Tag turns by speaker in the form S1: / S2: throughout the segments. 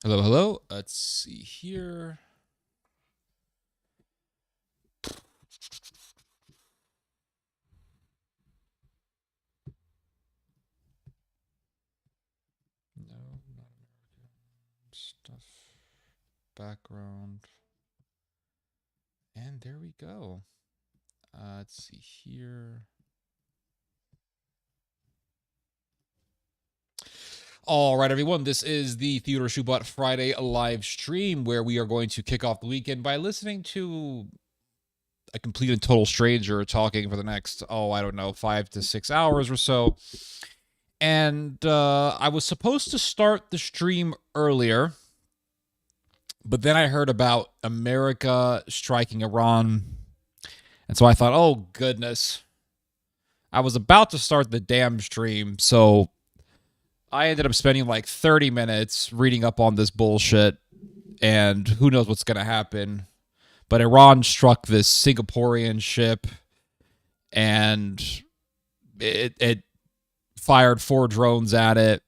S1: Hello, hello. Let's see here. No, not American stuff. Background. And there we go. Let's see here. All right, everyone. This is the Theodore Schubot Friday live stream where we are going to kick off the weekend by listening to a complete and total stranger talking for the next, I don't know, 5 to 6 hours or so. And I was supposed to start the stream earlier, but then I heard about America striking Iran. And so I thought, oh, goodness. I was about to start the damn stream, so I ended up spending like 30 minutes reading up on this bullshit, and who knows what's going to happen. But Iran struck this Singaporean ship, and it fired 4 drones at it,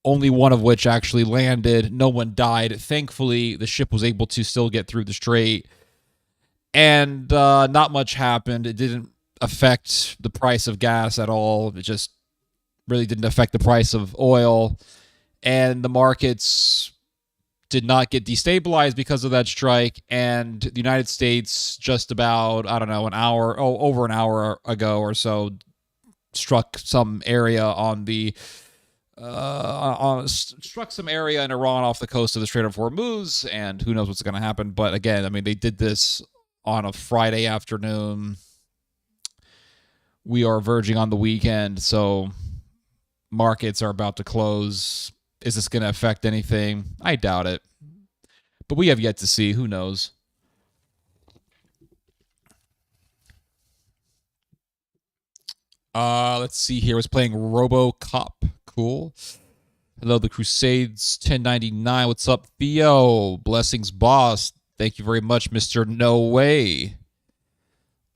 S1: only one of which actually landed. No one died. Thankfully, the ship was able to still get through the strait, and not much happened. It didn't affect the price of gas at all. It just really didn't affect the price of oil, and the markets did not get destabilized because of that strike. And the United States, just about, I don't know, over an hour ago or so, struck some area on the struck some area in Iran off the coast of the Strait of Hormuz, and who knows what's going to happen. But again, I mean, they did this on a Friday afternoon. We are verging on the weekend, so markets are about to close. Is this going to affect anything? I doubt it. But we have yet to see. Who knows? Let's see here. I was playing RoboCop. Cool. Hello, the Crusades 1099. What's up, Theo? Blessings, boss. Thank you very much, Mr. No Way.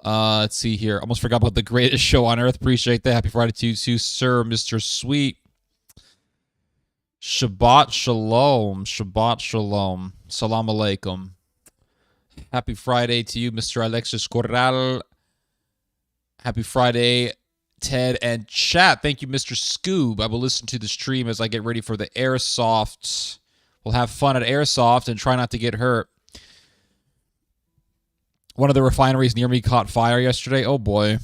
S1: Let's see here. Almost forgot about the greatest show on earth. Appreciate that. Happy Friday to you too, sir, Mr. Sweet. Shabbat Shalom. Shabbat Shalom. Salam Alaikum. Happy Friday to you, Mr. Alexis Corral. Happy Friday, Ted and chat. Thank you, Mr. Scoob. I will listen to the stream as I get ready for the Airsoft. We'll have fun at Airsoft and try not to get hurt. One of the refineries near me caught fire yesterday. Oh, boy.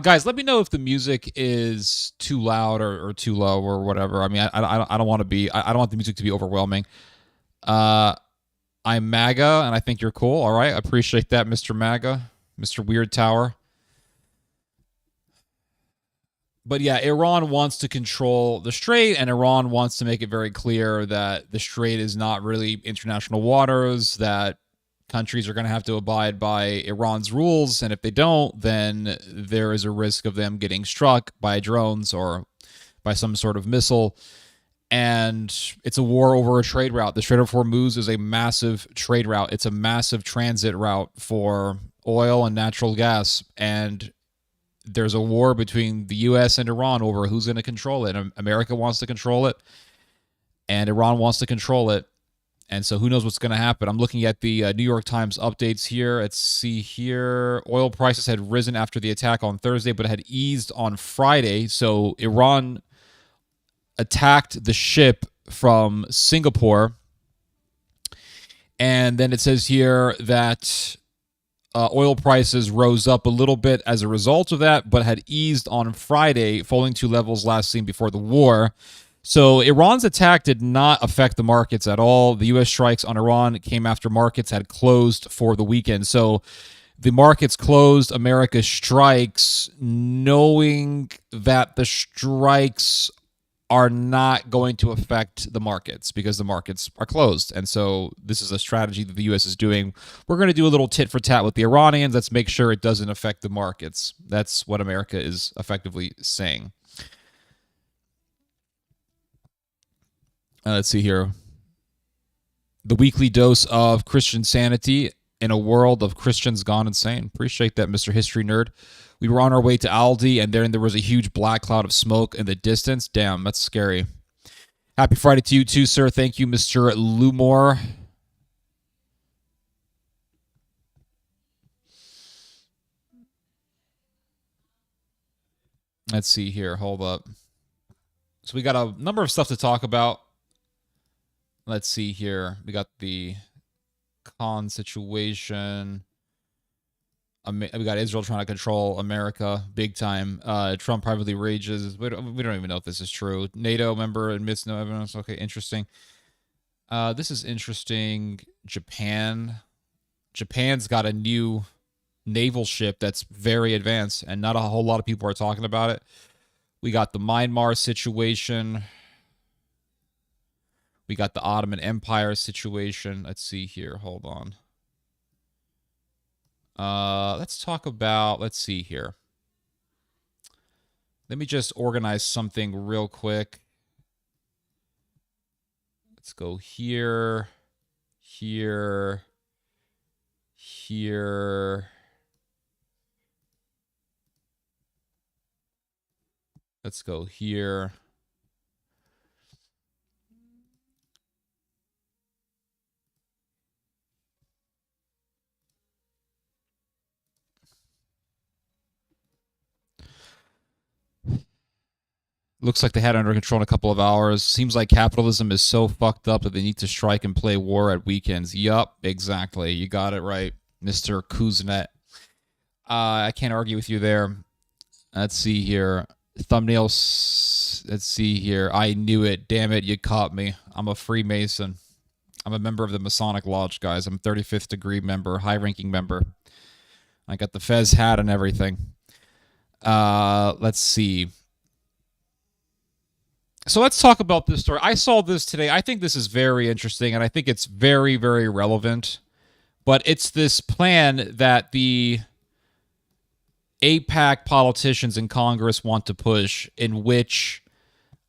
S1: Guys, let me know if the music is too loud or too low or whatever. I mean, I don't want to be... I don't want the music to be overwhelming. I'm MAGA, and I think you're cool. All right, I appreciate that, Mr. MAGA. Mr. Weird Tower. But yeah, Iran wants to control the strait, and Iran wants to make it very clear that the strait is not really international waters, that countries are going to have to abide by Iran's rules, and if they don't, then there is a risk of them getting struck by drones or by some sort of missile. And it's a war over a trade route. The Strait of Hormuz is a massive trade route. It's a massive transit route for oil and natural gas. And there's a war between the U.S. and Iran over who's going to control it. America wants to control it, and Iran wants to control it. And so who knows what's going to happen. I'm looking at the New York Times updates here. Let's see here. Oil prices had risen after the attack on Thursday, but had eased on Friday. So Iran attacked the ship from Singapore. And then it says here that oil prices rose up a little bit as a result of that, but had eased on Friday, falling to levels last seen before the war. So Iran's attack did not affect the markets at all. The U.S. strikes on Iran came after markets had closed for the weekend. So the markets closed, America strikes, knowing that the strikes are not going to affect the markets because the markets are closed. And so this is a strategy that the U.S. is doing. We're going to do a little tit for tat with the Iranians. Let's make sure it doesn't affect the markets. That's what America is effectively saying. Let's see here. The weekly dose of Christian sanity in a world of Christians gone insane. Appreciate that, Mr. History Nerd. We were on our way to Aldi, and then there was a huge black cloud of smoke in the distance. Damn, that's scary. Happy Friday to you too, sir. Thank you, Mr. Lumore. Let's see here. Hold up. So we got a number of stuff to talk about. Let's see here. We got the Khan situation. We got Israel trying to control America big time. Trump privately rages. We don't even know if this is true. NATO member admits no evidence. Okay, interesting. This is interesting. Japan's got a new naval ship that's very advanced, and not a whole lot of people are talking about it. We got the Myanmar situation. We got the Ottoman Empire situation. Let's see here. Hold on. Let's talk about, let's see here. Let me just organize something real quick. Let's go here, here, here. Let's go here. Looks like they had it under control in a couple of hours. Seems like capitalism is so fucked up that they need to strike and play war at weekends. Yup, exactly. You got it right, Mr. Kuznet. I can't argue with you there. Let's see here. Thumbnails. Let's see here. I knew it. Damn it, you caught me. I'm a Freemason. I'm a member of the Masonic Lodge, guys. I'm a 35th degree member, high-ranking member. I got the Fez hat and everything. Let's see. So let's talk about this story. I saw this today. I think this is very interesting, and I think it's very, very relevant. But it's this plan that the AIPAC politicians in Congress want to push, in which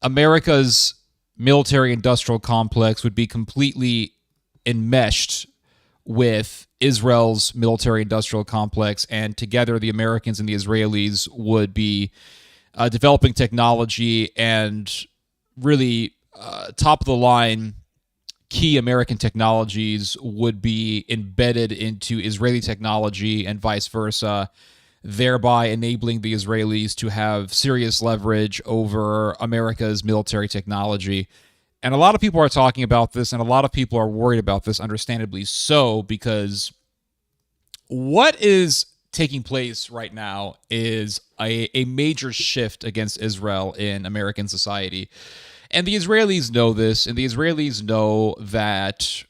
S1: America's military-industrial complex would be completely enmeshed with Israel's military-industrial complex, and together the Americans and the Israelis would be developing technology and really top-of-the-line key American technologies would be embedded into Israeli technology and vice versa, thereby enabling the Israelis to have serious leverage over America's military technology. And a lot of people are talking about this, and a lot of people are worried about this, understandably so, because what is taking place right now is a major shift against Israel in American society. And the Israelis know this, and the Israelis know that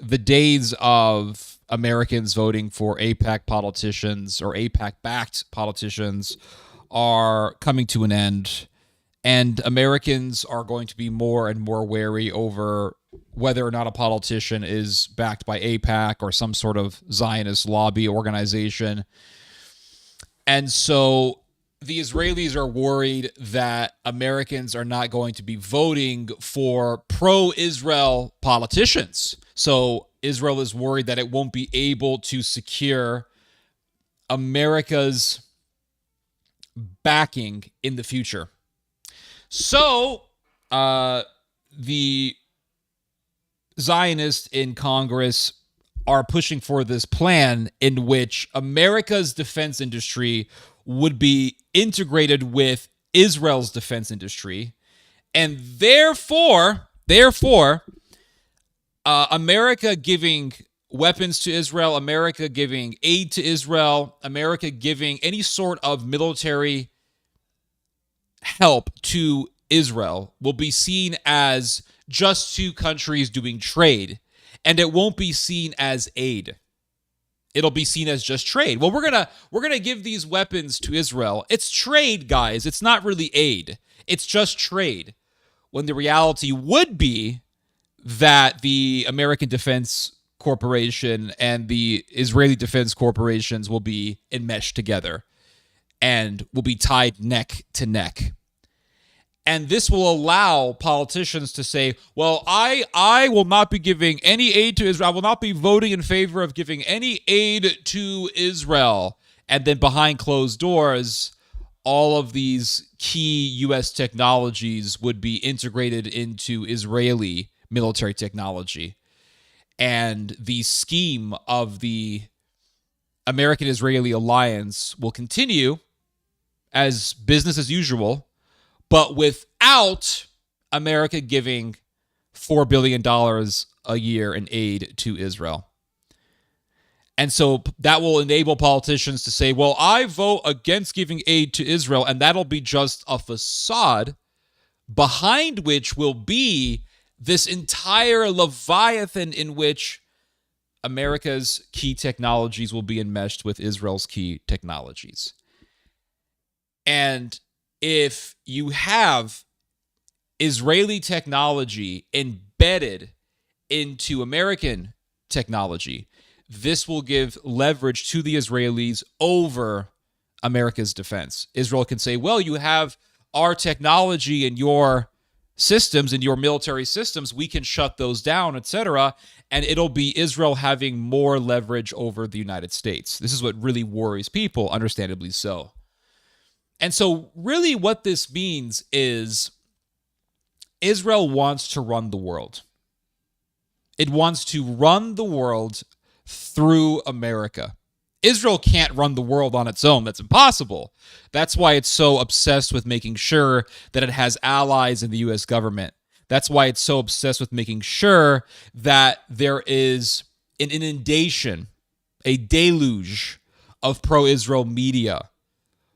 S1: the days of Americans voting for AIPAC politicians or AIPAC-backed politicians are coming to an end, and Americans are going to be more and more wary over whether or not a politician is backed by AIPAC or some sort of Zionist lobby organization. And so the Israelis are worried that Americans are not going to be voting for pro-Israel politicians. So Israel is worried that it won't be able to secure America's backing in the future. So the Zionists in Congress are pushing for this plan in which America's defense industry would be integrated with Israel's defense industry, and therefore, America giving weapons to Israel, America giving aid to Israel, America giving any sort of military help to Israel will be seen as just two countries doing trade, and it won't be seen as aid. It'll be seen as just trade. Well, we're gonna give these weapons to Israel. It's trade, guys. It's not really aid. It's just trade. When the reality would be that the American Defense Corporation and the Israeli Defense Corporations will be enmeshed together and will be tied neck to neck. And this will allow politicians to say, well, I will not be giving any aid to Israel. I will not be voting in favor of giving any aid to Israel. And then behind closed doors, all of these key U.S. technologies would be integrated into Israeli military technology. And the scheme of the American-Israeli alliance will continue as business as usual, but without America giving $4 billion a year in aid to Israel. And so that will enable politicians to say, well, I vote against giving aid to Israel, and that'll be just a facade behind which will be this entire Leviathan in which America's key technologies will be enmeshed with Israel's key technologies. And if you have Israeli technology embedded into American technology, this will give leverage to the Israelis over America's defense. Israel can say, well, you have our technology in your systems, in your military systems, we can shut those down, etc. And it'll be Israel having more leverage over the United States. This is what really worries people, understandably so. And so really what this means is Israel wants to run the world. It wants to run the world through America. Israel can't run the world on its own. That's impossible. That's why it's so obsessed with making sure that it has allies in the U.S. government. That's why it's so obsessed with making sure that there is an inundation, a deluge of pro-Israel media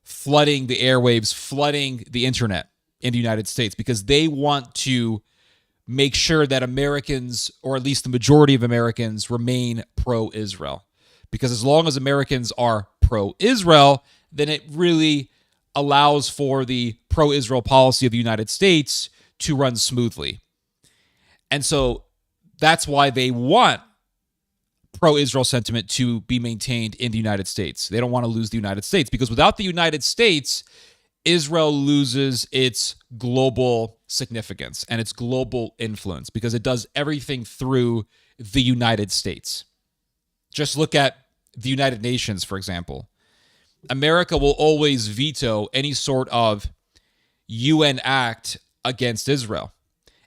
S1: flooding the airwaves, flooding the internet in the United States, because they want to make sure that Americans, or at least the majority of Americans, remain pro-Israel. Because as long as Americans are pro-Israel, then it really allows for the pro-Israel policy of the United States to run smoothly. And so that's why they want pro-Israel sentiment to be maintained in the United States. They don't want to lose the United States, because without the United States, Israel loses its global significance and its global influence, because it does everything through the United States. Just look at the United Nations, for example. America will always veto any sort of UN act against Israel.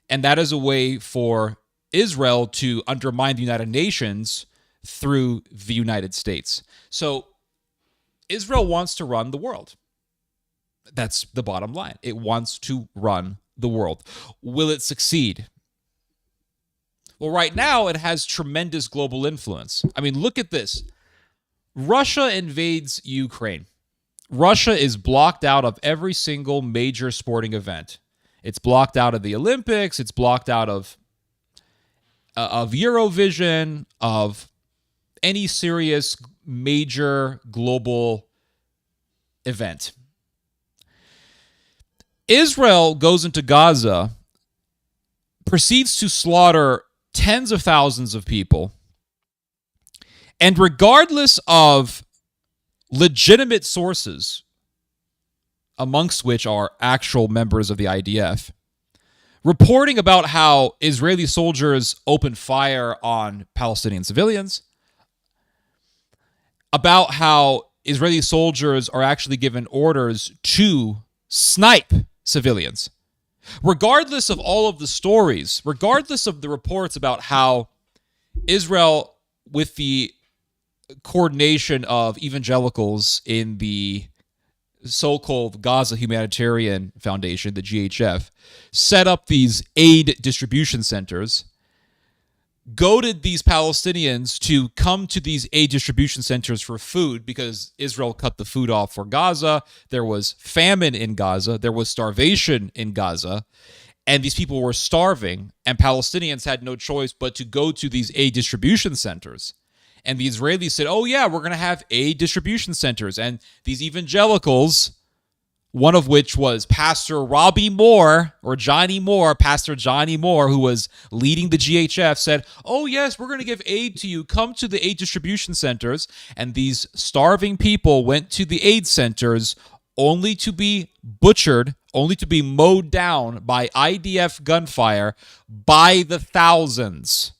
S1: And that is a way for Israel to undermine the United Nations through the United States. So Israel wants to run the world. That's the bottom line. It wants to run the world. Will it succeed? Well, right now, it has tremendous global influence. I mean, look at this. Russia invades Ukraine. Russia is blocked out of every single major sporting event. It's blocked out of the Olympics. It's blocked out of Eurovision, of any serious major global event. Israel goes into Gaza, proceeds to slaughter tens of thousands of people, and regardless of legitimate sources, amongst which are actual members of the IDF, reporting about how Israeli soldiers open fire on Palestinian civilians, about how Israeli soldiers are actually given orders to snipe civilians. Regardless of all of the stories, regardless of the reports about how Israel, with the coordination of evangelicals in the so-called Gaza Humanitarian Foundation, the GHF, set up these aid distribution centers, goaded these Palestinians to come to these aid distribution centers for food, because Israel cut the food off for Gaza. There was famine in Gaza. There was starvation in Gaza. And these people were starving, and Palestinians had no choice but to go to these aid distribution centers. And the Israelis said, oh yeah, we're going to have aid distribution centers. And these evangelicals, one of which was Pastor Robbie Moore, or Johnny Moore, Pastor Johnny Moore, who was leading the GHF, said, oh yes, we're going to give aid to you. Come to the aid distribution centers. And these starving people went to the aid centers only to be butchered, only to be mowed down by IDF gunfire by the thousands.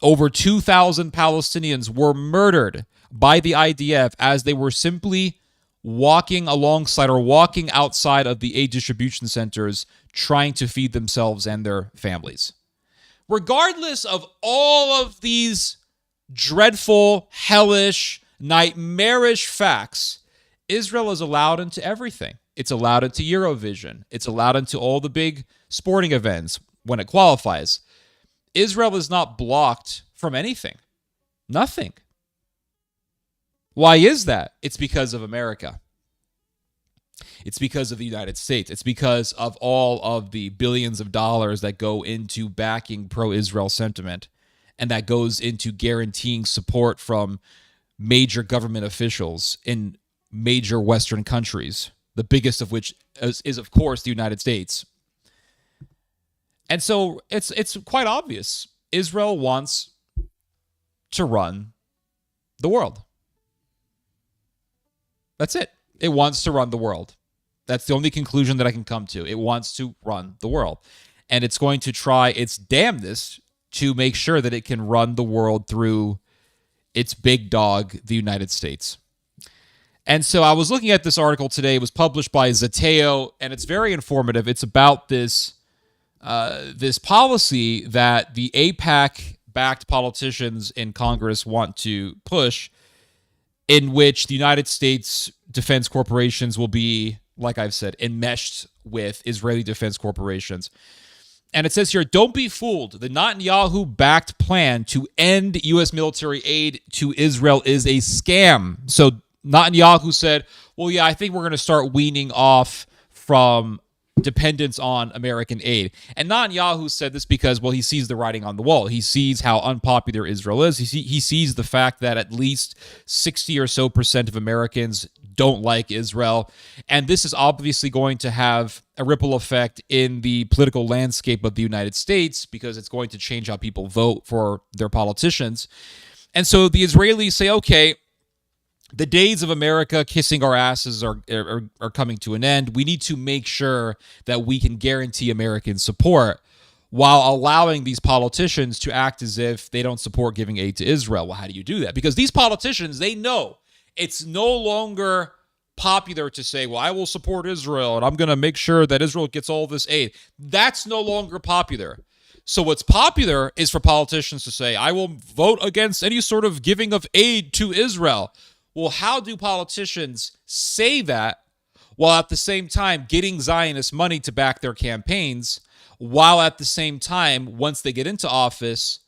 S1: Over 2,000 Palestinians were murdered by the IDF as they were simply walking alongside or walking outside of the aid distribution centers trying to feed themselves and their families. Regardless of all of these dreadful, hellish, nightmarish facts, Israel is allowed into everything. It's allowed into Eurovision. It's allowed into all the big sporting events when it qualifies. Israel is not blocked from anything. Nothing. Why is that? It's because of America. It's because of the United States. It's because of all of the billions of dollars that go into backing pro-Israel sentiment and that goes into guaranteeing support from major government officials in major Western countries, the biggest of which is of course, the United States. And so it's quite obvious. Israel wants to run the world. That's it. It wants to run the world. That's the only conclusion that I can come to. It wants to run the world. And it's going to try its damnedest to make sure that it can run the world through its big dog, the United States. And so I was looking at this article today. It was published by Zeteo, and it's very informative. It's about this policy that the AIPAC-backed politicians in Congress want to push, in which the United States defense corporations will be, like I've said, enmeshed with Israeli defense corporations. And it says here, don't be fooled. The Netanyahu-backed plan to end U.S. military aid to Israel is a scam. So Netanyahu said, well, yeah, I think we're going to start weaning off from dependence on American aid. And Netanyahu said this because, well, he sees the writing on the wall. He sees how unpopular Israel is. He sees the fact that at least 60 or so % of Americans don't like Israel. And this is obviously going to have a ripple effect in the political landscape of the United States because it's going to change how people vote for their politicians. And so the Israelis say, okay, the days of America kissing our asses are coming to an end. We need to make sure that we can guarantee American support while allowing these politicians to act as if they don't support giving aid to Israel. Well, how do you do that? Because these politicians, they know it's no longer popular to say, well, I will support Israel and I'm going to make sure that Israel gets all this aid. That's no longer popular. So what's popular is for politicians to say, I will vote against any sort of giving of aid to Israel. Well, how do politicians say that while at the same time getting Zionist money to back their campaigns, while at the same time, once they get into office,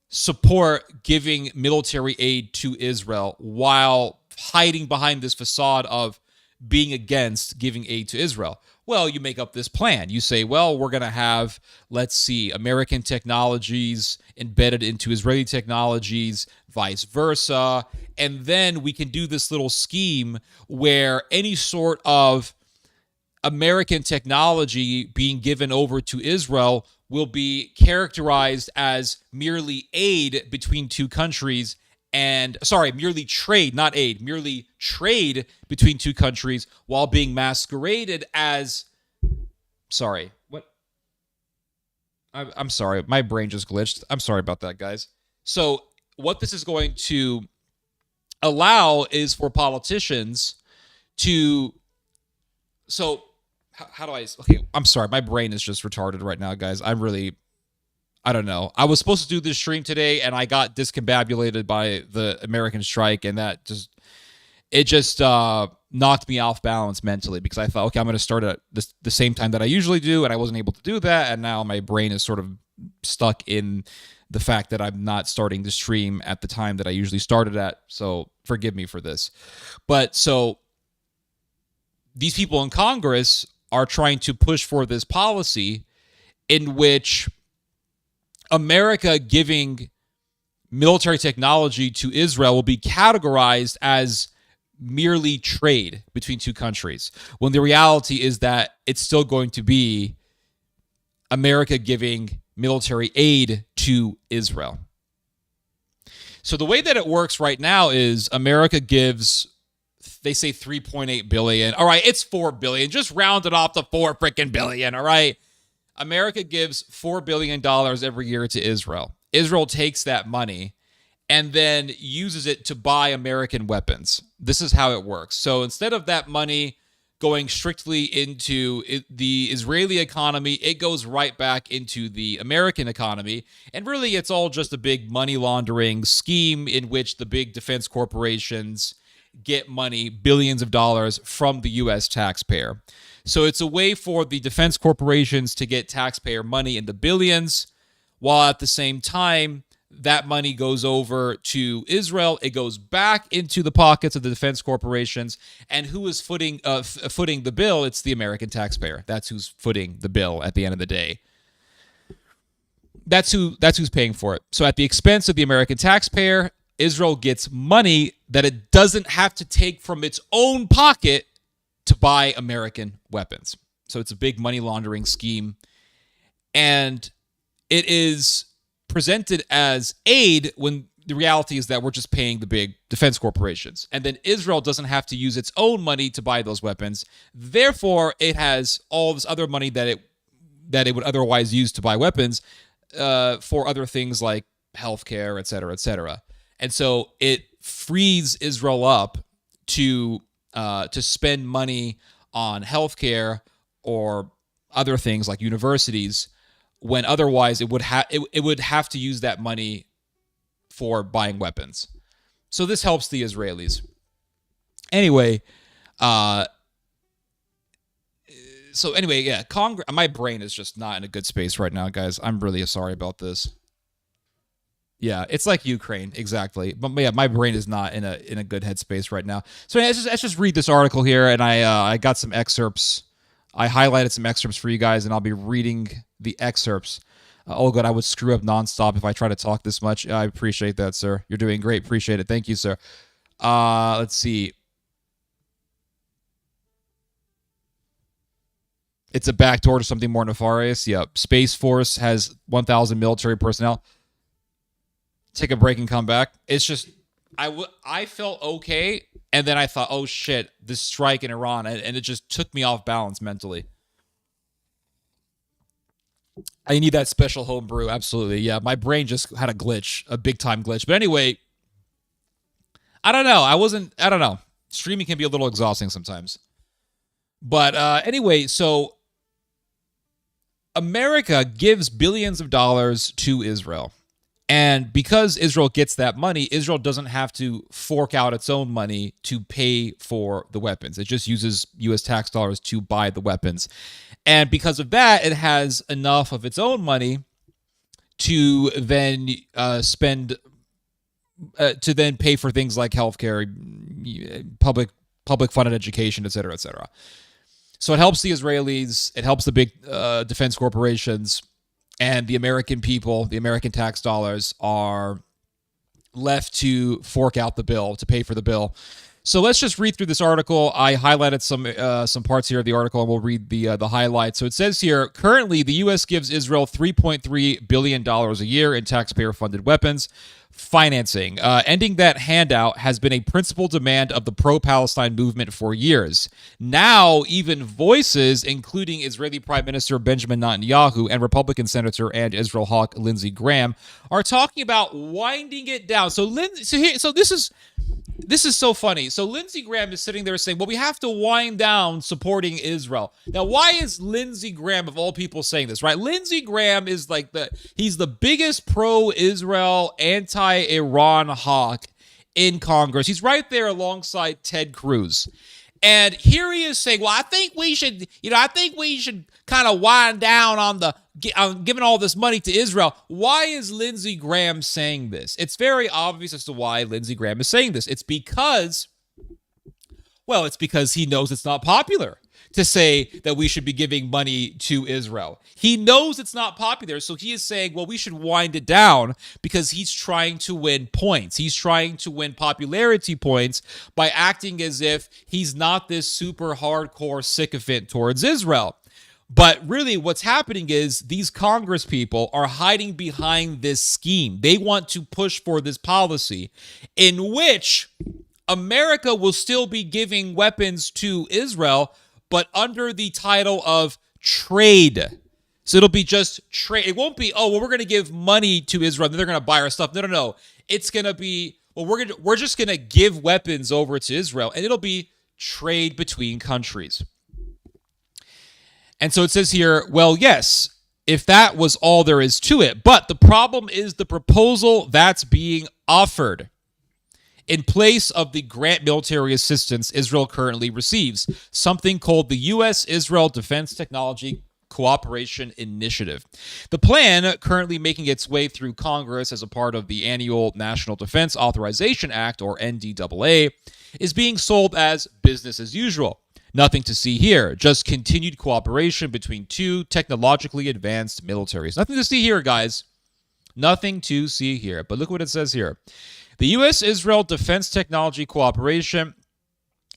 S1: support giving military aid to Israel while hiding behind this facade of being against giving aid to Israel? Well, you make up this plan. You say, well, we're going to have, let's see, American technologies embedded into Israeli technologies, vice versa. And then we can do this little scheme where any sort of American technology being given over to Israel will be characterized as merely aid between two countries merely trade, not aid, merely trade between two countries while being masqueraded as, I'm sorry, my brain just glitched. I'm sorry about that, guys. So what this is going to allow is for politicians to, I'm sorry, my brain is just retarded right now, guys. I don't know. I was supposed to do this stream today, and I got discombobulated by the American strike, and that just knocked me off balance mentally because I thought, okay, I'm going to start at the same time that I usually do, and I wasn't able to do that, and now my brain is sort of stuck in the fact that I'm not starting the stream at the time that I usually started at, so forgive me for this. But so these people in Congress are trying to push for this policy in which America giving military technology to Israel will be categorized as merely trade between two countries, when the reality is that it's still going to be America giving military aid to Israel. So the way that it works right now is America gives, they say $3.8 billion. All right, it's $4 billion. Just round it off to $4 freaking billion, all right? America gives $4 billion every year to Israel. Israel takes that money and then uses it to buy American weapons. This is how it works. So instead of that money going strictly into the Israeli economy, it goes right back into the American economy. And really, it's all just a big money laundering scheme in which the big defense corporations get money, billions of dollars, from the U.S. taxpayer. So it's a way for the defense corporations to get taxpayer money in the billions, while at the same time, that money goes over to Israel. It goes back into the pockets of the defense corporations. And who is footing the bill? It's the American taxpayer. That's who's footing the bill at the end of the day. That's who's paying for it. So at the expense of the American taxpayer, Israel gets money that it doesn't have to take from its own pocket to buy American weapons. So it's a big money laundering scheme. And it is presented as aid when the reality is that we're just paying the big defense corporations. And then Israel doesn't have to use its own money to buy those weapons. Therefore, it has all this other money that it would otherwise use to buy weapons for other things like healthcare, et cetera, et cetera. And so it frees Israel up to spend money on healthcare or other things like universities, when otherwise it would have to use that money for buying weapons. So this helps the Israelis. Anyway, Congress. My brain is just not in a good space right now, guys. I'm really sorry about this. Yeah, it's like Ukraine, exactly. But yeah, my brain is not in a good headspace right now. So let's just read this article here, and I got some excerpts. I highlighted some excerpts for you guys, and I'll be reading the excerpts. Good, I would screw up nonstop if I try to talk this much. I appreciate that, sir. You're doing great. Appreciate it. Thank you, sir. Let's see. It's a backdoor to something more nefarious. Yep. Space Force has 1,000 military personnel. Take a break and come back. It's just, I felt okay, and then I thought, oh shit, this strike in Iran, and it just took me off balance mentally. I need that special home brew, absolutely. Yeah, my brain just had a glitch, a big time glitch. But anyway, I don't know. Streaming can be a little exhausting sometimes. But anyway, so America gives billions of dollars to Israel. And because Israel gets that money, Israel doesn't have to fork out its own money to pay for the weapons. It just uses U.S. tax dollars to buy the weapons. And because of that, it has enough of its own money to then spend, to then pay for things like healthcare, public funded education, et cetera, et cetera. So it helps the Israelis, it helps the big defense corporations, and the American people, the American tax dollars, are left to fork out the bill, to pay for the bill. So let's just read through this article. I highlighted some parts here of the article, and we'll read the highlights. So it says here, currently the U.S. gives Israel $3.3 billion a year in taxpayer-funded weapons financing. Ending that handout has been a principal demand of the pro-Palestine movement for years. Now, even voices, including Israeli Prime Minister Benjamin Netanyahu and Republican Senator and Israel hawk Lindsey Graham, are talking about winding it down. So this is so funny. So Lindsey Graham is sitting there saying, well, we have to wind down supporting Israel. Now, why is Lindsey Graham, of all people, saying this, right? Lindsey Graham is he's the biggest pro-Israel, anti-Iran hawk in Congress. He's right there alongside Ted Cruz. And here he is saying, well, I think we should kind of wind down on giving all this money to Israel. Why is Lindsey Graham saying this? It's very obvious as to why Lindsey Graham is saying this. It's because he knows it's not popular to say that we should be giving money to Israel. He knows it's not popular, so he is saying, well, we should wind it down because he's trying to win points. He's trying to win popularity points by acting as if he's not this super hardcore sycophant towards Israel. But really what's happening is these Congress people are hiding behind this scheme. They want to push for this policy in which America will still be giving weapons to Israel, but under the title of trade. So it'll be just trade. It won't be, oh, well, we're going to give money to Israel and they're going to buy our stuff. No. It's going to be, well, we're just going to give weapons over to Israel, and it'll be trade between countries. And so it says here, well, yes, if that was all there is to it. But the problem is the proposal that's being offered in place of the grant military assistance Israel currently receives, something called the U.S.-Israel Defense Technology Cooperation Initiative. The plan, currently making its way through Congress as a part of the annual National Defense Authorization Act, or NDAA, is being sold as business as usual. Nothing to see here, just continued cooperation between two technologically advanced militaries. Nothing to see here, guys. Nothing to see here. But look what it says here. The U.S.-Israel Defense Technology Cooperation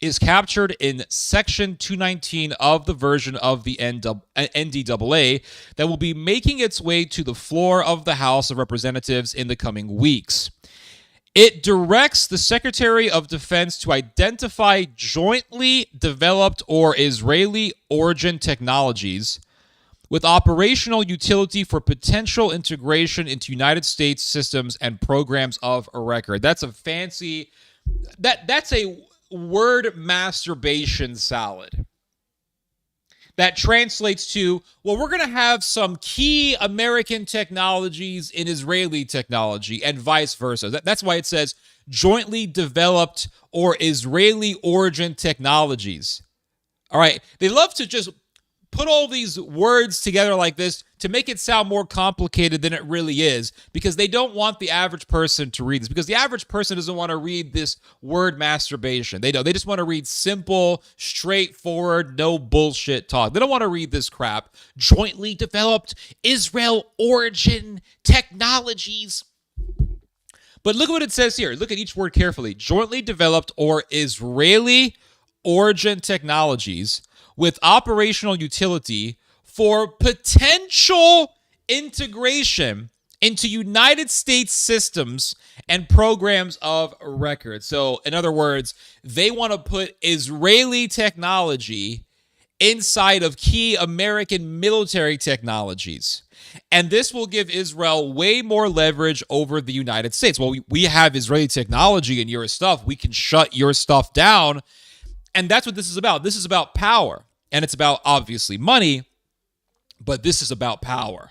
S1: is captured in Section 219 of the version of the NDAA that will be making its way to the floor of the House of Representatives in the coming weeks. It directs the Secretary of Defense to identify jointly developed or Israeli origin technologies with operational utility for potential integration into United States systems and programs of record. That's a fancy... That's a word masturbation salad. That translates to, well, we're going to have some key American technologies in Israeli technology and vice versa. That's why it says jointly developed or Israeli origin technologies. All right. They love to just put all these words together like this to make it sound more complicated than it really is, because they don't want the average person to read this, because the average person doesn't want to read this word masturbation. They don't. They just want to read simple, straightforward, no bullshit talk. They don't want to read this crap. Jointly developed Israel origin technologies. But look at what it says here. Look at each word carefully. Jointly developed or Israeli origin technologies with operational utility for potential integration into United States systems and programs of record. So, in other words, they want to put Israeli technology inside of key American military technologies. And this will give Israel way more leverage over the United States. Well, we have Israeli technology in your stuff. We can shut your stuff down. And that's what this is about. This is about power. And it's about, obviously, money, but this is about power.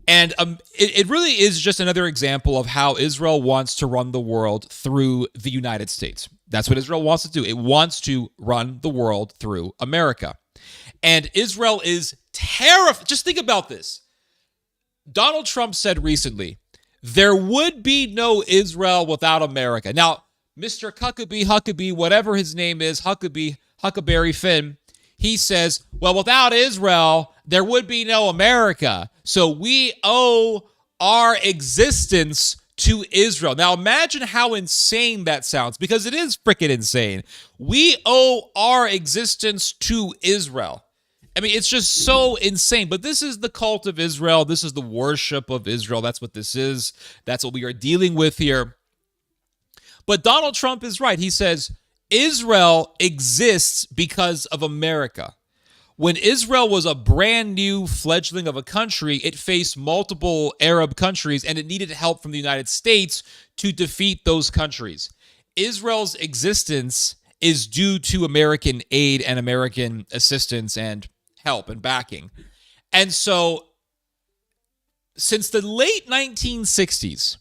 S1: And it really is just another example of how Israel wants to run the world through the United States. That's what Israel wants to do. It wants to run the world through America. And Israel is terrified. Just think about this. Donald Trump said recently, there would be no Israel without America. Now, Mr. Huckabee, whatever his name is, Huckleberry Finn, he says, well, without Israel, there would be no America. So we owe our existence to Israel. Now, imagine how insane that sounds, because it is freaking insane. We owe our existence to Israel. I mean, it's just so insane. But this is the cult of Israel. This is the worship of Israel. That's what this is. That's what we are dealing with here. But Donald Trump is right. He says, Israel exists because of America. When Israel was a brand new fledgling of a country, it faced multiple Arab countries, and it needed help from the United States to defeat those countries. Israel's existence is due to American aid and American assistance and help and backing. And so, since the late 1960s,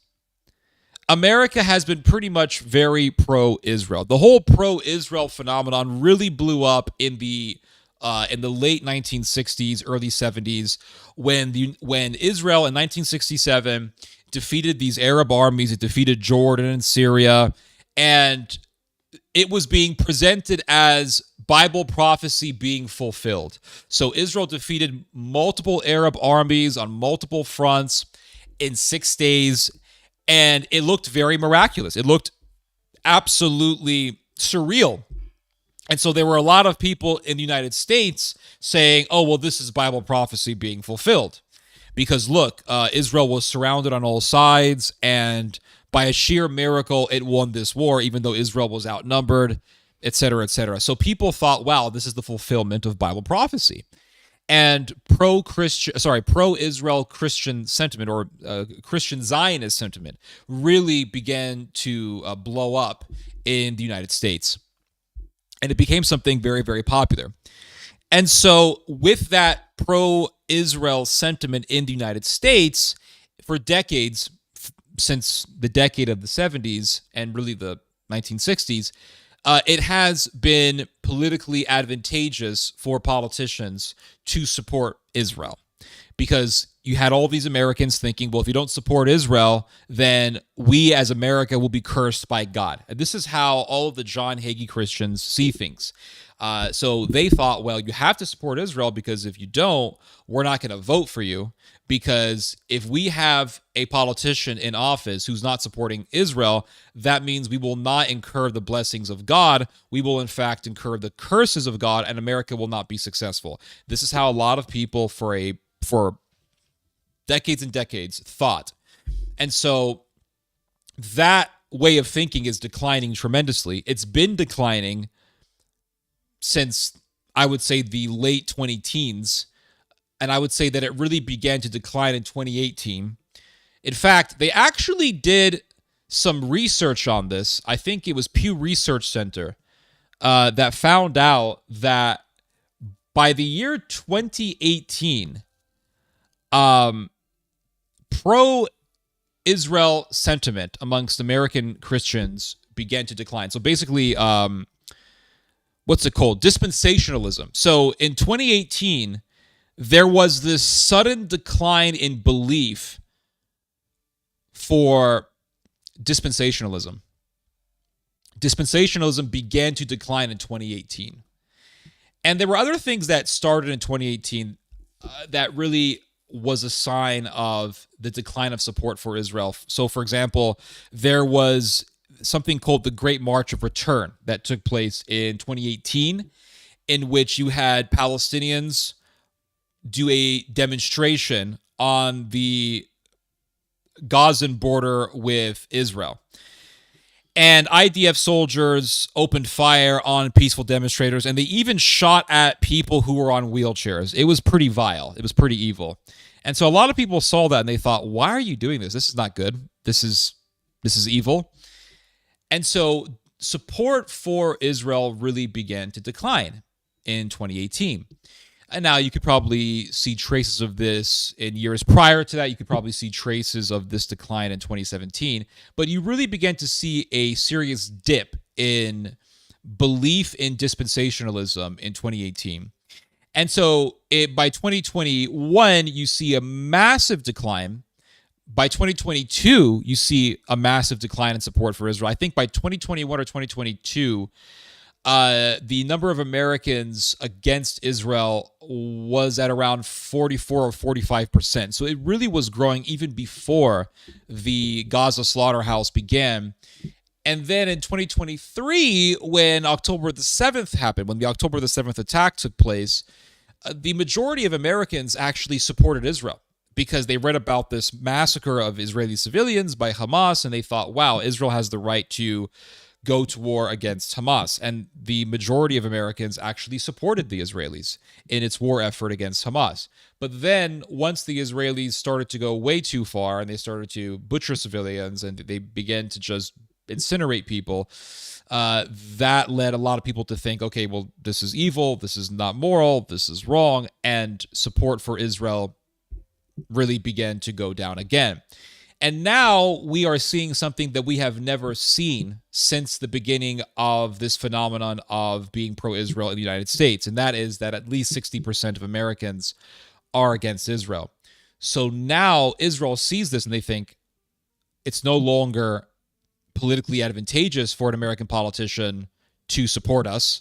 S1: America has been pretty much very pro-Israel. The whole pro-Israel phenomenon really blew up in the late 1960s, early 70s, when Israel in 1967 defeated these Arab armies. It defeated Jordan and Syria, and it was being presented as Bible prophecy being fulfilled. So Israel defeated multiple Arab armies on multiple fronts in 6 days, and it looked very miraculous. It looked absolutely surreal. And so there were a lot of people in the United States saying, oh, well, this is Bible prophecy being fulfilled. Because look, Israel was surrounded on all sides, and by a sheer miracle, it won this war, even though Israel was outnumbered, etc., etc. So people thought, wow, this is the fulfillment of Bible prophecy. and pro-Israel Christian sentiment, or Christian Zionist sentiment, really began to blow up in the United States. And it became something very, very popular. And so with that pro-Israel sentiment in the United States, for decades, since the decade of the 70s and really the 1960s, it has been politically advantageous for politicians to support Israel, because you had all these Americans thinking, well, if you don't support Israel, then we as America will be cursed by God. And this is how all of the John Hagee Christians see things. So they thought, well, you have to support Israel, because if you don't, we're not going to vote for you. Because if we have a politician in office who's not supporting Israel, that means we will not incur the blessings of God. We will, in fact, incur the curses of God, and America will not be successful. This is how a lot of people for decades and decades thought. And so that way of thinking is declining tremendously. It's been declining since, I would say, the late 2010s. And I would say that it really began to decline in 2018. In fact, they actually did some research on this. I think it was Pew Research Center that found out that by the year 2018, pro-Israel sentiment amongst American Christians began to decline. So basically, what's it called? Dispensationalism. So in 2018, there was this sudden decline in belief for dispensationalism. Dispensationalism began to decline in 2018. And there were other things that started in 2018 that really was a sign of the decline of support for Israel. So, for example, there was something called the Great March of Return that took place in 2018, in which you had Palestinians do a demonstration on the Gazan border with Israel. And IDF soldiers opened fire on peaceful demonstrators, and they even shot at people who were on wheelchairs. It was pretty vile. It was pretty evil. And so a lot of people saw that and they thought, why are you doing this? This is not good. This is evil. And so support for Israel really began to decline in 2018. And now you could probably see traces of this in years prior to that. You could probably see traces of this decline in 2017. But you really began to see a serious dip in belief in dispensationalism in 2018. And so by 2021, you see a massive decline. By 2022, you see a massive decline in support for Israel. I think by 2021 or 2022, the number of Americans against Israel was at around 44 or 45%. So it really was growing even before the Gaza slaughterhouse began. And then in 2023, when October the 7th happened, when the October the 7th attack took place, the majority of Americans actually supported Israel, because they read about this massacre of Israeli civilians by Hamas, and they thought, wow, Israel has the right to go to war against Hamas. And the majority of Americans actually supported the Israelis in its war effort against Hamas. But then once the Israelis started to go way too far and they started to butcher civilians and they began to just incinerate people, that led a lot of people to think, okay, well, this is evil, this is not moral, this is wrong, and support for Israel really began to go down again. And now we are seeing something that we have never seen since the beginning of this phenomenon of being pro-Israel in the United States, and that is that at least 60% of Americans are against Israel. So now Israel sees this and they think it's no longer politically advantageous for an American politician to support us.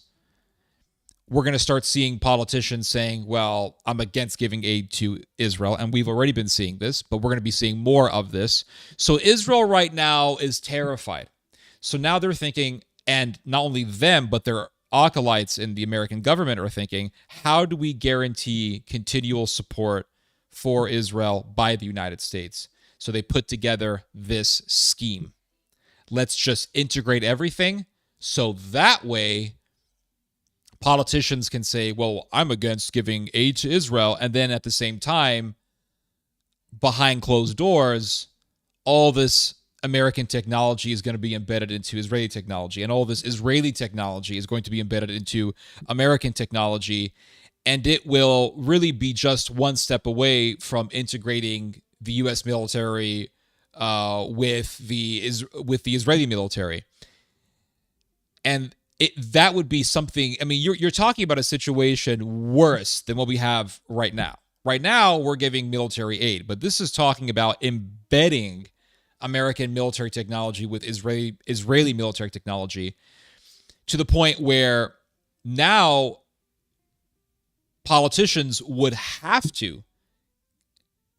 S1: We're going to start seeing politicians saying, well, I'm against giving aid to Israel. And we've already been seeing this, but we're going to be seeing more of this. So Israel right now is terrified. So now they're thinking, and not only them, but their acolytes in the American government are thinking, how do we guarantee continual support for Israel by the United States? So they put together this scheme. Let's just integrate everything, so that way politicians can say, well, I'm against giving aid to Israel. And then at the same time, behind closed doors, all this American technology is going to be embedded into Israeli technology, and all this Israeli technology is going to be embedded into American technology, and it will really be just one step away from integrating the U.S. military with the Israeli military. And that would be something. I mean, you're talking about a situation worse than what we have right now. Right now, we're giving military aid, but this is talking about embedding American military technology with Israeli military technology to the point where now politicians would have to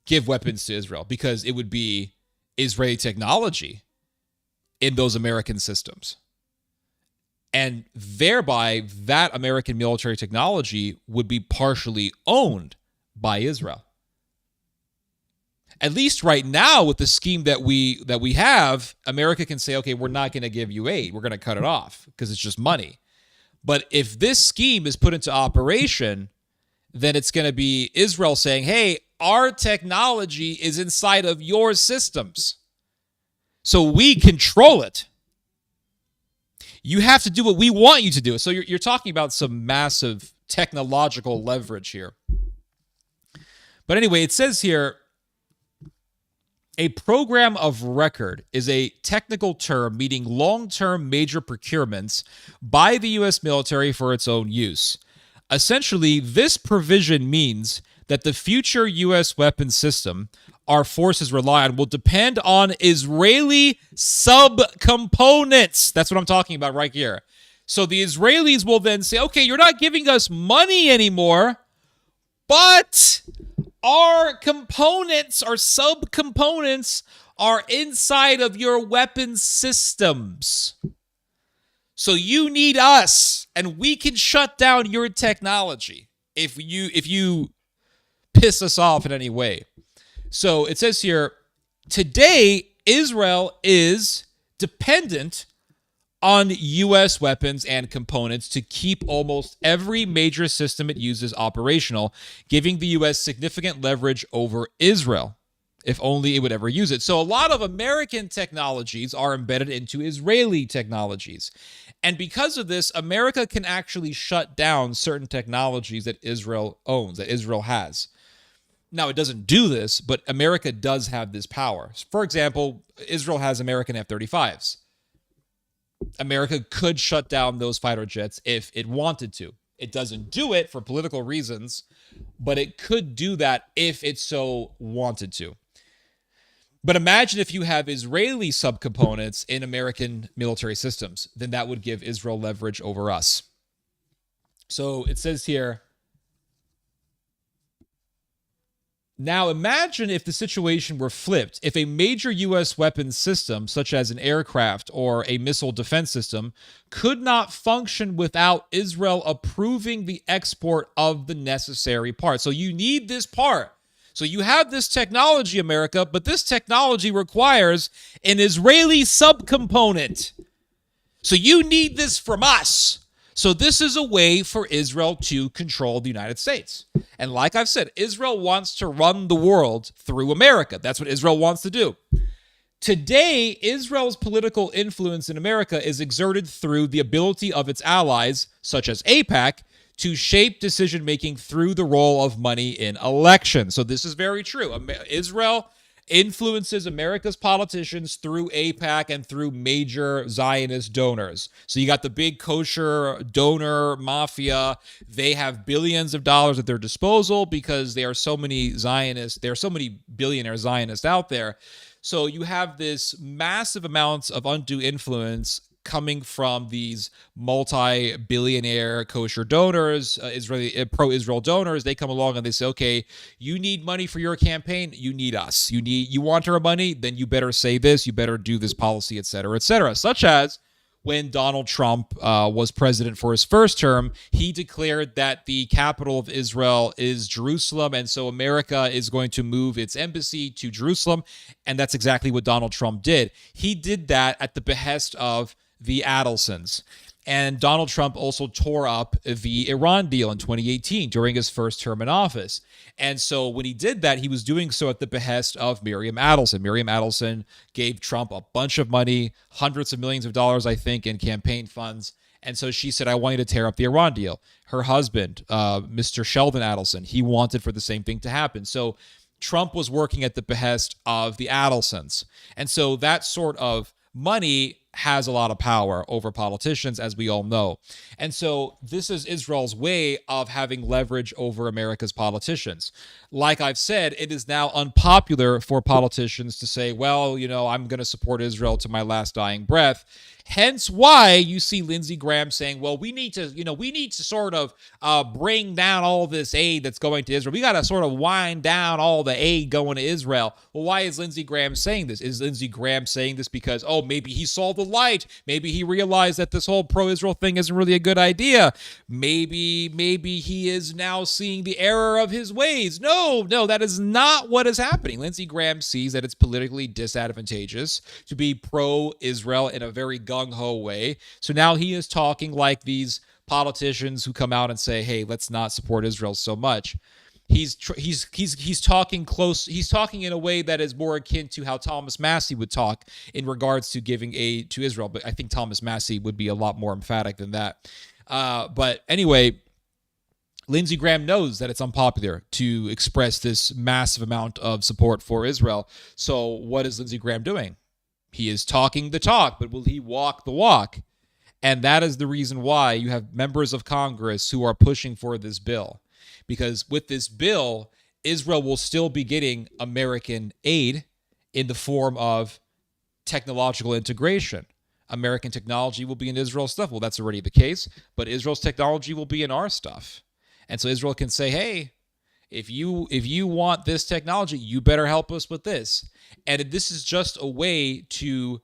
S1: give weapons to Israel because it would be Israeli technology in those American systems. And thereby, that American military technology would be partially owned by Israel. At least right now, with the scheme that we have, America can say, okay, we're not going to give you aid. We're going to cut it off because it's just money. But if this scheme is put into operation, then it's going to be Israel saying, hey, our technology is inside of your systems, so we control it. You have to do what we want you to do. So you're talking about some massive technological leverage here. But anyway, it says here, a program of record is a technical term meaning long-term major procurements by the U.S. military for its own use. Essentially, this provision means that the future U.S. weapons system our forces rely on will depend on Israeli subcomponents. That's what I'm talking about right here. So the Israelis will then say, okay, you're not giving us money anymore, but our components, our subcomponents, are inside of your weapons systems. So you need us, and we can shut down your technology if you piss us off in any way. So it says here, today, Israel is dependent on U.S. weapons and components to keep almost every major system it uses operational, giving the U.S. significant leverage over Israel, if only it would ever use it. So a lot of American technologies are embedded into Israeli technologies. And because of this, America can actually shut down certain technologies that Israel owns, that Israel has. Now, it doesn't do this, but America does have this power. For example, Israel has American F-35s. America could shut down those fighter jets if it wanted to. It doesn't do it for political reasons, but it could do that if it so wanted to. But imagine if you have Israeli subcomponents in American military systems, then that would give Israel leverage over us. So it says here, now imagine if the situation were flipped. If a major U.S. weapons system, such as an aircraft or a missile defense system, could not function without Israel approving the export of the necessary part. So you need this part. So you have this technology, America, but this technology requires an Israeli subcomponent. So you need this from us. So this is a way for Israel to control the United States. And like I've said, Israel wants to run the world through America. That's what Israel wants to do. Today, Israel's political influence in America is exerted through the ability of its allies, such as AIPAC, to shape decision-making through the role of money in elections. So this is very true. Israel influences America's politicians through AIPAC and through major Zionist donors. So you got the big kosher donor mafia. They have billions of dollars at their disposal because there are so many Zionists. There are so many billionaire Zionists out there. So you have this massive amounts of undue influence coming from these multi-billionaire kosher donors, Israeli pro-Israel donors. They come along and they say, okay, you need money for your campaign, you need us. You want our money, then you better say this, you better do this policy, et cetera, such as when Donald Trump was president for his first term, he declared that the capital of Israel is Jerusalem, and so America is going to move its embassy to Jerusalem, and that's exactly what Donald Trump did. He did that at the behest of the Adelsons. And Donald Trump also tore up the Iran deal in 2018 during his first term in office. And so when he did that, he was doing so at the behest of Miriam Adelson. Miriam Adelson gave Trump a bunch of money, hundreds of millions of dollars, I think, in campaign funds. And so she said, I want you to tear up the Iran deal. Her husband, Mr. Sheldon Adelson, he wanted for the same thing to happen. So Trump was working at the behest of the Adelsons. And so that sort of money has a lot of power over politicians, as we all know. And so this is Israel's way of having leverage over America's politicians. Like I've said, it is now unpopular for politicians to say, well, I'm going to support Israel to my last dying breath. Hence why you see Lindsey Graham saying, well, we need to sort of bring down all this aid that's going to Israel. We got to sort of wind down all the aid going to Israel. Well, why is Lindsey Graham saying this? Is Lindsey Graham saying this because, maybe he saw the light. Maybe he realized that this whole pro-Israel thing isn't really a good idea. Maybe he is now seeing the error of his ways. No, that is not what is happening. Lindsey Graham sees that it's politically disadvantageous to be pro-Israel in a very gung-ho way. So now he is talking like these politicians who come out and say, hey, let's not support Israel so much. He's talking close. He's talking in a way that is more akin to how Thomas Massie would talk in regards to giving aid to Israel. But I think Thomas Massie would be a lot more emphatic than that. But anyway, Lindsey Graham knows that it's unpopular to express this massive amount of support for Israel. So what is Lindsey Graham doing? He is talking the talk, but will he walk the walk? And that is the reason why you have members of Congress who are pushing for this bill. Because with this bill, Israel will still be getting American aid in the form of technological integration. American technology will be in Israel's stuff. Well, that's already the case, but Israel's technology will be in our stuff. And so Israel can say, hey, if you want this technology, you better help us with this. And this is just a way to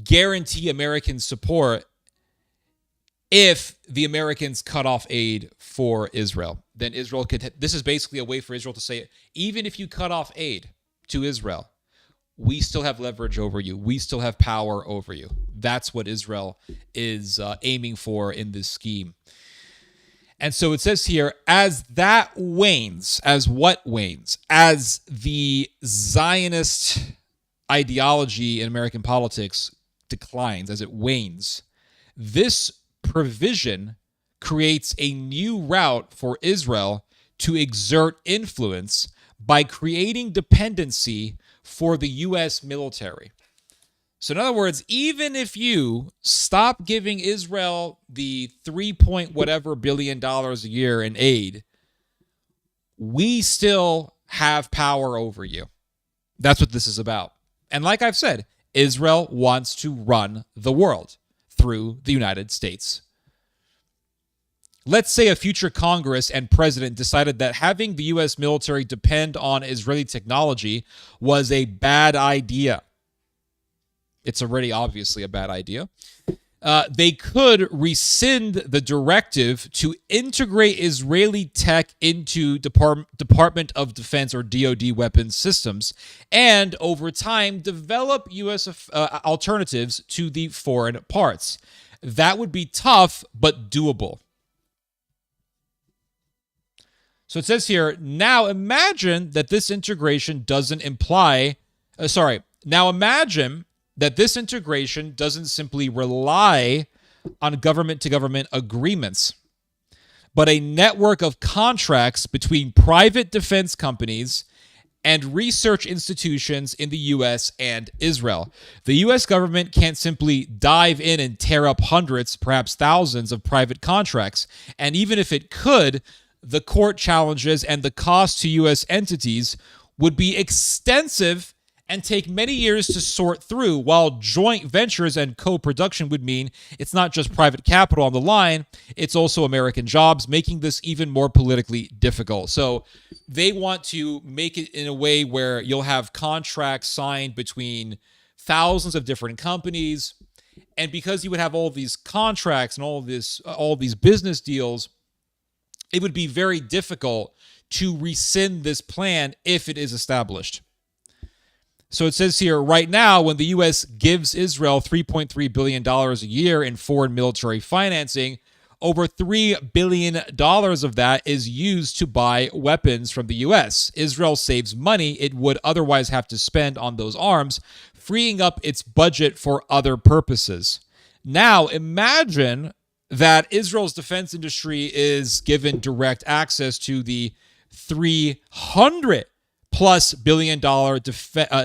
S1: guarantee American support. If the Americans cut off aid for Israel, then Israel could. This is basically a way for Israel to say, even if you cut off aid to Israel, we still have leverage over you. We still have power over you. That's what Israel is aiming for in this scheme. And so it says here, as that wanes, as what wanes? As the Zionist ideology in American politics declines, as it wanes, this provision creates a new route for Israel to exert influence by creating dependency for the U.S. military. So in other words, even if you stop giving Israel the $3 billion a year in aid, we still have power over you. That's what this is about. And like I've said, Israel wants to run the world through the United States. Let's say a future Congress and president decided that having the U.S. military depend on Israeli technology was a bad idea. It's already obviously a bad idea. They could rescind the directive to integrate Israeli tech into Department of Defense or DoD weapons systems, and over time develop U.S. Alternatives to the foreign parts. That would be tough, but doable. So it says here, now imagine that this integration doesn't imagine that this integration doesn't simply rely on government-to-government agreements, but a network of contracts between private defense companies and research institutions in the U.S. and Israel. The U.S. government can't simply dive in and tear up hundreds, perhaps thousands of private contracts. And even if it could, the court challenges and the cost to U.S. entities would be extensive and take many years to sort through, while joint ventures and co-production would mean it's not just private capital on the line, it's also American jobs, making this even more politically difficult. So they want to make it in a way where you'll have contracts signed between thousands of different companies, and because you would have all these contracts and all these business deals, it would be very difficult to rescind this plan if it is established. So it says here, right now, when the U.S. gives Israel $3.3 billion a year in foreign military financing, over $3 billion of that is used to buy weapons from the U.S. Israel saves money it would otherwise have to spend on those arms, freeing up its budget for other purposes. Now, imagine that Israel's defense industry is given direct access to the $300+ billion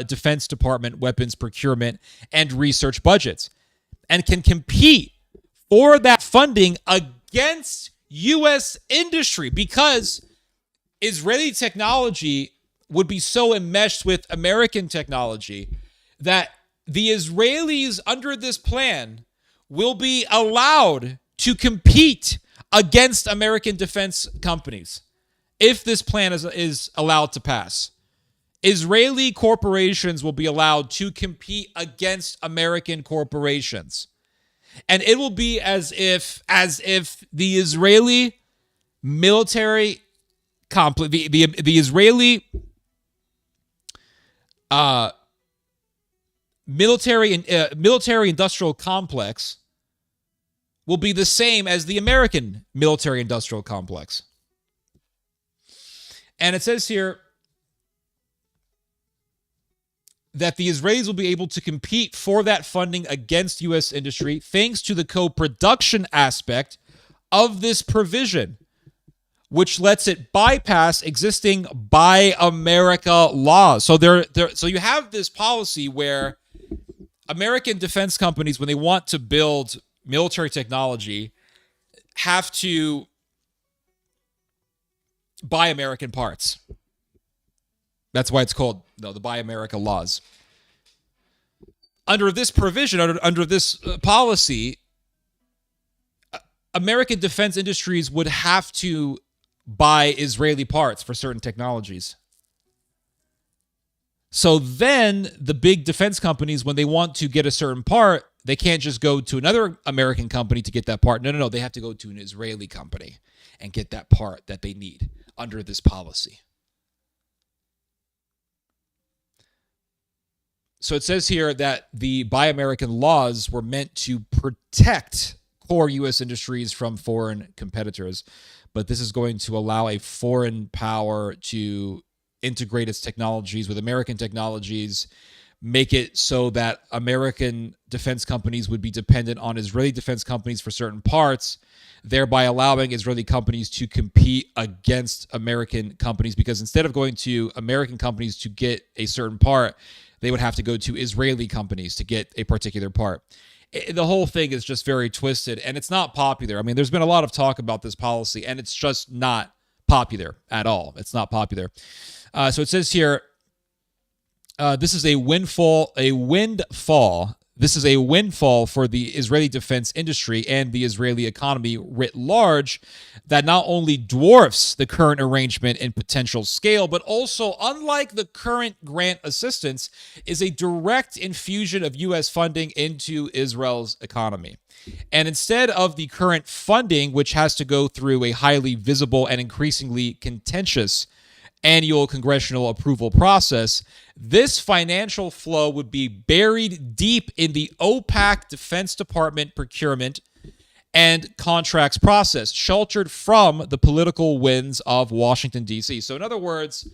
S1: Defense Department weapons procurement and research budgets, and can compete for that funding against U.S. industry, because Israeli technology would be so enmeshed with American technology that the Israelis under this plan will be allowed to compete against American defense companies if this plan is allowed to pass. Israeli corporations will be allowed to compete against American corporations. And it will be as if the Israeli military the Israeli military industrial complex will be the same as the American military industrial complex. And it says here that the Israelis will be able to compete for that funding against U.S. industry thanks to the co-production aspect of this provision, which lets it bypass existing Buy America laws. So so you have this policy where American defense companies, when they want to build military technology, have to buy American parts. That's why it's called the Buy America laws. Under this provision, under this policy, American defense industries would have to buy Israeli parts for certain technologies. So then the big defense companies, when they want to get a certain part, they can't just go to another American company to get that part. No. They have to go to an Israeli company and get that part that they need under this policy. So it says here that the Buy American laws were meant to protect core U.S. industries from foreign competitors, but this is going to allow a foreign power to integrate its technologies with American technologies, make it so that American defense companies would be dependent on Israeli defense companies for certain parts, thereby allowing Israeli companies to compete against American companies, because instead of going to American companies to get a certain part, they would have to go to Israeli companies to get a particular part. The whole thing is just very twisted, and it's not popular. I mean, there's been a lot of talk about this policy, and it's just not popular at all. It's not popular. So it says here, this is a windfall. This is a windfall for the Israeli defense industry and the Israeli economy writ large that not only dwarfs the current arrangement in potential scale, but also, unlike the current grant assistance, is a direct infusion of U.S. funding into Israel's economy. And instead of the current funding, which has to go through a highly visible and increasingly contentious annual congressional approval process, this financial flow would be buried deep in the opaque Defense Department procurement and contracts process, sheltered from the political winds of Washington, D.C. So in other words,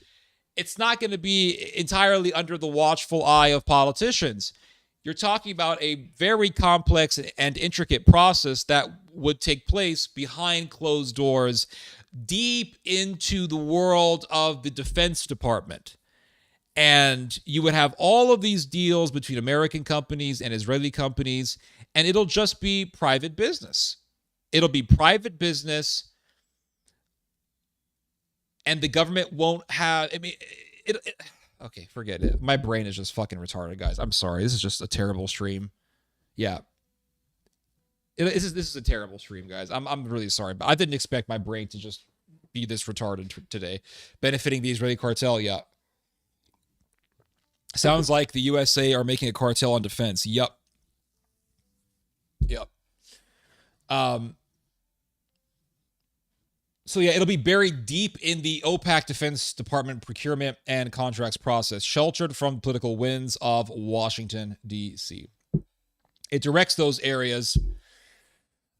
S1: it's not going to be entirely under the watchful eye of politicians. You're talking about a very complex and intricate process that would take place behind closed doors, deep into the world of the Defense Department. And you would have all of these deals between American companies and Israeli companies, and it'll just be private business. It'll be private business, and the government won't have, okay, forget it. My brain is just fucking retarded, guys. I'm sorry. This is just a terrible stream. Yeah. This is a terrible stream, guys. I'm really sorry, but I didn't expect my brain to just be this retarded today. Benefiting the Israeli cartel, yeah. Sounds like the USA are making a cartel on defense. Yep. So yeah, it'll be buried deep in the OPAC Defense Department procurement and contracts process, sheltered from political winds of Washington, D.C. It directs those areas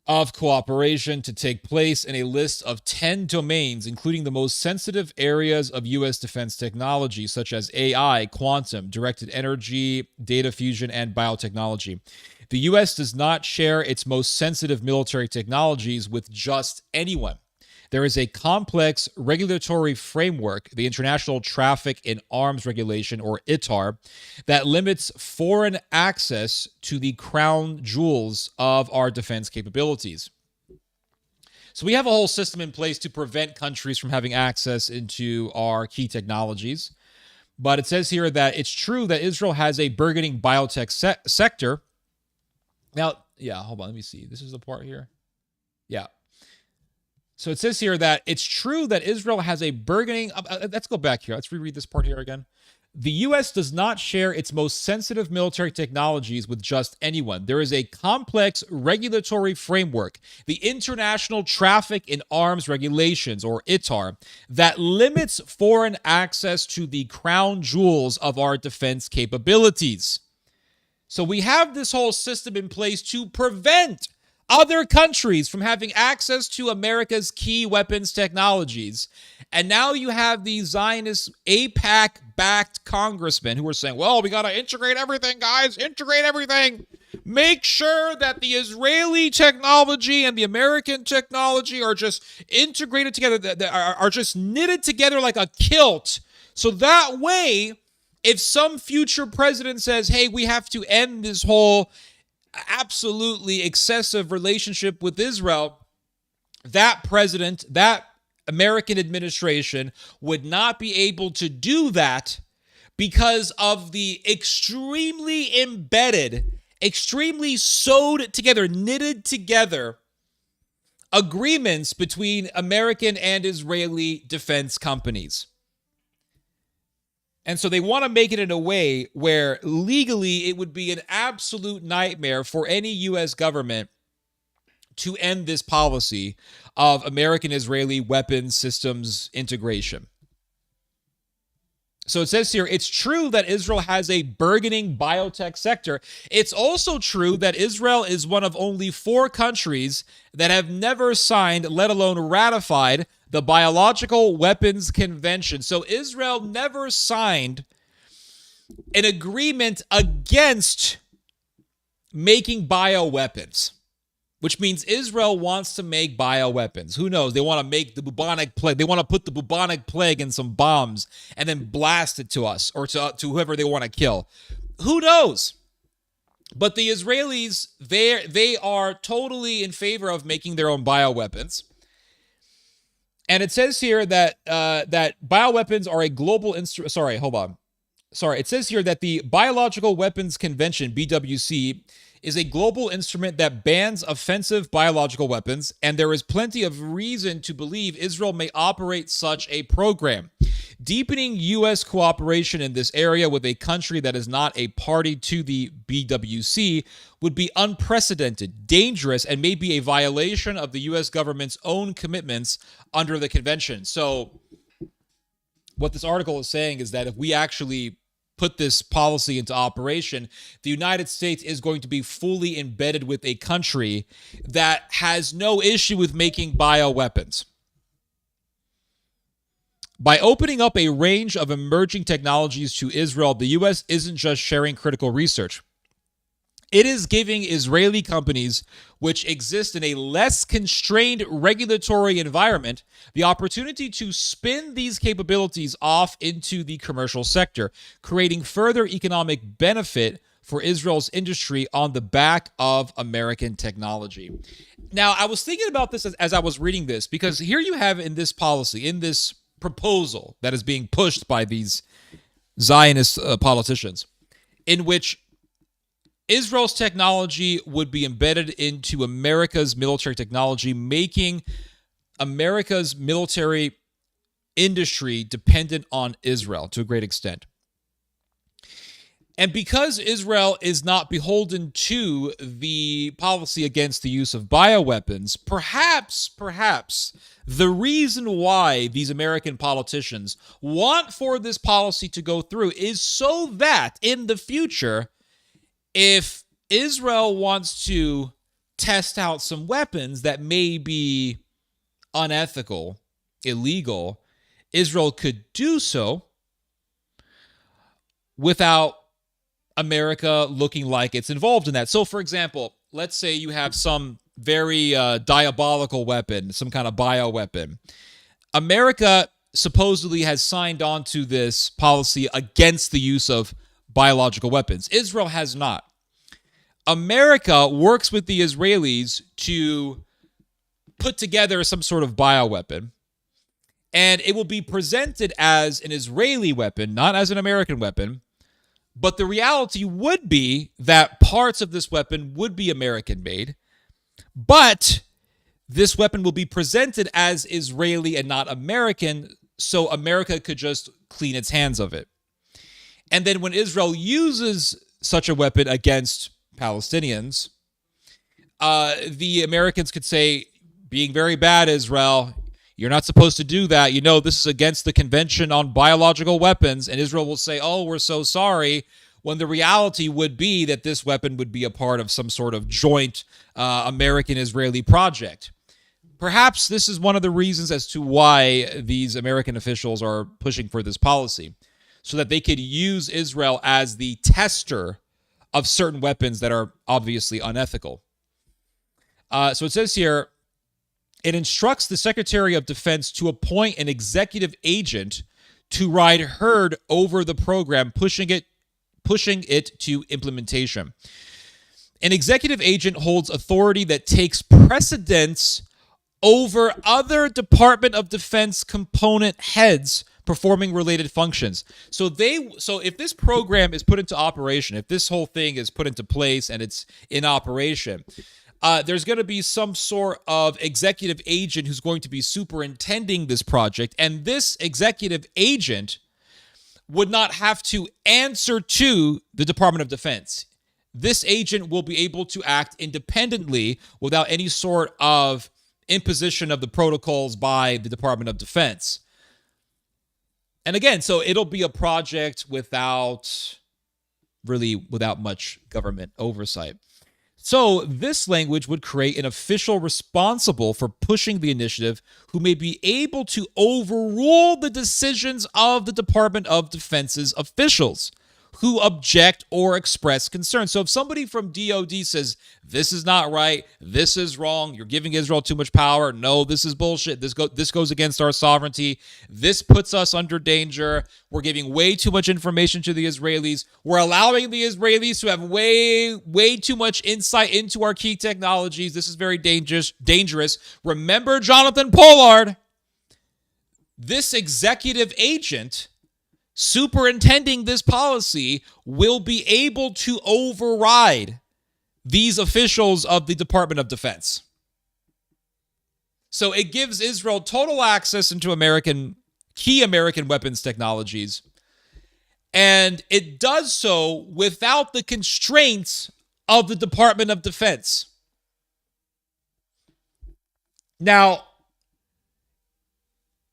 S1: of cooperation to take place in a list of 10 domains, including the most sensitive areas of U.S. defense technology, such as AI, quantum, directed energy, data fusion, and biotechnology. The U.S. does not share its most sensitive military technologies with just anyone. There is a complex regulatory framework, the International Traffic in Arms Regulation, or ITAR, that limits foreign access to the crown jewels of our defense capabilities. So we have a whole system in place to prevent countries from having access into our key technologies. But it says here that it's true that Israel has a burgeoning biotech sector. Now, yeah, hold on, let me see. This is the part here. Yeah. So it says here that it's true that Israel has a burgeoning... let's go back here. Let's reread this part here again. The U.S. does not share its most sensitive military technologies with just anyone. There is a complex regulatory framework, the International Traffic in Arms Regulations, or ITAR, that limits foreign access to the crown jewels of our defense capabilities. So we have this whole system in place to prevent other countries from having access to America's key weapons technologies. And now you have these Zionist AIPAC-backed congressmen who are saying, well, we got to integrate everything, guys, integrate everything. Make sure that the Israeli technology and the American technology are just integrated together, that are just knitted together like a kilt. So that way, if some future president says, hey, we have to end this whole absolutely excessive relationship with Israel, that president, that American administration would not be able to do that because of the extremely embedded, extremely sewed together, knitted together agreements between American and Israeli defense companies. And so they want to make it in a way where legally it would be an absolute nightmare for any U.S. government to end this policy of American-Israeli weapons systems integration. So it says here, it's true that Israel has a burgeoning biotech sector. It's also true that Israel is one of only 4 countries that have never signed, let alone ratified, the Biological Weapons Convention. So Israel never signed an agreement against making bioweapons, which means Israel wants to make bioweapons. Who knows? They want to make the bubonic plague. They want to put the bubonic plague in some bombs and then blast it to us or to whoever they want to kill. Who knows? But the Israelis, they are totally in favor of making their own bioweapons. And it says here that that bioweapons are a global instrument. Sorry, hold on. Sorry, it says here that the Biological Weapons Convention, BWC, is a global instrument that bans offensive biological weapons, and there is plenty of reason to believe Israel may operate such a program. Deepening U.S. cooperation in this area with a country that is not a party to the BWC would be unprecedented, dangerous, and may be a violation of the U.S. government's own commitments under the convention. So what this article is saying is that if we actually put this policy into operation, the United States is going to be fully embedded with a country that has no issue with making bioweapons. By opening up a range of emerging technologies to Israel, the U.S. isn't just sharing critical research. It is giving Israeli companies, which exist in a less constrained regulatory environment, the opportunity to spin these capabilities off into the commercial sector, creating further economic benefit for Israel's industry on the back of American technology. Now, I was thinking about this as I was reading this, because here you have in this policy, in this proposal that is being pushed by these Zionist politicians, in which Israel's technology would be embedded into America's military technology, making America's military industry dependent on Israel to a great extent. And because Israel is not beholden to the policy against the use of bioweapons, perhaps the reason why these American politicians want for this policy to go through is so that in the future, if Israel wants to test out some weapons that may be unethical, illegal, Israel could do so without America looking like it's involved in that. So, for example, let's say you have some very diabolical weapon, some kind of bioweapon. America supposedly has signed on to this policy against the use of biological weapons. Israel has not. America works with the Israelis to put together some sort of bioweapon, and it will be presented as an Israeli weapon, not as an American weapon. But the reality would be that parts of this weapon would be American-made, but this weapon will be presented as Israeli and not American, so America could just clean its hands of it. And then when Israel uses such a weapon against Palestinians, the Americans could say, being very bad, Israel, you're not supposed to do that. You know, this is against the Convention on Biological Weapons. And Israel will say, oh, we're so sorry, when the reality would be that this weapon would be a part of some sort of joint American-Israeli project. Perhaps this is one of the reasons as to why these American officials are pushing for this policy, so that they could use Israel as the tester of certain weapons that are obviously unethical. So it says here, it instructs the Secretary of Defense to appoint an executive agent to ride herd over the program, pushing it to implementation. An executive agent holds authority that takes precedence over other Department of Defense component heads performing related functions. So if this program is put into operation, if this whole thing is put into place and it's in operation, there's going to be some sort of executive agent who's going to be superintending this project, and this executive agent would not have to answer to the Department of Defense. This agent will be able to act independently without any sort of imposition of the protocols by the Department of Defense. And again, so it'll be a project without much government oversight. So this language would create an official responsible for pushing the initiative who may be able to overrule the decisions of the Department of Defense's officials who object or express concern. So if somebody from DOD says, this is not right, this is wrong, you're giving Israel too much power, no, this is bullshit, this goes against our sovereignty, this puts us under danger, we're giving way too much information to the Israelis, we're allowing the Israelis to have way too much insight into our key technologies, this is very dangerous. Remember Jonathan Pollard, this executive agent superintending this policy will be able to override these officials of the Department of Defense. So it gives Israel total access into key American weapons technologies, and it does so without the constraints of the Department of Defense. Now,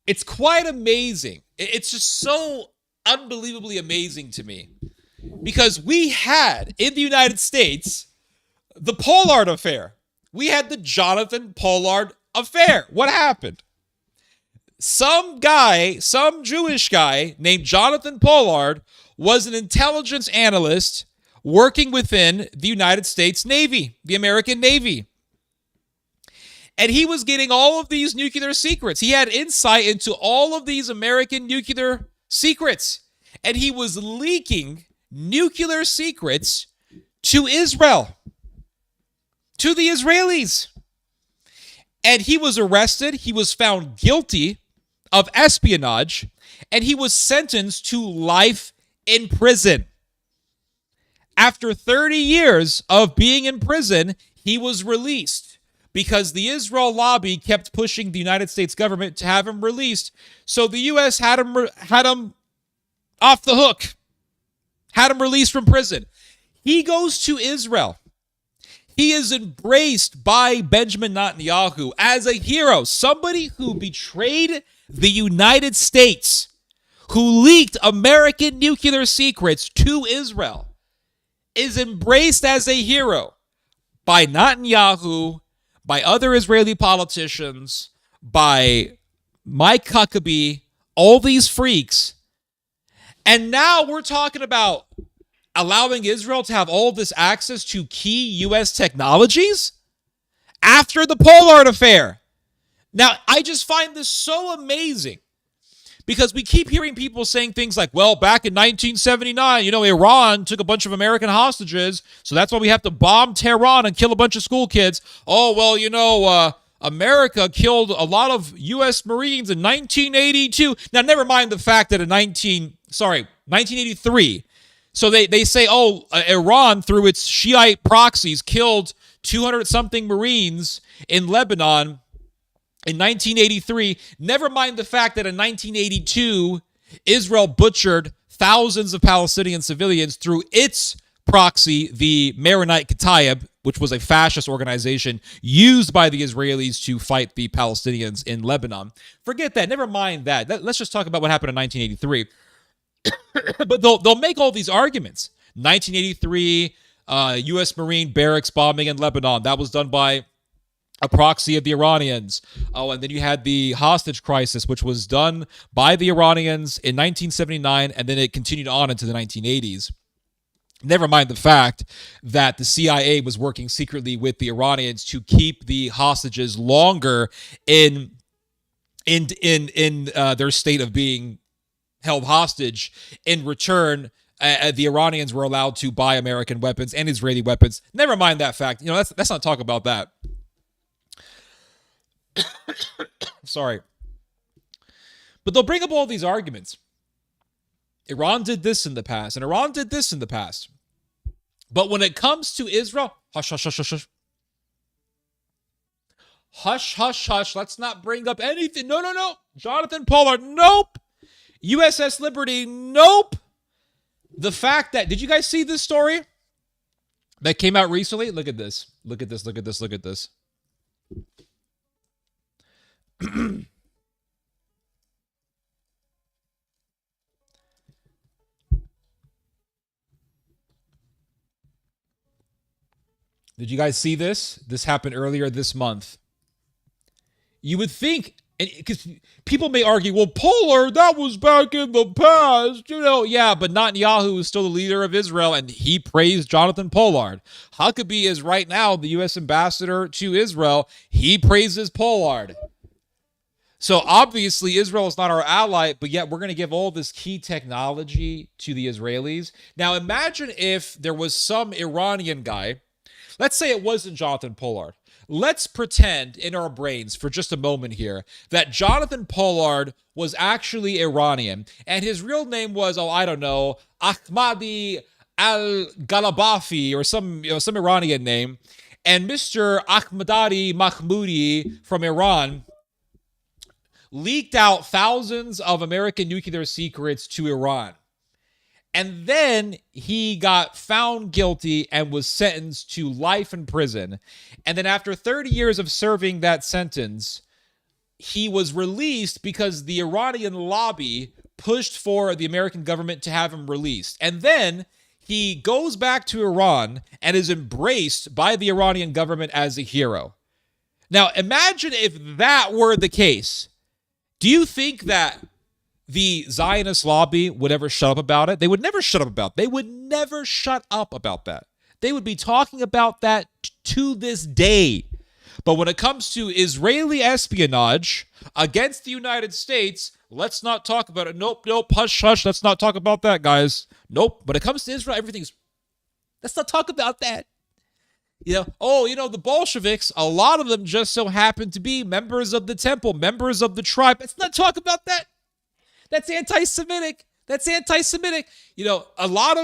S1: it's quite amazing. It's just so unbelievably amazing to me, because we had in the United States the Pollard affair. We had the Jonathan Pollard affair. What happened? Some Jewish guy named Jonathan Pollard was an intelligence analyst working within the United States Navy, the American Navy. And he was getting all of these nuclear secrets. He had insight into all of these American nuclear secrets. And he was leaking nuclear secrets to Israel, to the Israelis. And he was arrested. He was found guilty of espionage, and he was sentenced to life in prison. After 30 years of being in prison, he was released because the Israel lobby kept pushing the United States government to have him released. So the U.S. had him off the hook. had him released from prison. He goes to Israel. He is embraced by Benjamin Netanyahu as a hero, somebody who betrayed the United States, who leaked American nuclear secrets to Israel, is embraced as a hero by Netanyahu, by other Israeli politicians, by Mike Huckabee, all these freaks. And now we're talking about allowing Israel to have all this access to key U.S. technologies after the Pollard affair. Now, I just find this so amazing because we keep hearing people saying things like, well, back in 1979, Iran took a bunch of American hostages, so that's why we have to bomb Tehran and kill a bunch of school kids. Oh, well, America killed a lot of U.S. Marines in 1982. Now, never mind the fact that in 1983, so they say, Iran, through its Shiite proxies, killed 200-something Marines in Lebanon in 1983. Never mind the fact that in 1982, Israel butchered thousands of Palestinian civilians through its proxy, the Maronite Kataib, which was a fascist organization used by the Israelis to fight the Palestinians in Lebanon. Forget that. Never mind that. Let's just talk about what happened in 1983. But they'll make all these arguments. 1983, U.S. Marine barracks bombing in Lebanon. That was done by a proxy of the Iranians. Oh, and then you had the hostage crisis, which was done by the Iranians in 1979, and then it continued on into the 1980s. Never mind the fact that the CIA was working secretly with the Iranians to keep the hostages longer in their state of being held hostage. In return, the Iranians were allowed to buy American weapons and Israeli weapons. Never mind that fact. Let's not talk about that. Sorry. But they'll bring up all these arguments. Iran did this in the past, and Iran did this in the past. But when it comes to Israel, hush, hush, hush, hush, hush. Hush, hush, hush. Let's not bring up anything. No. Jonathan Pollard, nope. USS Liberty, nope. The fact that, did you guys see this story that came out recently? Look at this. Look at this. Did you guys see this? This happened earlier this month. You would think, because people may argue, well, Pollard, that was back in the past. Yeah, but Netanyahu is still the leader of Israel, and he praised Jonathan Pollard. Huckabee is right now the U.S. ambassador to Israel. He praises Pollard. So obviously Israel is not our ally, but yet we're going to give all this key technology to the Israelis. Now imagine if there was some Iranian guy, let's say it wasn't Jonathan Pollard. Let's pretend in our brains for just a moment here that Jonathan Pollard was actually Iranian and his real name was, Ahmadi al-Galabafi or some Iranian name, and Mr. Ahmadadi Mahmoudi from Iran leaked out thousands of American nuclear secrets to Iran. And then he got found guilty and was sentenced to life in prison. And then after 30 years of serving that sentence, he was released because the Iranian lobby pushed for the American government to have him released. And then he goes back to Iran and is embraced by the Iranian government as a hero. Now, imagine if that were the case. Do you think that the Zionist lobby would ever shut up about it? They would never shut up about it. They would never shut up about that. They would be talking about that to this day. But when it comes to Israeli espionage against the United States, let's not talk about it. Nope, hush, hush. Let's not talk about that, guys. Nope. When it comes to Israel, let's not talk about that. The Bolsheviks, a lot of them just so happen to be members of the temple, members of the tribe. Let's not talk about that. That's anti-Semitic. A lot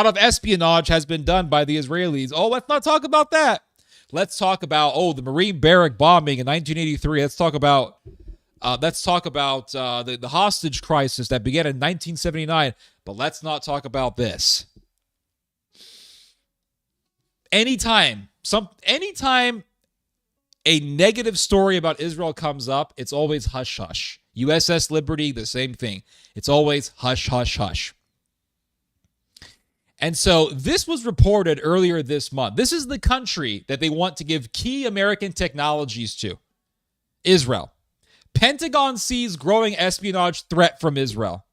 S1: of espionage has been done by the Israelis. Oh, let's not talk about that. Let's talk about, the Marine barrack bombing in 1983. Let's talk about Let's talk about the hostage crisis that began in 1979, but let's not talk about this. Anytime a negative story about Israel comes up, it's always hush hush. USS Liberty, the same thing. It's always hush hush hush. And so this was reported earlier this month. This is the country that they want to give key American technologies to. Israel. Pentagon sees growing espionage threat from Israel.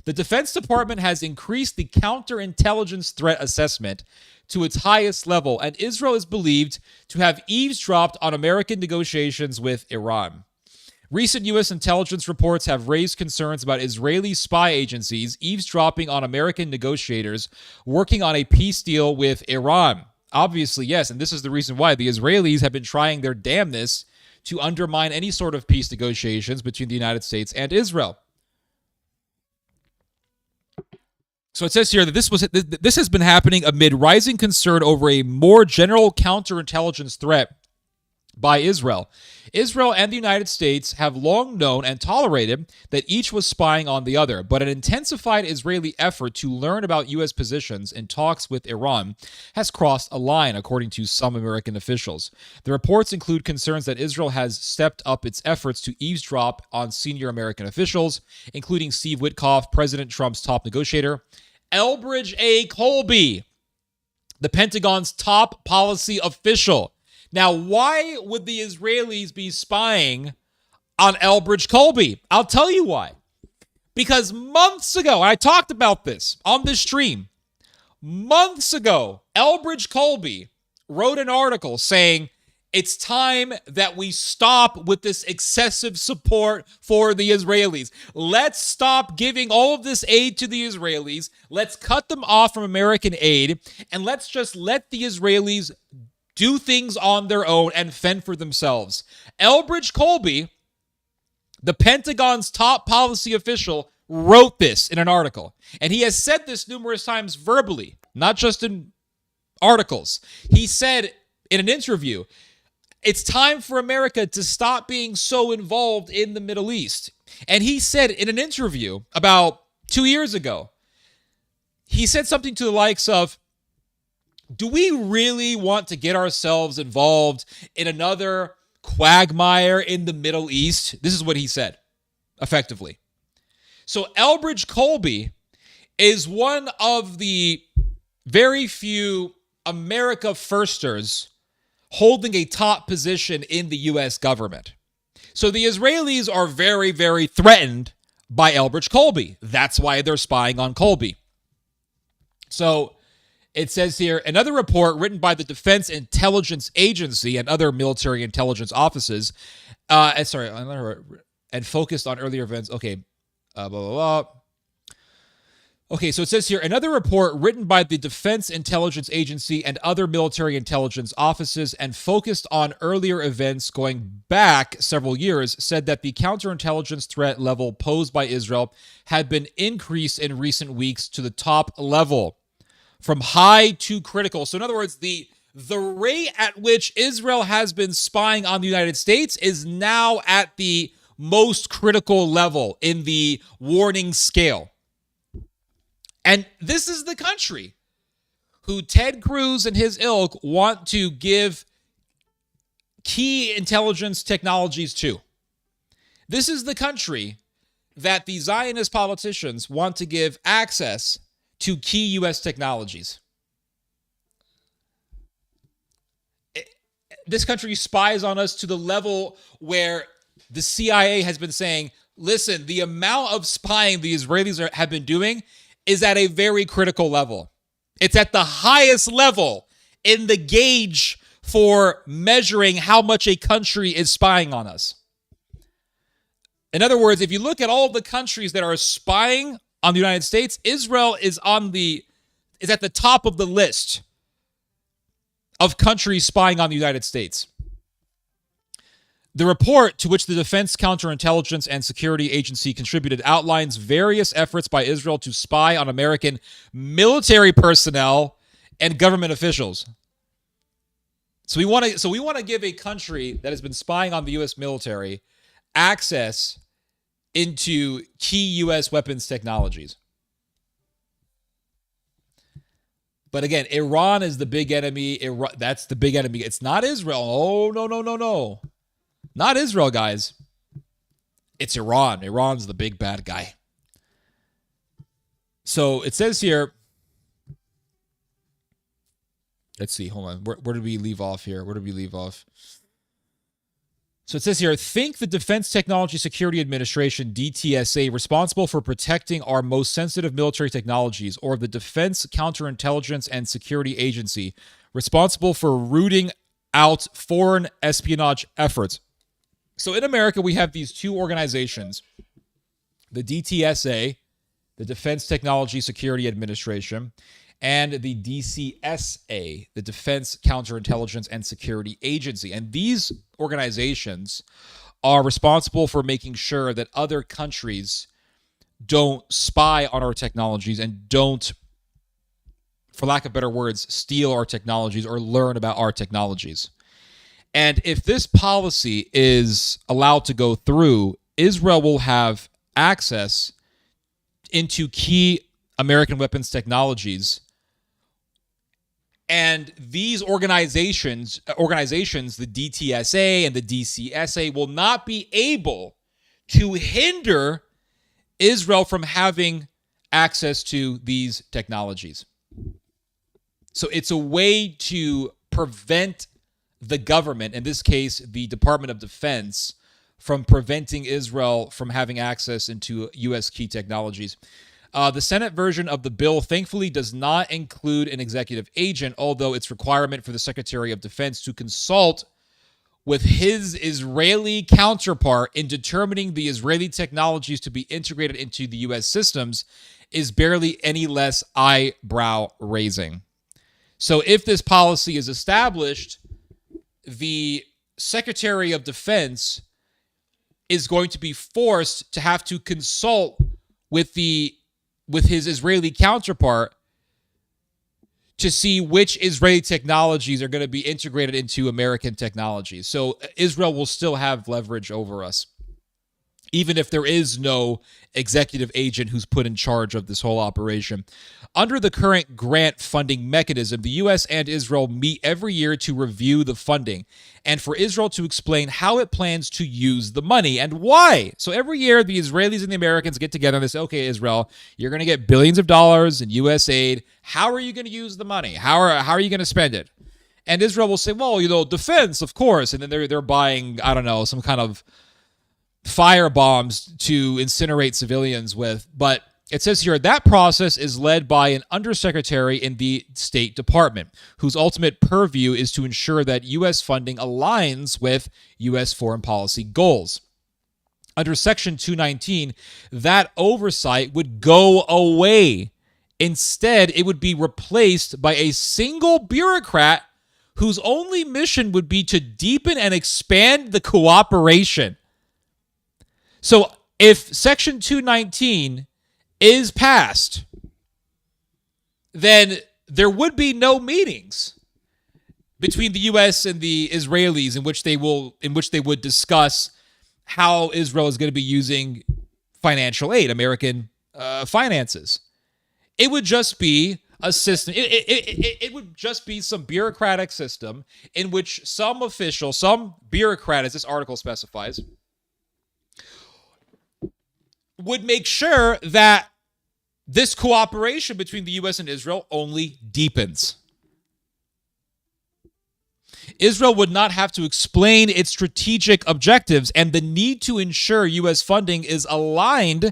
S1: The Defense Department has increased the counterintelligence threat assessment to its highest level, and Israel is believed to have eavesdropped on American negotiations with Iran. Recent U.S. intelligence reports have raised concerns about Israeli spy agencies eavesdropping on American negotiators working on a peace deal with Iran. Obviously, yes, and this is the reason why the Israelis have been trying their damnedest to undermine any sort of peace negotiations between the United States and Israel. So it says here that this has been happening amid rising concern over a more general counterintelligence threat by Israel. Israel and the United States have long known and tolerated that each was spying on the other, but an intensified Israeli effort to learn about U.S. positions in talks with Iran has crossed a line, according to some American officials. The reports include concerns that Israel has stepped up its efforts to eavesdrop on senior American officials, including Steve Witkoff, President Trump's top negotiator, Elbridge A. Colby, the Pentagon's top policy official. Now, why would the Israelis be spying on Elbridge Colby? I'll tell you why. Because months ago, I talked about this on this stream. Months ago, Elbridge Colby wrote an article saying it's time that we stop with this excessive support for the Israelis. Let's stop giving all of this aid to the Israelis. Let's cut them off from American aid, and let's just let the Israelis do things on their own and fend for themselves. Elbridge Colby, the Pentagon's top policy official, wrote this in an article. And he has said this numerous times verbally, not just in articles. He said in an interview, it's time for America to stop being so involved in the Middle East. And he said in an interview about 2 years ago, he said something to the likes of, do we really want to get ourselves involved in another quagmire in the Middle East? This is what he said, effectively. So Elbridge Colby is one of the very few America firsters holding a top position in the U.S. government. So the Israelis are very, very threatened by Elbridge Colby. That's why they're spying on Colby. So it says here, another report written by the Defense Intelligence Agency and other military intelligence offices, and focused on earlier events. Okay, blah, blah, blah. Okay, so it says here, another report written by the Defense Intelligence Agency and other military intelligence offices and focused on earlier events going back several years said that the counterintelligence threat level posed by Israel had been increased in recent weeks to the top level, from high to critical. So in other words, the rate at which Israel has been spying on the United States is now at the most critical level in the warning scale. And this is the country who Ted Cruz and his ilk want to give key intelligence technologies to. This is the country that the Zionist politicians want to give access to key U.S. technologies. This country spies on us to the level where the CIA has been saying, listen, the amount of spying the Israelis have been doing is at a very critical level. It's at the highest level in the gauge for measuring how much a country is spying on us. In other words, if you look at all the countries that are spying on the United States, Israel is at the top of the list of countries spying on the United States. The report, to which the Defense Counterintelligence and Security Agency contributed, outlines various efforts by Israel to spy on American military personnel and government officials. So we want to give a country that has been spying on the U.S. military access into key U.S. weapons technologies. But again, Iran is the big enemy. That's the big enemy. It's not Israel. Oh, no. Not Israel, guys. It's Iran. Iran's the big bad guy. So it says here, let's see, hold on. Where did we leave off here? So it says here, think the Defense Technology Security Administration, DTSA, responsible for protecting our most sensitive military technologies, or the Defense Counterintelligence and Security Agency, responsible for rooting out foreign espionage efforts. So in America, we have these two organizations, the DTSA, the Defense Technology Security Administration, and the DCSA, the Defense Counterintelligence and Security Agency. And these organizations are responsible for making sure that other countries don't spy on our technologies and don't, for lack of better words, steal our technologies or learn about our technologies. And if this policy is allowed to go through, Israel will have access into key American weapons technologies. And these organizations, the DTSA and the DCSA, will not be able to hinder Israel from having access to these technologies. So it's a way to prevent the government, in this case, the Department of Defense, from preventing Israel from having access into U.S. key technologies. The Senate version of the bill thankfully does not include an executive agent, although its requirement for the Secretary of Defense to consult with his Israeli counterpart in determining the Israeli technologies to be integrated into the U.S. systems is barely any less eyebrow-raising. So if this policy is established, the Secretary of Defense is going to be forced to have to consult with his Israeli counterpart to see which Israeli technologies are going to be integrated into American technologies. So Israel will still have leverage over us, even if there is no executive agent who's put in charge of this whole operation. Under the current grant funding mechanism, the U.S. and Israel meet every year to review the funding and for Israel to explain how it plans to use the money and why. So every year, the Israelis and the Americans get together and they say, okay, Israel, you're going to get billions of dollars in U.S. aid. How are you going to use the money? How are you going to spend it? And Israel will say, well, defense, of course. And then they're buying, I don't know, some kind of fire bombs to incinerate civilians with. But it says here, that process is led by an undersecretary in the State Department, whose ultimate purview is to ensure that U.S. funding aligns with U.S. foreign policy goals. Under Section 219, that oversight would go away. Instead, it would be replaced by a single bureaucrat whose only mission would be to deepen and expand the cooperation. So if Section 219 is passed, then there would be no meetings between the U.S. and the Israelis in which they would discuss how Israel is going to be using financial aid, American finances. It would just be a system. It would just be some bureaucratic system in which some official, some bureaucrat, as this article specifies, would make sure that this cooperation between the U.S. and Israel only deepens. Israel would not have to explain its strategic objectives, and the need to ensure U.S. funding is aligned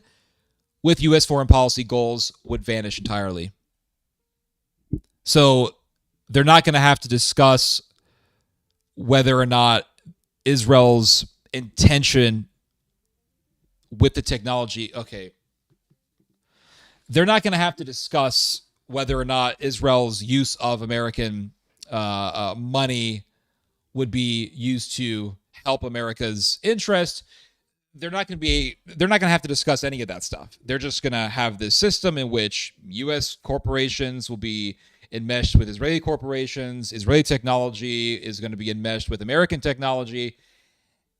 S1: with U.S. foreign policy goals would vanish entirely. So they're not going to have to discuss whether or not Israel's intention with the technology. Okay. They're not going to have to discuss whether or not Israel's use of American money would be used to help America's interest. They're not going to have to discuss any of that stuff. They're just going to have this system in which U.S. corporations will be enmeshed with Israeli corporations. Israeli technology is going to be enmeshed with American technology.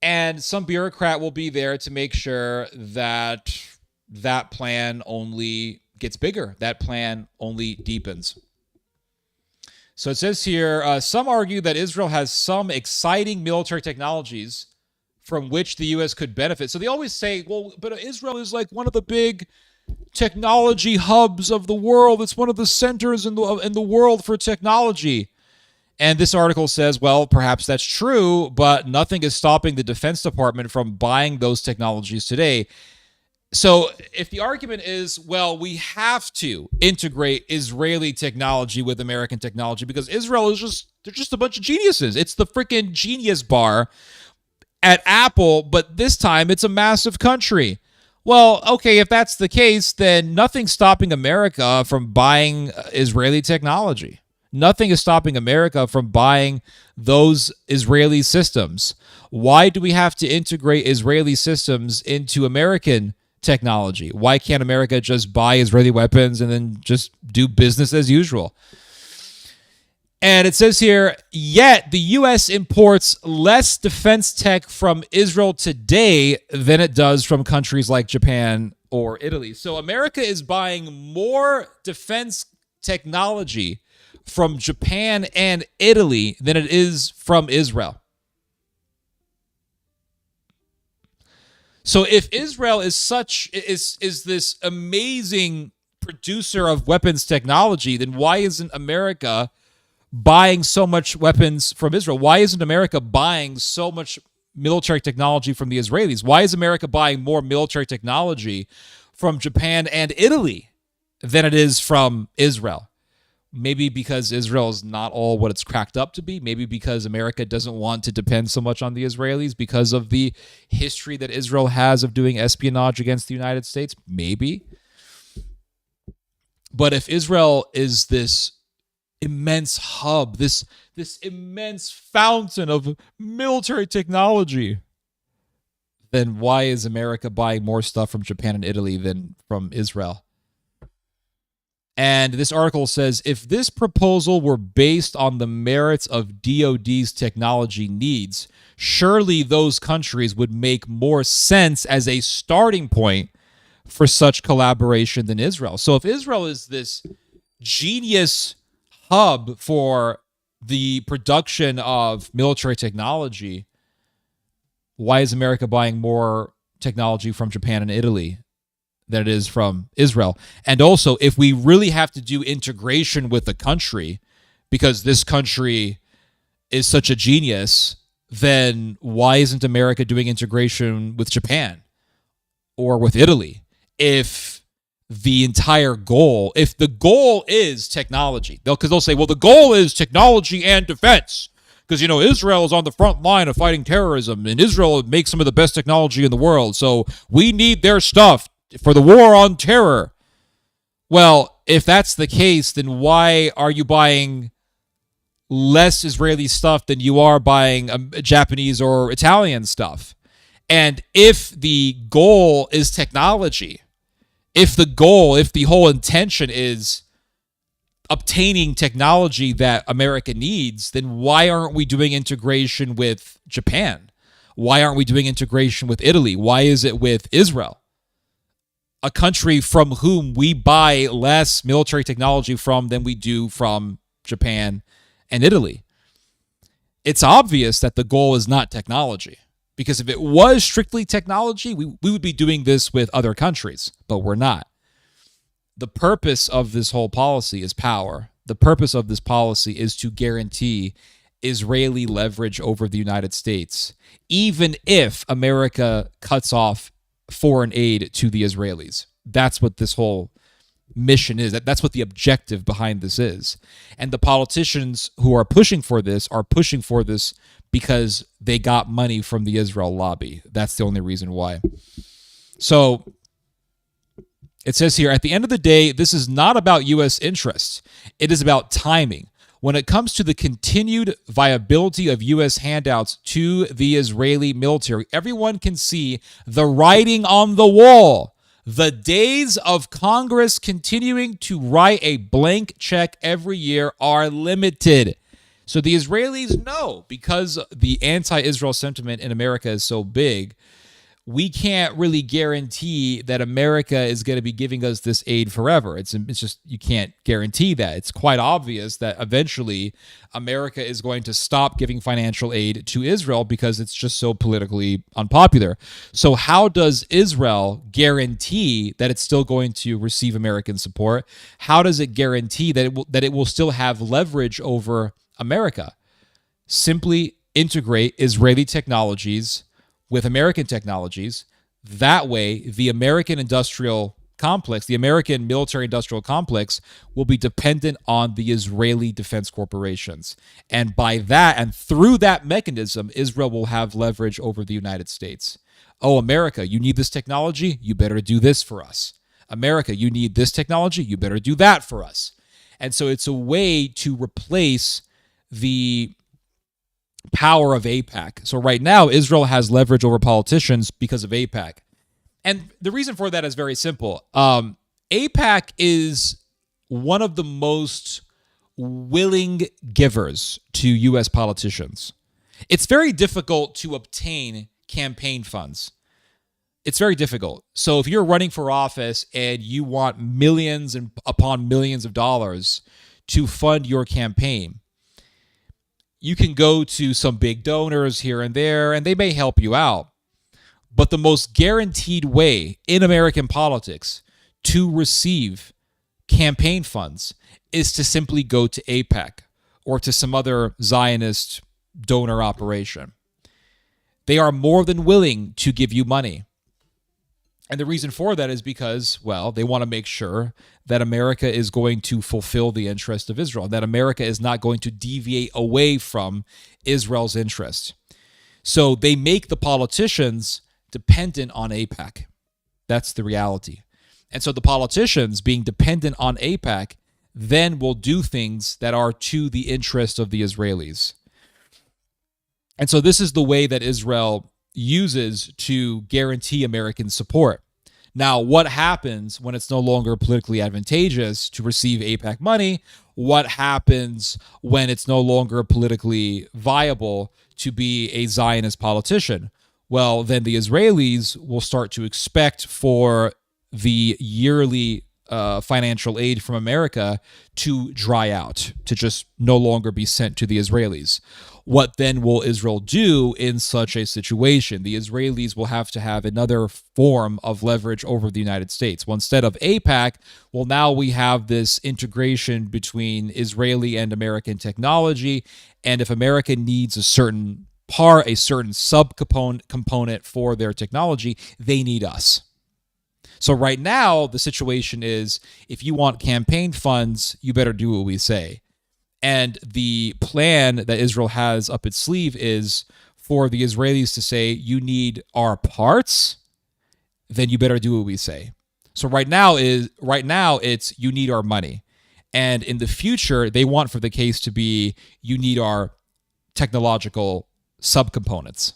S1: And some bureaucrat will be there to make sure that that plan only gets bigger. That plan only deepens. So it says here, some argue that Israel has some exciting military technologies from which the U.S. could benefit. So they always say, well, but Israel is like one of the big technology hubs of the world. It's one of the centers in the world for technology. And this article says, well, perhaps that's true, but nothing is stopping the Defense Department from buying those technologies today. So if the argument is, well, we have to integrate Israeli technology with American technology because Israel is they're just a bunch of geniuses. It's the freaking genius bar at Apple, but this time it's a massive country. Well, okay, if that's the case, then nothing's stopping America from buying Israeli technology. Nothing is stopping America from buying those Israeli systems. Why do we have to integrate Israeli systems into American technology? Why can't America just buy Israeli weapons and then just do business as usual? And it says here, yet the U.S. imports less defense tech from Israel today than it does from countries like Japan or Italy. So America is buying more defense technology from Japan and Italy than it is from Israel. So if Israel is this amazing producer of weapons technology, then why isn't America buying so much weapons from Israel? Why isn't America buying so much military technology from the Israelis? Why is America buying more military technology from Japan and Italy than it is from Israel? Maybe because Israel is not all what it's cracked up to be. Maybe because America doesn't want to depend so much on the Israelis because of the history that Israel has of doing espionage against the United States. Maybe. But if Israel is this immense hub, this immense fountain of military technology, then why is America buying more stuff from Japan and Italy than from Israel? And this article says, if this proposal were based on the merits of DoD's technology needs, surely those countries would make more sense as a starting point for such collaboration than Israel. So if Israel is this genius hub for the production of military technology, why is America buying more technology from Japan and Italy than it is from Israel? And also, if we really have to do integration with a country because this country is such a genius, then why isn't America doing integration with Japan or with Italy? If the goal is technology, because they'll say, well, the goal is technology and defense. Because, Israel is on the front line of fighting terrorism, and Israel makes some of the best technology in the world, so we need their stuff for the war on terror. Well, if that's the case, then why are you buying less Israeli stuff than you are buying Japanese or Italian stuff? And if the goal is technology, if the whole intention is obtaining technology that America needs, then why aren't we doing integration with Japan? Why aren't we doing integration with Italy? Why is it with Israel? A country from whom we buy less military technology from than we do from Japan and Italy. It's obvious that the goal is not technology, because if it was strictly technology, we would be doing this with other countries, but we're not. The purpose of this whole policy is power. The purpose of this policy is to guarantee Israeli leverage over the United States, even if America cuts off foreign aid to the Israelis. That's what this whole mission is. That's what the objective behind this is. And the politicians who are pushing for this because they got money from the Israel lobby. That's the only reason why. So it says here, at the end of the day, this is not about U.S. interests. It is about timing. When it comes to the continued viability of U.S. handouts to the Israeli military, everyone can see the writing on the wall. The days of Congress continuing to write a blank check every year are limited. So the Israelis know, because the anti-Israel sentiment in America is so big, we can't really guarantee that America is going to be giving us this aid forever. It's just, you can't guarantee that. It's quite obvious that eventually America is going to stop giving financial aid to Israel because it's just so politically unpopular. So how does Israel guarantee that it's still going to receive American support? How does it guarantee that it will still have leverage over America? Simply integrate Israeli technologies with American technologies. That way, the American industrial complex, the American military industrial complex, will be dependent on the Israeli defense corporations. And by that, and through that mechanism, Israel will have leverage over the United States. Oh, America, you need this technology? You better do this for us. America, you need this technology? You better do that for us. And so it's a way to replace the power of AIPAC. So right now, Israel has leverage over politicians because of AIPAC. And the reason for that is very simple. AIPAC is one of the most willing givers to U.S. politicians. It's very difficult to obtain campaign funds. It's very difficult. So if you're running for office and you want millions and upon millions of dollars to fund your campaign, you can go to some big donors here and there, and they may help you out. But the most guaranteed way in American politics to receive campaign funds is to simply go to AIPAC or to some other Zionist donor operation. They are more than willing to give you money. And the reason for that is because, well, they want to make sure that America is going to fulfill the interest of Israel, that America is not going to deviate away from Israel's interest. So they make the politicians dependent on AIPAC. That's the reality. And so the politicians, being dependent on AIPAC, then will do things that are to the interest of the Israelis. And so this is the way that Israel uses to guarantee American support. Now, what happens when it's no longer politically advantageous to receive AIPAC money? What happens when it's no longer politically viable to be a Zionist politician? Well, then the Israelis will start to expect for the yearly financial aid from America to dry out, to just no longer be sent to the Israelis. What then will Israel do in such a situation? The Israelis will have to have another form of leverage over the United States. Well, instead of AIPAC, well, now we have this integration between Israeli and American technology. And if America needs a certain part, a certain subcomponent for their technology, they need us. So right now, the situation is, if you want campaign funds, you better do what we say. And the plan that Israel has up its sleeve is for the Israelis to say, you need our parts, then you better do what we say. So right now it's you need our money. And in the future, they want for the case to be, you need our technological subcomponents.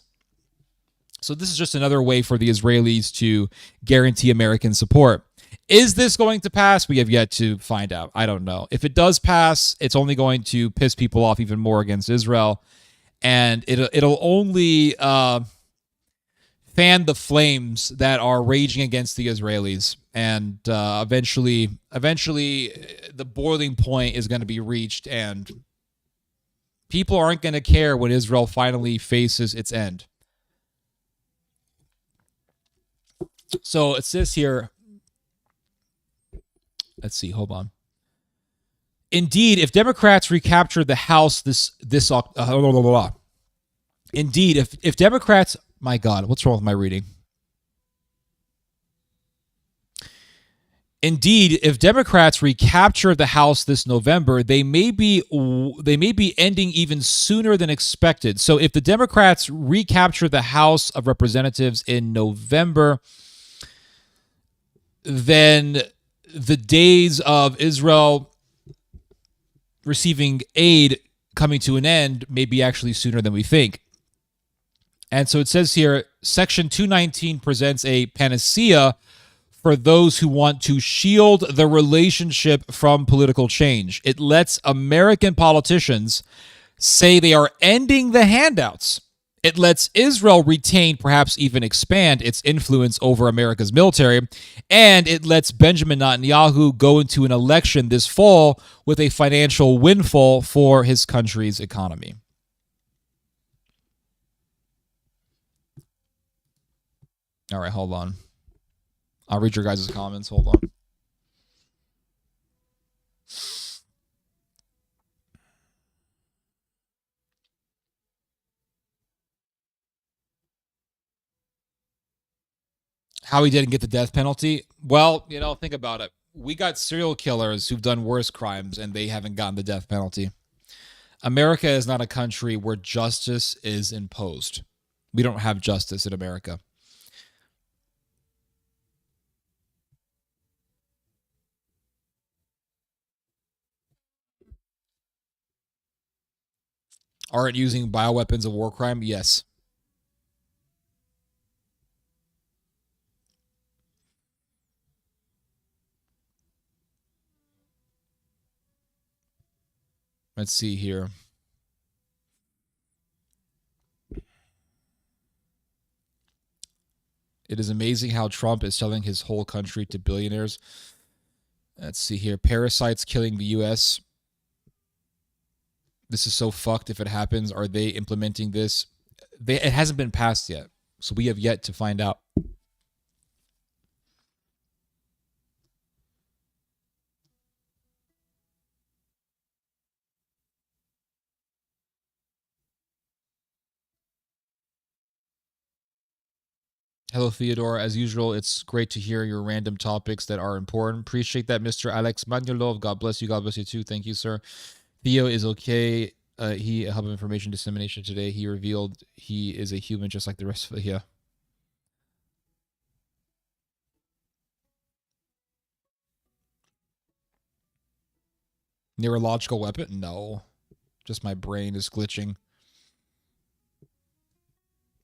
S1: So this is just another way for the Israelis to guarantee American support. Is this going to pass? We have yet to find out. I don't know. If it does pass, it's only going to piss people off even more against Israel, and it'll only fan the flames that are raging against the Israelis, and eventually, the boiling point is going to be reached, and people aren't going to care when Israel finally faces its end. So it says here, let's see, hold on. Indeed, if Democrats recapture the House Indeed, if Democrats, my God, what's wrong with my reading? Indeed, if Democrats recapture the House this November, they may be ending even sooner than expected. So if the Democrats recapture the House of Representatives in November, then the days of Israel receiving aid coming to an end may be actually sooner than we think. And so it says here, Section 219 presents a panacea for those who want to shield the relationship from political change. It lets American politicians say they are ending the handouts. It lets Israel retain, perhaps even expand, its influence over America's military, and it lets Benjamin Netanyahu go into an election this fall with a financial windfall for his country's economy. All right, hold on. I'll read your guys' comments. Hold on. How he didn't get the death penalty? Well, think about it. We got serial killers who've done worse crimes and they haven't gotten the death penalty. America is not a country where justice is imposed. We don't have justice in America. Aren't using bioweapons a war crime? Yes. Let's see here. It is amazing how Trump is selling his whole country to billionaires. Let's see here. Parasites killing the U.S. This is so fucked if it happens. Are they implementing this? It hasn't been passed yet, so we have yet to find out. Hello, Theodore. As usual, it's great to hear your random topics that are important. Appreciate that, Mr. Alex Magnolov. God bless you. God bless you too. Thank you, sir. Theo is okay. He hub of information dissemination today. He revealed he is a human just like the rest of it. Yeah. Neurological weapon? No. Just my brain is glitching.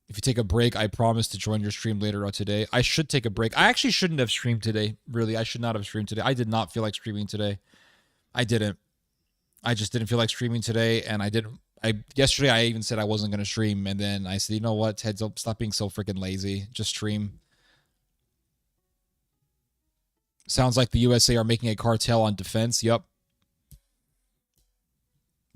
S1: If you take a break, I promise to join your stream later on today. I should take a break. I actually shouldn't have streamed today. Really, I should not have streamed today. I did not feel like streaming today. I didn't. I just didn't feel like streaming today, and I didn't. Yesterday I even said I wasn't going to stream, and then I said, you know what, Ted, stop being so freaking lazy. Just stream. Sounds like the USA are making a cartel on defense. Yup.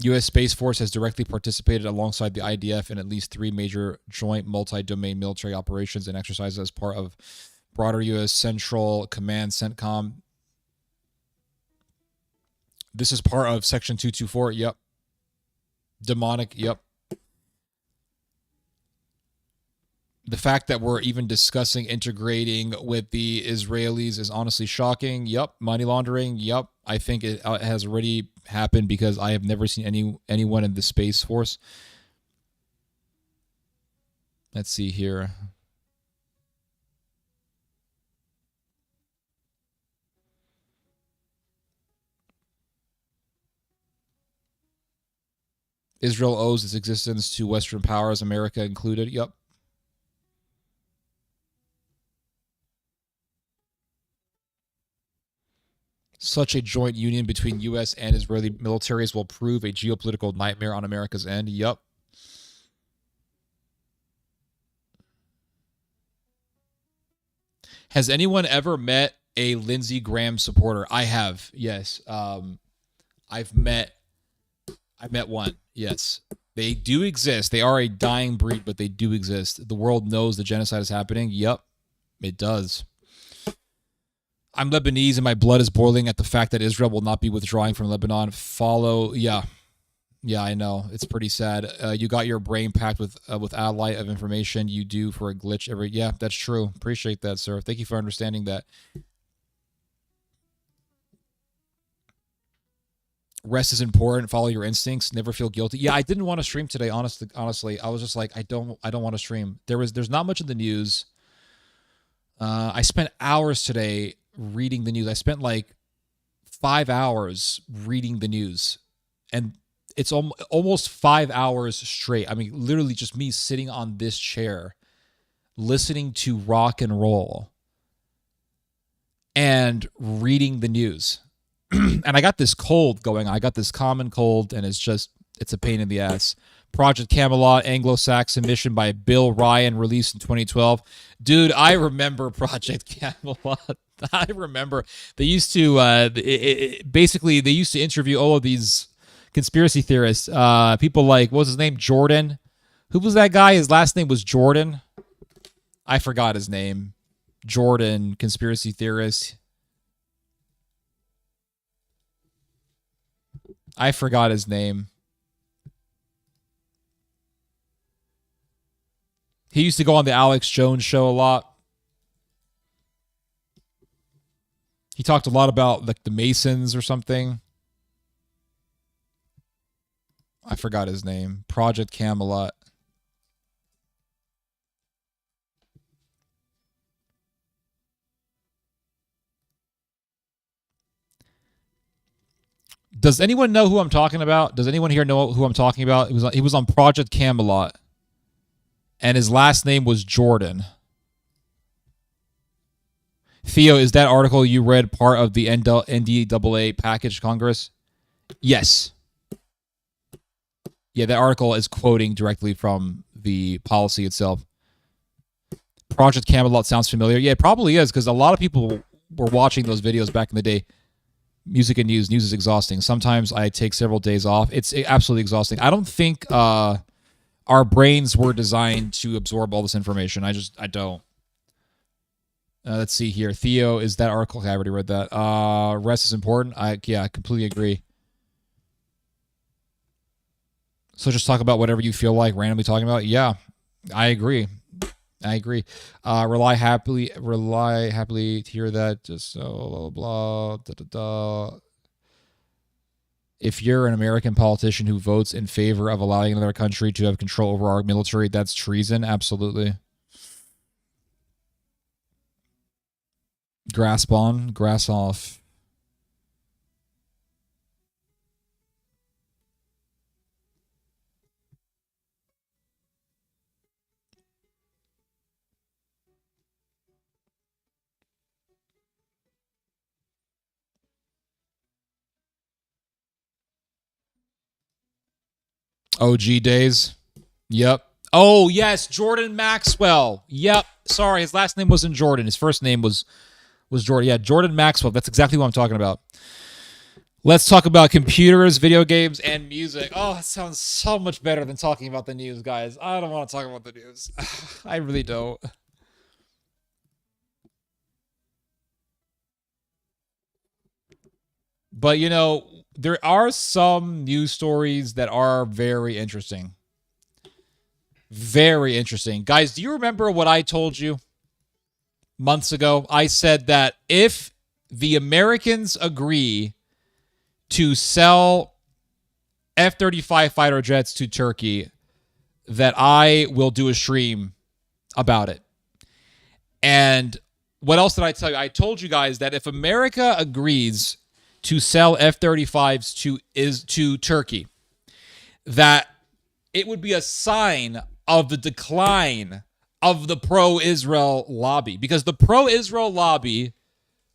S1: U.S. Space Force has directly participated alongside the IDF in at least 3 major joint multi-domain military operations and exercises as part of broader U.S. Central Command CENTCOM. This is part of Section 224. Yep. Demonic. Yep. The fact that we're even discussing integrating with the Israelis is honestly shocking. Yep. Money laundering. Yep. I think it has already happened because I have never seen anyone in the Space Force. Let's see here. Israel owes its existence to Western powers, America included. Yep. Such a joint union between U.S. and Israeli militaries will prove a geopolitical nightmare on America's end. Yup. Has anyone ever met a Lindsey Graham supporter? I have. Yes. I've met one. Yes. They do exist. They are a dying breed, but they do exist. The world knows the genocide is happening. Yup. It does. I'm Lebanese and my blood is boiling at the fact that Israel will not be withdrawing from Lebanon. Yeah, I know. It's pretty sad. You got your brain packed with ally of information. You do for a glitch every. Yeah, that's true. Appreciate that, sir. Thank you for understanding that. Rest is important. Follow your instincts. Never feel guilty. Yeah, I didn't want to stream today. Honestly, I was just like, I don't want to stream. There's not much in the news. I spent hours today reading the news. I spent like 5 hours reading the news, and it's almost 5 hours straight. I mean, literally just me sitting on this chair, listening to rock and roll and reading the news. And I got this cold going. I got this common cold, and it's just It's a pain in the ass. Project Camelot, Anglo-Saxon mission by Bill Ryan, released in 2012. Dude, I remember Project Camelot. I remember they used to basically they used to interview all of these conspiracy theorists. People like, what was his name? Jordan. Who was that guy? His last name was Jordan. I forgot his name. Jordan, conspiracy theorist. I forgot his name. He used to go on the Alex Jones show a lot. He talked a lot about like the Masons or something. I forgot his name. Project Camelot. Does anyone know who I'm talking about? Does anyone here know who I'm talking about? He was on Project Camelot, and his last name was Jordan. Theo, is that article you read part of the NDAA package Congress? Yes. Yeah, that article is quoting directly from the policy itself. Project Camelot sounds familiar. Yeah, it probably is, because a lot of people were watching those videos back in the day. Music and news. News is exhausting. Sometimes I take several days off. It's absolutely exhausting. I don't think our brains were designed to absorb all this information. I don't. Let's see here. Theo, is that article? I already read that. Rest is important. I completely agree. So just talk about whatever you feel like randomly talking about. Yeah, I agree. Rely happily to hear that. Just so blah blah blah. If you're an American politician who votes in favor of allowing another country to have control over our military, that's treason. Absolutely. Grass on, grass off. OG days. Yep. Oh, yes, Jordan Maxwell. Yep. Sorry, his last name wasn't Jordan. His first name was Jordan. Yeah, Jordan Maxwell. That's exactly what I'm talking about. Let's talk about computers, video games, and music. Oh, it sounds so much better than talking about the news, guys. I don't want to talk about the news. I really don't. But, you know, there are some news stories that are very interesting. Very interesting. Guys, do you remember what I told you months ago? I said that if the Americans agree to sell F-35 fighter jets to Turkey, that I will do a stream about it. And what else did I tell you? I told you guys that if America agrees to sell F-35s to Turkey, that it would be a sign of the decline of the pro-Israel lobby. Because the pro-Israel lobby,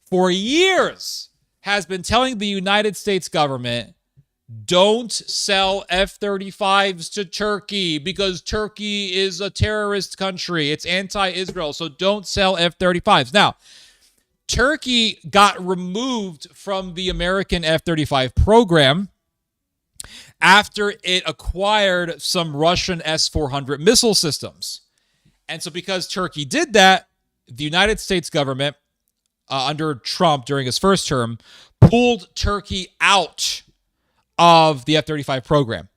S1: for years, has been telling the United States government, don't sell F-35s to Turkey because Turkey is a terrorist country. It's anti-Israel, so don't sell F-35s. Now, Turkey got removed from the American F-35 program after it acquired some Russian S-400 missile systems. And so because Turkey did that, the United States government, under Trump during his first term, pulled Turkey out of the F-35 program.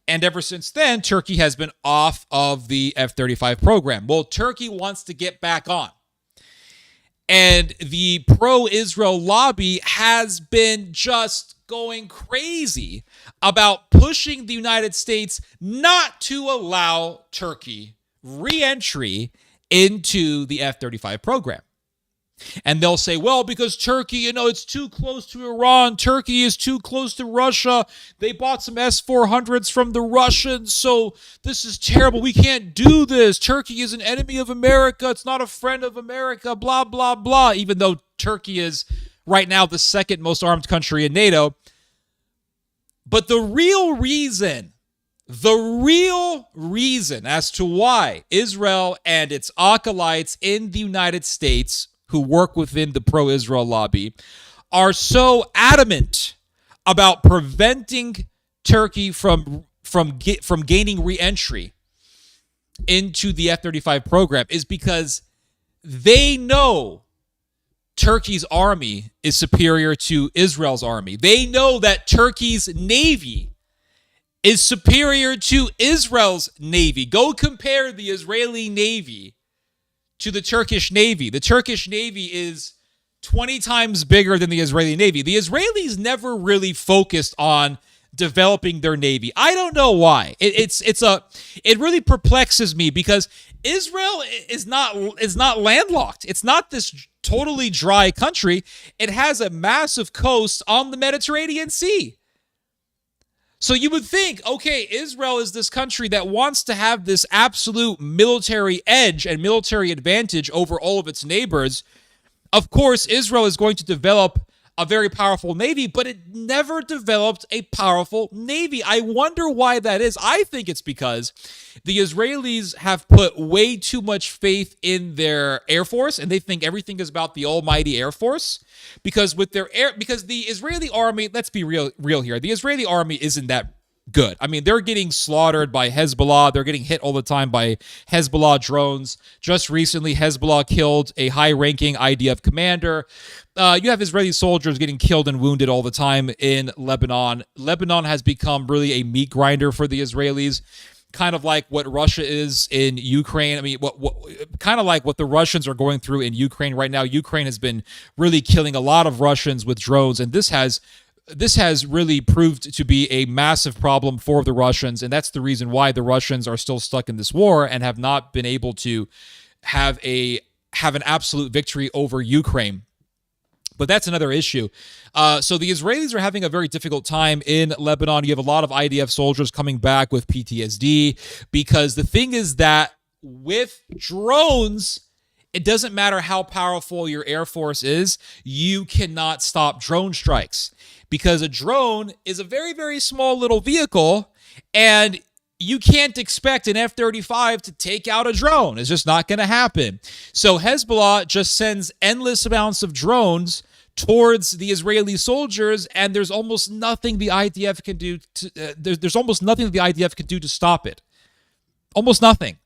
S1: And ever since then, Turkey has been off of the F-35 program. Well, Turkey wants to get back on. And the pro-Israel lobby has been just going crazy about pushing the United States not to allow Turkey re-entry into the F-35 program. And they'll say, well, because Turkey, it's too close to Iran. Turkey is too close to Russia. They bought some S-400s from the Russians, so this is terrible. We can't do this. Turkey is an enemy of America. It's not a friend of America, blah, blah, blah. Even though Turkey is right now the second most armed country in NATO. But the real reason as to why Israel and its acolytes in the United States who work within the pro-Israel lobby are so adamant about preventing Turkey from gaining re-entry into the F-35 program is because they know Turkey's army is superior to Israel's army. They know that Turkey's navy is superior to Israel's navy. Go compare the Israeli navy to the Turkish navy. The Turkish navy is 20 times bigger than the Israeli navy. The Israelis never really focused on developing their navy. I don't know why. It really perplexes me because Israel is not landlocked. It's not this totally dry country. It has a massive coast on the Mediterranean Sea. So you would think, okay, Israel is this country that wants to have this absolute military edge and military advantage over all of its neighbors. Of course, Israel is going to develop a very powerful navy, but it never developed a powerful navy. I wonder why that is. I think it's because the Israelis have put way too much faith in their Air Force, and they think everything is about the almighty Air Force. Because the Israeli army, let's be real here, the Israeli army isn't that good. I mean, they're getting slaughtered by Hezbollah. They're getting hit all the time by Hezbollah drones. Just recently, Hezbollah killed a high-ranking IDF commander. You have Israeli soldiers getting killed and wounded all the time in Lebanon. Lebanon has become really a meat grinder for the Israelis, kind of like what Russia is in Ukraine. I mean, kind of like what the Russians are going through in Ukraine right now. Ukraine has been really killing a lot of Russians with drones, and this has really proved to be a massive problem for the Russians, and that's the reason why the Russians are still stuck in this war and have not been able to have an absolute victory over Ukraine. But that's another issue. So the Israelis are having a very difficult time in Lebanon. You have a lot of IDF soldiers coming back with PTSD because the thing is that with drones, it doesn't matter how powerful your Air Force is, you cannot stop drone strikes because a drone is a very, very small little vehicle, and you can't expect an F-35 to take out a drone. It's just not going to happen. So Hezbollah just sends endless amounts of drones towards the Israeli soldiers, and there's almost nothing the IDF can do. There's almost nothing that the IDF can do to stop it. Almost nothing.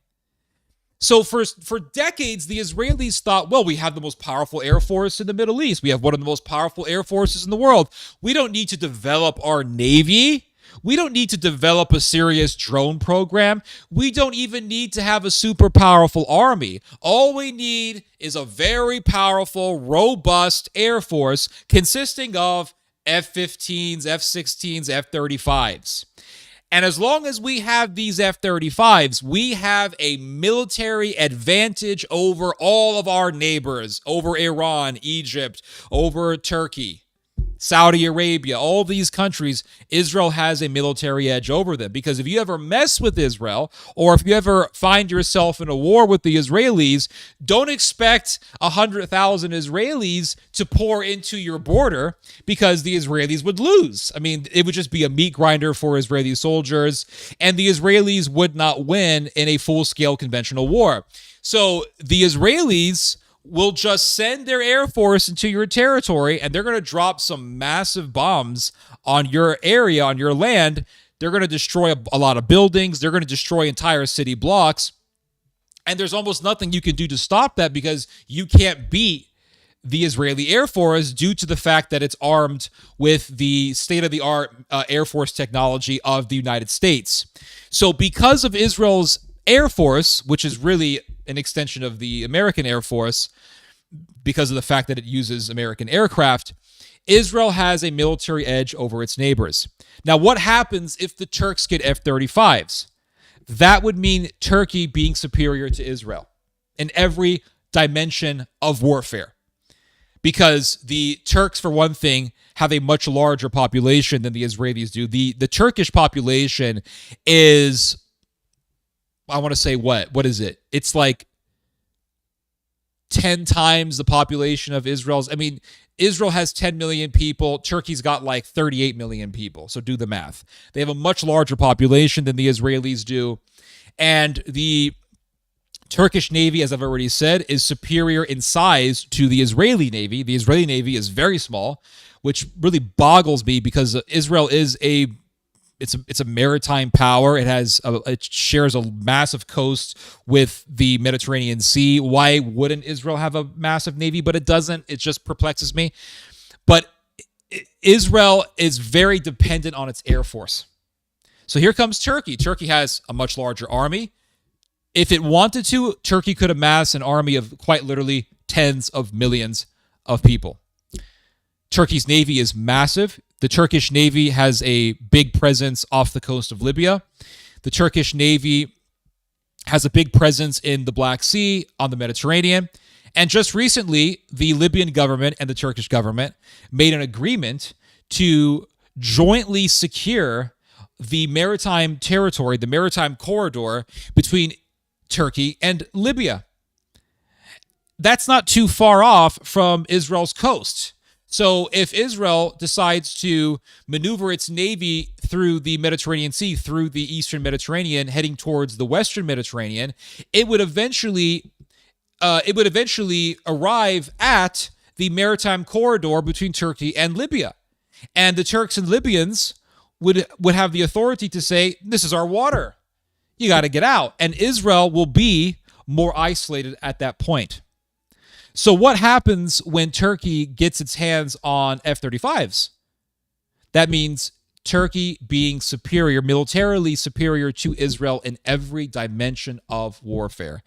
S1: So for decades, the Israelis thought, well, we have the most powerful Air Force in the Middle East. We have one of the most powerful Air Forces in the world. We don't need to develop our Navy. We don't need to develop a serious drone program. We don't even need to have a super powerful army. All we need is a very powerful, robust Air Force consisting of F-15s, F-16s, F-35s. And as long as we have these F-35s, we have a military advantage over all of our neighbors, over Iran, Egypt, over Turkey, Saudi Arabia, all these countries. Israel has a military edge over them because if you ever mess with Israel or if you ever find yourself in a war with the Israelis, don't expect 100,000 Israelis to pour into your border because the Israelis would lose. I mean, it would just be a meat grinder for Israeli soldiers, and the Israelis would not win in a full-scale conventional war. So the Israelis will just send their Air Force into your territory, and they're going to drop some massive bombs on your area, on your land. They're going to destroy a lot of buildings. They're going to destroy entire city blocks. And there's almost nothing you can do to stop that because you can't beat the Israeli Air Force due to the fact that it's armed with the state-of-the-art Air Force technology of the United States. So because of Israel's Air Force, which is really an extension of the American Air Force, because of the fact that it uses American aircraft, Israel has a military edge over its neighbors. Now, what happens if the Turks get F-35s? That would mean Turkey being superior to Israel in every dimension of warfare. Because the Turks, for one thing, have a much larger population than the Israelis do. The Turkish population is, I want to say what is it? It's like 10 times the population of Israel's. I mean, Israel has 10 million people. Turkey's got like 38 million people. So do the math. They have a much larger population than the Israelis do. And the Turkish Navy, as I've already said, is superior in size to the Israeli Navy. The Israeli Navy is very small, which really boggles me because Israel is it's a maritime power. It shares a massive coast with the Mediterranean Sea. Why wouldn't Israel have a massive navy? But it doesn't. It just perplexes me. But Israel is very dependent on its air force. So here comes Turkey. Turkey has a much larger army. If it wanted to, Turkey could amass an army of quite literally tens of millions of people. Turkey's navy is massive. The Turkish Navy has a big presence off the coast of Libya. The Turkish Navy has a big presence in the Black Sea, on the Mediterranean. And just recently, the Libyan government and the Turkish government made an agreement to jointly secure the maritime territory, the maritime corridor between Turkey and Libya. That's not too far off from Israel's coast. So if Israel decides to maneuver its navy through the Mediterranean Sea, through the Eastern Mediterranean, heading towards the Western Mediterranean, it would eventually arrive at the maritime corridor between Turkey and Libya. And the Turks and Libyans would have the authority to say, this is our water. You got to get out. And Israel will be more isolated at that point. So what happens when Turkey gets its hands on F-35s? That means Turkey being superior, militarily superior to Israel in every dimension of warfare.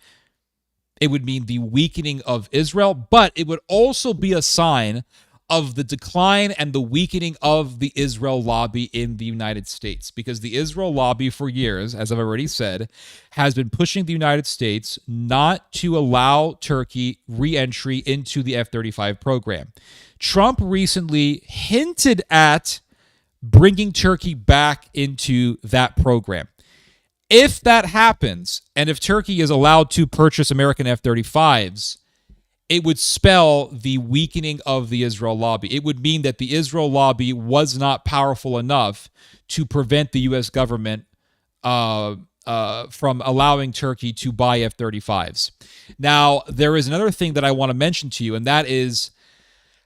S1: It would mean the weakening of Israel, but it would also be a sign of the decline and the weakening of the Israel lobby in the United States. Because the Israel lobby for years, as I've already said, has been pushing the United States not to allow Turkey re-entry into the F-35 program. Trump recently hinted at bringing Turkey back into that program. If that happens, and if Turkey is allowed to purchase American F-35s, it would spell the weakening of the Israel lobby. It would mean that the Israel lobby was not powerful enough to prevent the U.S. government from allowing Turkey to buy F-35s. Now, there is another thing that I want to mention to you, and that is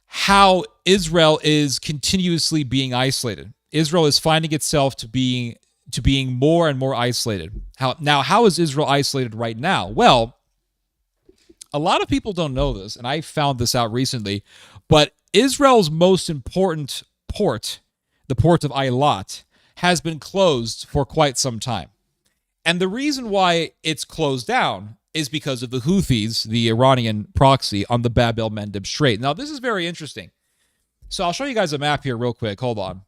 S1: how Israel is continuously being isolated. Israel is finding itself to being more and more isolated. How is Israel isolated right now? Well, a lot of people don't know this, and I found this out recently, but Israel's most important port, the port of Eilat, has been closed for quite some time. And the reason why it's closed down is because of the Houthis, the Iranian proxy, on the Bab el-Mandeb Strait. Now, this is very interesting. So I'll show you guys a map here real quick. Hold on.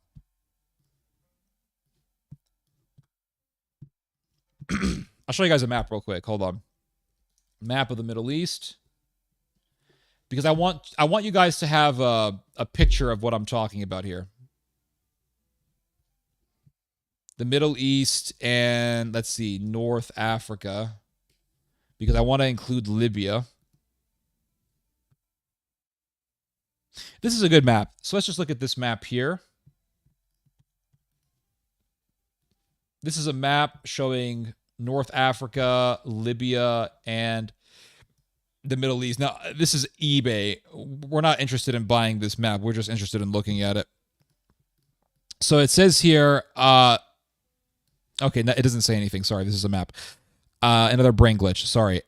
S1: I'll show you guys a map real quick. Hold on. Map of the Middle East, because I want you guys to have a picture of what I'm talking about here. The Middle East and, let's see, North Africa, because I want to include Libya. This is a good map. So let's just look at this map here. This is a map showing North Africa, Libya, and the Middle East. Now, this is eBay. We're not interested in buying this map. We're just interested in looking at it. So it says here, okay, no, it doesn't say anything. Sorry, this is a map. Another brain glitch. Sorry.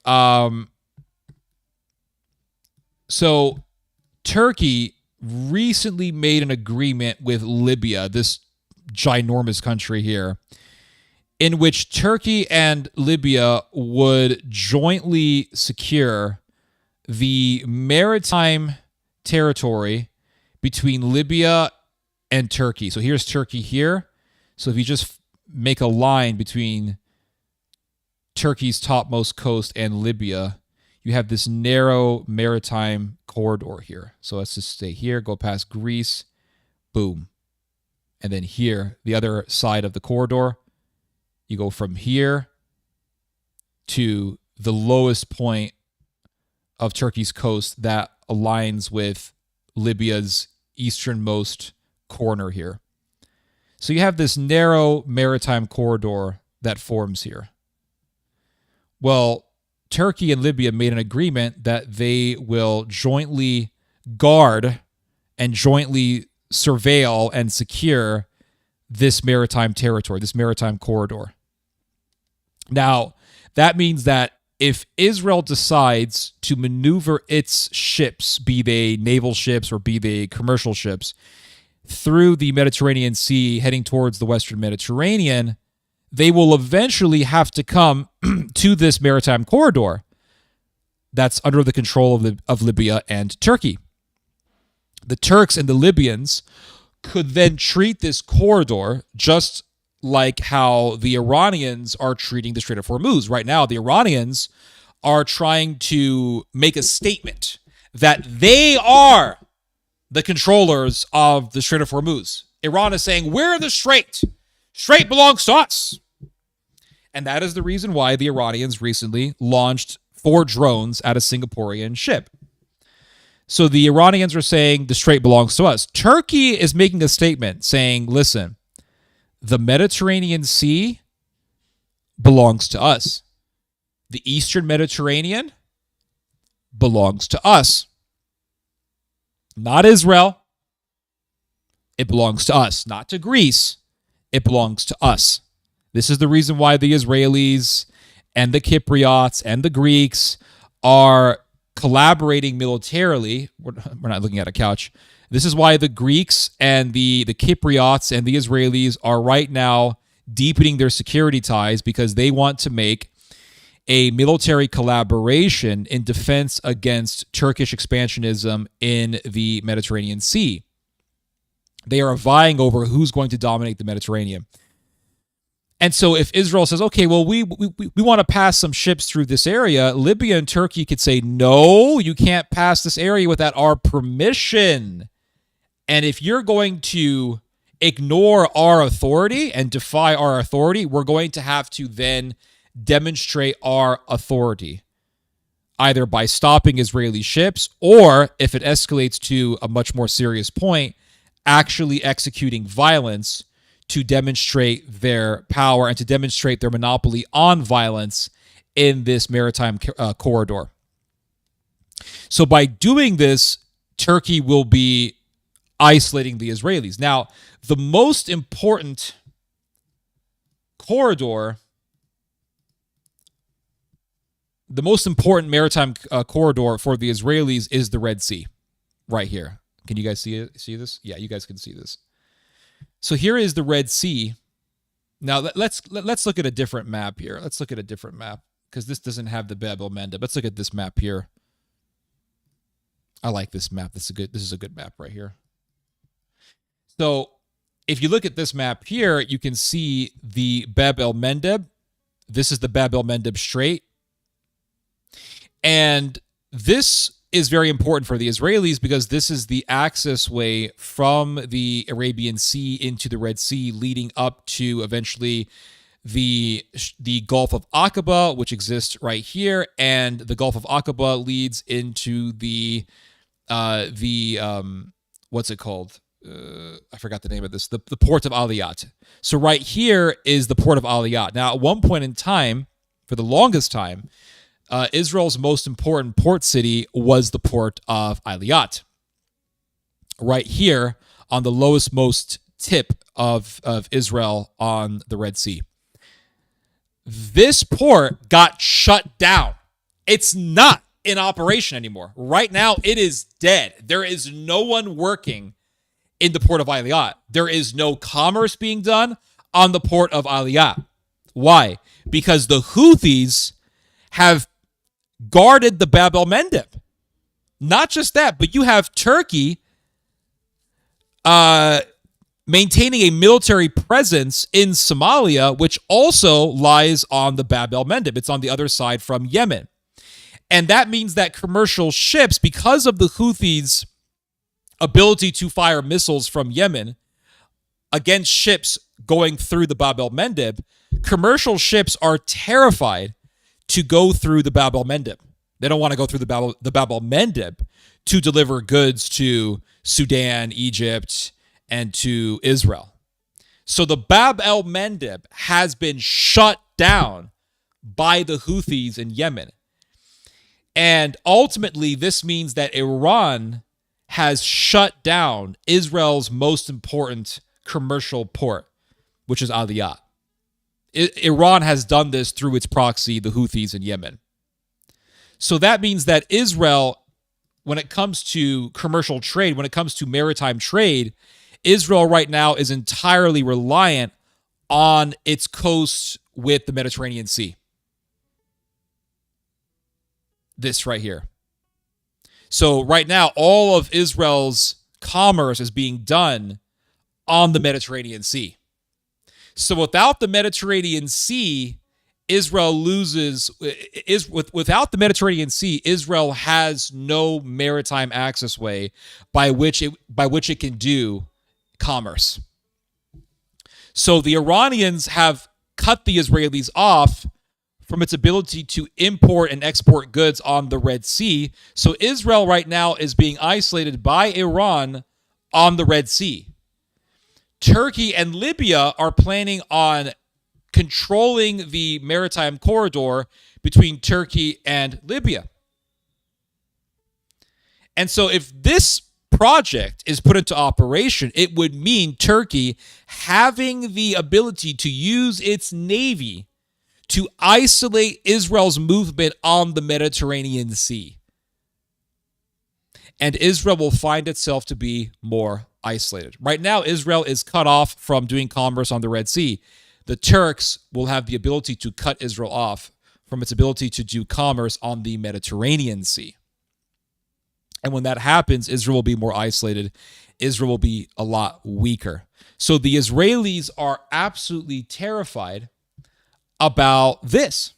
S1: So Turkey recently made an agreement with Libya, this ginormous country here, in which Turkey and Libya would jointly secure the maritime territory between Libya and Turkey. So here's Turkey here. So if you just make a line between Turkey's topmost coast and Libya, you have this narrow maritime corridor here. So let's just stay here, go past Greece, boom. And then here, the other side of the corridor, you go from here to the lowest point of Turkey's coast that aligns with Libya's easternmost corner here. So you have this narrow maritime corridor that forms here. Well, Turkey and Libya made an agreement that they will jointly guard and jointly surveil and secure this maritime territory, this maritime corridor. Now, that means that if Israel decides to maneuver its ships, be they naval ships or be they commercial ships, through the Mediterranean Sea heading towards the Western Mediterranean, they will eventually have to come to this maritime corridor that's under the control of Libya and Turkey. The Turks and the Libyans could then treat this corridor just like how the Iranians are treating the Strait of Hormuz. Right now, the Iranians are trying to make a statement that they are the controllers of the Strait of Hormuz. Iran is saying, we're the strait. Strait belongs to us. And that is the reason why the Iranians recently launched 4 drones at a Singaporean ship. So the Iranians are saying the strait belongs to us. Turkey is making a statement saying, listen, the Mediterranean Sea belongs to us. The Eastern Mediterranean belongs to us. Not Israel. It belongs to us. Not to Greece. It belongs to us. This is the reason why the Israelis and the Cypriots and the Greeks are collaborating militarily. We're not looking at a couch. This is why the Greeks and the Cypriots and the Israelis are right now deepening their security ties, because they want to make a military collaboration in defense against Turkish expansionism in the Mediterranean Sea. They are vying over who's going to dominate the Mediterranean. And so if Israel says, okay, well, we want to pass some ships through this area, Libya and Turkey could say, no, you can't pass this area without our permission. And if you're going to ignore our authority and defy our authority, we're going to have to then demonstrate our authority, either by stopping Israeli ships, or if it escalates to a much more serious point, actually executing violence to demonstrate their power and to demonstrate their monopoly on violence in this maritime corridor. So by doing this, Turkey will be isolating the Israelis. Now, the most important corridor, the most important maritime corridor for the Israelis is the Red Sea, right here. Can you guys see it? See this? Yeah, you guys can see this. So here is the Red Sea. Now let's look at a different map here. Let's look at a different map, because this doesn't have the Bab el-Mandeb. Let's look at this map here. I like this map. This is a good map right here. So if you look at this map here, you can see the Bab el-Mandeb. This is the Bab el-Mandeb Strait. And this is very important for the Israelis, because this is the access way from the Arabian Sea into the Red Sea, leading up to eventually the Gulf of Aqaba, which exists right here, and the Gulf of Aqaba leads into the what's it called? I forgot the name of this. The port of Aliyat. So right here is the port of Aliyat. Now, at one point in time, for the longest time, Israel's most important port city was the port of Aliyat, right here on the lowest most tip of Israel on the Red Sea. This port got shut down. It's not in operation anymore. Right now, it is dead. There is no one working in the port of Aliyat. There is no commerce being done on the port of Aliyat. Why? Because the Houthis have guarded the Bab el-Mandeb. Not just that, but you have Turkey maintaining a military presence in Somalia, which also lies on the Bab el-Mandeb. It's on the other side from Yemen. And that means that commercial ships, because of the Houthis' ability to fire missiles from Yemen against ships going through the Bab el-Mandeb, commercial ships are terrified to go through the Bab el-Mandeb. They don't want to go through the Bab el-Mandeb to deliver goods to Sudan, Egypt, and to Israel. So the Bab el-Mandeb has been shut down by the Houthis in Yemen. And ultimately, this means that Iran has shut down Israel's most important commercial port, which is Aliyah. Iran has done this through its proxy, the Houthis in Yemen. So that means that Israel, when it comes to commercial trade, when it comes to maritime trade, Israel right now is entirely reliant on its coast with the Mediterranean Sea. This right here. So right now, all of Israel's commerce is being done on the Mediterranean Sea. So without the Mediterranean Sea, Israel loses. Without the Mediterranean Sea, Israel has no maritime access way by which it can do commerce. So the Iranians have cut the Israelis off from its ability to import and export goods on the Red Sea. So Israel right now is being isolated by Iran on the Red Sea. Turkey and Libya are planning on controlling the maritime corridor between Turkey and Libya. And so if this project is put into operation, it would mean Turkey having the ability to use its navy to isolate Israel's movement on the Mediterranean Sea. And Israel will find itself to be more isolated. Right now, Israel is cut off from doing commerce on the Red Sea. The Turks will have the ability to cut Israel off from its ability to do commerce on the Mediterranean Sea. And when that happens, Israel will be more isolated. Israel will be a lot weaker. So the Israelis are absolutely terrified about this.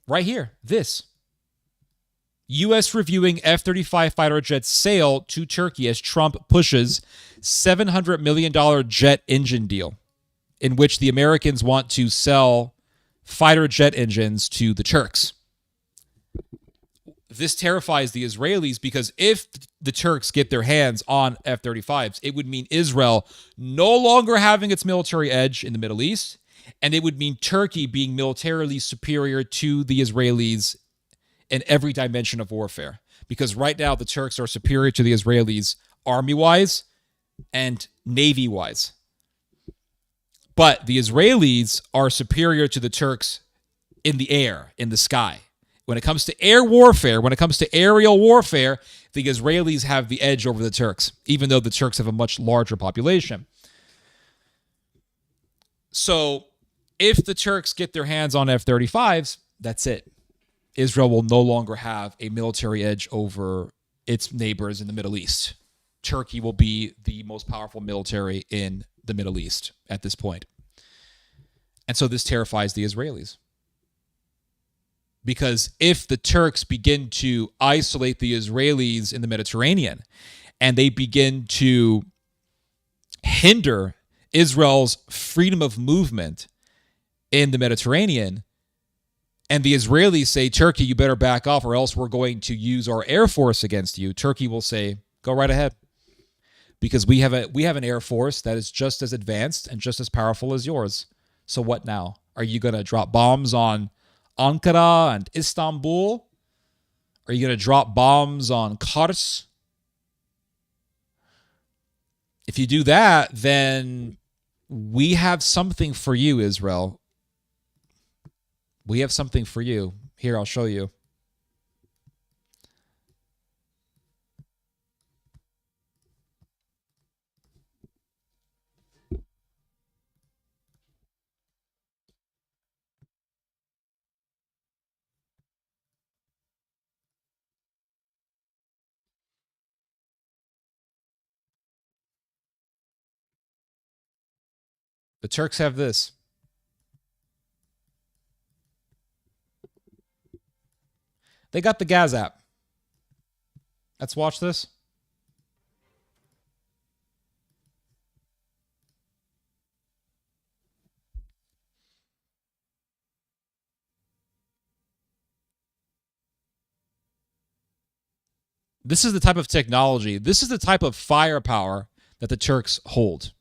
S1: Right here, this. U.S. reviewing F-35 fighter jet sale to Turkey as Trump pushes $700 million jet engine deal, in which the Americans want to sell fighter jet engines to the Turks. This terrifies the Israelis because if the Turks get their hands on F-35s, it would mean Israel no longer having its military edge in the Middle East, and it would mean Turkey being militarily superior to the Israelis in every dimension of warfare. Because right now, the Turks are superior to the Israelis army-wise and navy-wise. But the Israelis are superior to the Turks in the air, in the sky. When it comes to air warfare, when it comes to aerial warfare, the Israelis have the edge over the Turks, even though the Turks have a much larger population. So if the Turks get their hands on F-35s, that's it. Israel will no longer have a military edge over its neighbors in the Middle East. Turkey will be the most powerful military in the Middle East at this point. And so this terrifies the Israelis. Because if the Turks begin to isolate the Israelis in the Mediterranean and they begin to hinder Israel's freedom of movement in the Mediterranean, and the Israelis say, Turkey, you better back off or else we're going to use our air force against you, Turkey will say, go right ahead. Because we have an air force that is just as advanced and just as powerful as yours. So what now? Are you going to drop bombs on Ankara and Istanbul? Are you going to drop bombs on Kars? If you do that, then we have something for you, Israel. We have something for you. Here, I'll show you. The Turks have this. They got the Gaz app. Let's watch this. This is the type of technology, this is the type of firepower that the Turks hold.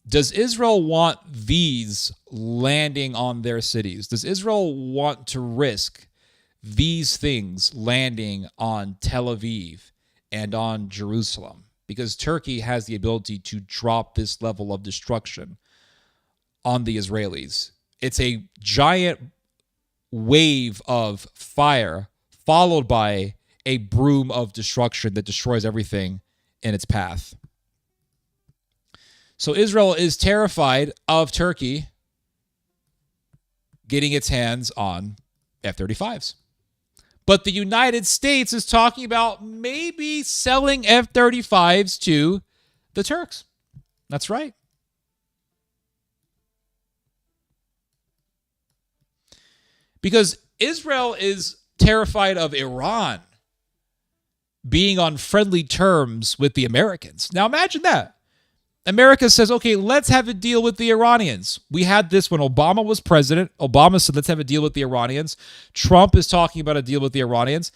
S1: Does Israel want these landing on their cities? Does Israel want to risk these things landing on Tel Aviv and on Jerusalem? Because Turkey has the ability to drop this level of destruction on the Israelis. It's a giant wave of fire followed by a broom of destruction that destroys everything in its path. So Israel is terrified of Turkey getting its hands on F-35s. But the United States is talking about maybe selling F-35s to the Turks. That's right. Because Israel is terrified of Iran being on friendly terms with the Americans. Now imagine that. America says, okay, let's have a deal with the Iranians. We had this when Obama was president. Obama said, let's have a deal with the Iranians. Trump is talking about a deal with the Iranians.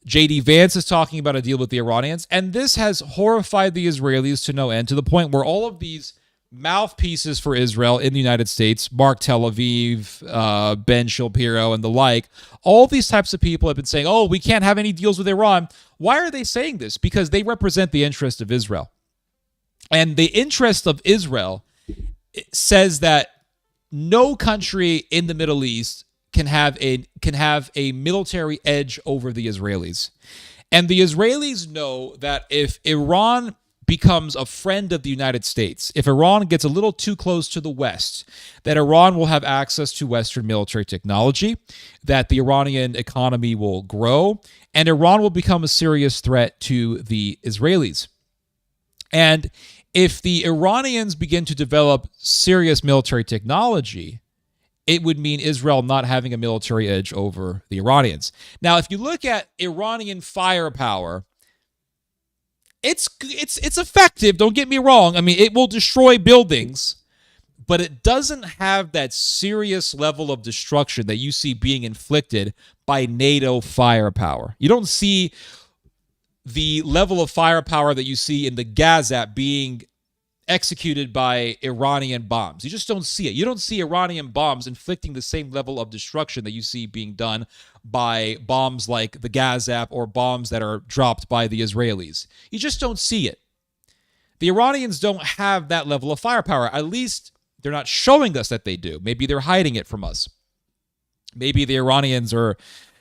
S1: J.D. Vance is talking about a deal with the Iranians. And this has horrified the Israelis to no end, to the point where all of these mouthpieces for Israel in the United States, Mark Tel Aviv, Ben Shapiro, and the like, all these types of people have been saying, oh, we can't have any deals with Iran. Why are they saying this? Because they represent the interest of Israel. And the interest of Israel says that no country in the Middle East can have a military edge over the Israelis. And the Israelis know that if Iran becomes a friend of the United States, if Iran gets a little too close to the West, that Iran will have access to Western military technology, that the Iranian economy will grow, and Iran will become a serious threat to the Israelis. And if the Iranians begin to develop serious military technology, it would mean Israel not having a military edge over the Iranians. Now, if you look at Iranian firepower, it's effective, don't get me wrong. I mean, it will destroy buildings, but it doesn't have that serious level of destruction that you see being inflicted by NATO firepower. You don't see the level of firepower that you see in the Gaza being executed by Iranian bombs. You just don't see it. You don't see Iranian bombs inflicting the same level of destruction that you see being done by bombs like the Gaza or bombs that are dropped by the Israelis. You just don't see it. The Iranians don't have that level of firepower. At least they're not showing us that they do. Maybe they're hiding it from us. Maybe the Iranians are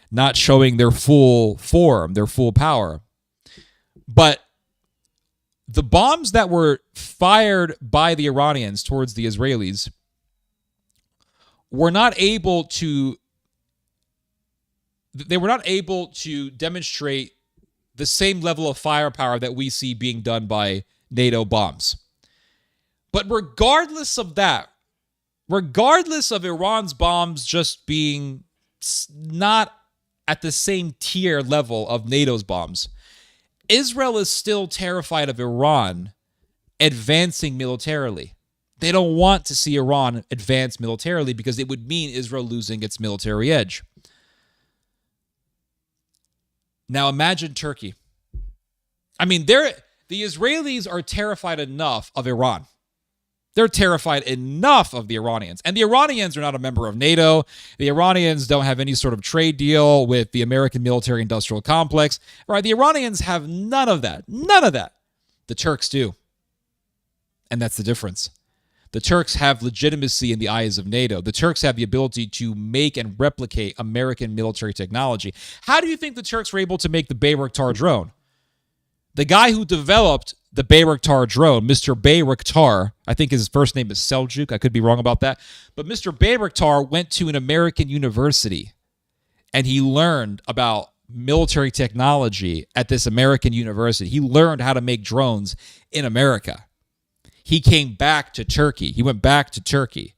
S1: not showing their full form, their full power. But the bombs that were fired by the Iranians towards the Israelis were not able to demonstrate the same level of firepower that we see being done by NATO bombs. But regardless of that, regardless of Iran's bombs just being not at the same tier level of NATO's bombs, Israel is still terrified of Iran advancing militarily. They don't want to see Iran advance militarily because it would mean Israel losing its military edge. Now imagine Turkey. I mean, the Israelis are terrified enough of Iran. They're terrified enough of the Iranians. And the Iranians are not a member of NATO. The Iranians don't have any sort of trade deal with the American military-industrial complex. Right? The Iranians have none of that. None of that. The Turks do. And that's the difference. The Turks have legitimacy in the eyes of NATO. The Turks have the ability to make and replicate American military technology. How do you think the Turks were able to make the Bayraktar drone? The guy who developed the Bayraktar drone, Mr. Bayraktar, I think his first name is Seljuk. I could be wrong about that. But Mr. Bayraktar went to an American university and he learned about military technology at this American university. He learned how to make drones in America. He came back to Turkey. He went back to Turkey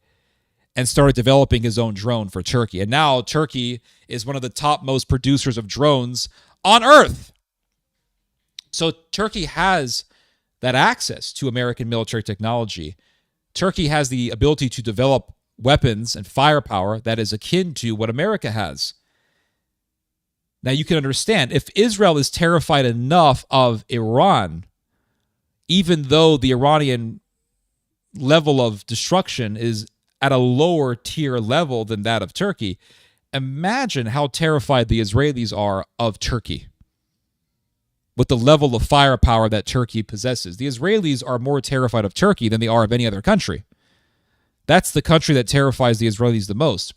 S1: and started developing his own drone for Turkey. And now Turkey is one of the top most producers of drones on Earth. So Turkey has that access to American military technology. Turkey has the ability to develop weapons and firepower that is akin to what America has. Now you can understand, if Israel is terrified enough of Iran, even though the Iranian level of destruction is at a lower tier level than that of Turkey, imagine how terrified the Israelis are of Turkey with the level of firepower that Turkey possesses. The Israelis are more terrified of Turkey than they are of any other country. That's the country that terrifies the Israelis the most.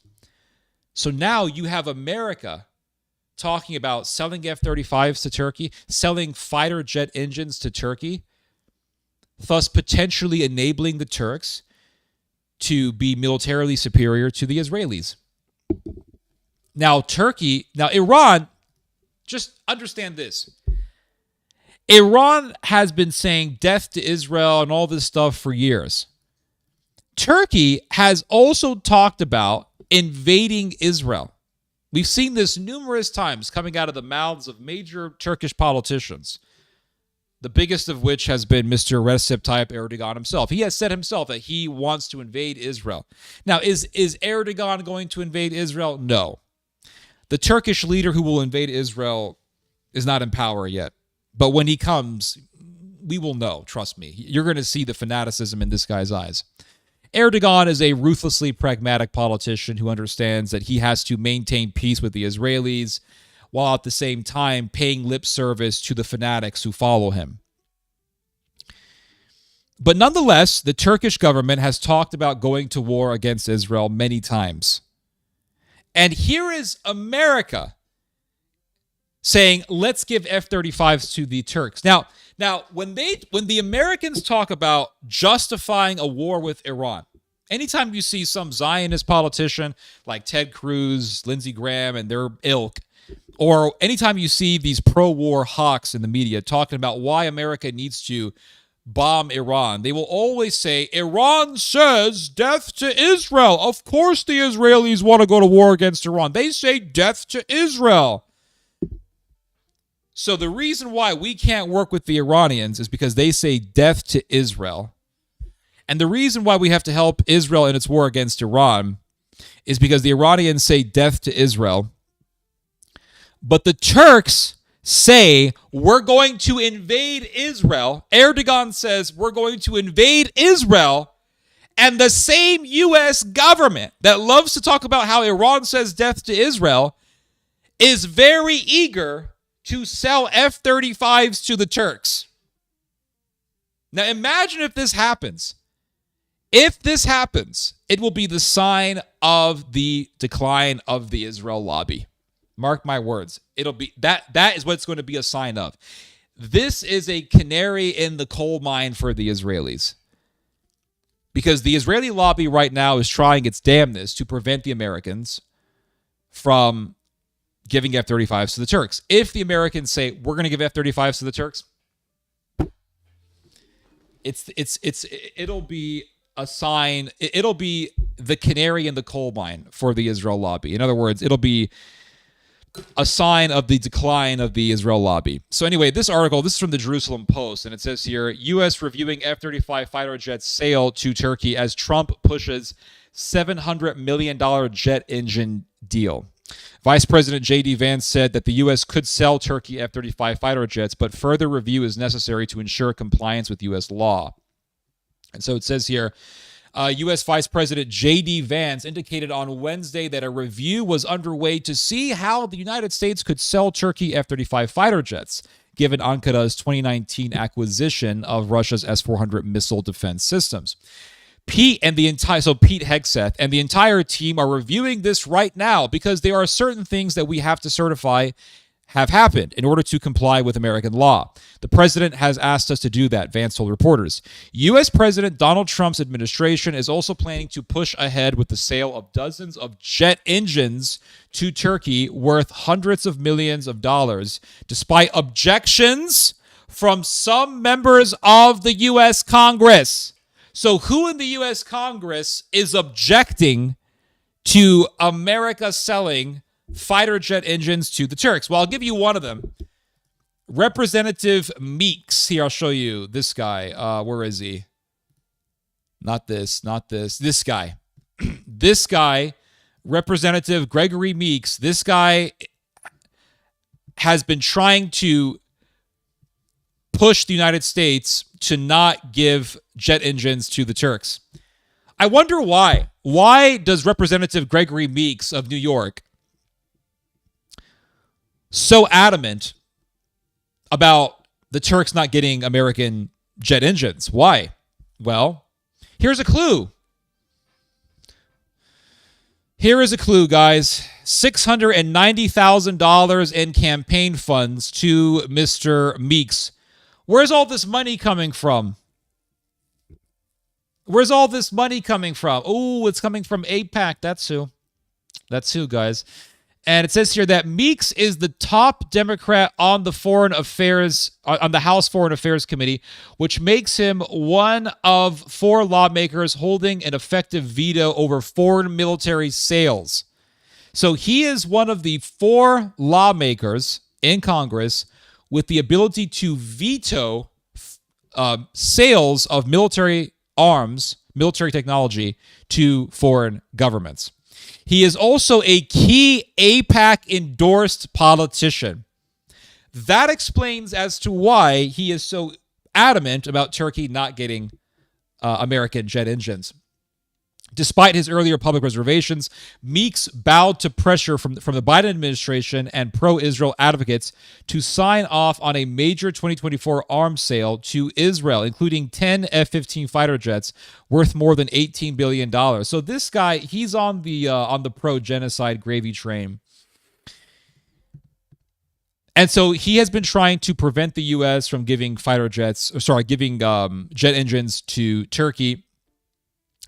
S1: So now you have America talking about selling F-35s to Turkey, selling fighter jet engines to Turkey, thus potentially enabling the Turks to be militarily superior to the Israelis. Now, Iran, just understand this. Iran has been saying death to Israel and all this stuff for years. Turkey has also talked about invading Israel. We've seen this numerous times coming out of the mouths of major Turkish politicians, the biggest of which has been Mr. Recep Tayyip Erdogan himself. He has said himself that he wants to invade Israel. Now, is Erdogan going to invade Israel? No. The Turkish leader who will invade Israel is not in power yet. But when he comes, we will know. Trust me. You're going to see the fanaticism in this guy's eyes. Erdogan is a ruthlessly pragmatic politician who understands that he has to maintain peace with the Israelis while at the same time paying lip service to the fanatics who follow him. But nonetheless, the Turkish government has talked about going to war against Israel many times. And here is America saying, let's give F-35s to the Turks. Now, when the Americans talk about justifying a war with Iran, anytime you see some Zionist politician like Ted Cruz, Lindsey Graham, and their ilk, or anytime you see these pro-war hawks in the media talking about why America needs to bomb Iran, they will always say, Iran says death to Israel. Of course the Israelis want to go to war against Iran. They say death to Israel. So the reason why we can't work with the Iranians is because they say death to Israel. And the reason why we have to help Israel in its war against Iran is because the Iranians say death to Israel. But the Turks say we're going to invade Israel. Erdogan says we're going to invade Israel. And the same U.S. government that loves to talk about how Iran says death to Israel is very eager to sell F-35s to the Turks. Now imagine if this happens. If this happens, it will be the sign of the decline of the Israel lobby. Mark my words. It'll be that is what it's going to be a sign of. This is a canary in the coal mine for the Israelis. Because the Israeli lobby right now is trying its damnedest to prevent the Americans from giving F-35s to the Turks. If the Americans say, we're going to give F-35s to the Turks, it'll be a sign, it'll be the canary in the coal mine for the Israel lobby. In other words, it'll be a sign of the decline of the Israel lobby. So anyway, this article, this is from the Jerusalem Post, and it says here, U.S. reviewing F-35 fighter jets sale to Turkey as Trump pushes $700 million jet engine deal. Vice President J.D. Vance said that the U.S. could sell Turkey F-35 fighter jets, but further review is necessary to ensure compliance with U.S. law. And so it says here, U.S. Vice President J.D. Vance indicated on Wednesday that a review was underway to see how the United States could sell Turkey F-35 fighter jets, given Ankara's 2019 acquisition of Russia's S-400 missile defense systems. Pete Hegseth and the entire team are reviewing this right now because there are certain things that we have to certify have happened in order to comply with American law. The president has asked us to do that, Vance told reporters. U.S. President Donald Trump's administration is also planning to push ahead with the sale of dozens of jet engines to Turkey worth hundreds of millions of dollars, despite objections from some members of the U.S. Congress. So who in the U.S. Congress is objecting to America selling fighter jet engines to the Turks? Well, I'll give you one of them. Representative Meeks. Here, I'll show you this guy. Where is he? Not this. This guy. This guy, Representative Gregory Meeks, this guy has been trying to push the United States to not give jet engines to the Turks. I wonder why. Why does Representative Gregory Meeks of New York so adamant about the Turks not getting American jet engines? Why? Well, here's a clue. Here is a clue, guys. $690,000 in campaign funds to Mr. Meeks. Where's all this money coming from? Where's all this money coming from? Oh, it's coming from AIPAC. That's who. That's who, guys. And it says here that Meeks is the top Democrat on the Foreign Affairs, on the House Foreign Affairs Committee, which makes him one of 4 lawmakers holding an effective veto over foreign military sales. So he is one of the 4 lawmakers in Congress with the ability to veto sales of military arms, military technology to foreign governments. He is also a key AIPAC-endorsed politician. That explains as to why he is so adamant about Turkey not getting American jet engines. Despite his earlier public reservations, Meeks bowed to pressure from the Biden administration and pro-Israel advocates to sign off on a major 2024 arms sale to Israel, including 10 F-15 fighter jets worth more than $18 billion. So this guy, he's on the pro-genocide gravy train. And so he has been trying to prevent the U.S. from giving jet engines to Turkey.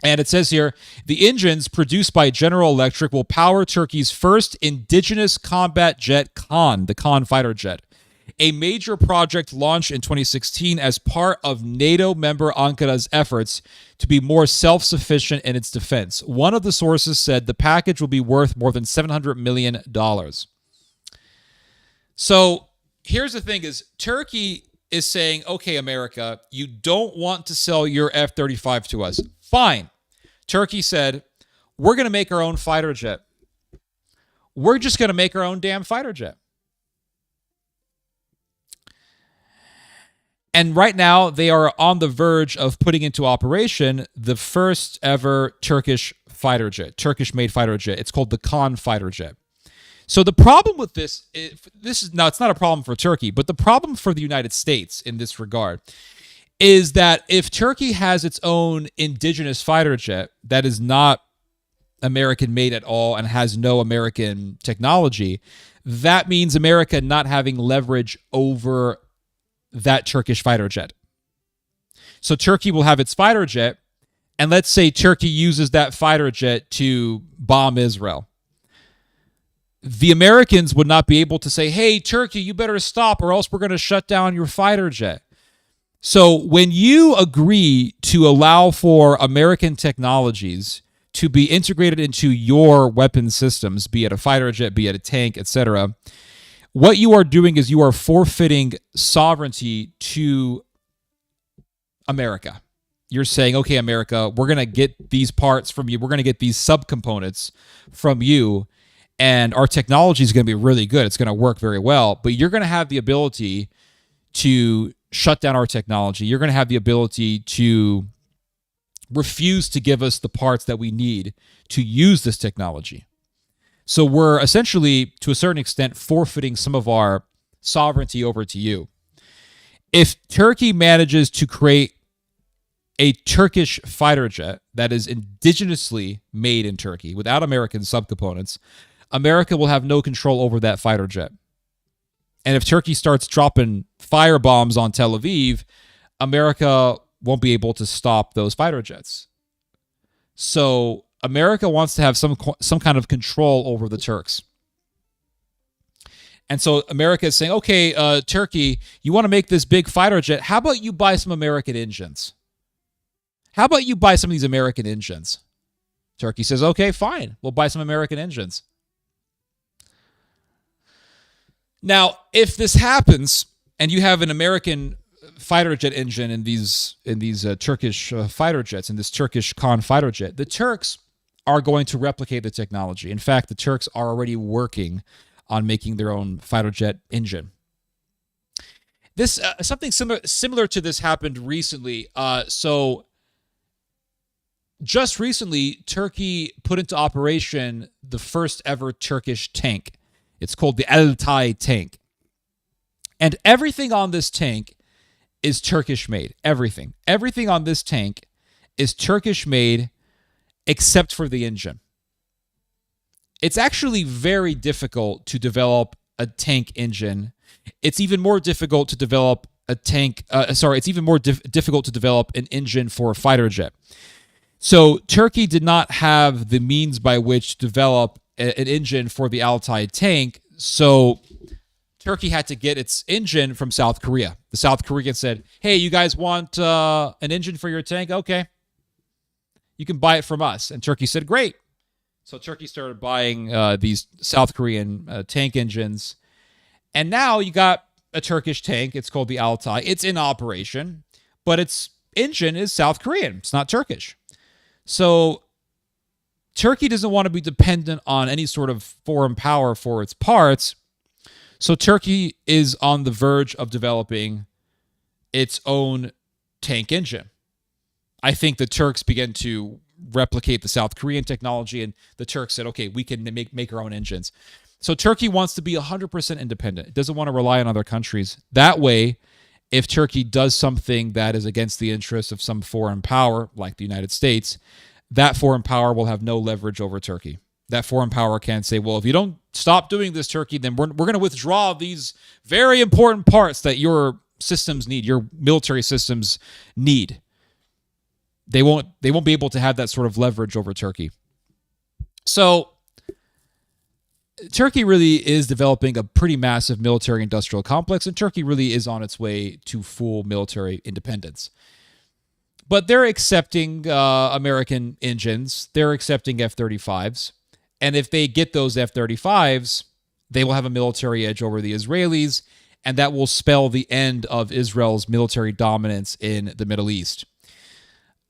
S1: And it says here, the engines produced by General Electric will power Turkey's first indigenous combat jet, Khan, the Khan fighter jet, a major project launched in 2016 as part of NATO member Ankara's efforts to be more self-sufficient in its defense. One of the sources said the package will be worth more than $700 million. So here's the thing is, Turkey is saying, okay, America, you don't want to sell your F-35 to us. Fine. Turkey said, we're going to make our own fighter jet. We're just going to make our own damn fighter jet. And right now, they are on the verge of putting into operation the first ever Turkish fighter jet, Turkish-made fighter jet. It's called the Khan fighter jet. So the problem with this is now, it's not a problem for Turkey, but the problem for the United States in this regard is that if Turkey has its own indigenous fighter jet that is not American-made at all and has no American technology, that means America not having leverage over that Turkish fighter jet. So Turkey will have its fighter jet, and let's say Turkey uses that fighter jet to bomb Israel. The Americans would not be able to say, hey, Turkey, you better stop or else we're going to shut down your fighter jet. So when you agree to allow for American technologies to be integrated into your weapon systems, be it a fighter jet, be it a tank, etc., what you are doing is you are forfeiting sovereignty to America. You're saying, okay, America, we're going to get these parts from you. We're going to get these subcomponents from you, and our technology is going to be really good. It's going to work very well, but you're going to have the ability to shut down our technology. You're going to have the ability to refuse to give us the parts that we need to use this technology. So we're essentially, to a certain extent, forfeiting some of our sovereignty over to you. If Turkey manages to create a Turkish fighter jet that is indigenously made in Turkey without American subcomponents, America will have no control over that fighter jet. And if Turkey starts dropping firebombs on Tel Aviv, America won't be able to stop those fighter jets. So America wants to have some kind of control over the Turks. And so America is saying, okay, Turkey, you want to make this big fighter jet. How about you buy some American engines? How about you buy some of these American engines? Turkey says, okay, fine. We'll buy some American engines. Now, if this happens and you have an American fighter jet engine in these Turkish fighter jets, in this Turkish Khan fighter jet, the Turks are going to replicate the technology. In fact, the Turks are already working on making their own fighter jet engine. This something similar to this happened recently. So just recently, Turkey put into operation the first ever Turkish tank. It's called the Altay tank. And everything on this tank is Turkish made. Everything on this tank is Turkish made except for the engine. It's actually very difficult to develop a tank engine. It's even more difficult to develop a tank. It's even more difficult to develop an engine for a fighter jet. So Turkey did not have the means by which to develop an engine for the Altay tank. So Turkey had to get its engine from South Korea. The South Koreans said, hey, you guys want an engine for your tank? Okay. You can buy it from us. And Turkey said, great. So Turkey started buying these South Korean tank engines. And now you got a Turkish tank. It's called the Altay. It's in operation, but its engine is South Korean. It's not Turkish. So Turkey doesn't want to be dependent on any sort of foreign power for its parts. So Turkey is on the verge of developing its own tank engine. I think the Turks began to replicate the South Korean technology, and the Turks said, okay, we can make our own engines. So Turkey wants to be 100% independent. It doesn't want to rely on other countries. That way, if Turkey does something that is against the interests of some foreign power, like the United States, that foreign power will have no leverage over Turkey. That foreign power can say, well, if you don't stop doing this, Turkey, then we're going to withdraw these very important parts that your systems need, your military systems need. They won't be able to have that sort of leverage over Turkey. So Turkey really is developing a pretty massive military-industrial complex, and Turkey really is on its way to full military independence. But they're accepting American engines. They're accepting F-35s. And if they get those F-35s, they will have a military edge over the Israelis, and that will spell the end of Israel's military dominance in the Middle East.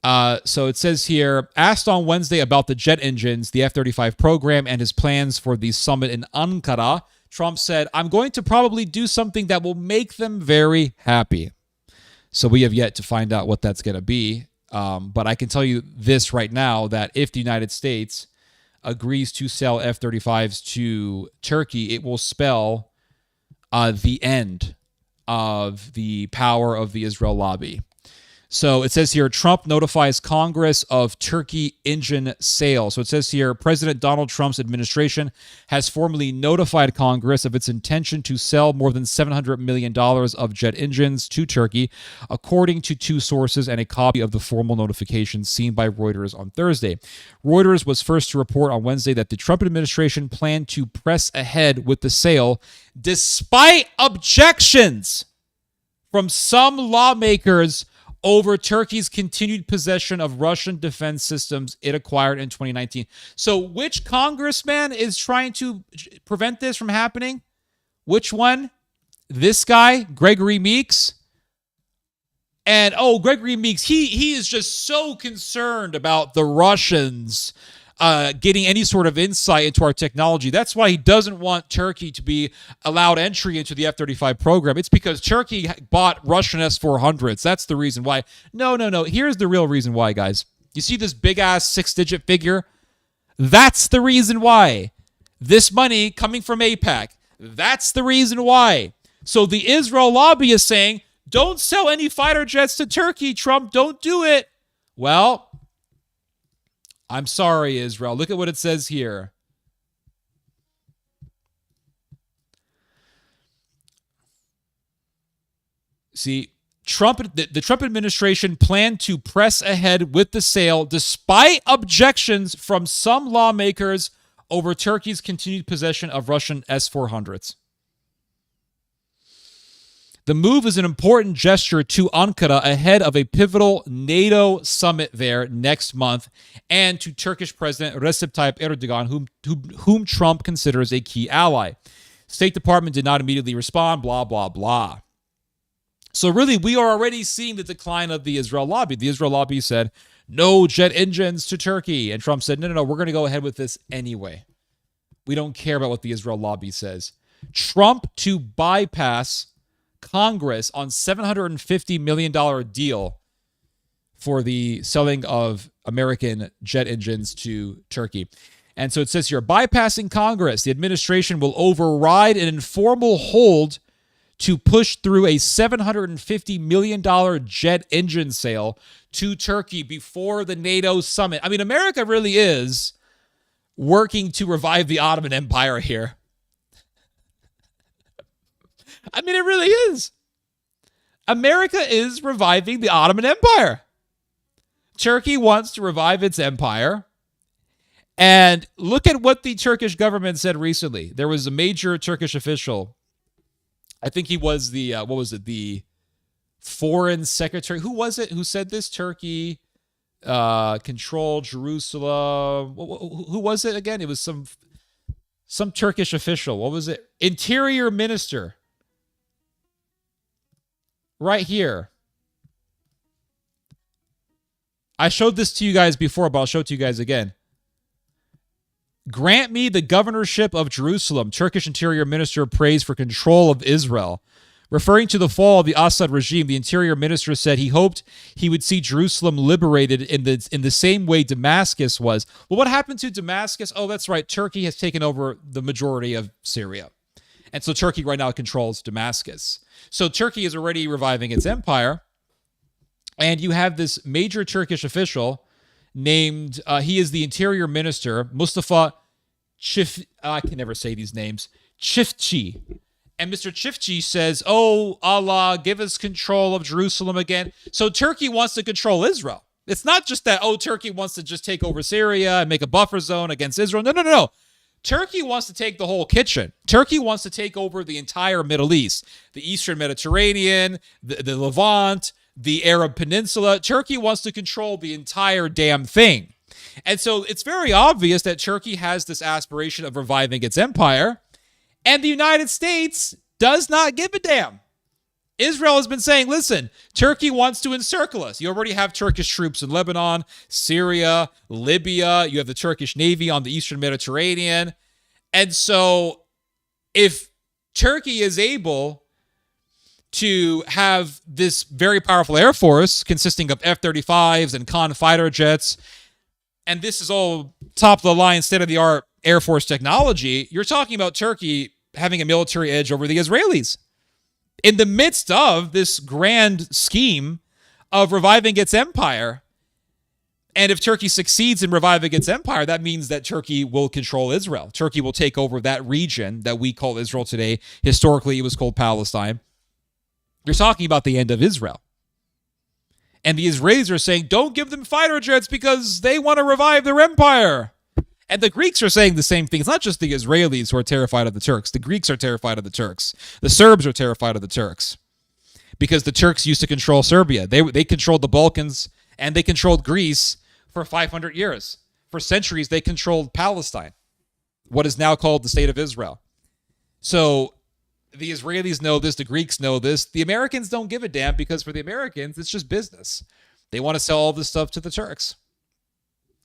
S1: So it says here, asked on Wednesday about the jet engines, the F-35 program, and his plans for the summit in Ankara, Trump said, I'm going to probably do something that will make them very happy. So we have yet to find out what that's going to be. But I can tell you this right now, that if the United States agrees to sell F-35s to Turkey, it will spell the end of the power of the Israel lobby. So it says here, Trump notifies Congress of Turkey engine sale. So it says here, President Donald Trump's administration has formally notified Congress of its intention to sell more than $700 million of jet engines to Turkey, according to two sources and a copy of the formal notification seen by Reuters on Thursday. Reuters was first to report on Wednesday that the Trump administration planned to press ahead with the sale despite objections from some lawmakers over Turkey's continued possession of Russian defense systems it acquired in 2019. So which congressman is trying to prevent this from happening? Which one? This guy, Gregory Meeks? And, Gregory Meeks, he is just so concerned about the Russians getting any sort of insight into our technology. That's why he doesn't want Turkey to be allowed entry into the F-35 program. It's because Turkey bought Russian S-400s. That's the reason why. No. Here's the real reason why, guys. You see this big-ass 6-digit figure? That's the reason why. This money coming from AIPAC. That's the reason why. So the Israel lobby is saying, don't sell any fighter jets to Turkey, Trump. Don't do it. Well, I'm sorry, Israel. Look at what it says here. See, the Trump administration planned to press ahead with the sale despite objections from some lawmakers over Turkey's continued possession of Russian S-400s. The move is an important gesture to Ankara ahead of a pivotal NATO summit there next month, and to Turkish President Recep Tayyip Erdogan, whom Trump considers a key ally. State Department did not immediately respond, blah, blah, blah. So really, we are already seeing the decline of the Israel lobby. The Israel lobby said, no jet engines to Turkey. And Trump said, no, we're going to go ahead with this anyway. We don't care about what the Israel lobby says. Trump to bypass Congress on $750 million deal for the selling of American jet engines to Turkey. And so it says here, bypassing Congress, the administration will override an informal hold to push through a $750 million jet engine sale to Turkey before the NATO summit. I mean, America really is working to revive the Ottoman Empire here. I mean, it really is. America is reviving the Ottoman Empire. Turkey wants to revive its empire. And look at what the Turkish government said recently. There was a major Turkish official. I think he was the, the foreign secretary. Who was it who said this? Turkey control Jerusalem. Who was it again? It was some Turkish official. What was it? Interior minister. Right here. I showed this to you guys before, but I'll show it to you guys again. Grant me the governorship of Jerusalem, Turkish Interior Minister prays for control of Israel. Referring to the fall of the Assad regime, the Interior Minister said he hoped he would see Jerusalem liberated in the same way Damascus was. Well, what happened to Damascus? Oh, that's right. Turkey has taken over the majority of Syria. And so Turkey right now controls Damascus. So Turkey is already reviving its empire. And you have this major Turkish official named, he is the Interior Minister, Mustafa I can never say these names, Çiftçi. And Mr. Çiftçi says, oh, Allah, give us control of Jerusalem again. So Turkey wants to control Israel. It's not just that, oh, Turkey wants to just take over Syria and make a buffer zone against Israel. No. Turkey wants to take the whole kitchen. Turkey wants to take over the entire Middle East, the Eastern Mediterranean, the Levant, the Arab Peninsula. Turkey wants to control the entire damn thing. And so it's very obvious that Turkey has this aspiration of reviving its empire, and the United States does not give a damn. Israel has been saying, listen, Turkey wants to encircle us. You already have Turkish troops in Lebanon, Syria, Libya. You have the Turkish Navy on the Eastern Mediterranean. And so if Turkey is able to have this very powerful air force consisting of F-35s and Khan fighter jets, and this is all top-of-the-line, state-of-the-art Air Force technology, you're talking about Turkey having a military edge over the Israelis in the midst of this grand scheme of reviving its empire. And if Turkey succeeds in reviving its empire, that means that Turkey will control Israel. Turkey will take over that region that we call Israel today. Historically, it was called Palestine. You're talking about the end of Israel. And the Israelis are saying, don't give them fighter jets because they want to revive their empire. And the Greeks are saying the same thing. It's not just the Israelis who are terrified of the Turks. The Greeks are terrified of the Turks. The Serbs are terrified of the Turks because the Turks used to control Serbia. They controlled the Balkans and they controlled Greece for 500 years. For centuries, they controlled Palestine, what is now called the State of Israel. So the Israelis know this. The Greeks know this. The Americans don't give a damn because for the Americans, it's just business. They want to sell all this stuff to the Turks.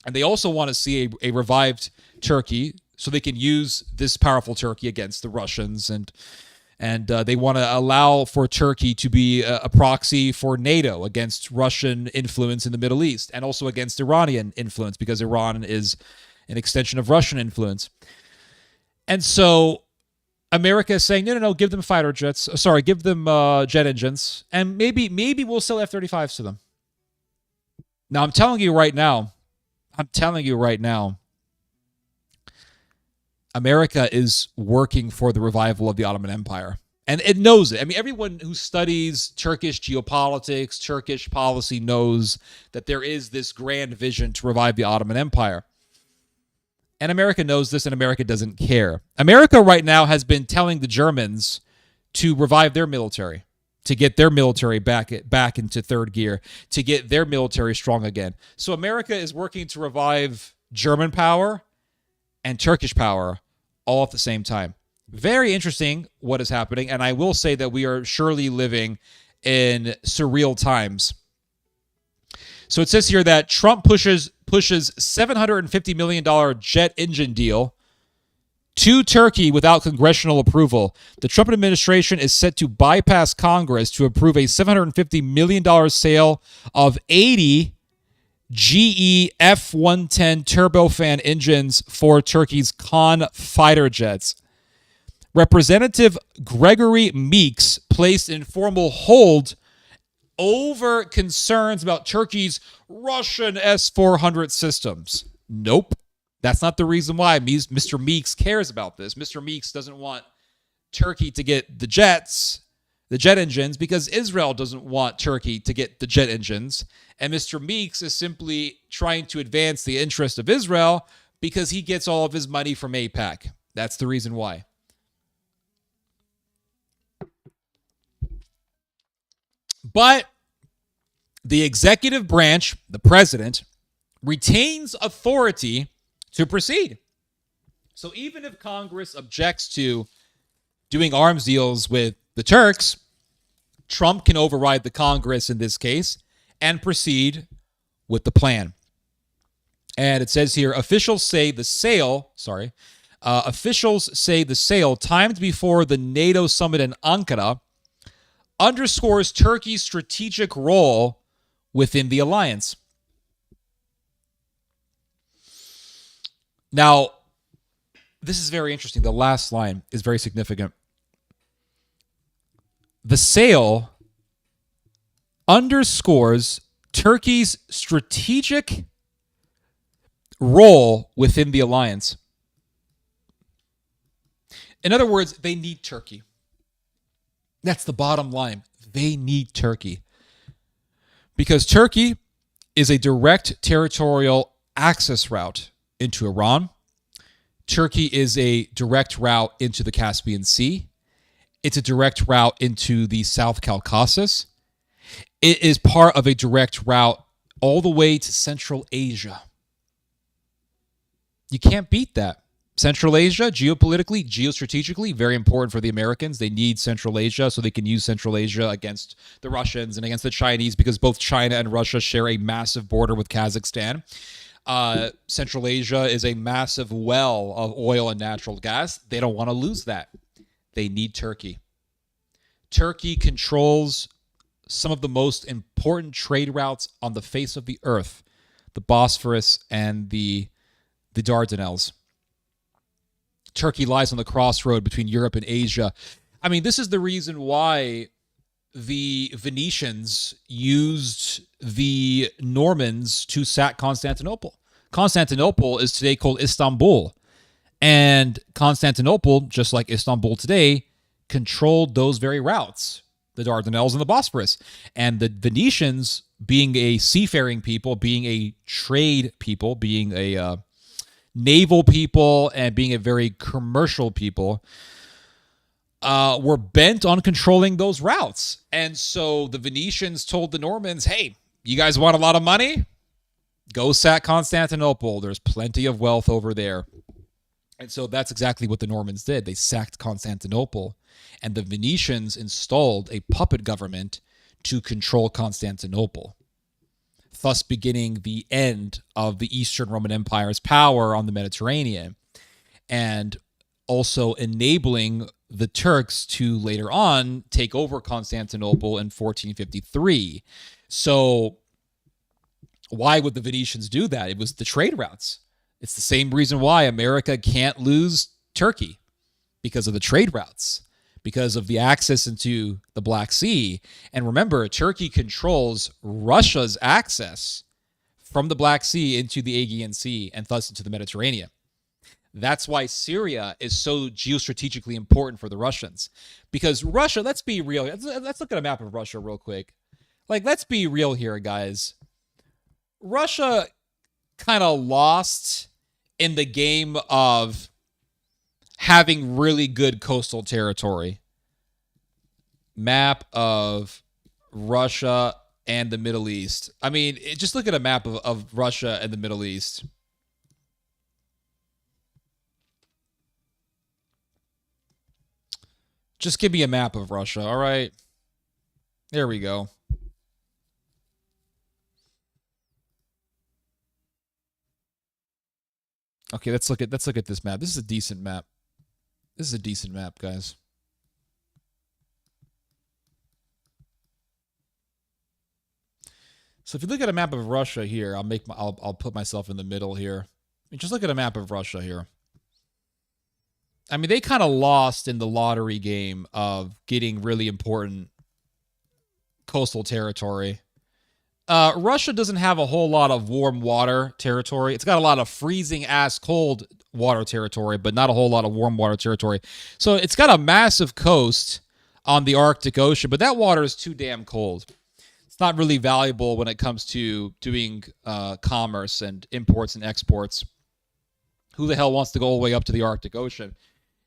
S1: And they also want to see a revived Turkey so they can use this powerful Turkey against the Russians. And they want to allow for Turkey to be a proxy for NATO against Russian influence in the Middle East and also against Iranian influence because Iran is an extension of Russian influence. And so America is saying, no, give them fighter jets. Sorry, give them jet engines. And maybe we'll sell F-35s to them. Now, I'm telling you right now, America is working for the revival of the Ottoman Empire. And it knows it. I mean, everyone who studies Turkish geopolitics, Turkish policy knows that there is this grand vision to revive the Ottoman Empire. And America knows this, and America doesn't care. America right now has been telling the Germans to revive their military, to get their military back into third gear, to get their military strong again. So America is working to revive German power and Turkish power all at the same time. Very interesting what is happening, and I will say that we are surely living in surreal times. So it says here that Trump pushes $750 million jet engine deal to Turkey without congressional approval. The Trump administration is set to bypass Congress to approve a $750 million sale of 80 GE F-110 turbofan engines for Turkey's Khan fighter jets. Representative Gregory Meeks placed an informal hold over concerns about Turkey's Russian S-400 systems. Nope. That's not the reason why Mr. Meeks cares about this. Mr. Meeks doesn't want Turkey to get the jet engines, because Israel doesn't want Turkey to get the jet engines. And Mr. Meeks is simply trying to advance the interest of Israel because he gets all of his money from AIPAC. That's the reason why. But the executive branch, the president, retains authority to proceed. So even if Congress objects to doing arms deals with the Turks, Trump can override the Congress in this case and proceed with the plan. And it says here, officials say the sale, timed before the NATO summit in Ankara, underscores Turkey's strategic role within the alliance. Now, this is very interesting. The last line is very significant. The sale underscores Turkey's strategic role within the alliance. In other words, they need Turkey. That's the bottom line. They need Turkey. Because Turkey is a direct territorial access route into Iran. Turkey is a direct route into the Caspian Sea. It's a direct route into the South Caucasus. It is part of a direct route all the way to Central Asia. You can't beat that. Central Asia, geopolitically, geostrategically, very important for the Americans. They need Central Asia so they can use Central Asia against the Russians and against the Chinese, because both China and Russia share a massive border with Kazakhstan. Central Asia is a massive well of oil and natural gas. They don't want to lose that. They need Turkey. Turkey controls some of the most important trade routes on the face of the earth, the Bosphorus and the Dardanelles. Turkey lies on the crossroad between Europe and Asia. I mean, this is the reason why the Venetians used the Normans to sack Constantinople. Constantinople is today called Istanbul. And Constantinople, just like Istanbul today, controlled those very routes, the Dardanelles and the Bosphorus. And the Venetians, being a seafaring people, being a trade people, being a naval people, and being a very commercial people, were bent on controlling those routes. And so the Venetians told the Normans, hey, you guys want a lot of money? Go sack Constantinople. There's plenty of wealth over there. And so that's exactly what the Normans did. They sacked Constantinople, and the Venetians installed a puppet government to control Constantinople, thus beginning the end of the Eastern Roman Empire's power on the Mediterranean, and also enabling the Turks to later on take over Constantinople in 1453. So why would the Venetians do that? It was the trade routes. It's the same reason why America can't lose Turkey, because of the trade routes, because of the access into the Black Sea. And remember, Turkey controls Russia's access from the Black Sea into the Aegean Sea and thus into the Mediterranean. That's why Syria is so geostrategically important for the Russians. Because Russia, let's be real. Let's look at a map of Russia real quick. Let's be real here, guys. Russia kind of lost in the game of having really good coastal territory. Map of Russia and the Middle East. I mean, just look at a map of Russia and the Middle East. Just give me a map of Russia, all right? There we go. Okay, let's look at this map. This is a decent map. This is a decent map, guys. So if you look at a map of Russia here, I'll put myself in the middle here. Just look at a map of Russia here. I mean, they kind of lost in the lottery game of getting really important coastal territory. Russia doesn't have a whole lot of warm water territory. It's got a lot of freezing ass cold water territory, but not a whole lot of warm water territory. So it's got a massive coast on the Arctic Ocean, but that water is too damn cold. It's not really valuable when it comes to doing commerce and imports and exports. Who the hell wants to go all the way up to the Arctic Ocean?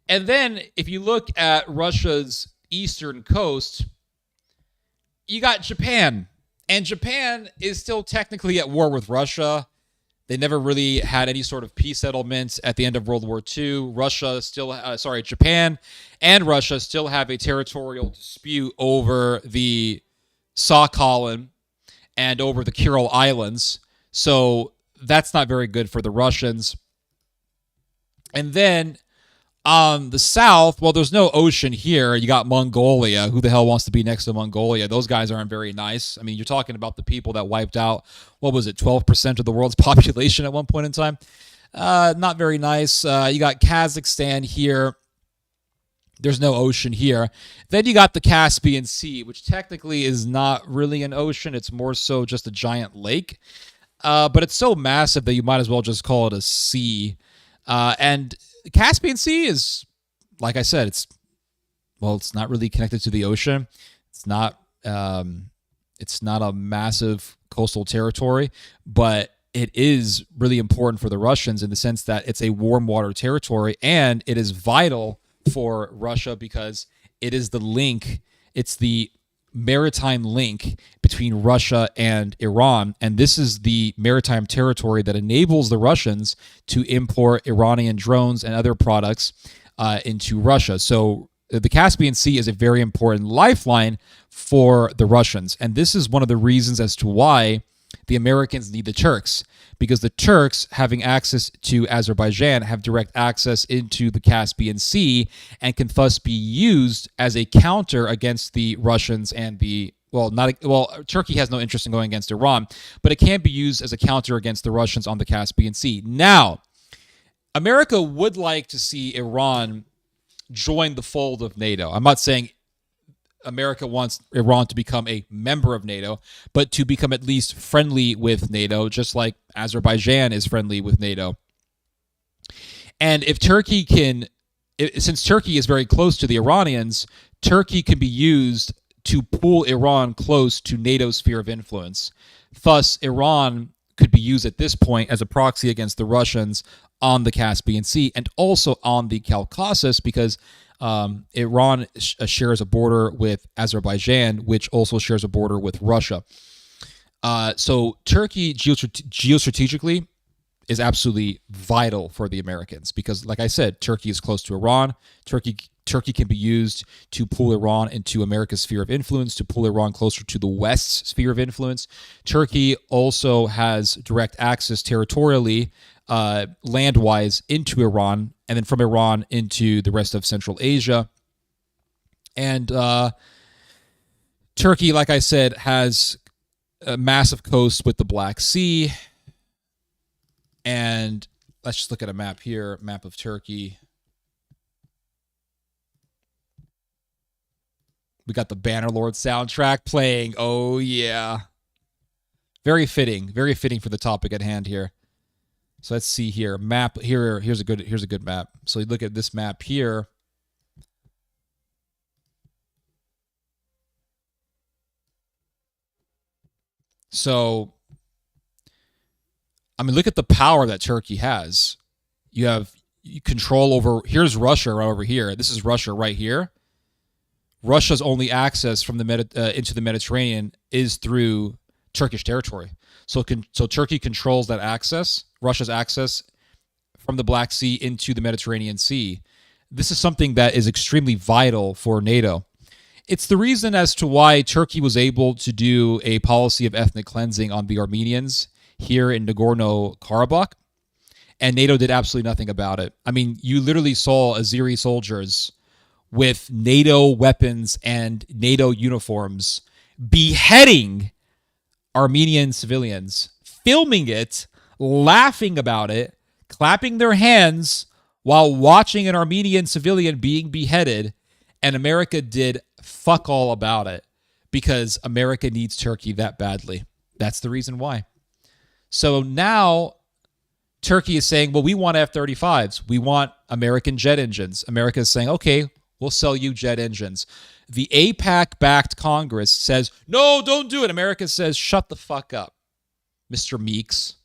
S1: And then if you look at Russia's eastern coast, you got Japan. And Japan is still technically at war with Russia. They never really had any sort of peace settlement at the end of World War II. Japan and Russia still have a territorial dispute over the Sakhalin and over the Kuril Islands. So that's not very good for the Russians. And then on the south, well, there's no ocean here. You got Mongolia. Who the hell wants to be next to Mongolia? Those guys aren't very nice. I mean, you're talking about the people that wiped out, 12% of the world's population at one point in time? Not very nice. You got Kazakhstan here. There's no ocean here. Then you got the Caspian Sea, which technically is not really an ocean. It's more so just a giant lake. But it's so massive that you might as well just call it a sea. And the Caspian Sea is, like I said, it's not really connected to the ocean. It's not a massive coastal territory, but it is really important for the Russians in the sense that it's a warm water territory, and it is vital for Russia because it is the link. It's the maritime link between Russia and Iran, and this is the maritime territory that enables the Russians to import Iranian drones and other products into Russia. So the Caspian Sea is a very important lifeline for the Russians, and this is one of the reasons as to why the Americans need the Turks, because the Turks, having access to Azerbaijan, have direct access into the Caspian Sea and can thus be used as a counter against the Russians and Turkey has no interest in going against Iran, but it can be used as a counter against the Russians on the Caspian Sea. Now, America would like to see Iran join the fold of NATO. I'm not saying America wants Iran to become a member of NATO, but to become at least friendly with NATO, just like Azerbaijan is friendly with NATO. And if Turkey since Turkey is very close to the Iranians, Turkey can be used to pull Iran close to NATO's sphere of influence. Thus, Iran could be used at this point as a proxy against the Russians on the Caspian Sea and also on the Caucasus, because Iran shares a border with Azerbaijan, which also shares a border with Russia. So Turkey geostrategically is absolutely vital for the Americans because, like I said, Turkey is close to Iran. Turkey can be used to pull Iran into America's sphere of influence, to pull Iran closer to the West's sphere of influence. Turkey also has direct access territorially, land-wise, into Iran, and then from Iran into the rest of Central Asia. And Turkey, like I said, has a massive coast with the Black Sea. And let's just look at a map here, map of Turkey. We got the Bannerlord soundtrack playing. Oh, yeah. Very fitting for the topic at hand here. So let's see here. Map here. Here's a good map. So you look at this map here. So, I mean, look at the power that Turkey has. You control over. Here's Russia over here. This is Russia right here. Russia's only access from into the Mediterranean is through Turkish territory. So Turkey controls that access, Russia's access from the Black Sea into the Mediterranean Sea. This is something that is extremely vital for NATO. It's the reason as to why Turkey was able to do a policy of ethnic cleansing on the Armenians here in Nagorno-Karabakh. and NATO did absolutely nothing about it. I mean, you literally saw Azeri soldiers with NATO weapons and NATO uniforms beheading Armenian civilians, filming it, laughing about it, clapping their hands while watching an Armenian civilian being beheaded, and America did fuck all about it because America needs Turkey that badly. That's the reason why. So now Turkey is saying, well, we want F-35s. We want American jet engines. America is saying, okay, we'll sell you jet engines. The AIPAC-backed Congress says, no, don't do it. America says, shut the fuck up, Mr. Meeks,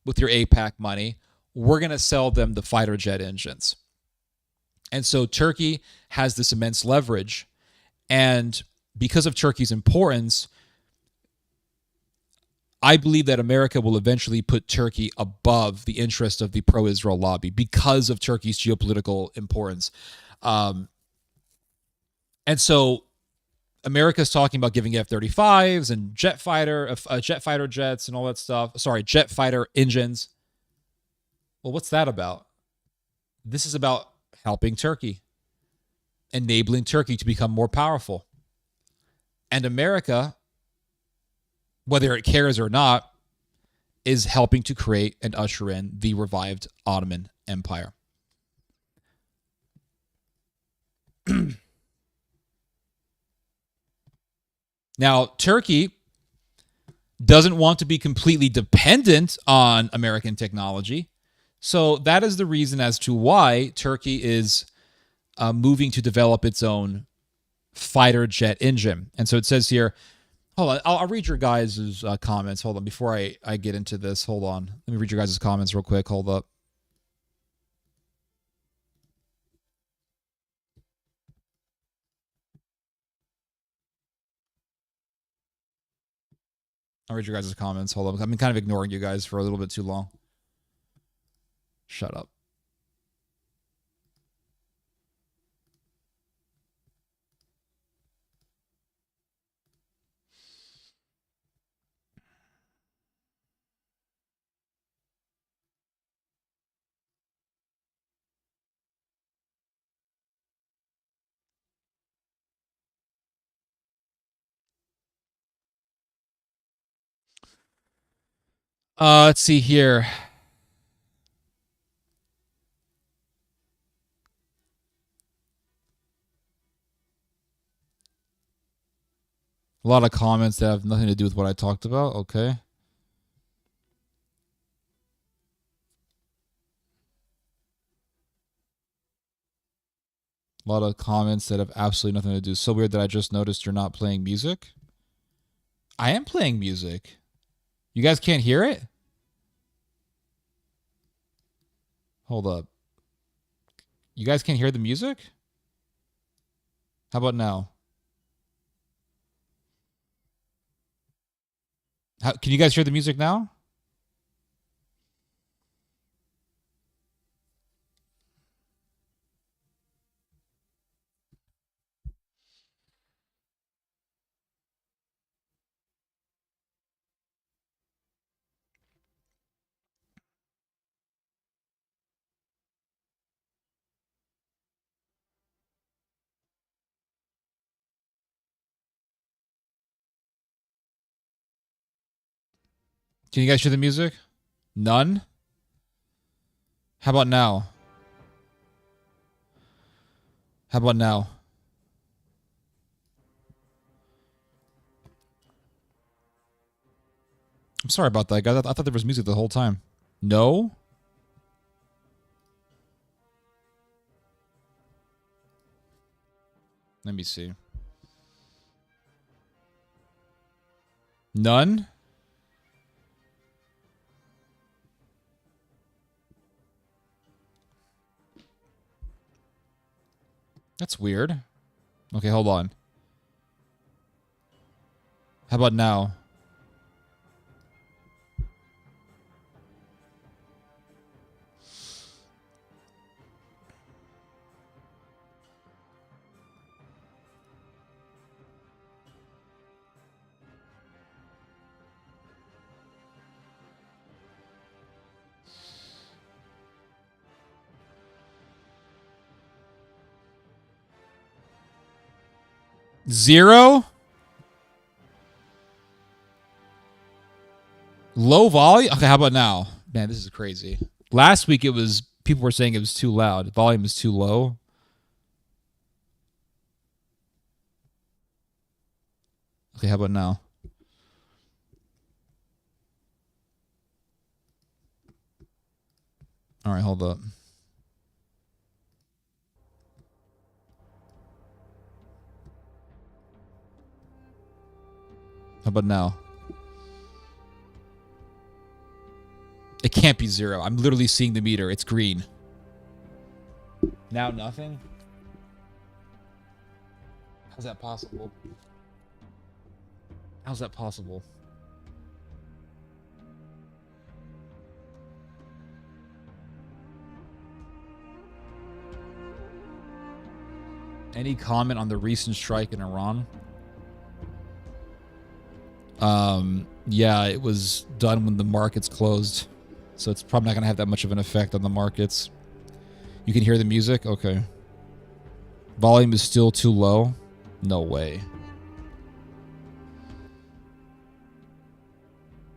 S1: with your AIPAC money. We're going to sell them the fighter jet engines. And so Turkey has this immense leverage. And because of Turkey's importance, I believe that America will eventually put Turkey above the interest of the pro-Israel lobby because of Turkey's geopolitical importance. And so America's talking about giving F-35s and jet fighter jets and all that stuff. Sorry, jet fighter engines. Well, what's that about? This is about helping Turkey, enabling Turkey to become more powerful. And America, whether it cares or not, is helping to create and usher in the revived Ottoman Empire. Now, Turkey doesn't want to be completely dependent on American technology. So that is the reason as to why Turkey is moving to develop its own fighter jet engine. And so it says here, hold on, I'll read your guys' comments. Hold on, before I get into this, hold on. Let me read your guys' comments real quick. Hold up. I'll read your guys' comments. Hold up. I've been kind of ignoring you guys for a little bit too long. Shut up. Let's see here. A lot of comments that have nothing to do with what I talked about. Okay. A lot of comments that have absolutely nothing to do. So weird that I just noticed you're not playing music. I am playing music. You guys can't hear it? Hold up. You guys can't hear the music? How about now? Can you guys hear the music now? Can you guys hear the music? None? How about now? How about now? I'm sorry about that, guys. I thought there was music the whole time. No? Let me see. None? That's weird. Okay, hold on. How about now? 0? Low volume? Okay, how about now? Man, this is crazy. Last week people were saying it was too loud. Volume is too low. Okay, how about now? All right, hold up. How about now? It can't be 0. I'm literally seeing the meter. It's green. Now nothing? How's that possible? How's that possible? Any comment on the recent strike in Iran? Yeah, it was done when the markets closed. So it's probably not going to have that much of an effect on the markets. You can hear the music? Okay. Volume is still too low? No way.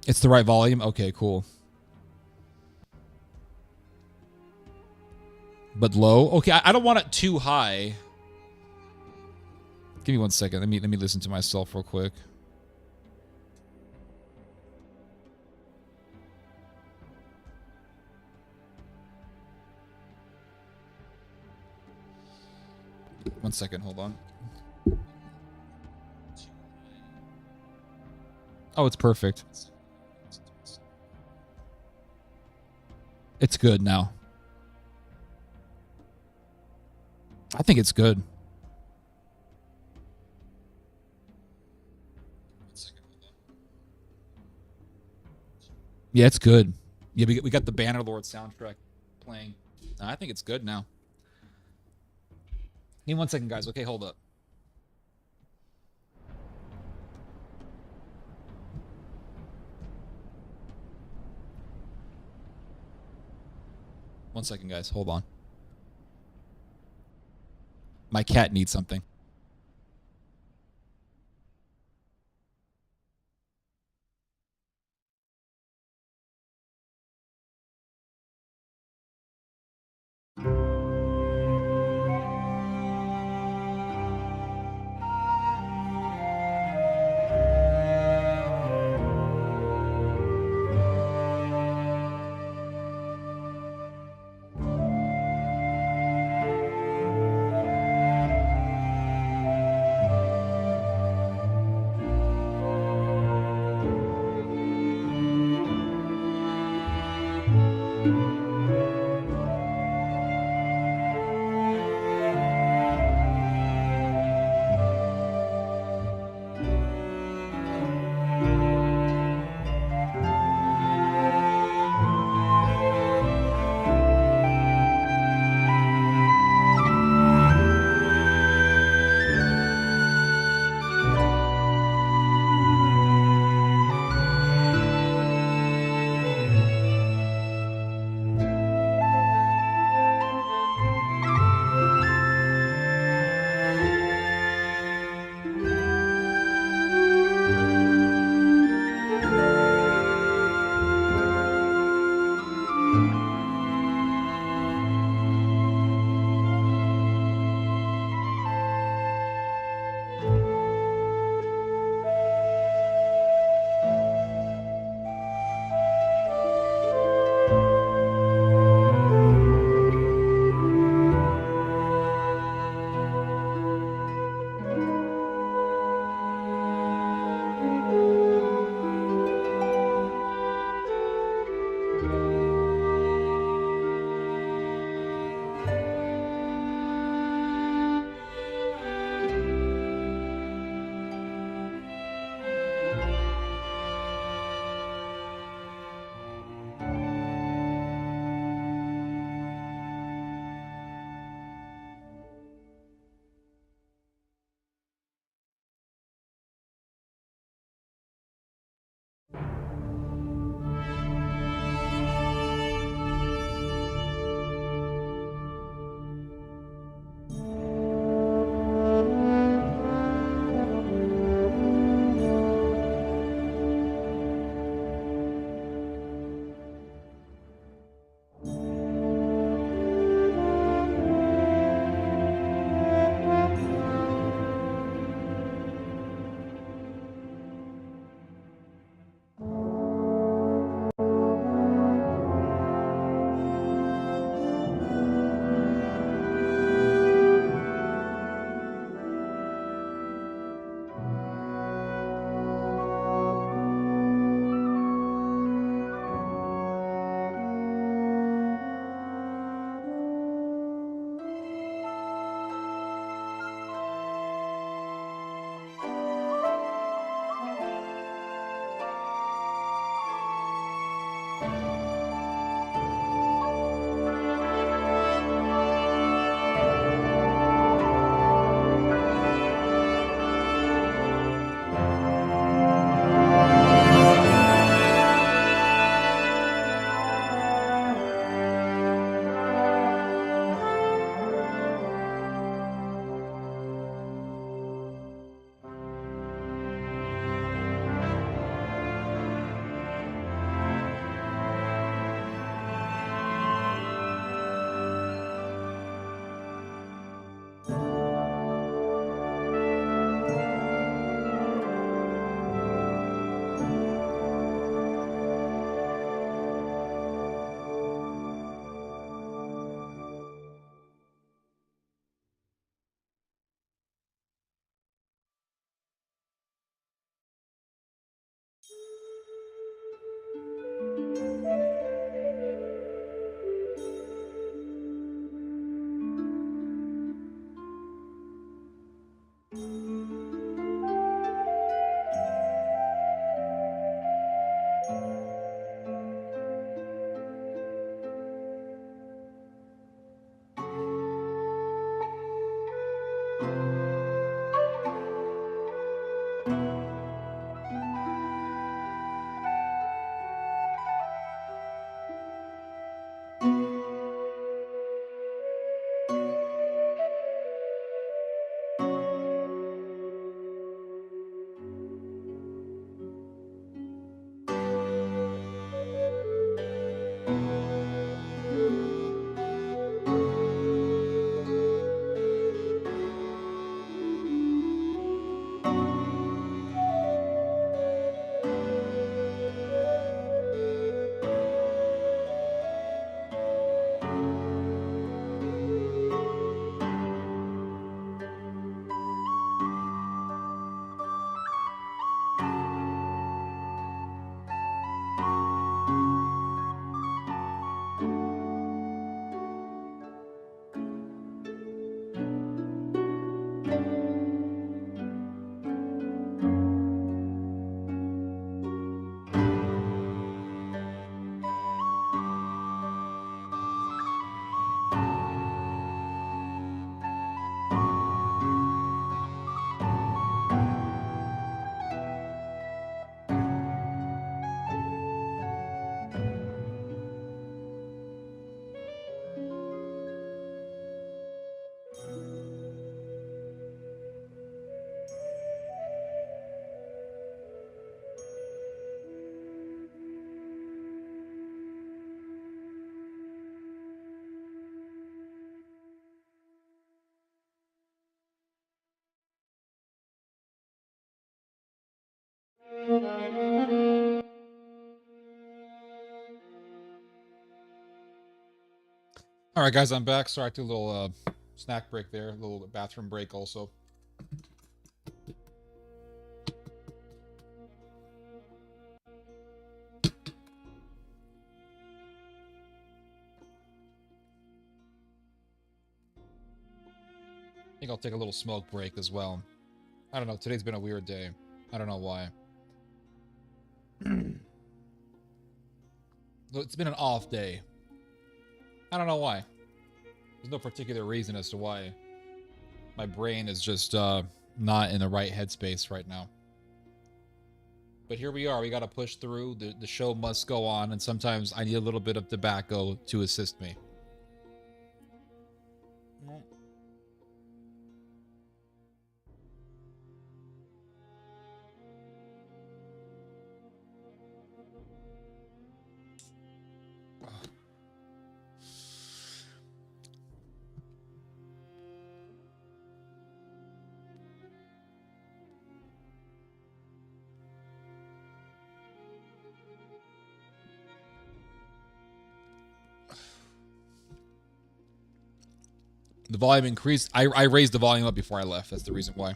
S1: It's the right volume? Okay, cool. But low? Okay, I don't want it too high. Give me 1 second. Let me listen to myself real quick. One second, hold on. Oh, it's perfect. It's good now. I think it's good. Yeah, it's good. Yeah, we got the Bannerlord soundtrack playing. I think it's good now. Give me 1 second, guys. Okay, hold up. One second, guys. Hold on. My cat needs something. All right, guys, I'm back. Sorry, I took a little snack break there, a little bathroom break also. I think I'll take a little smoke break as well. I don't know. Today's been a weird day. I don't know why. It's been an off day. I don't know why. There's no particular reason as to why. My brain is just not in the right headspace right now. But here we are. We got to push through. The show must go on, and sometimes I need a little bit of tobacco to assist me. The volume increased. I raised the volume up before I left. That's the reason why.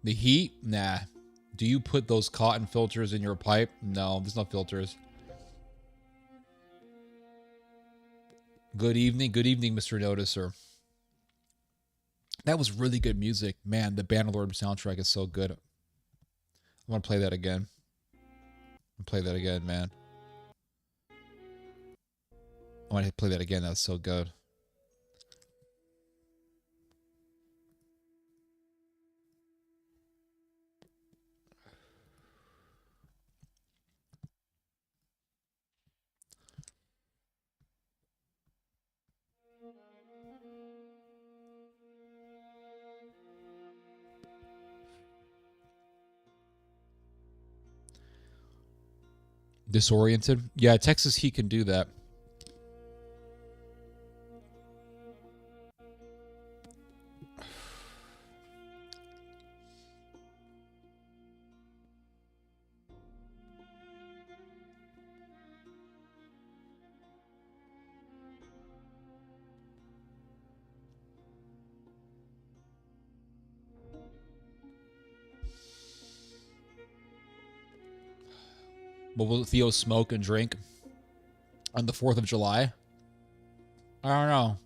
S1: The heat? Nah. Do you put those cotton filters in your pipe? No, there's no filters. Good evening. Good evening, Mr. Noticer. That was really good music. Man, the Bannerlord soundtrack is so good. I want to play that again. Play that again, man. I want to play that again. That's so good. Disoriented? Yeah, Texas Heat can do that. But will Theo smoke and drink on the 4th of July? I don't know.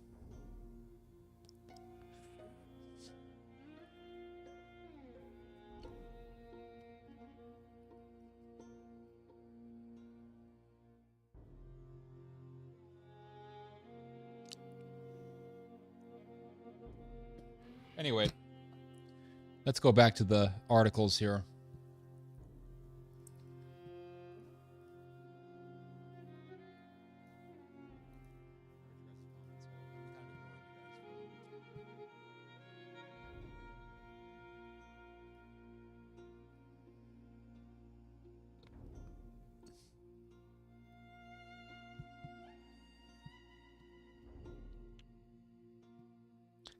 S1: Anyway, let's go back to the articles here.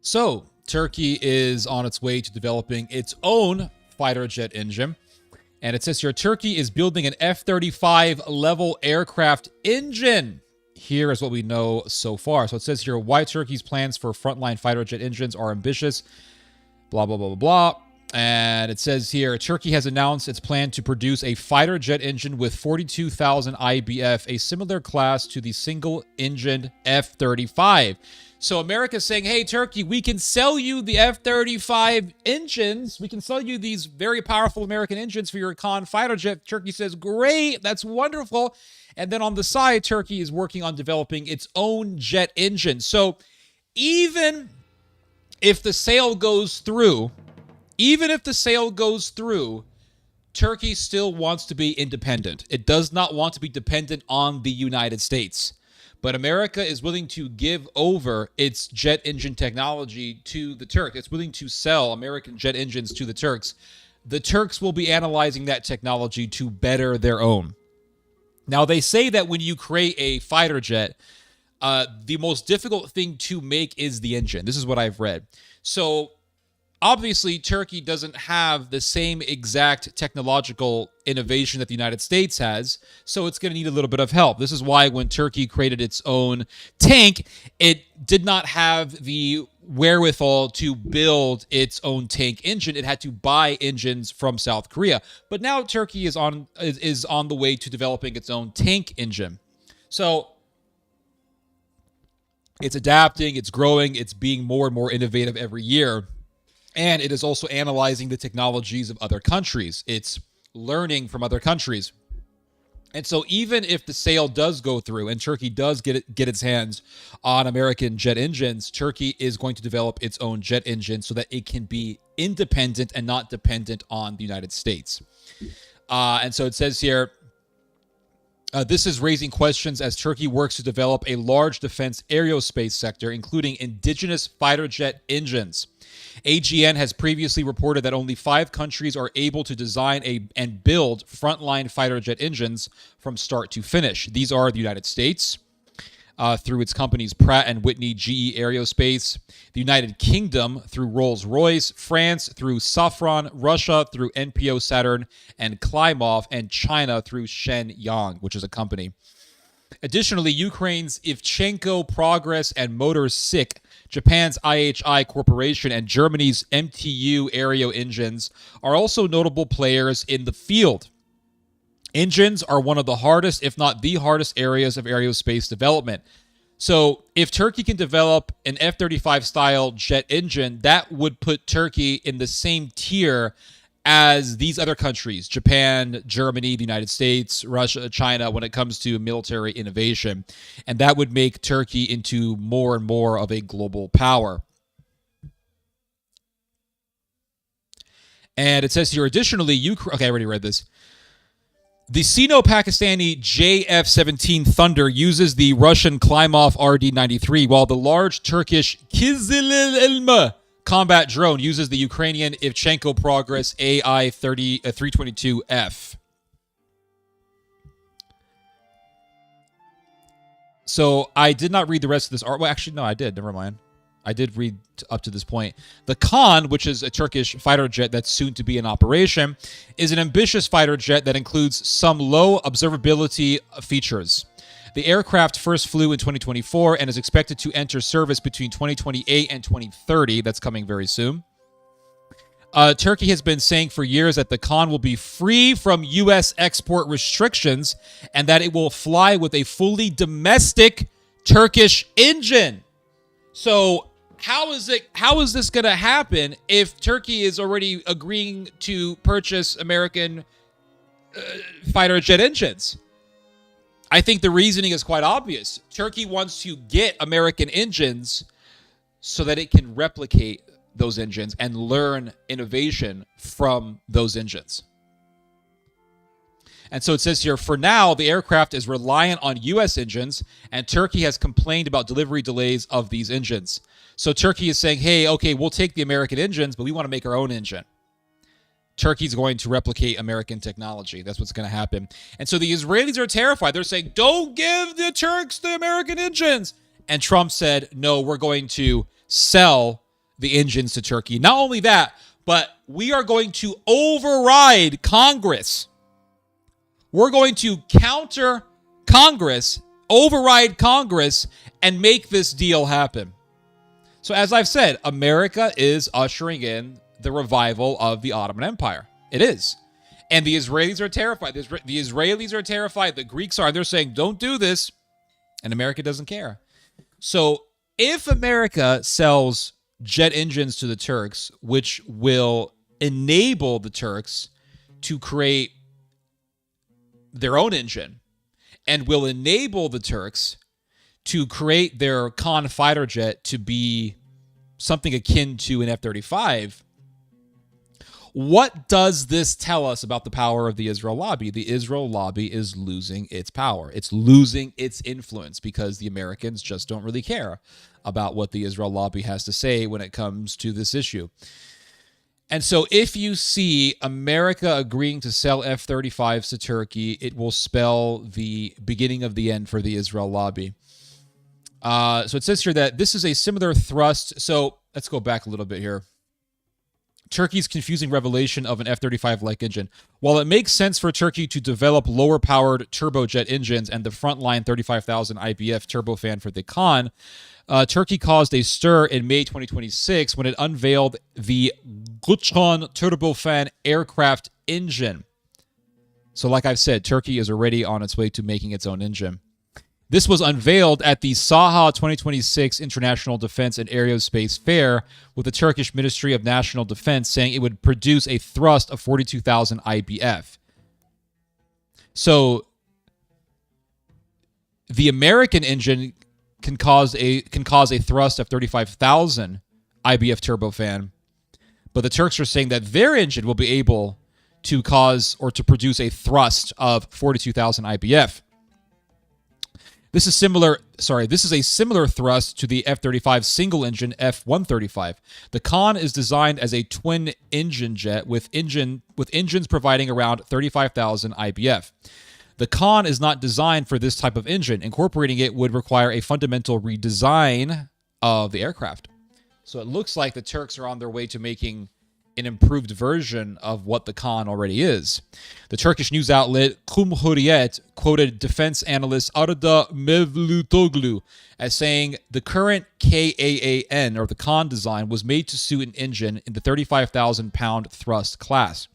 S1: So, Turkey is on its way to developing its own fighter jet engine. And it says here, Turkey is building an F-35 level aircraft engine. Here is what we know so far. So it says here, why Turkey's plans for frontline fighter jet engines are ambitious. Blah, blah, blah, blah, blah. And it says here, Turkey has announced its plan to produce a fighter jet engine with 42,000 IBF, a similar class to the single-engined F-35. So America's saying, hey, Turkey, we can sell you the F-35 engines. We can sell you these very powerful American engines for your Khan fighter jet. Turkey says, great, that's wonderful. And then on the side, Turkey is working on developing its own jet engine. So even if the sale goes through, Turkey still wants to be independent. It does not want to be dependent on the United States. But America is willing to give over its jet engine technology to the Turks. It's willing to sell American jet engines to the Turks. The Turks will be analyzing that technology to better their own. Now, they say that when you create a fighter jet, the most difficult thing to make is the engine. This is what I've read. So, obviously, Turkey doesn't have the same exact technological innovation that the United States has, so it's going to need a little bit of help. This is why when Turkey created its own tank, it did not have the wherewithal to build its own tank engine. It had to buy engines from South Korea. But now Turkey is on the way to developing its own tank engine. So it's adapting, it's growing, it's being more and more innovative every year. And it is also analyzing the technologies of other countries. It's learning from other countries. And so even if the sale does go through and Turkey does get its hands on American jet engines, Turkey is going to develop its own jet engine so that it can be independent and not dependent on the United States. And so it says here, this is raising questions as Turkey works to develop a large defense aerospace sector, including indigenous fighter jet engines. AGN has previously reported that only 5 countries are able to design and build frontline fighter jet engines from start to finish. These are the United States, through its companies Pratt & Whitney GE Aerospace, the United Kingdom through Rolls-Royce, France through Safran, Russia through NPO Saturn and Klymov, and China through Shenyang, which is a company. Additionally, Ukraine's Ivchenko Progress and Motors SICK, Japan's IHI Corporation, and Germany's MTU Aero Engines are also notable players in the field. Engines are one of the hardest, if not the hardest, areas of aerospace development. So if Turkey can develop an F-35 style jet engine, that would put Turkey in the same tier as these other countries, Japan, Germany, the United States, Russia, China, when it comes to military innovation. And that would make Turkey into more and more of a global power. And it says here, additionally, okay, I already read this. The Sino-Pakistani JF-17 Thunder uses the Russian Klymov RD-93, while the large Turkish Kizil-Ilma combat drone uses the Ukrainian Ivchenko Progress AI-322F. So I did not read the rest of this art. Well, actually, no, I did. Never mind. I did read up to this point. The Khan, which is a Turkish fighter jet that's soon to be in operation, is an ambitious fighter jet that includes some low observability features. The aircraft first flew in 2024 and is expected to enter service between 2028 and 2030. That's coming very soon. Turkey has been saying for years that the Khan will be free from U.S. export restrictions and that it will fly with a fully domestic Turkish engine. So how is this going to happen if Turkey is already agreeing to purchase American fighter jet engines? I think the reasoning is quite obvious. Turkey wants to get American engines so that it can replicate those engines and learn innovation from those engines. And so it says here, for now, the aircraft is reliant on U.S. engines, and Turkey has complained about delivery delays of these engines. So Turkey is saying, hey, okay, we'll take the American engines, but we want to make our own engine. Turkey's going to replicate American technology. That's what's going to happen. And so the Israelis are terrified. They're saying, don't give the Turks the American engines. And Trump said, no, we're going to sell the engines to Turkey. Not only that, but we are going to override Congress. We're going to counter Congress, override Congress, and make this deal happen. So as I've said, America is ushering in the revival of the Ottoman Empire. It is. And the Israelis are terrified. The Israelis are terrified. The Greeks are. They're saying, don't do this. And America doesn't care. So if America sells jet engines to the Turks, which will enable the Turks to create their own engine and will enable the Turks to create their Khan fighter jet to be something akin to an F-35, What does this tell us about the power of the Israel lobby? The Israel lobby is losing its power. It's losing its influence because the Americans just don't really care about what the Israel lobby has to say when it comes to this issue. And so if you see America agreeing to sell F-35s to Turkey, it will spell the beginning of the end for the Israel lobby. So it says here that this is a similar thrust. So let's go back a little bit here. Turkey's confusing revelation of an F-35-like engine. While it makes sense for Turkey to develop lower-powered turbojet engines and the frontline 35,000 IBF turbofan for the Khan, Turkey caused a stir in May 2026 when it unveiled the Guchan turbofan aircraft engine. So like I've said, Turkey is already on its way to making its own engine. This was unveiled at the Saha 2026 International Defense and Aerospace Fair, with the Turkish Ministry of National Defense saying it would produce a thrust of 42,000 IBF. So the American engine can cause a thrust of 35,000 IBF turbofan, but the Turks are saying that their engine will be able to cause or to produce a thrust of 42,000 IBF. This is a similar thrust to the F-35 single-engine F-135. The Khan is designed as a twin-engine jet with engines providing around 35,000 IBF. The Khan is not designed for this type of engine. Incorporating it would require a fundamental redesign of the aircraft. So it looks like the Turks are on their way to making an improved version of what the Khan already is. The Turkish news outlet Cumhuriyet quoted defense analyst Arda Mevlutoglu as saying the current KAAN, or the Khan design, was made to suit an engine in the 35,000-pound thrust class.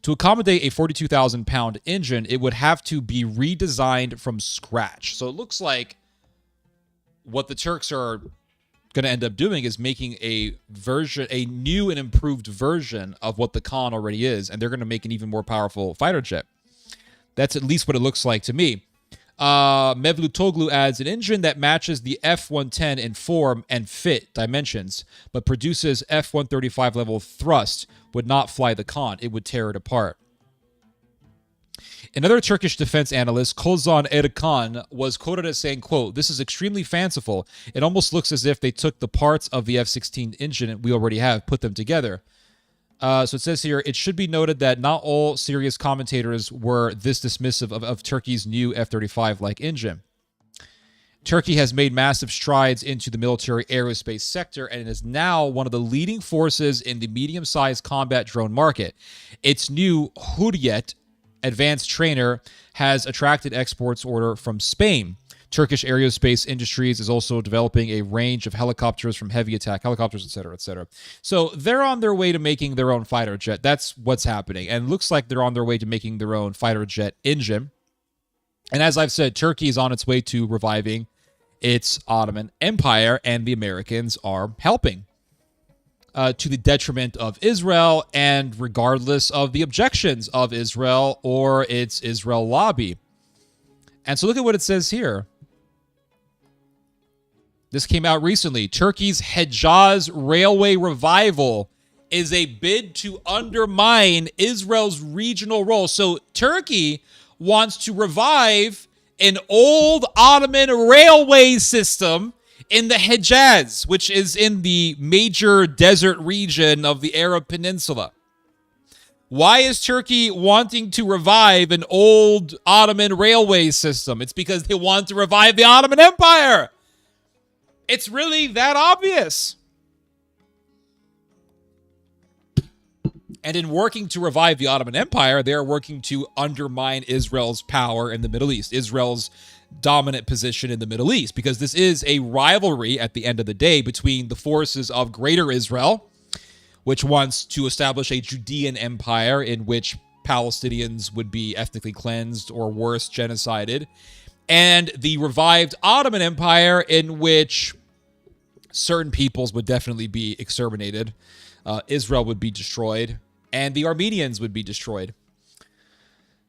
S1: To accommodate a 42,000-pound engine, it would have to be redesigned from scratch. So it looks like what the Turks are going to end up doing is making a new and improved version of what the Khan already is, and they're going to make an even more powerful fighter jet. That's at least what it looks like to me. Mevlutoglu adds an engine that matches the F-110 in form and fit dimensions, but produces F-135 level thrust, would not fly the Khan. It would tear it apart. Another Turkish defense analyst, Kozan Erkan, was quoted as saying, quote, "This is extremely fanciful. It almost looks as if they took the parts of the F-16 engine we already have, put them together." So it says here, it should be noted that not all serious commentators were this dismissive of Turkey's new F-35-like engine. Turkey has made massive strides into the military aerospace sector and is now one of the leading forces in the medium-sized combat drone market. Its new Hurriyet advanced trainer has attracted exports order from Spain. Turkish aerospace industries is also developing a range of helicopters, from heavy attack helicopters, etc., etc. So they're on their way to making their own fighter jet. That's what's happening. And it looks like they're on their way to making their own fighter jet engine. And as I've said, Turkey is on its way to reviving its Ottoman Empire, and the Americans are helping. To the detriment of Israel and regardless of the objections of Israel or its Israel lobby. And so look at what it says here. This came out recently. Turkey's Hejaz Railway revival is a bid to undermine Israel's regional role. So Turkey wants to revive an old Ottoman railway system in the Hejaz, which is in the major desert region of the Arab Peninsula. Why is Turkey wanting to revive an old Ottoman railway system? It's because they want to revive the Ottoman Empire. It's really that obvious. And in working to revive the Ottoman Empire, they are working to undermine Israel's power in the Middle East, Israel's dominant position in the Middle East, because this is a rivalry at the end of the day between the forces of Greater Israel, which wants to establish a Judean empire in which Palestinians would be ethnically cleansed or worse, genocided, and the revived Ottoman Empire in which certain peoples would definitely be exterminated. Israel would be destroyed, and the Armenians would be destroyed.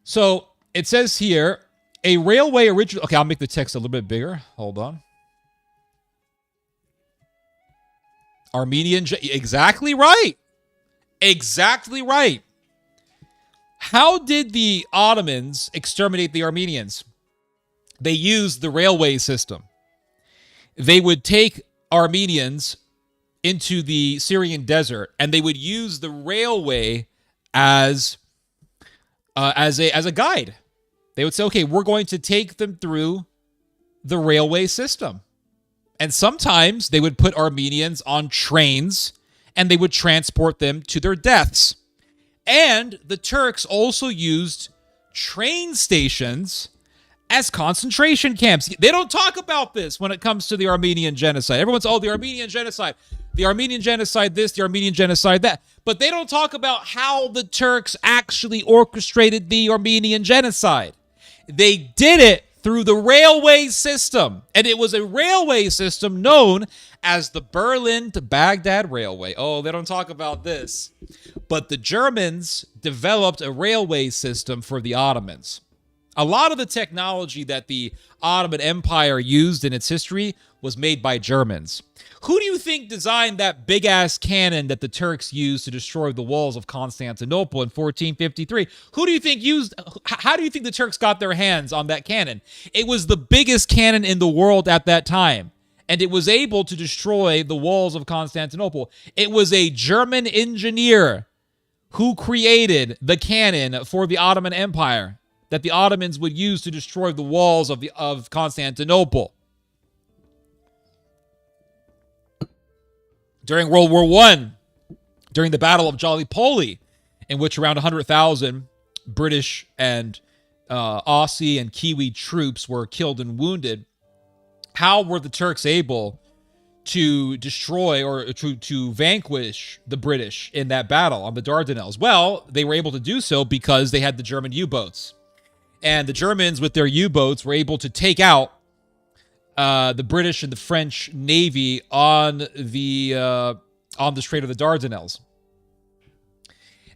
S1: So it says here, a railway original... Okay, I'll make the text a little bit bigger. Hold on. Armenian... Exactly right. Exactly right. How did the Ottomans exterminate the Armenians? They used the railway system. They would take Armenians into the Syrian desert, and they would use the railway as a guide. They would say, okay, we're going to take them through the railway system. And sometimes they would put Armenians on trains and they would transport them to their deaths. And the Turks also used train stations as concentration camps. They don't talk about this when it comes to the Armenian genocide. Everyone's, oh, the Armenian genocide, this, the Armenian genocide, that. But they don't talk about how the Turks actually orchestrated the Armenian genocide. They did it through the railway system. And it was a railway system known as the Berlin to Baghdad Railway. Oh, they don't talk about this. But the Germans developed a railway system for the Ottomans. A lot of the technology that the Ottoman Empire used in its history was made by Germans. Who do you think designed that big-ass cannon that the Turks used to destroy the walls of Constantinople in 1453? How do you think the Turks got their hands on that cannon? It was the biggest cannon in the world at that time, and it was able to destroy the walls of Constantinople. It was a German engineer who created the cannon for the Ottoman Empire that the Ottomans would use to destroy the walls of Constantinople. During World War I, during the Battle of Gallipoli, in which around 100,000 British and Aussie and Kiwi troops were killed and wounded, how were the Turks able to destroy or to vanquish the British in that battle on the Dardanelles? Well, they were able to do so because they had the German U-boats. And the Germans, with their U-boats, were able to take out the British and the French Navy on the Strait of the Dardanelles.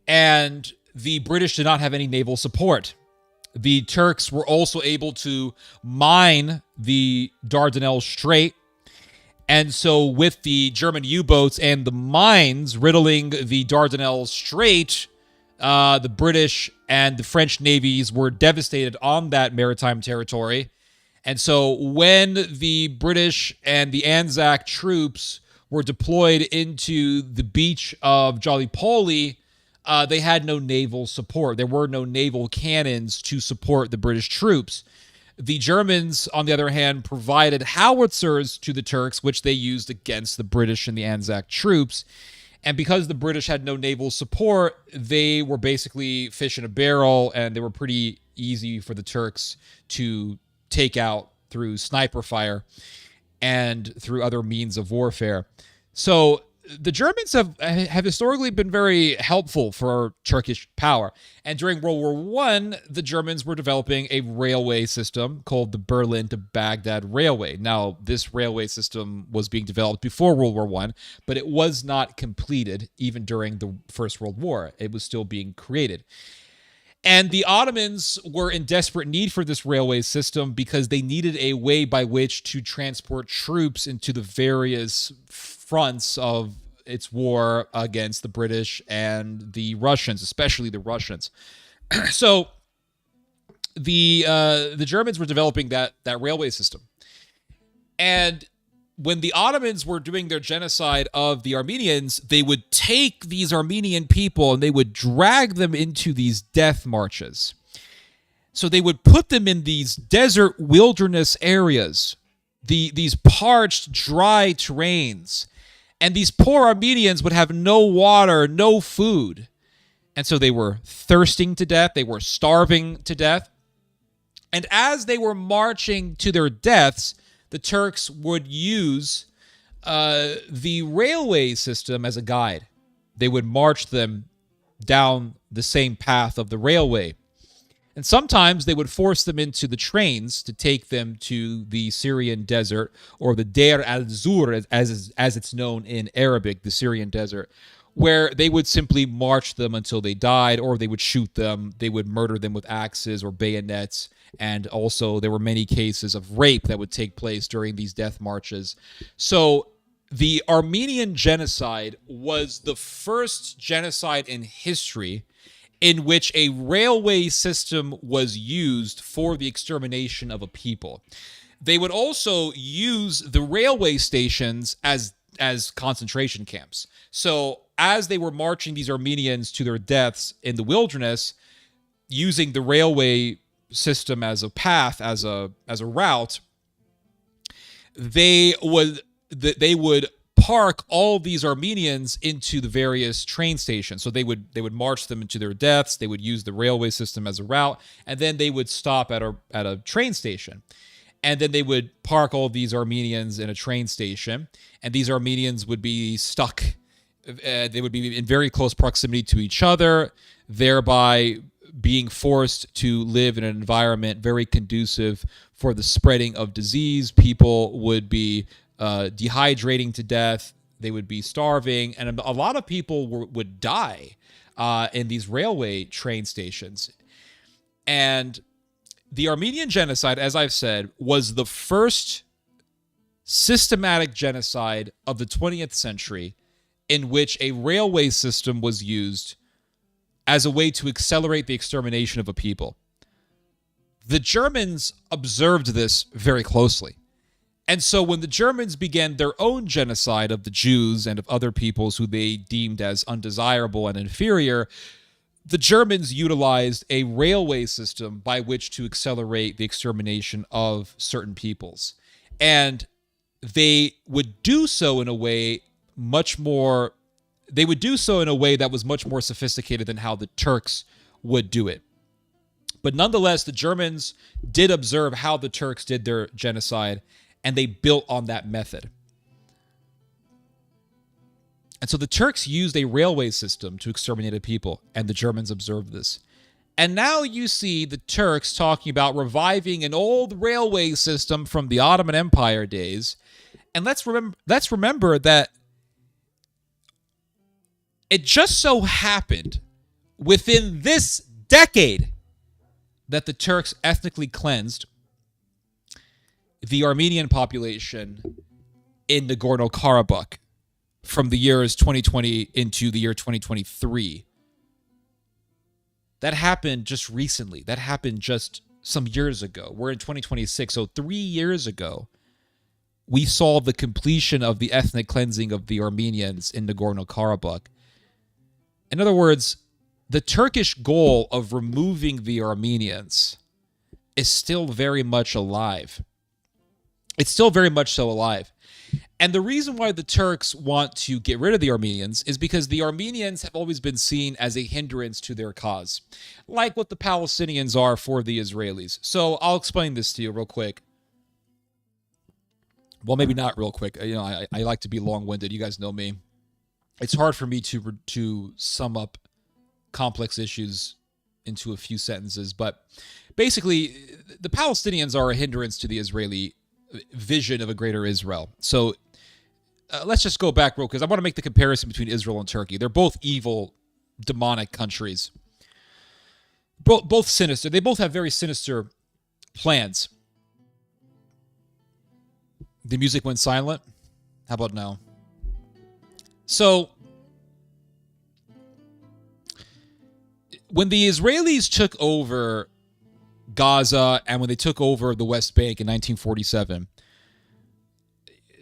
S1: And the British did not have any naval support. The Turks were also able to mine the Dardanelles Strait. And so with the German U-boats and the mines riddling the Dardanelles Strait, the British and the French navies were devastated on that maritime territory. And so when the British and the Anzac troops were deployed into the beach of Gallipoli, they had no naval support. There were no naval cannons to support the British troops. The Germans, on the other hand, provided howitzers to the Turks, which they used against the British and the Anzac troops. And because the British had no naval support, they were basically fish in a barrel, and they were pretty easy for the Turks to take out through sniper fire and through other means of warfare. So the Germans have historically been very helpful for Turkish power. And during World War I, the Germans were developing a railway system called the Berlin to Baghdad Railway. Now, this railway system was being developed before World War I, but it was not completed even during the First World War. It was still being created. And the Ottomans were in desperate need for this railway system because they needed a way by which to transport troops into the various fronts of its war against the British and the Russians, especially the Russians. So the Germans were developing that railway system. And when the Ottomans were doing their genocide of the Armenians, they would take these Armenian people and they would drag them into these death marches. So they would put them in these desert wilderness areas, these parched, dry terrains. And these poor Armenians would have no water, no food. And so they were thirsting to death. They were starving to death. And as they were marching to their deaths, the Turks would use the railway system as a guide. They would march them down the same path of the railway. And sometimes they would force them into the trains to take them to the Syrian desert, or the Deir al-Zur, as it's known in Arabic, the Syrian desert, where they would simply march them until they died, or they would shoot them. They would murder them with axes or bayonets. And also there were many cases of rape that would take place during these death marches. So The Armenian genocide was the first genocide in history in which a railway system was used for the extermination of a people. They would also use the railway stations as concentration camps. So as they were marching these Armenians to their deaths in the wilderness, using the railway system as a path, as a route, they would park all these Armenians into the various train stations. So they would march them into their deaths. They would use the railway system as a route, and then they would stop at a train station. And then they would park all these Armenians in a train station, and these Armenians would be stuck. They would be in very close proximity to each other, thereby being forced to live in an environment very conducive for the spreading of disease. People would be dehydrating to death. They would be starving, and a lot of people would die in these railway train stations. And the Armenian genocide, as I've said, was the first systematic genocide of the 20th century in which a railway system was used as a way to accelerate the extermination of a people. The Germans observed this very closely. And so when the Germans began their own genocide of the Jews and of other peoples who they deemed as undesirable and inferior, the Germans utilized a railway system by which to accelerate the extermination of certain peoples. And they would do so in a way that was much more sophisticated than how the Turks would do it. But nonetheless, the Germans did observe how the Turks did their genocide, and they built on that method. And so the Turks used a railway system to exterminate a people, and the Germans observed this. And now you see the Turks talking about reviving an old railway system from the Ottoman Empire days. And let's remember that it just so happened within this decade that the Turks ethnically cleansed the Armenian population in Nagorno-Karabakh from the years 2020 into the year 2023. That happened just recently. That happened just some years ago. We're in 2026, so 3 years ago, we saw the completion of the ethnic cleansing of the Armenians in Nagorno-Karabakh. In other words, the Turkish goal of removing the Armenians is still very much alive. It's still very much so alive. And the reason why the Turks want to get rid of the Armenians is because the Armenians have always been seen as a hindrance to their cause, like what the Palestinians are for the Israelis. So I'll explain this to you real quick. Well, maybe not real quick. I like to be long-winded. You guys know me. It's hard for me to sum up complex issues into a few sentences, but basically, the Palestinians are a hindrance to the Israeli vision of a greater Israel. So let's just go back real quick. I want to make the comparison between Israel and Turkey. They're both evil, demonic countries. Both sinister. They both have very sinister plans. The music went silent. How about now? So, when the Israelis took over Gaza and when they took over the West Bank in 1947,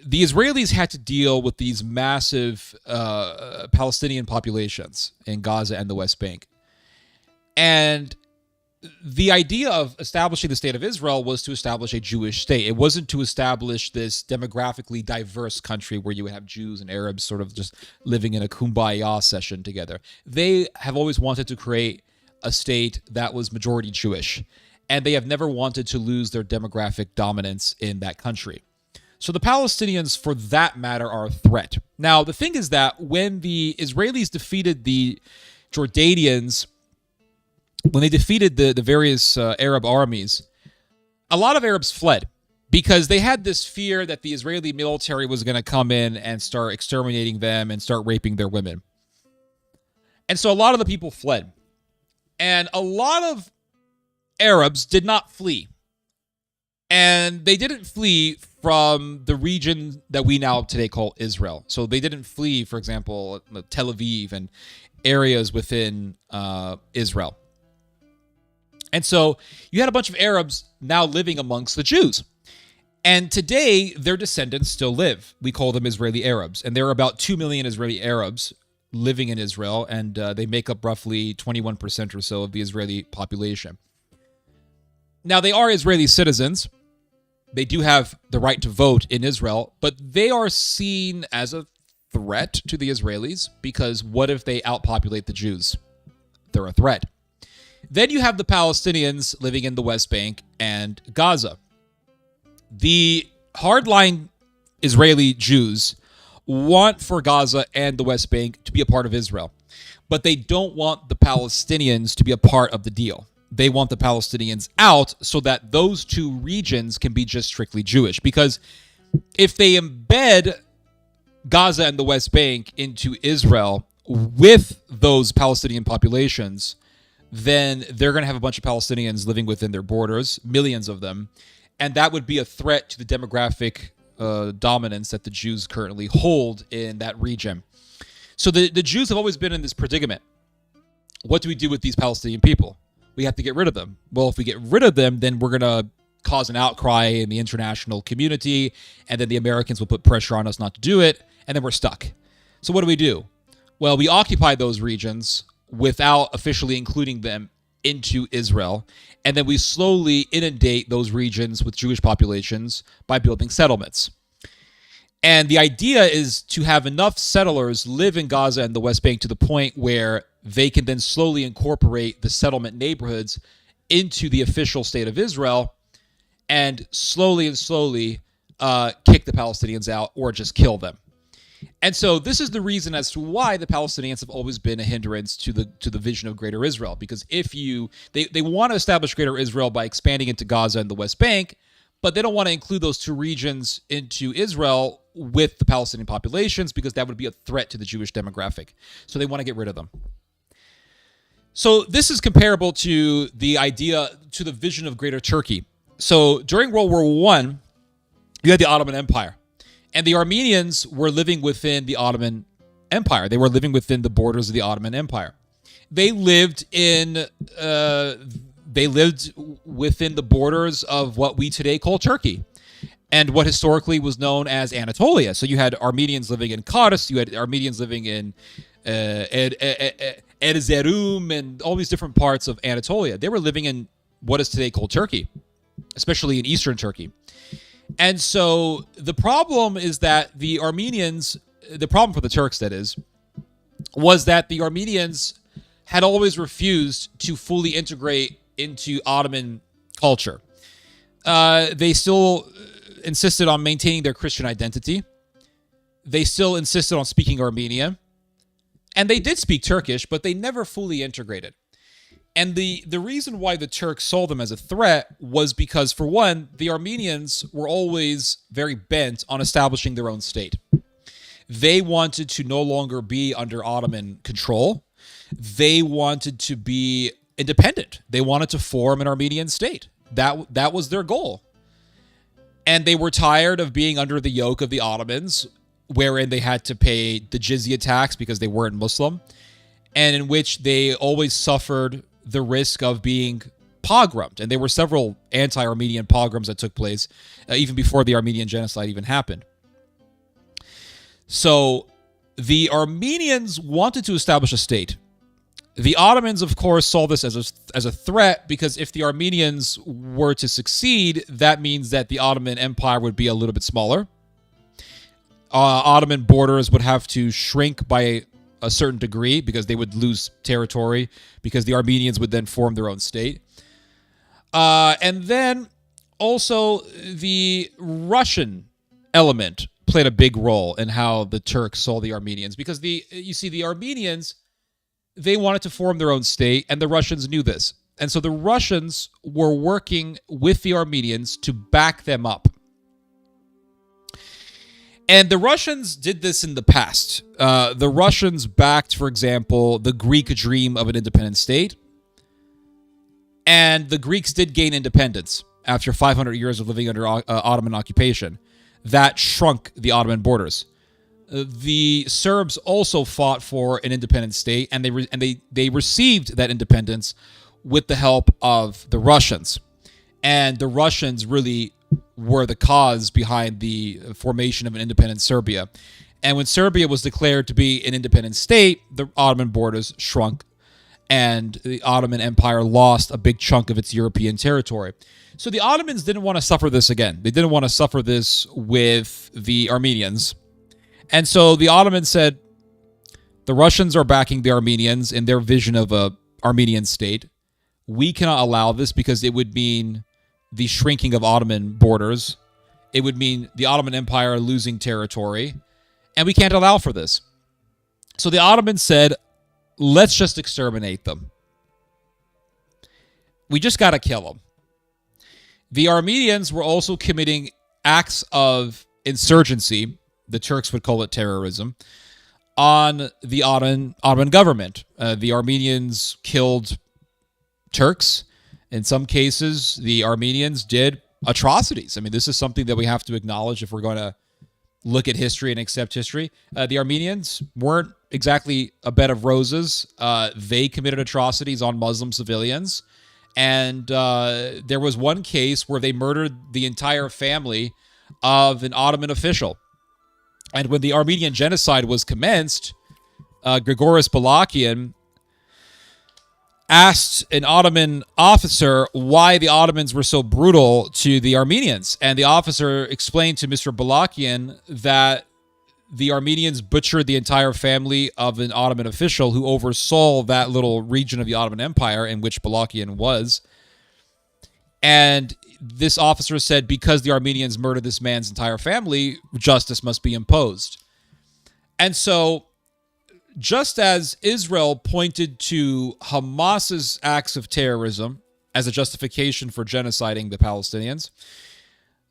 S1: the Israelis had to deal with these massive Palestinian populations in Gaza and the West Bank. And the idea of establishing the state of Israel was to establish a Jewish state. It wasn't to establish this demographically diverse country where you would have Jews and Arabs sort of just living in a kumbaya session together. They have always wanted to create a state that was majority Jewish, and they have never wanted to lose their demographic dominance in that country. So the Palestinians, for that matter, are a threat. Now, the thing is that when the Israelis defeated the Jordanians, when they defeated the various Arab armies, a lot of Arabs fled because they had this fear that the Israeli military was going to come in and start exterminating them and start raping their women. And so a lot of the people fled. And a lot of Arabs did not flee. And And they didn't flee from the region that we now today call Israel. So they didn't flee, for example, Tel Aviv and areas within Israel. And so you had a bunch of Arabs now living amongst the Jews. And today, their descendants still live. We call them Israeli Arabs. And there are about 2 million Israeli Arabs living in Israel, and they make up roughly 21% or so of the Israeli population. Now, they are Israeli citizens. They do have the right to vote in Israel, but they are seen as a threat to the Israelis because what if they outpopulate the Jews? They're a threat. Then you have the Palestinians living in the West Bank and Gaza. The hardline Israeli Jews want for Gaza and the West Bank to be a part of Israel, but they don't want the Palestinians to be a part of the deal. They want the Palestinians out so that those two regions can be just strictly Jewish. Because if they embed Gaza and the West Bank into Israel with those Palestinian populations, then they're going to have a bunch of Palestinians living within their borders, millions of them, and that would be a threat to the demographic dominance that the Jews currently hold in that region. So the Jews have always been in this predicament. What do we do with these Palestinian people? We have to get rid of them. Well, if we get rid of them, then we're going to cause an outcry in the international community, and then the Americans will put pressure on us not to do it, and then we're stuck. So what do? Well, we occupy those regions without officially including them into Israel, and then we slowly inundate those regions with Jewish populations by building settlements. And the idea is to have enough settlers live in Gaza and the West Bank to the point where they can then slowly incorporate the settlement neighborhoods into the official state of Israel and slowly kick the Palestinians out or just kill them. And so this is the reason as to why the Palestinians have always been a hindrance to the vision of Greater Israel. Because if they want to establish Greater Israel by expanding into Gaza and the West Bank, but they don't want to include those two regions into Israel with the Palestinian populations because that would be a threat to the Jewish demographic. So they want to get rid of them. So this is comparable to the idea, to the vision of Greater Turkey. So during World War I, you had the Ottoman Empire. And the Armenians were living within the Ottoman Empire. They were living within the borders of the Ottoman Empire. They lived within the borders of what we today call Turkey, and what historically was known as Anatolia. So you had Armenians living in Kars, you had Armenians living in Erzurum, and all these different parts of Anatolia. They were living in what is today called Turkey, especially in eastern Turkey. And so the problem is that the problem for the Turks, that is, was that the Armenians had always refused to fully integrate into Ottoman culture. They still insisted on maintaining their Christian identity. They still insisted on speaking Armenian. And they did speak Turkish, but they never fully integrated. And the reason why the Turks saw them as a threat was because, for one, the Armenians were always very bent on establishing their own state. They wanted to no longer be under Ottoman control. They wanted to be independent. They wanted to form an Armenian state. That was their goal. And they were tired of being under the yoke of the Ottomans, wherein they had to pay the jizya tax because they weren't Muslim, and in which they always suffered the risk of being pogromed. And there were several anti-Armenian pogroms that took place even before the Armenian genocide even happened. So the Armenians wanted to establish a state. The Ottomans, of course, saw this as a threat, because if the Armenians were to succeed, that means that the Ottoman Empire would be a little bit smaller. Ottoman borders would have to shrink by a certain degree because they would lose territory, because the Armenians would then form their own state. And then also the Russian element played a big role in how the Turks saw the Armenians, because the Armenians, they wanted to form their own state, and the Russians knew this. And so the Russians were working with the Armenians to back them up. And the Russians did this in the past. The Russians backed, for example, the Greek dream of an independent state. And the Greeks did gain independence. after 500 years of living under Ottoman occupation. That shrunk the Ottoman borders. The Serbs also fought for an independent state, and they received that independence with the help of the Russians. And the Russians really were the cause behind the formation of an independent Serbia. And when Serbia was declared to be an independent state, the Ottoman borders shrunk, and the Ottoman Empire lost a big chunk of its European territory. So the Ottomans didn't want to suffer this again. They didn't want to suffer this with the Armenians. And so the Ottomans said, the Russians are backing the Armenians in their vision of a Armenian state. We cannot allow this because it would mean the shrinking of Ottoman borders. It would mean the Ottoman Empire losing territory. And we can't allow for this. So the Ottomans said, let's just exterminate them. We just got to kill them. The Armenians were also committing acts of insurgency, the Turks would call it terrorism, on the Ottoman government. The Armenians killed Turks. In some cases, the Armenians did atrocities. I mean, this is something that we have to acknowledge if we're going to look at history and accept history. The Armenians weren't exactly a bed of roses. They committed atrocities on Muslim civilians. And there was one case where they murdered the entire family of an Ottoman official. And when the Armenian genocide was commenced, Grigoris Balakian asked an Ottoman officer why the Ottomans were so brutal to the Armenians. And the officer explained to Mr. Balakian that the Armenians butchered the entire family of an Ottoman official who oversaw that little region of the Ottoman Empire in which Balakian was. And this officer said, because the Armenians murdered this man's entire family, justice must be imposed. And so, just as Israel pointed to Hamas's acts of terrorism as a justification for genociding the Palestinians,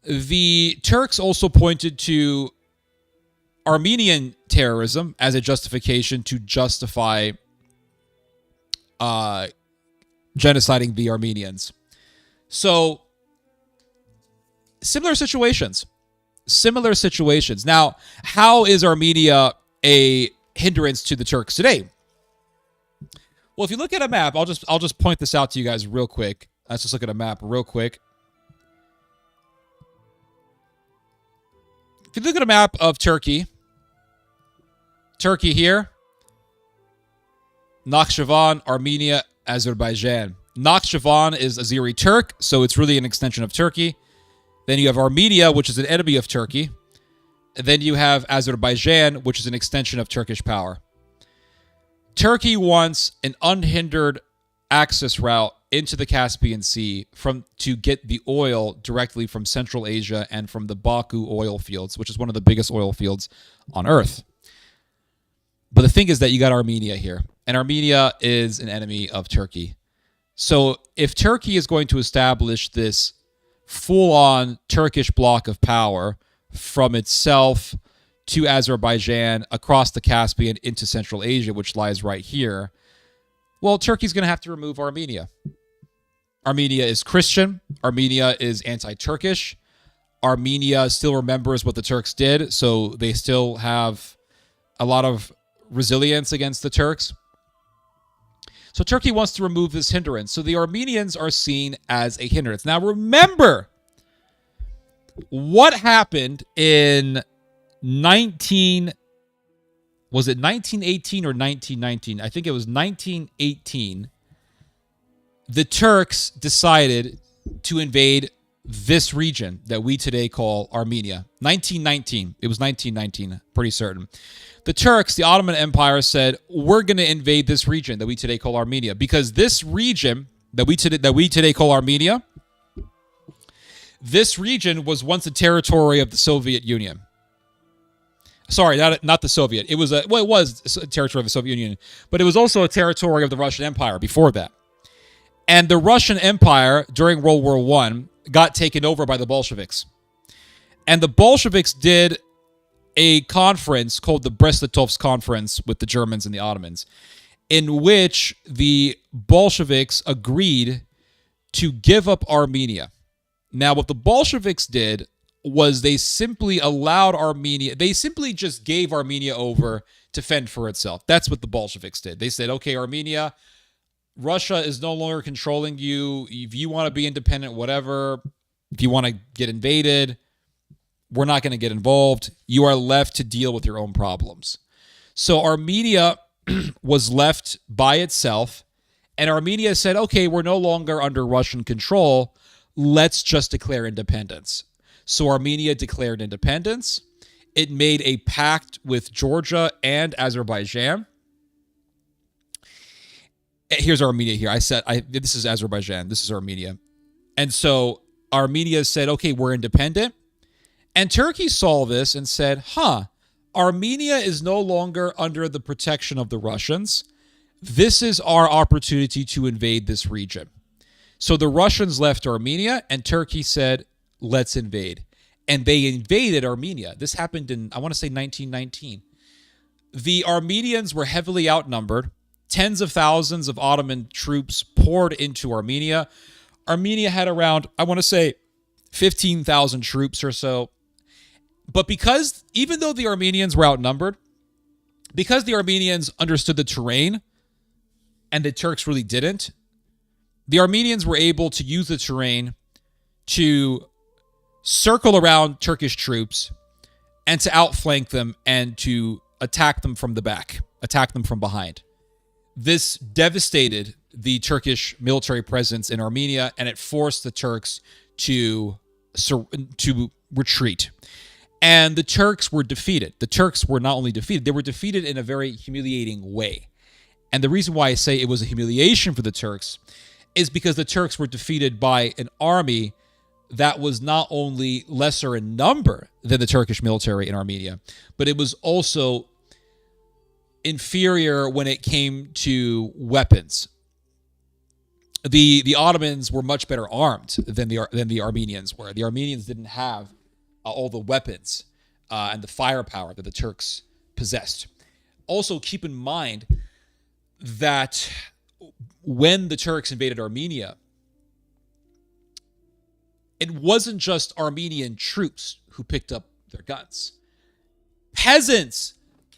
S1: the Turks also pointed to Armenian terrorism as a justification to justify genociding the Armenians. So, similar situations. Now, how is Armenia a hindrance to the Turks today? Well, if you look at a map, I'll just point this out to you guys real quick. Let's just look at a map real quick. If you look at a map of Turkey here, Nakhchivan, Armenia, Azerbaijan. Nakhchivan is Azeri Turk, so it's really an extension of Turkey. Then you have Armenia, which is an enemy of Turkey. And then you have Azerbaijan, which is an extension of Turkish power. Turkey wants an unhindered access route into the Caspian Sea to get the oil directly from Central Asia and from the Baku oil fields, which is one of the biggest oil fields on Earth. But the thing is that you got Armenia here, and Armenia is an enemy of Turkey. So if Turkey is going to establish this full-on Turkish block of power from itself to Azerbaijan, across the Caspian into Central Asia, which lies right here, well, Turkey's going to have to remove Armenia. Armenia is Christian. Armenia is anti-Turkish. Armenia still remembers what the Turks did, so they still have a lot of resilience against the Turks. So Turkey wants to remove this hindrance. So the Armenians are seen as a hindrance. Now remember what happened in 1918 or 1919? I think it was 1918. The Turks decided to invade this region that we today call Armenia. 1919. It was 1919, pretty certain. The Turks, the Ottoman Empire, said, we're going to invade this region that we today call Armenia, because this region that we today call Armenia, this region was once a territory of the Soviet Union. Sorry, not the Soviet. It was it was a territory of the Soviet Union, but it was also a territory of the Russian Empire before that. And the Russian Empire during World War I got taken over by the Bolsheviks. And the Bolsheviks did a conference called the Brest-Litovsk Conference with the Germans and the Ottomans, in which the Bolsheviks agreed to give up Armenia. Now, what the Bolsheviks did was they simply allowed Armenia, they simply just gave Armenia over to fend for itself. That's what the Bolsheviks did. They said, okay, Armenia, Russia is no longer controlling you. If you want to be independent, whatever, if you want to get invaded, we're not going to get involved. You are left to deal with your own problems. So Armenia was left by itself, and Armenia said, okay, we're no longer under Russian control. Let's just declare independence. So Armenia declared independence. It made a pact with Georgia and Azerbaijan. Here's Armenia here. This is Azerbaijan. This is Armenia. And so Armenia said, okay, we're independent. And Turkey saw this and said, Armenia is no longer under the protection of the Russians. This is our opportunity to invade this region. So the Russians left Armenia, and Turkey said, let's invade. And they invaded Armenia. This happened in, I want to say, 1919. The Armenians were heavily outnumbered. Tens of thousands of Ottoman troops poured into Armenia. Armenia had around, I want to say, 15,000 troops or so. But because, even though the Armenians were outnumbered, because the Armenians understood the terrain and the Turks really didn't, the Armenians were able to use the terrain to circle around Turkish troops and to outflank them and to attack them from the back, attack them from behind. This devastated the Turkish military presence in Armenia, and it forced the Turks to retreat. And the Turks were defeated. The Turks were not only defeated, they were defeated in a very humiliating way. And the reason why I say it was a humiliation for the Turks is because the Turks were defeated by an army that was not only lesser in number than the Turkish military in Armenia, but it was also inferior when it came to weapons. The Ottomans were much better armed than the Armenians were. The Armenians didn't have all the weapons and the firepower that the Turks possessed. Also, keep in mind that when the Turks invaded Armenia, it wasn't just Armenian troops who picked up their guns. Peasants,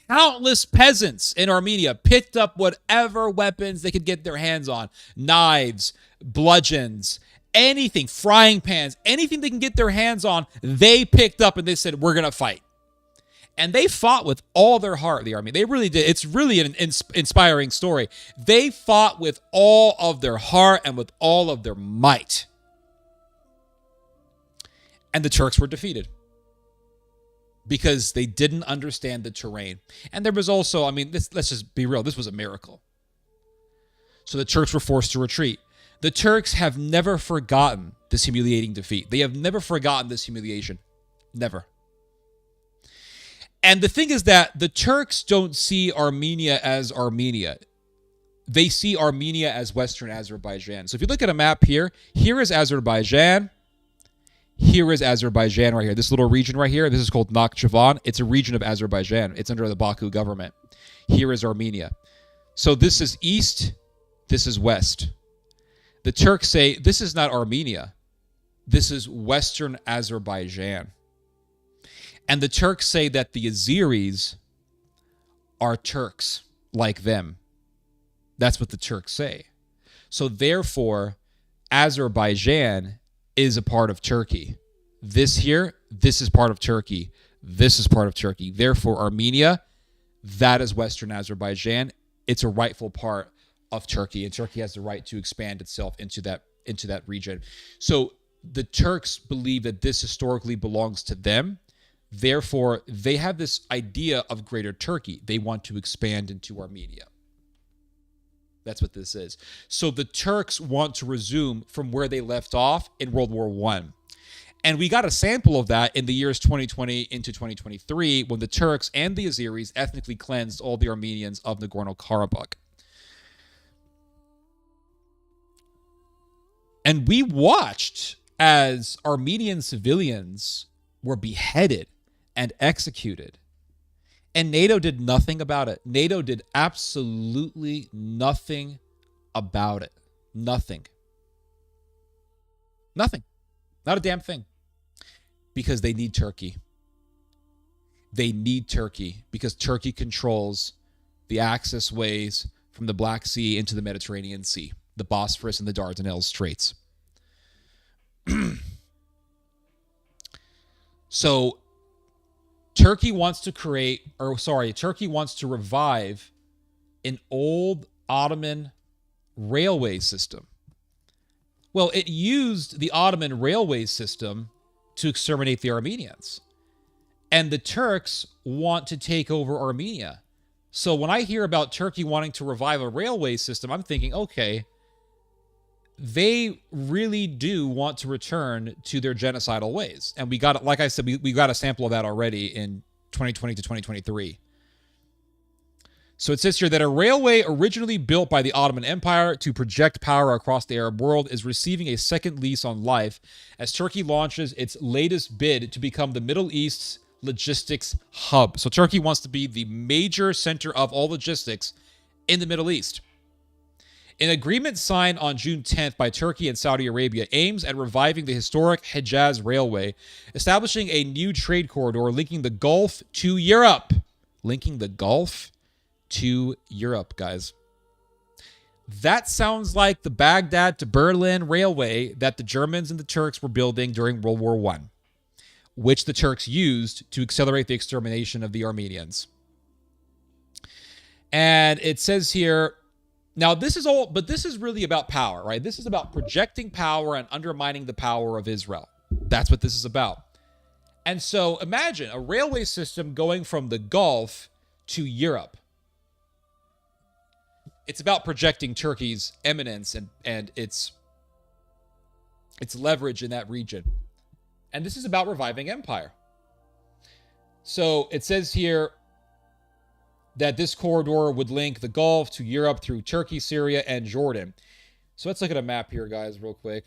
S1: countless peasants in Armenia picked up whatever weapons they could get their hands on. Knives, bludgeons, anything, frying pans, anything they can get their hands on, they picked up and they said, we're going to fight. And they fought with all their heart, the army. They really did. It's really an inspiring story. They fought with all of their heart and with all of their might. And the Turks were defeated because they didn't understand the terrain. And there was also, let's just be real, this was a miracle. So the Turks were forced to retreat. The Turks have never forgotten this humiliating defeat. They have never forgotten this humiliation. Never. And the thing is that the Turks don't see Armenia as Armenia. They see Armenia as Western Azerbaijan. So if you look at a map here, here is Azerbaijan. Here is Azerbaijan right here. This little region right here, this is called Nakhchivan. It's a region of Azerbaijan. It's under the Baku government. Here is Armenia. So this is east, this is west. The Turks say, this is not Armenia. This is Western Azerbaijan. And the Turks say that the Azeris are Turks like them. That's what the Turks say. So therefore, Azerbaijan is a part of Turkey. This here, this is part of Turkey. This is part of Turkey. Therefore, Armenia, that is Western Azerbaijan. It's a rightful part of Turkey, and Turkey has the right to expand itself into that region. So the Turks believe that this historically belongs to them. Therefore, they have this idea of Greater Turkey. They want to expand into Armenia. That's what this is. So the Turks want to resume from where they left off in World War I. And we got a sample of that in the years 2020 into 2023 when the Turks and the Azeris ethnically cleansed all the Armenians of Nagorno-Karabakh. And we watched as Armenian civilians were beheaded and executed. And NATO did nothing about it. NATO did absolutely nothing about it. Nothing. Nothing. Not a damn thing. Because they need Turkey. They need Turkey because Turkey controls the access ways from the Black Sea into the Mediterranean Sea, the Bosphorus and the Dardanelles Straits. So Turkey wants to revive an old Ottoman railway system. Well, it used the Ottoman railway system to exterminate the Armenians. And the Turks want to take over Armenia. So when I hear about Turkey wanting to revive a railway system, I'm thinking, okay, they really do want to return to their genocidal ways. And we got, like I said, we got a sample of that already in 2020 to 2023. So it says here that a railway originally built by the Ottoman Empire to project power across the Arab world is receiving a second lease on life as Turkey launches its latest bid to become the Middle East's logistics hub. So Turkey wants to be the major center of all logistics in the Middle East. An agreement signed on June 10th by Turkey and Saudi Arabia aims at reviving the historic Hejaz Railway, establishing a new trade corridor linking the Gulf to Europe. Linking the Gulf to Europe, guys. That sounds like the Baghdad to Berlin railway that the Germans and the Turks were building during World War I, which the Turks used to accelerate the extermination of the Armenians. And it says here, now this is really about power, right? This is about projecting power and undermining the power of Israel. That's what this is about. And so imagine a railway system going from the Gulf to Europe. It's about projecting Turkey's eminence and its leverage in that region. And this is about reviving empire. So it says here that this corridor would link the Gulf to Europe through Turkey, Syria, and Jordan. So let's look at a map here, guys, real quick.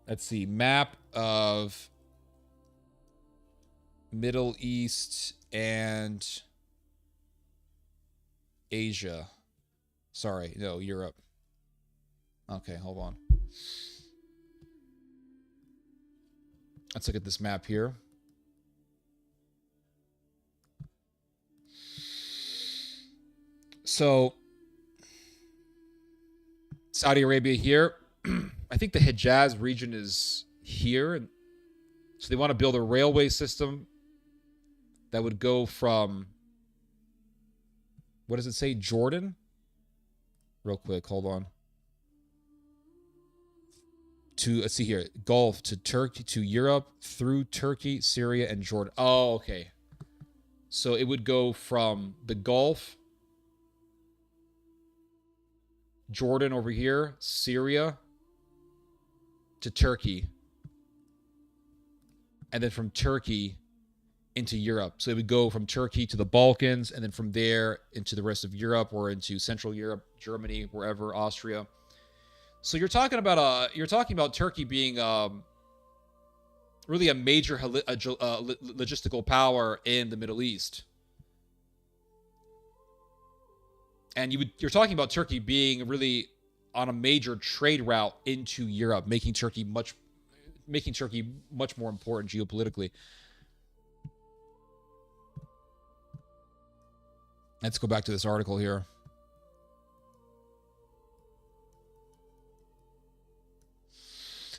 S1: Let's see. Map of Middle East and Asia. Sorry, no, Europe. Okay, hold on. Let's look at this map here. So, Saudi Arabia here. I think the Hejaz region is here. And so they want to build a railway system that would go from, what does it say, Jordan? Real quick, hold on. Let's see here, Gulf to Turkey, to Europe, through Turkey, Syria, and Jordan. Oh, okay. So it would go from the Gulf, Jordan over here, Syria, to Turkey. And then from Turkey into Europe. So it would go from Turkey to the Balkans, and then from there into the rest of Europe, or into Central Europe, Germany, wherever, Austria. So you're talking about Turkey being really a major logistical power in the Middle East. And you're talking about Turkey being really on a major trade route into Europe, making Turkey much more important geopolitically. Let's go back to this article here.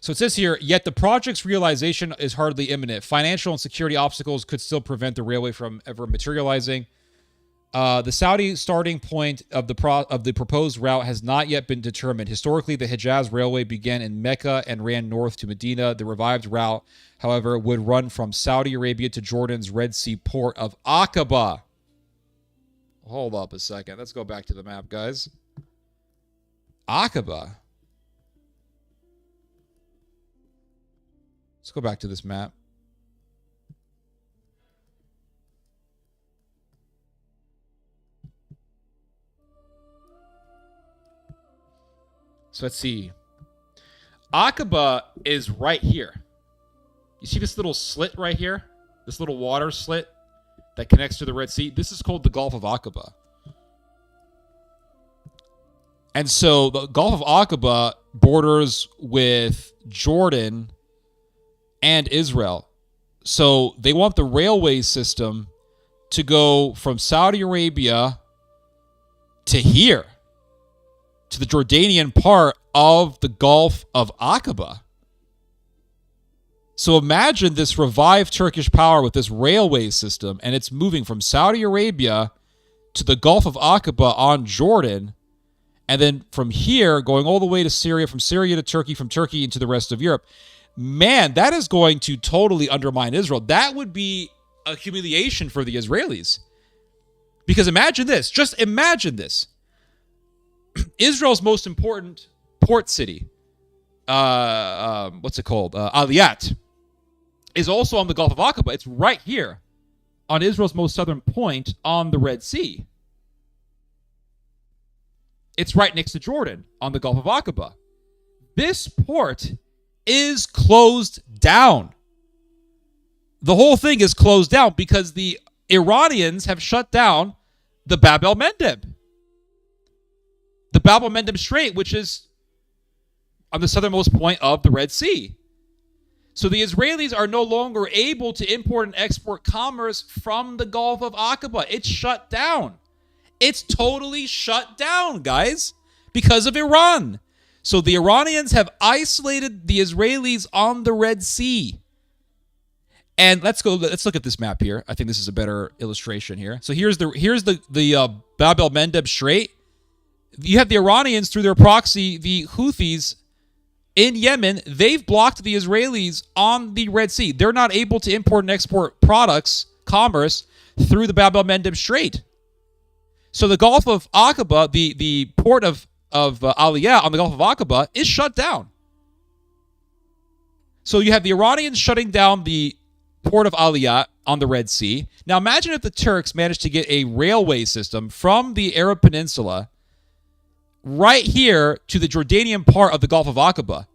S1: So it says here, yet the project's realization is hardly imminent. Financial and security obstacles could still prevent the railway from ever materializing. The Saudi starting point of the proposed route has not yet been determined. Historically, the Hejaz Railway began in Mecca and ran north to Medina. The revived route, however, would run from Saudi Arabia to Jordan's Red Sea port of Aqaba. Hold up a second. Let's go back to the map, guys. Aqaba. Let's go back to this map. So let's see. Aqaba is right here. You see this little slit right here? This little water slit that connects to the Red Sea? This is called the Gulf of Aqaba. And so the Gulf of Aqaba borders with Jordan and Israel. So they want the railway system to go from Saudi Arabia to here, to the Jordanian part of the Gulf of Aqaba. So imagine this revived Turkish power with this railway system, and it's moving from Saudi Arabia to the Gulf of Aqaba on Jordan, and then from here going all the way to Syria, from Syria to Turkey, from Turkey into the rest of Europe. Man, that is going to totally undermine Israel. That would be a humiliation for the Israelis. Because imagine this, just imagine this. Israel's most important port city, what's it called? Aliyat, is also on the Gulf of Aqaba. It's right here on Israel's most southern point on the Red Sea. It's right next to Jordan on the Gulf of Aqaba. This port is closed down. The whole thing is closed down because the Iranians have shut down the Bab el-Mandeb. The Bab el-Mandeb Strait, which is on the southernmost point of the Red Sea. So the Israelis are no longer able to import and export commerce from the Gulf of Aqaba. It's shut down. It's totally shut down, guys, because of Iran. So the Iranians have isolated the Israelis on the Red Sea. And let's look at this map here. I think this is a better illustration here. So here's the Bab el-Mandeb Strait. You have the Iranians through their proxy, the Houthis in Yemen. They've blocked the Israelis on the Red Sea. They're not able to import and export products, commerce, through the Bab el-Mandeb Strait. So the Gulf of Aqaba, the port of Aliyah on the Gulf of Aqaba, is shut down. So you have the Iranians shutting down the port of Aliyah on the Red Sea. Now imagine if the Turks managed to get a railway system from the Arab Peninsula right here to the Jordanian part of the Gulf of Aqaba.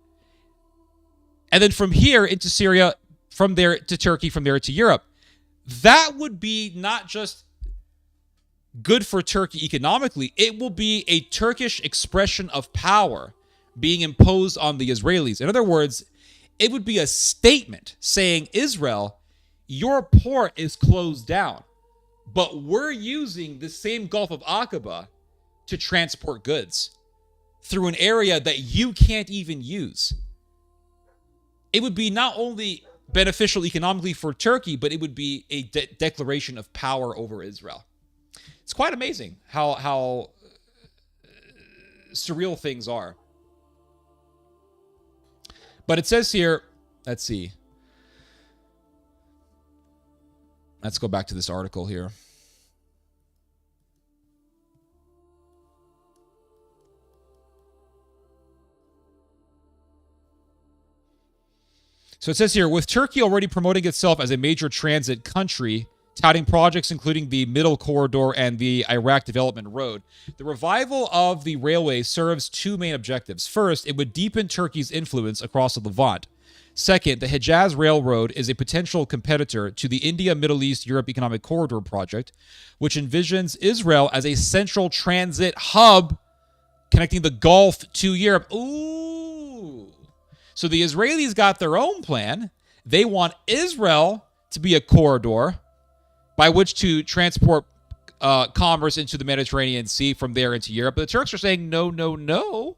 S1: And then from here into Syria, from there to Turkey, from there to Europe. That would be not just good for Turkey economically, it will be a Turkish expression of power being imposed on the Israelis. In other words, it would be a statement saying, Israel, your port is closed down, but we're using the same Gulf of Aqaba to transport goods through an area that you can't even use. It would be not only beneficial economically for Turkey, but it would be a declaration of power over Israel. It's quite amazing how surreal things are. But it says here, let's see. Let's go back to this article here. So it says here, with Turkey already promoting itself as a major transit country, touting projects including the Middle Corridor and the Iraq Development Road, the revival of the railway serves two main objectives. First, it would deepen Turkey's influence across the Levant. Second, the Hejaz Railroad is a potential competitor to the India, Middle East, Europe Economic Corridor project, which envisions Israel as a central transit hub connecting the Gulf to Europe. Ooh. So the Israelis got their own plan. They want Israel to be a corridor by which to transport commerce into the Mediterranean Sea, from there into Europe. But the Turks are saying, no, no, no.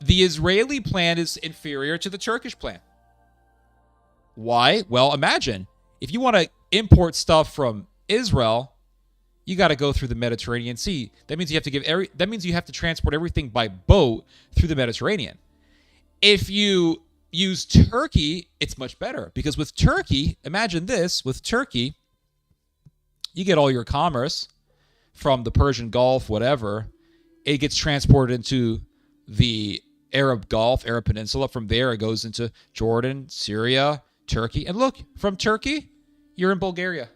S1: The Israeli plan is inferior to the Turkish plan. Why? Well, imagine, if you want to import stuff from Israel, you got to go through the Mediterranean Sea. That means you have to transport everything by boat through the Mediterranean. If you use Turkey, it's much better, because with Turkey, imagine this, with Turkey, you get all your commerce from the Persian Gulf, whatever. It gets transported into the Arab Gulf, Arab Peninsula. From there, it goes into Jordan, Syria, Turkey. And look, from Turkey, you're in Bulgaria.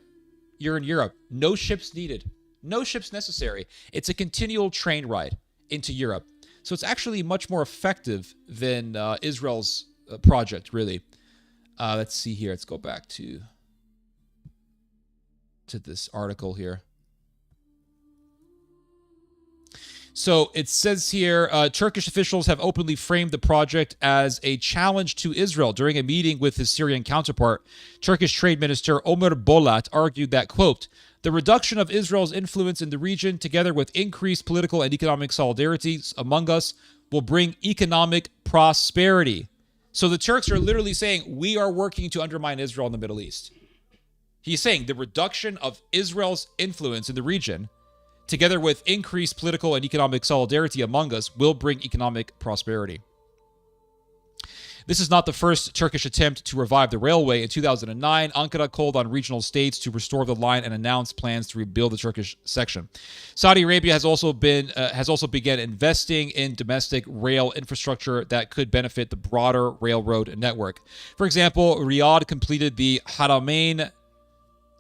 S1: You're in Europe. No ships needed. No ships necessary. It's a continual train ride into Europe. So it's actually much more effective than Israel's project, really. Let's see here. Let's go back to this article here. So it says here, Turkish officials have openly framed the project as a challenge to Israel. During a meeting with his Syrian counterpart, Turkish Trade Minister Omer Bolat argued that, quote, the reduction of Israel's influence in the region, together with increased political and economic solidarity among us, will bring economic prosperity. So the Turks are literally saying, we are working to undermine Israel in the Middle East. He's saying the reduction of Israel's influence in the region, together with increased political and economic solidarity among us, will bring economic prosperity. This is not the first Turkish attempt to revive the railway. In 2009, Ankara called on regional states to restore the line and announced plans to rebuild the Turkish section. Saudi Arabia has also begun investing in domestic rail infrastructure that could benefit the broader railroad network. For example, Riyadh completed the Haramain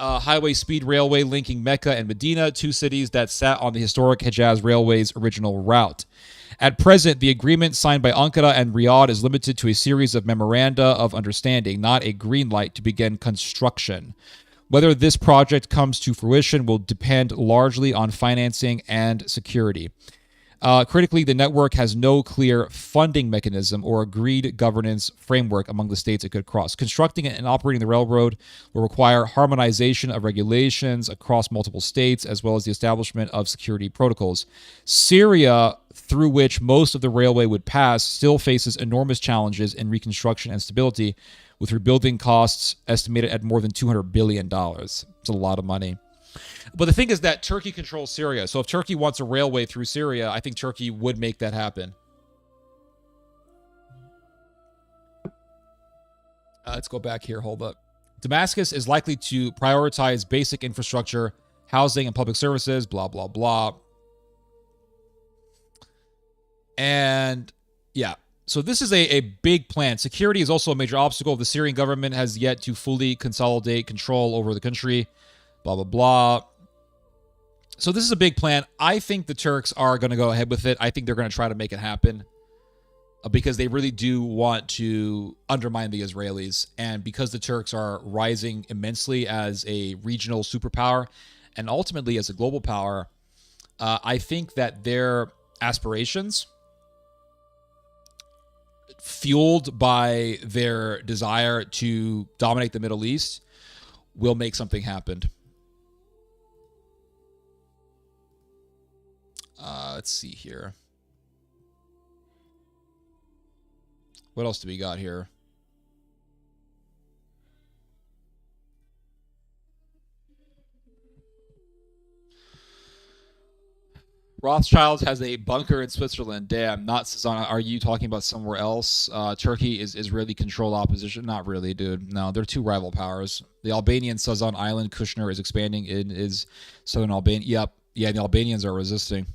S1: highway speed railway linking Mecca and Medina, two cities that sat on the historic Hejaz Railway's original route. At present, the agreement signed by Ankara and Riyadh is limited to a series of memoranda of understanding, not a green light to begin construction. Whether this project comes to fruition will depend largely on financing and security. Critically, the network has no clear funding mechanism or agreed governance framework among the states it could cross. Constructing and operating the railroad will require harmonization of regulations across multiple states, as well as the establishment of security protocols. Syria, through which most of the railway would pass, still faces enormous challenges in reconstruction and stability, with rebuilding costs estimated at more than $200 billion. It's a lot of money. But the thing is that Turkey controls Syria. So if Turkey wants a railway through Syria, I think Turkey would make that happen. Let's go back here. Hold up. Damascus is likely to prioritize basic infrastructure, housing, and public services, blah, blah, blah. And yeah, so this is a big plan. Security is also a major obstacle. The Syrian government has yet to fully consolidate control over the country, blah, blah, blah. So this is a big plan. I think the Turks are going to go ahead with it. I think they're going to try to make it happen because they really do want to undermine the Israelis. And because the Turks are rising immensely as a regional superpower and ultimately as a global power, I think that their aspirations, fueled by their desire to dominate the Middle East, will make something happen. Let's see here. What else do we got here? Rothschild has a bunker in Switzerland. Damn, not Susanna. Are you talking about somewhere else? Turkey is Israeli-controlled opposition? Not really, dude. No, they're two rival powers. The Albanian Sazan Island, Kushner is expanding in his southern Albania. Yep. Yeah, the Albanians are resisting.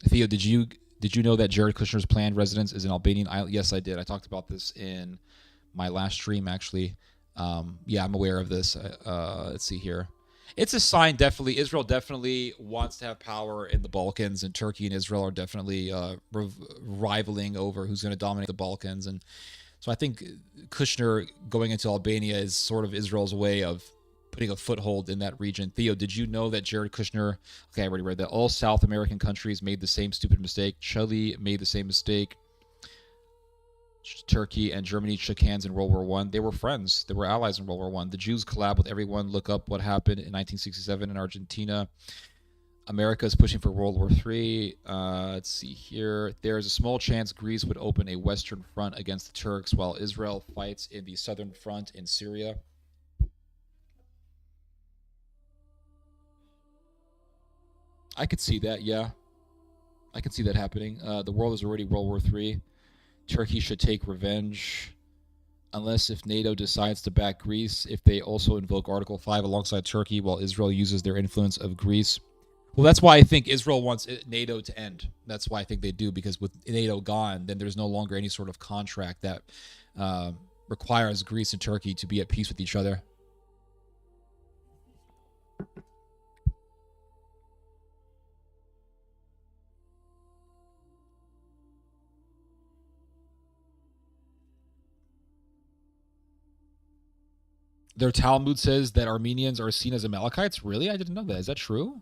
S1: Theo, did you know that Jared Kushner's planned residence is an Albanian island? Yes, I did. I talked about this in my last stream, actually. Yeah, I'm aware of this. Let's see here. It's a sign, definitely. Israel definitely wants to have power in the Balkans, and Turkey and Israel are definitely rivaling over who's going to dominate the Balkans. And so I think Kushner going into Albania is sort of Israel's way of putting a foothold in that region. Theo, did you know that Jared Kushner, okay, I already read that, all South American countries made the same stupid mistake. Chile made the same mistake. Turkey and Germany shook hands in World War I. They were friends. They were allies in World War I. The Jews collab with everyone. Look up what happened in 1967 in Argentina. America is pushing for World War III. Let's see here. There is a small chance Greece would open a Western front against the Turks while Israel fights in the Southern Front in Syria. I could see that, yeah. I could see that happening. The world is already World War III. Turkey should take revenge unless if NATO decides to back Greece, if they also invoke Article 5 alongside Turkey while Israel uses their influence of Greece. Well, that's why I think Israel wants NATO to end. That's why I think they do, because with NATO gone, then there's no longer any sort of contract that requires Greece and Turkey to be at peace with each other. Their Talmud says that Armenians are seen as Amalekites. Really? I didn't know that. Is that true?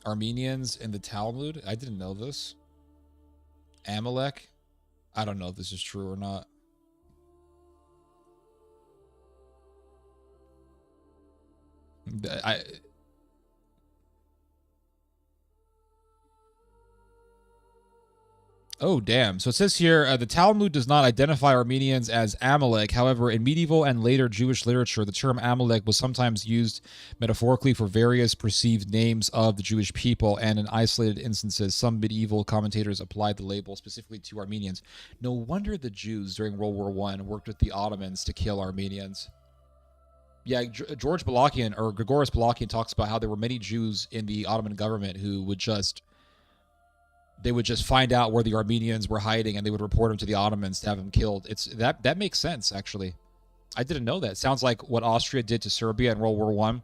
S1: Armenians in the Talmud. I didn't know this. Amalek. I don't know if this is true or not. I Oh, damn. So it says here, the Talmud does not identify Armenians as Amalek. However, in medieval and later Jewish literature, the term Amalek was sometimes used metaphorically for various perceived names of the Jewish people, and in isolated instances, some medieval commentators applied the label specifically to Armenians. No wonder the Jews during World War I worked with the Ottomans to kill Armenians. Yeah, George Balakian, or Grigoris Balakian, talks about how there were many Jews in the Ottoman government who would just find out where the Armenians were hiding, and they would report them to the Ottomans to have them killed. It's that makes sense, actually. I didn't know that. Sounds like what Austria did to Serbia in World War One.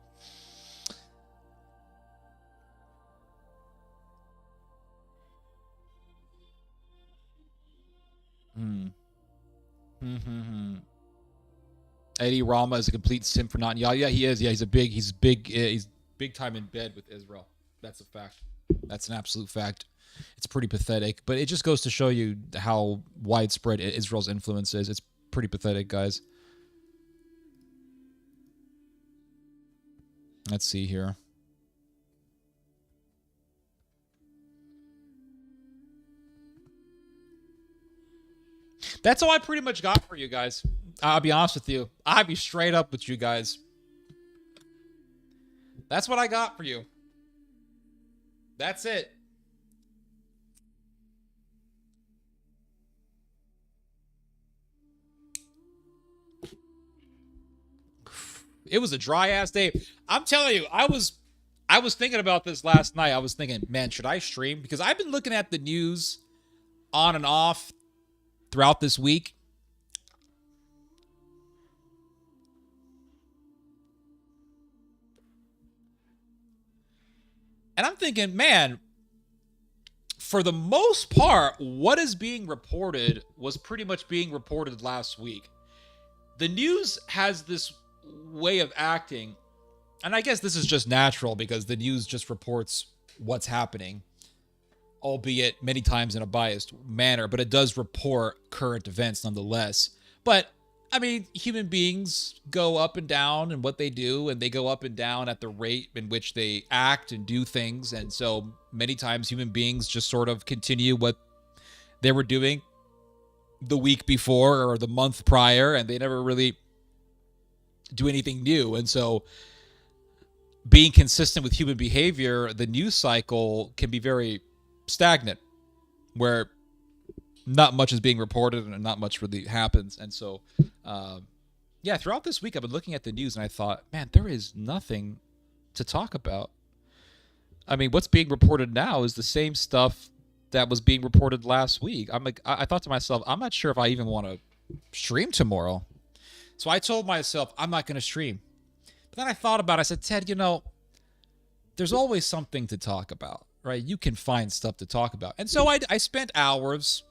S1: Eddie Rama is a complete simp for not. Yeah, he is. Yeah, he's big time in bed with Israel. That's a fact. That's an absolute fact. It's pretty pathetic, but it just goes to show you how widespread Israel's influence is. It's pretty pathetic, guys. Let's see here. That's all I pretty much got for you guys. I'll be honest with you. I'll be straight up with you guys. That's what I got for you. That's it. It was a dry ass day. I'm telling you, I was thinking about this last night. I was thinking, man, should I stream? Because I've been looking at the news on and off throughout this week. And I'm thinking, man, for the most part, what is being reported was pretty much being reported last week. The news has this way of acting, and I guess this is just natural because the news just reports what's happening, albeit many times in a biased manner, but it does report current events nonetheless. But I mean, human beings go up and down in what they do, and they go up and down at the rate in which they act and do things. And so many times human beings just sort of continue what they were doing the week before or the month prior, and they never really do anything new. And so being consistent with human behavior, the news cycle can be very stagnant, where not much is being reported and not much really happens. And so, yeah, throughout this week, I've been looking at the news and I thought, man, there is nothing to talk about. I mean, what's being reported now is the same stuff that was being reported last week. I thought to myself, I'm not sure if I even want to stream tomorrow. So I told myself, I'm not going to stream. But then I thought about it. I said, Ted, there's always something to talk about, right? You can find stuff to talk about. And so I spent hours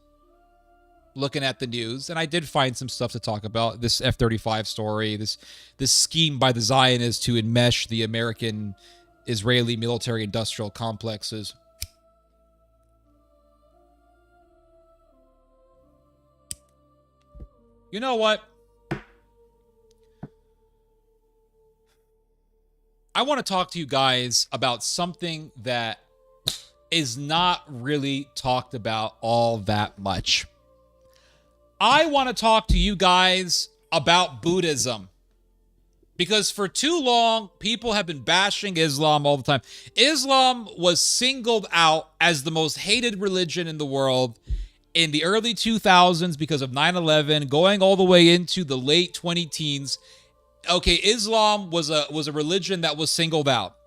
S1: looking at the news, and I did find some stuff to talk about. This F-35 story, this scheme by the Zionists to enmesh the American-Israeli military-industrial complexes. You know what? I want to talk to you guys about something that is not really talked about all that much. I want to talk to you guys about Buddhism. Because for too long, people have been bashing Islam all the time. Islam was singled out as the most hated religion in the world in the early 2000s because of 9/11, going all the way into the late 2010s. Okay, Islam was a religion that was singled out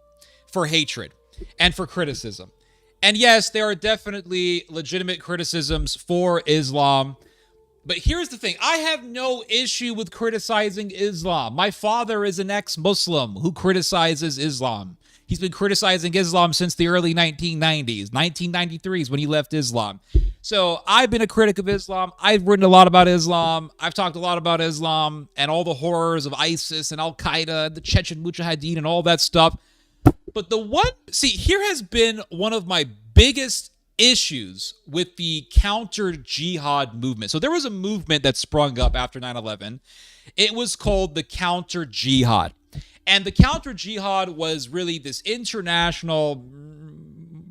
S1: for hatred and for criticism. And yes, there are definitely legitimate criticisms for Islam. But here's the thing. I have no issue with criticizing Islam. My father is an ex-Muslim who criticizes Islam. He's been criticizing Islam since the early 1990s. 1993 is when he left Islam. So I've been a critic of Islam. I've written a lot about Islam. I've talked a lot about Islam and all the horrors of ISIS and Al-Qaeda, the Chechen Mujahideen and all that stuff. But here has been one of my biggest issues with the counter jihad movement. So there was a movement that sprung up after 9/11. It was called the counter jihad. And the counter jihad was really this international,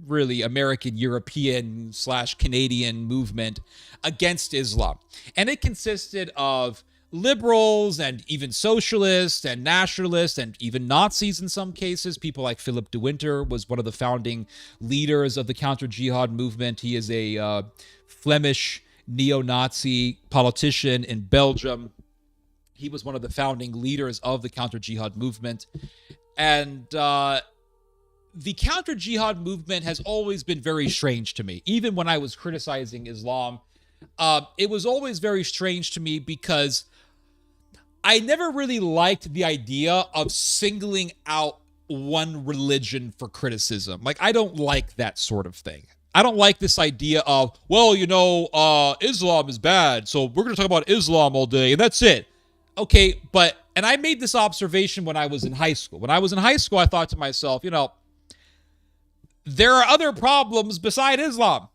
S1: really American, European / Canadian movement against Islam. And it consisted of liberals and even socialists and nationalists and even Nazis in some cases. People like Philip de Winter was one of the founding leaders of the counter-jihad movement. He is a Flemish neo-Nazi politician in Belgium. He was one of the founding leaders of the counter-jihad movement. And the counter-jihad movement has always been very strange to me. Even when I was criticizing Islam, it was always very strange to me because I never really liked the idea of singling out one religion for criticism. Like, I don't like that sort of thing. I don't like this idea of, well, Islam is bad, so we're going to talk about Islam all day, and that's it. Okay, and I made this observation when I was in high school. When I was in high school, I thought to myself, there are other problems beside Islam.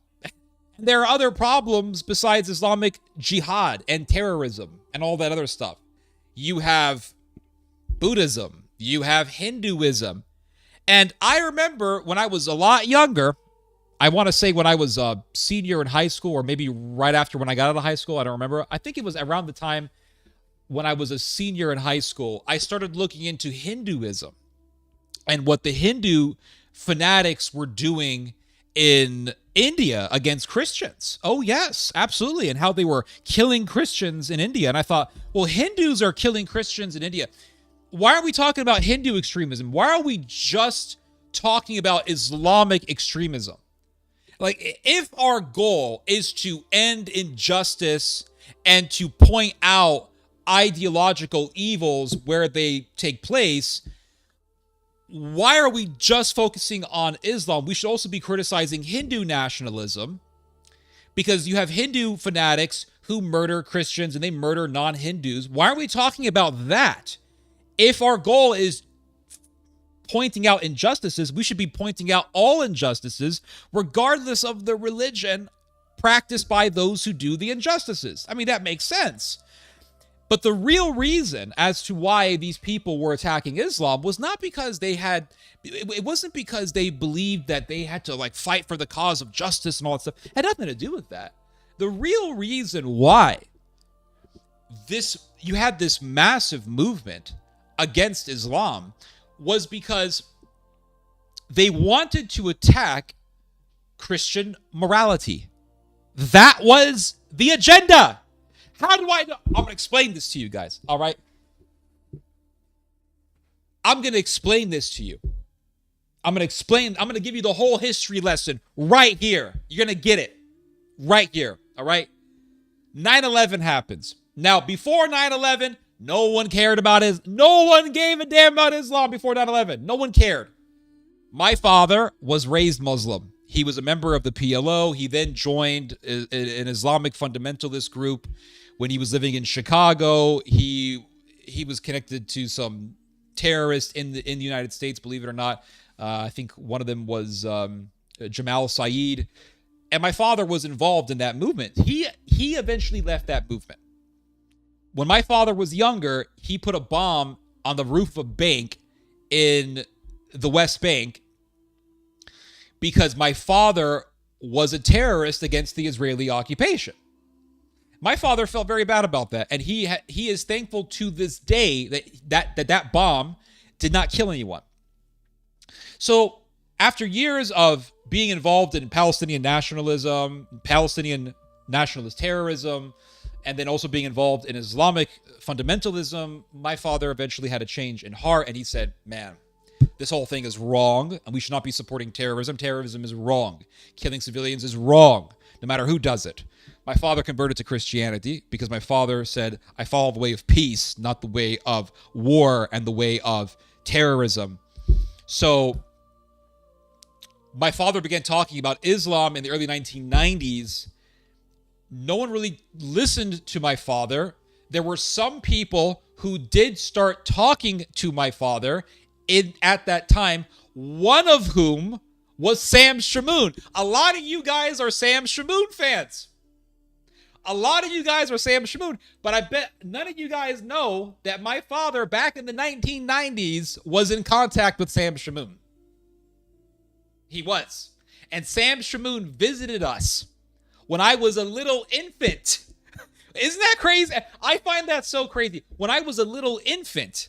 S1: There are other problems besides Islamic jihad and terrorism and all that other stuff. You have Buddhism. You have Hinduism. And I remember when I was a lot younger, I want to say when I was a senior in high school or maybe right after when I got out of high school, I don't remember. I think it was around the time when I was a senior in high school, I started looking into Hinduism and what the Hindu fanatics were doing in India against Christians. Oh, yes, absolutely. And how they were killing Christians in India. And I thought, well, Hindus are killing Christians in India. Why aren't we talking about Hindu extremism? Why are we just talking about Islamic extremism? Like, if our goal is to end injustice and to point out ideological evils where they take place, why are we just focusing on Islam? We should also be criticizing Hindu nationalism because you have Hindu fanatics who murder Christians and they murder non-Hindus. Why are we talking about that? If our goal is pointing out injustices, we should be pointing out all injustices, regardless of the religion practiced by those who do the injustices. I mean, that makes sense. But the real reason as to why these people were attacking Islam was not because it wasn't because they believed that they had to fight for the cause of justice and all that stuff. It had nothing to do with that. The real reason why you had this massive movement against Islam was because they wanted to attack Christian morality. That was the agenda. How do I know? I'm going to explain this to you guys, all right? I'm going to explain this to you. I'm going to give you the whole history lesson right here. You're going to get it right here, all right? 9/11 happens. Now, before 9/11, no one cared about no one gave a damn about Islam before 9/11. No one cared. My father was raised Muslim. He was a member of the PLO. He then joined an Islamic fundamentalist group when he was living in Chicago. He was connected to some terrorists in the United States, believe it or not. I think one of them was Jamal Saeed. And my father was involved in that movement. He eventually left that movement. When my father was younger, he put a bomb on the roof of a bank in the West Bank because my father was a terrorist against the Israeli occupation. My father felt very bad about that, and he is thankful to this day that bomb did not kill anyone. So after years of being involved in Palestinian nationalism, Palestinian nationalist terrorism, and then also being involved in Islamic fundamentalism, my father eventually had a change in heart, and he said, man, this whole thing is wrong, and we should not be supporting terrorism. Terrorism is wrong. Killing civilians is wrong, no matter who does it. My father converted to Christianity because my father said, I follow the way of peace, not the way of war and the way of terrorism. So my father began talking about Islam in the early 1990s. No one really listened to my father. There were some people who did start talking to my father at that time. one of whom was Sam Shamoun. A lot of you guys are Sam Shamoun fans. A lot of you guys are Sam Shamoun, but I bet none of you guys know that my father back in the 1990s was in contact with Sam Shamoun. He was. And Sam Shamoun visited us when I was a little infant. Isn't that crazy? I find that so crazy. When I was a little infant,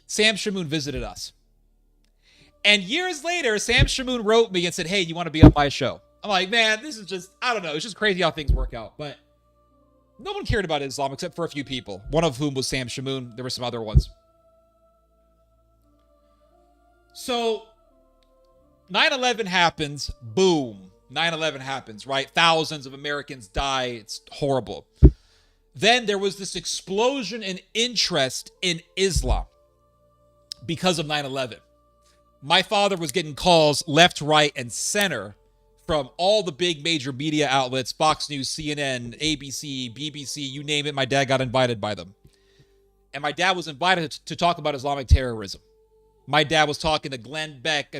S1: Sam Shamoun visited us. And years later, Sam Shamoun wrote me and said, hey, you want to be on my show? I'm like, man, this is just, I don't know. It's just crazy how things work out. But no one cared about Islam except for a few people, one of whom was Sam Shamoun. There were some other ones. So 9/11 happens. Boom. 9/11 happens, right? Thousands of Americans die. It's horrible. Then there was this explosion in interest in Islam because of 9/11. My father was getting calls left, right, and center from all the big major media outlets, Fox News, CNN, ABC, BBC, you name it. My dad got invited by them. And my dad was invited to talk about Islamic terrorism. My dad was talking to Glenn Beck.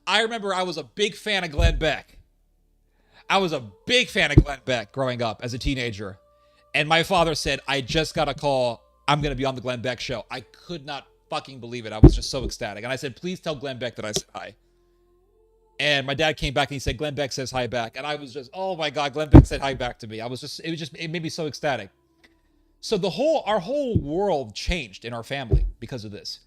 S1: I remember I was a big fan of Glenn Beck. I was a big fan of Glenn Beck growing up as a teenager. And my father said, I just got a call. I'm going to be on the Glenn Beck show. I could not fucking believe it. I was just so ecstatic. And I said, please tell Glenn Beck that I said hi. And my dad came back and he said, Glenn Beck says hi back. And I was just, oh my God, Glenn Beck said hi back to me. It made me so ecstatic. So our whole world changed in our family because of this.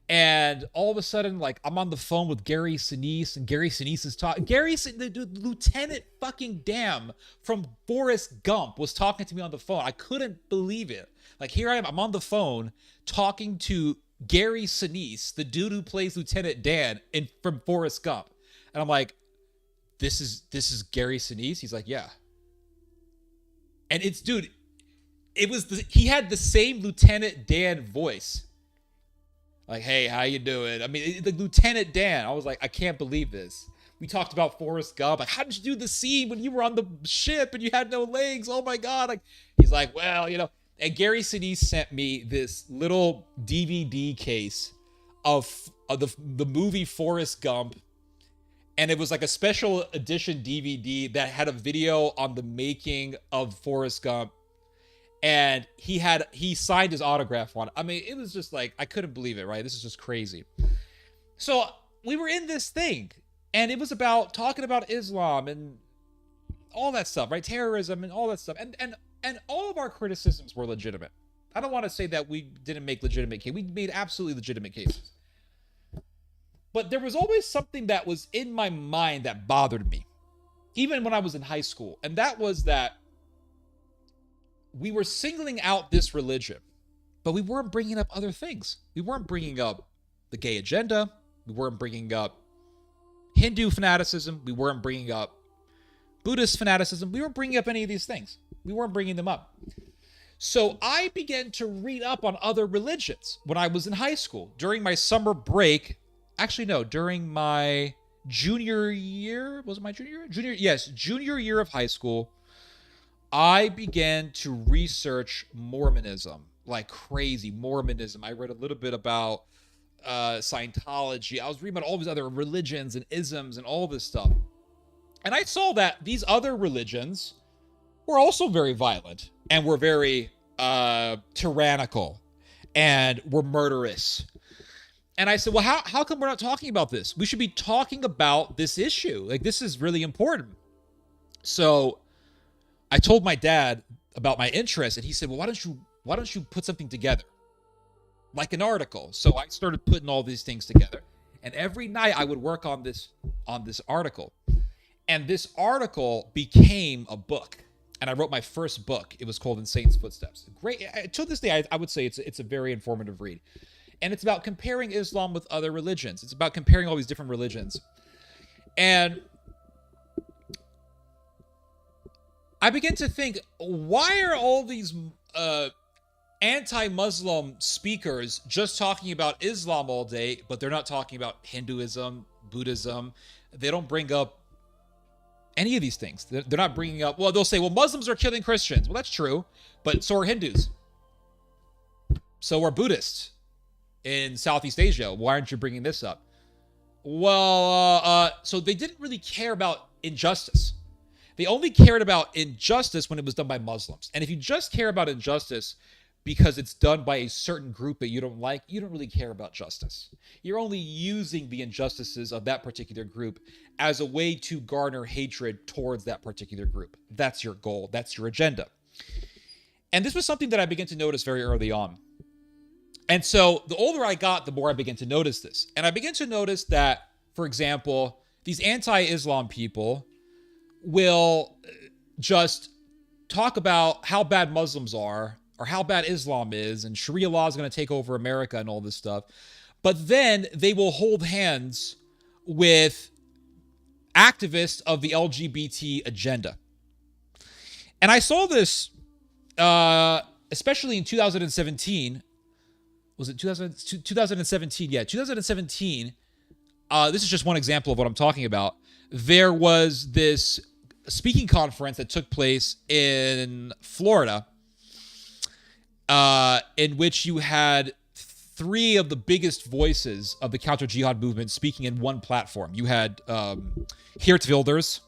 S1: And all of a sudden, like, I'm on the phone with Gary Sinise, and Gary Sinise is talking. The Lieutenant fucking Dan from Forrest Gump was talking to me on the phone. I couldn't believe it. Like, here I am, I'm on the phone talking to Gary Sinise, the dude who plays Lieutenant Dan from Forrest Gump. And I'm like, this is Gary Sinise? He's like, yeah. And it's, dude, he had the same Lieutenant Dan voice. Like, hey, how you doing? I mean, the Lieutenant Dan. I was like, I can't believe this. We talked about Forrest Gump. Like, how did you do the scene when you were on the ship and you had no legs? Oh my God. Like, he's like, well, you know. And Gary Sinise sent me this little DVD case of the movie Forrest Gump. And it was like a special edition DVD that had a video on the making of Forrest Gump. And he signed his autograph on it. I mean, it was just like, I couldn't believe it, right? This is just crazy. So we were in this thing, and it was about talking about Islam and all that stuff, right? Terrorism and all that stuff. And all of our criticisms were legitimate. I don't want to say that we didn't make legitimate cases. We made absolutely legitimate cases. But there was always something that was in my mind that bothered me, even when I was in high school. And that was that we were singling out this religion, but we weren't bringing up other things. We weren't bringing up the gay agenda. We weren't bringing up Hindu fanaticism. We weren't bringing up Buddhist fanaticism. We weren't bringing up any of these things. We weren't bringing them up. So I began to read up on other religions when I was in high school. During my summer break, actually, no, during my junior year, was it my junior year? Junior year of high school, I began to research Mormonism like crazy. Mormonism. I read a little bit about Scientology. I was reading about all these other religions and isms and all this stuff. And I saw that these other religions were also very violent and were very tyrannical and were murderous. And I said, well, how come we're not talking about this? We should be talking about this issue. Like, this is really important. So I told my dad about my interest, and he said, well, why don't you put something together? Like an article. So I started putting all these things together. And every night I would work on this article. And this article became a book. And I wrote my first book. It was called In Satan's Footsteps. Great. To this day, I would say it's a very informative read. And it's about comparing Islam with other religions. It's about comparing all these different religions. And I began to think, why are all these anti-Muslim speakers just talking about Islam all day, but they're not talking about Hinduism, Buddhism? They don't bring up any of these things. They're not bringing up, well, they'll say, well, Muslims are killing Christians. Well, that's true, but so are Hindus. So are Buddhists in Southeast Asia. Why aren't you bringing this up? So they didn't really care about injustice. They only cared about injustice when it was done by Muslims. And if you just care about injustice because it's done by a certain group that you don't like, you don't really care about justice. You're only using the injustices of that particular group as a way to garner hatred towards that particular group. That's your goal. That's your agenda. And this was something that I began to notice very early on. And so the older I got, the more I began to notice this. And I began to notice that, for example, these anti-Islam people will just talk about how bad Muslims are or how bad Islam is and Sharia law is going to take over America and all this stuff. But then they will hold hands with activists of the LGBT agenda. And I saw this, especially in 2017. Was it 2017? Yeah, 2017. This is just one example of what I'm talking about. There was this speaking conference that took place in Florida, in which you had three of the biggest voices of the counter-jihad movement speaking in one platform. You had Geert Wilders,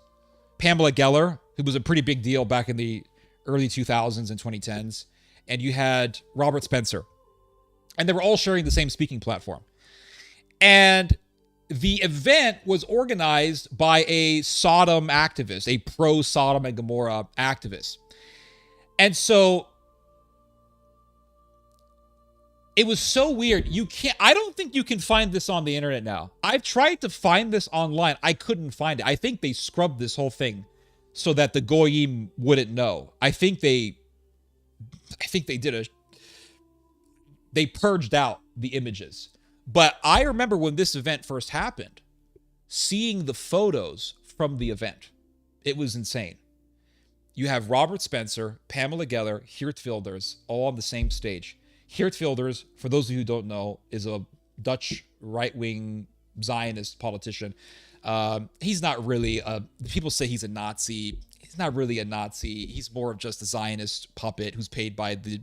S1: Pamela Geller, who was a pretty big deal back in the early 2000s and 2010s, and you had Robert Spencer. And they were all sharing the same speaking platform. And the event was organized by a Sodom activist, a pro-Sodom and Gomorrah activist. And so it was so weird. I don't think you can find this on the internet now. I've tried to find this online. I couldn't find it. I think they scrubbed this whole thing so that the Goyim wouldn't know. I think they purged out the images. But I remember when this event first happened, seeing the photos from the event. It was insane. You have Robert Spencer, Pamela Geller, Geert Wilders, all on the same stage. Geert Wilders, for those of you who don't know, is a Dutch right-wing Zionist politician. He's not really people say he's a Nazi. He's not really a Nazi. He's more of just a Zionist puppet who's paid by the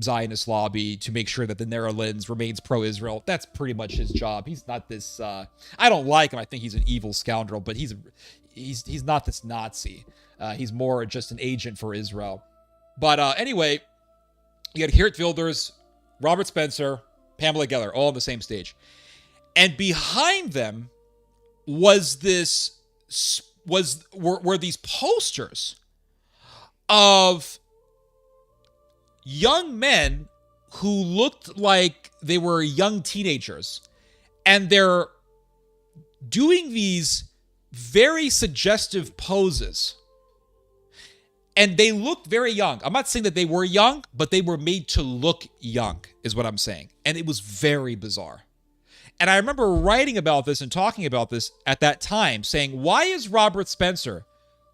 S1: Zionist lobby to make sure that the Netherlands remains pro-Israel. That's pretty much his job. He's not this. I don't like him. I think he's an evil scoundrel, but he's not this Nazi. He's more just an agent for Israel. But anyway, you had Geert Wilders, Robert Spencer, Pamela Geller, all on the same stage, and behind them were these posters of young men who looked like they were young teenagers, and they're doing these very suggestive poses. And they looked very young. I'm not saying that they were young, but they were made to look young, is what I'm saying. And it was very bizarre. And I remember writing about this and talking about this at that time, saying, why is Robert Spencer,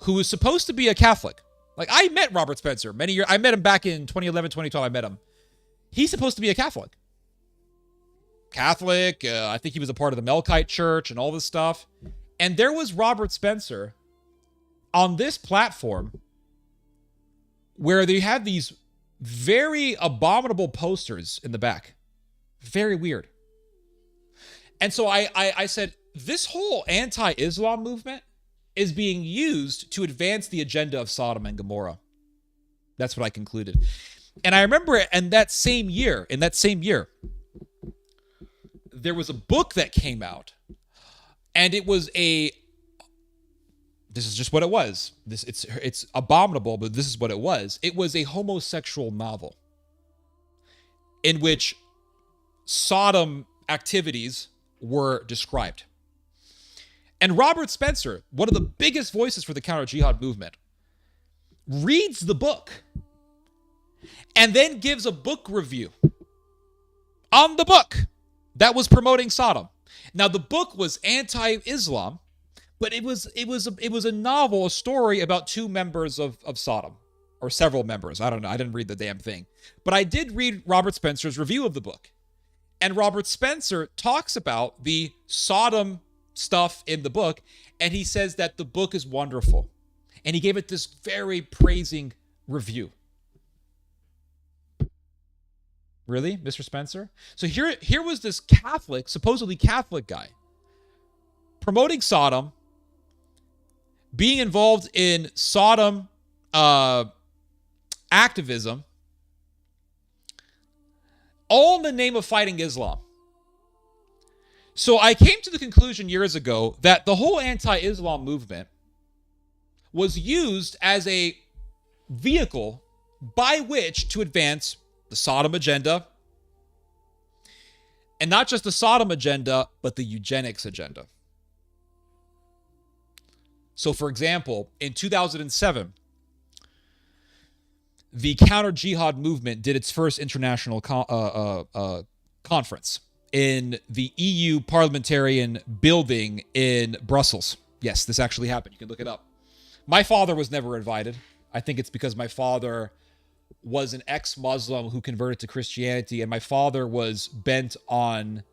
S1: who is supposed to be a Catholic, like, I met Robert Spencer many years. I met him back in 2011, 2012. I met him. He's supposed to be a Catholic. I think he was a part of the Melkite Church and all this stuff. And there was Robert Spencer on this platform where they had these very abominable posters in the back. Very weird. And so I said, this whole anti-Islam movement is being used to advance the agenda of Sodom and Gomorrah. That's what I concluded. And I remember in that same year, there was a book that came out, and it was this is just what it was. It's abominable, but this is what it was. It was a homosexual novel in which Sodom activities were described. And Robert Spencer, one of the biggest voices for the counter-jihad movement, reads the book and then gives a book review on the book that was promoting Sodom. Now, the book was anti-Islam, but it was a novel, a story about two members of Sodom, or several members. I don't know. I didn't read the damn thing. But I did read Robert Spencer's review of the book. And Robert Spencer talks about the Sodom stuff in the book, and he says that the book is wonderful. And he gave it this very praising review. Really, Mr. Spencer? So here was this Catholic, supposedly Catholic guy, promoting Sodom, being involved in Sodom activism, all in the name of fighting Islam. So I came to the conclusion years ago that the whole anti-Islam movement was used as a vehicle by which to advance the Sodom agenda. And not just the Sodom agenda, but the eugenics agenda. So, for example, in 2007, the counter-jihad movement did its first international conference in the EU parliamentarian building in Brussels. Yes, this actually happened. You can look it up. My father was never invited. I think it's because my father was an ex-Muslim who converted to Christianity, and my father was bent on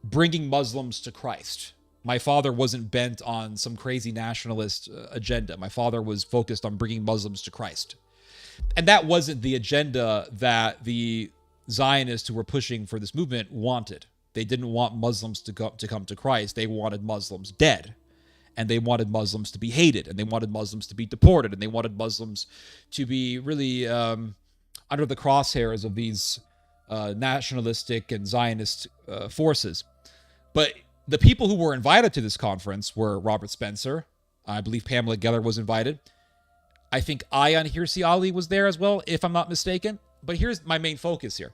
S1: bringing Muslims to Christ. My father wasn't bent on some crazy nationalist agenda. My father was focused on bringing Muslims to Christ. And that wasn't the agenda that the Zionists who were pushing for this movement wanted. They didn't want Muslims to come to Christ. They wanted Muslims dead. And they wanted Muslims to be hated. And they wanted Muslims to be deported. And they wanted Muslims to be really under the crosshairs of these nationalistic and Zionist forces. But the people who were invited to this conference were Robert Spencer. I believe Pamela Geller was invited. I think Ayaan Hirsi Ali was there as well, if I'm not mistaken. But here's my main focus here.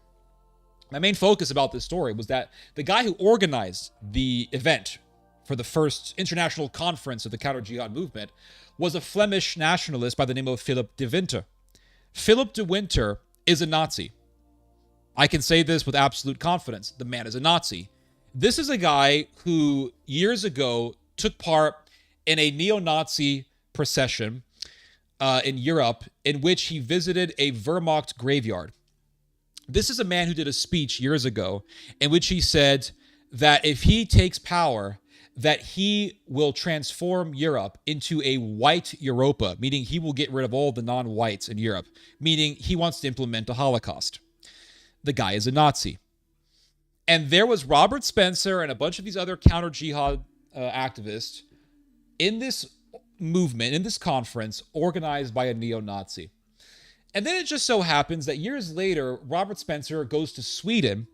S1: My main focus about this story was that the guy who organized the event for the first international conference of the counter-jihad movement was a Flemish nationalist by the name of Philip de Winter. Philip de Winter is a Nazi. I can say this with absolute confidence. The man is a Nazi. This is a guy who years ago took part in a neo-Nazi procession in Europe in which he visited a Wehrmacht graveyard. This is a man who did a speech years ago in which he said that if he takes power, that he will transform Europe into a white Europa, meaning he will get rid of all the non-whites in Europe, meaning he wants to implement a Holocaust. The guy is a Nazi. And there was Robert Spencer and a bunch of these other counter-jihad activists in this movement, in this conference, organized by a neo-Nazi. And then it just so happens that years later, Robert Spencer goes to Sweden,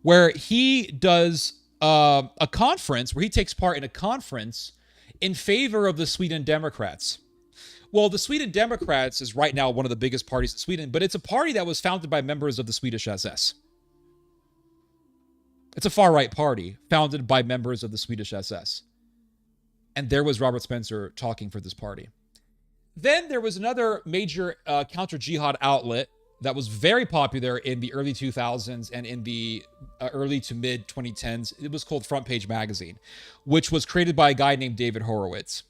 S1: where he does a conference, where he takes part in a conference in favor of the Sweden Democrats. Well, the Sweden Democrats is right now one of the biggest parties in Sweden, but it's a party that was founded by members of the Swedish SS. It's a far-right party founded by members of the Swedish SS. And there was Robert Spencer talking for this party. Then there was another major counter-jihad outlet that was very popular in the early 2000s and in the early to mid 2010s. It was called Front Page Magazine, which was created by a guy named David Horowitz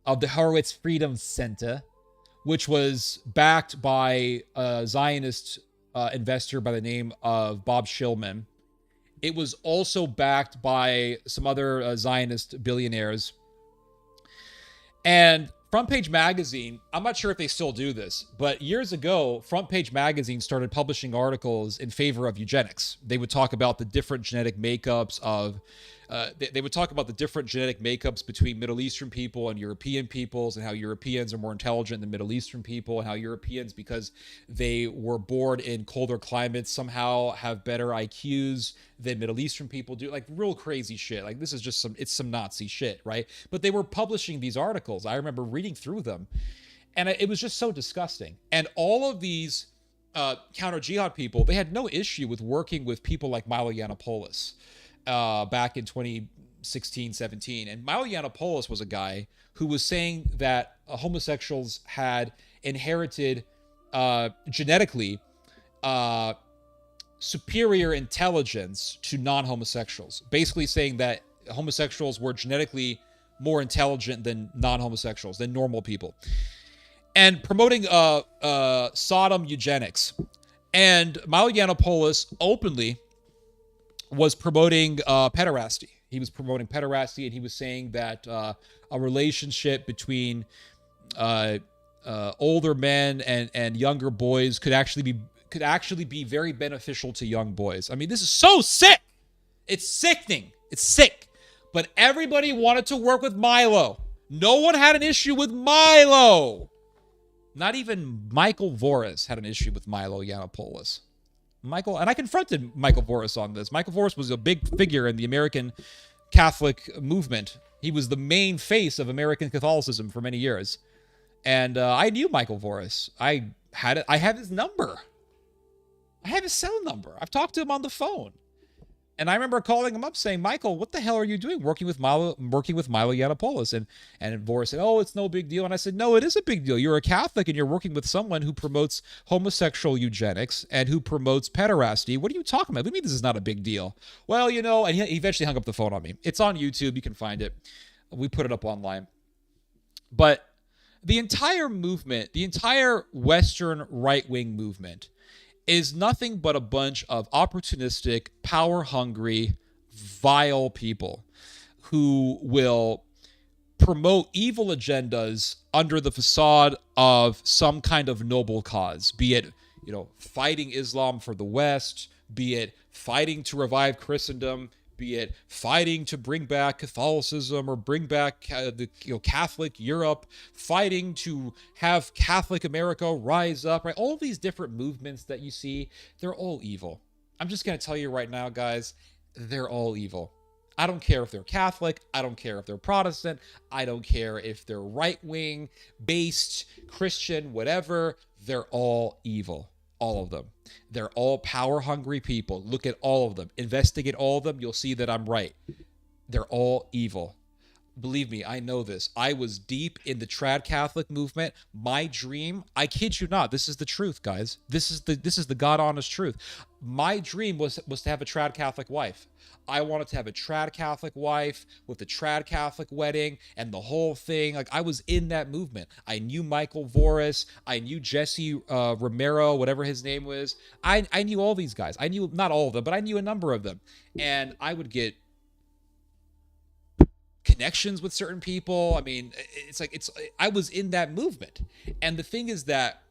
S1: of the Horowitz Freedom Center, which was backed by a Zionist investor by the name of Bob Shillman. It was also backed by some other Zionist billionaires. And Front Page Magazine, I'm not sure if they still do this, but years ago, Front Page Magazine started publishing articles in favor of eugenics. They would talk about the different genetic makeups of, they would talk about the different genetic makeups between Middle Eastern people and European peoples, and how Europeans are more intelligent than Middle Eastern people, and how Europeans, because they were born in colder climates, somehow have better IQs than Middle Eastern people do. Like real crazy shit. Like this is just it's some Nazi shit, right? But they were publishing these articles. I remember reading through them, and it was just so disgusting. And all of these counter-jihad people, they had no issue with working with people like Milo Yiannopoulos back in 2016, 17. And Milo Yiannopoulos was a guy who was saying that homosexuals had inherited genetically superior intelligence to non-homosexuals, basically saying that homosexuals were genetically more intelligent than non-homosexuals, than normal people, and promoting Sodom eugenics. And Milo Yiannopoulos openly was promoting pederasty. He was promoting pederasty, and he was saying that a relationship between older men and younger boys could actually be very beneficial to young boys. I mean, this is so sick. It's sickening. It's sick. But everybody wanted to work with Milo. No one had an issue with Milo. Not even Michael Voris had an issue with Milo Yiannopoulos. And I confronted Michael Voris on this. Michael Voris was a big figure in the American Catholic movement. He was the main face of American Catholicism for many years. And I knew Michael Voris. I have his number. I have his cell number. I've talked to him on the phone. And I remember calling him up saying, Michael, what the hell are you doing working with Milo Yiannopoulos? And Voris said, oh, it's no big deal. And I said, no, it is a big deal. You're a Catholic and you're working with someone who promotes homosexual eugenics and who promotes pederasty. What are you talking about? What do you mean this is not a big deal? Well, you know, and he eventually hung up the phone on me. It's on YouTube. You can find it. We put it up online. But the entire movement, the entire Western right-wing movement, is nothing but a bunch of opportunistic, power-hungry, vile people who will promote evil agendas under the facade of some kind of noble cause, be it, you know, fighting Islam for the West, be it fighting to revive Christendom, be it fighting to bring back Catholicism or bring back Catholic Europe, fighting to have Catholic America rise up, right? All of these different movements that you see, they're all evil. I'm just going to tell you right now, guys, they're all evil. I don't care if they're Catholic. I don't care if they're Protestant. I don't care if they're right-wing, based, Christian, whatever. They're all evil. All of them. They're all power-hungry people. Look at all of them. Investigate all of them. You'll see that I'm right. They're all evil. Believe me, I know this. I was deep in the trad Catholic movement. My dream, I kid you not, this is the truth, guys. This is the God-honest truth. My dream was to have a trad Catholic wife. I wanted to have a trad Catholic wife with a trad Catholic wedding and the whole thing. Like, I was in that movement. I knew Michael Voris. I knew Jesse Romero, whatever his name was. I knew all these guys. I knew not all of them, but I knew a number of them. And I would get connections with certain people. I mean, I was in that movement. And the thing is that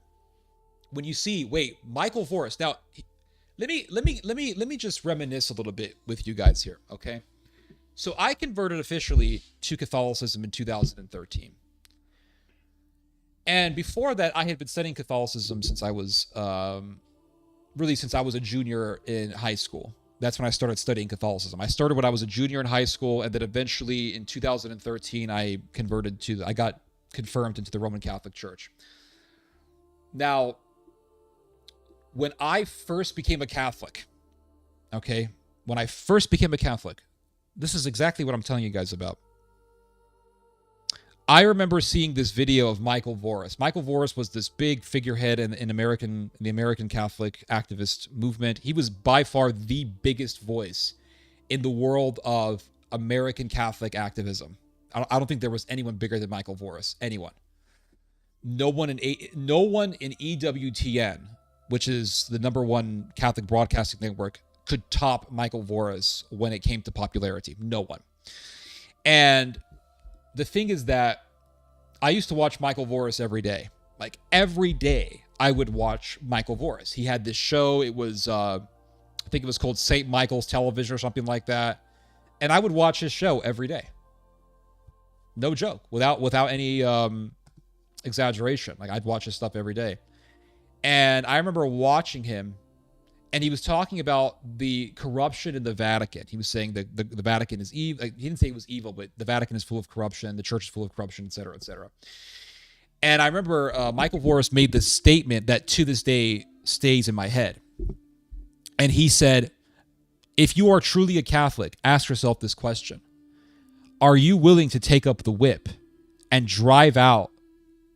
S1: when you see, wait, Michael Voris. Now, let me just reminisce a little bit with you guys here, okay? So I converted officially to Catholicism in 2013. And before that, I had been studying Catholicism since I was a junior in high school. That's when I started studying Catholicism. I started when I was a junior in high school, and then eventually in 2013, I got confirmed into the Roman Catholic Church. Now, when I first became a Catholic, okay, this is exactly what I'm telling you guys about. I remember seeing this video of Michael Voris. Michael Voris was this big figurehead in the American Catholic activist movement. He was by far the biggest voice in the world of American Catholic activism. I don't think there was anyone bigger than Michael Voris. Anyone. No one in EWTN, which is the #1 Catholic broadcasting network, could top Michael Voris when it came to popularity. No one. And the thing is that I used to watch Michael Voris every day. Like, every day I would watch Michael Voris. He had this show. It was, I think it was called St. Michael's Television or something like that. And I would watch his show every day. No joke. Without any exaggeration. Like, I'd watch his stuff every day. And I remember watching him, and he was talking about the corruption in the Vatican. He was saying that the Vatican is evil. He didn't say it was evil, but the Vatican is full of corruption. The church is full of corruption, et cetera, et cetera. And I remember Michael Voris made this statement that to this day stays in my head. And he said, if you are truly a Catholic, ask yourself this question. Are you willing to take up the whip and drive out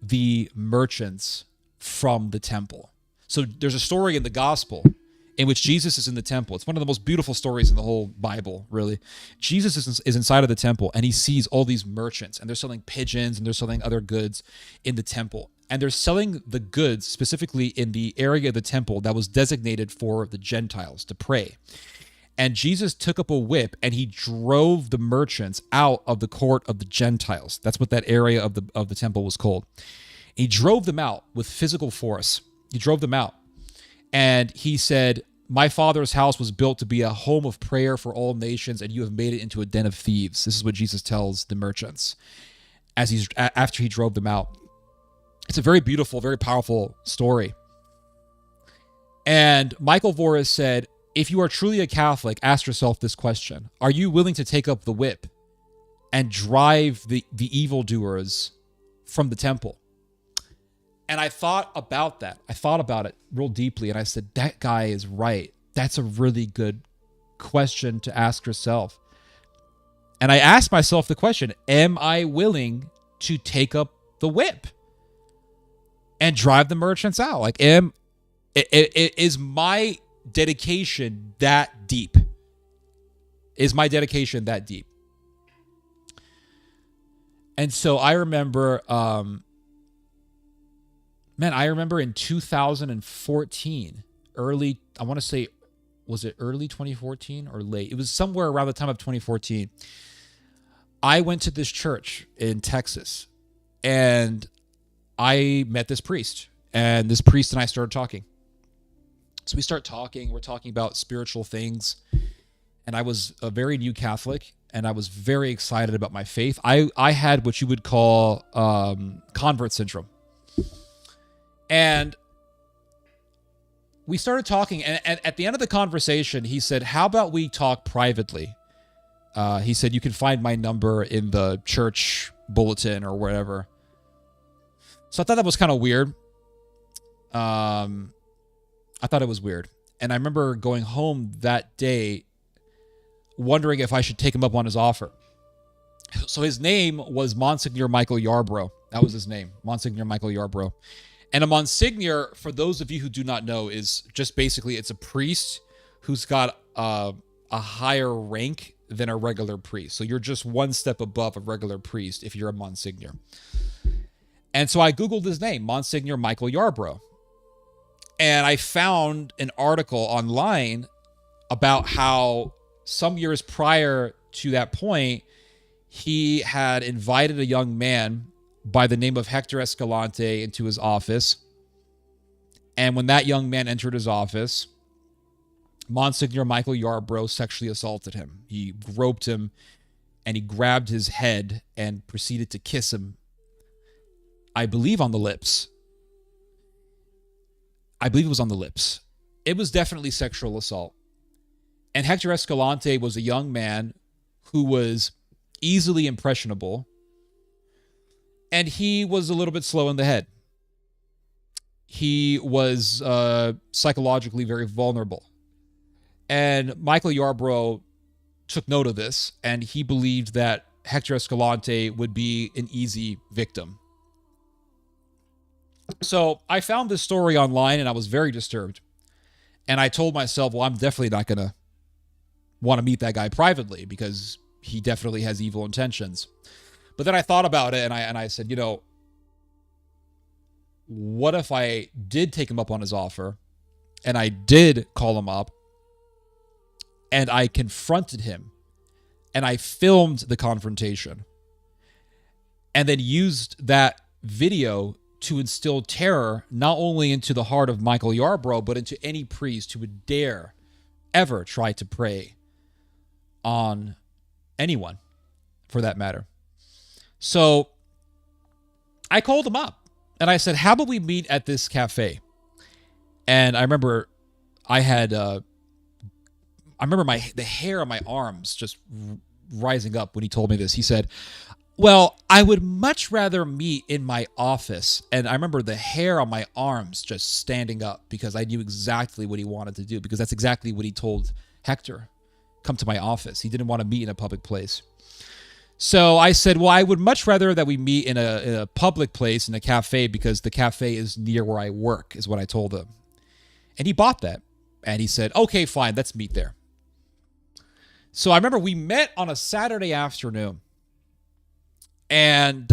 S1: the merchants from the temple? So there's a story in the gospel in which Jesus is in the temple. It's one of the most beautiful stories in the whole Bible, really. Jesus is inside of the temple, and he sees all these merchants, and they're selling pigeons, and they're selling other goods in the temple. And they're selling the goods specifically in the area of the temple that was designated for the Gentiles to pray. And Jesus took up a whip, and he drove the merchants out of the court of the Gentiles. That's what that area of the temple was called. He drove them out with physical force. He drove them out. And he said, my father's house was built to be a home of prayer for all nations, and you have made it into a den of thieves. This is what Jesus tells the merchants after he drove them out. It's a very beautiful, very powerful story. And Michael Voris said, if you are truly a Catholic, ask yourself this question. Are you willing to take up the whip and drive the evildoers from the temple? And I thought about that. I thought about it real deeply, and I said, that guy is right. That's a really good question to ask yourself. And I asked myself the question, am I willing to take up the whip and drive the merchants out? Like, is my dedication that deep? Is my dedication that deep? And so I remember, I remember in 2014, I want to say, was it early 2014 or late? It was somewhere around the time of 2014. I went to this church in Texas, and I met this priest, and this priest and I started talking. So we start talking. We're talking about spiritual things, and I was a very new Catholic, and I was very excited about my faith. I had what you would call convert syndrome. And we started talking, and at the end of the conversation, he said, how about we talk privately? He said, you can find my number in the church bulletin or wherever. So I thought that was kind of weird. I thought it was weird. And I remember going home that day wondering if I should take him up on his offer. So his name was Monsignor Michael Yarbrough. That was his name, Monsignor Michael Yarbrough. And a Monsignor, for those of you who do not know, is just basically, it's a priest who's got a higher rank than a regular priest. So you're just one step above a regular priest if you're a Monsignor. And so I Googled his name, Monsignor Michael Yarbrough. And I found an article online about how some years prior to that point, he had invited a young man by the name of Hector Escalante into his office. And when that young man entered his office, Monsignor Michael Yarbrough sexually assaulted him. He groped him, and he grabbed his head and proceeded to kiss him, I believe on the lips. I believe it was on the lips. It was definitely sexual assault. And Hector Escalante was a young man who was easily impressionable, and he was a little bit slow in the head. He was psychologically very vulnerable. And Michael Yarbrough took note of this, and he believed that Hector Escalante would be an easy victim. So I found this story online, and I was very disturbed. And I told myself, well, I'm definitely not going to want to meet that guy privately because he definitely has evil intentions. But then I thought about it, and I said, you know, what if I did take him up on his offer, and I did call him up, and I confronted him, and I filmed the confrontation, and then used that video to instill terror not only into the heart of Michael Yarbrough, but into any priest who would dare ever try to prey on anyone, for that matter. So I called him up, and I said, how about we meet at this cafe? And I remember the hair on my arms just rising up when he told me this. He said, well, I would much rather meet in my office. And I remember the hair on my arms just standing up because I knew exactly what he wanted to do, because that's exactly what he told Hector. Come to my office. He didn't want to meet in a public place. So I said, well, I would much rather that we meet in a public place, in a cafe, because the cafe is near where I work, is what I told him. And he bought that. And he said, okay, fine, let's meet there. So I remember we met on a Saturday afternoon. And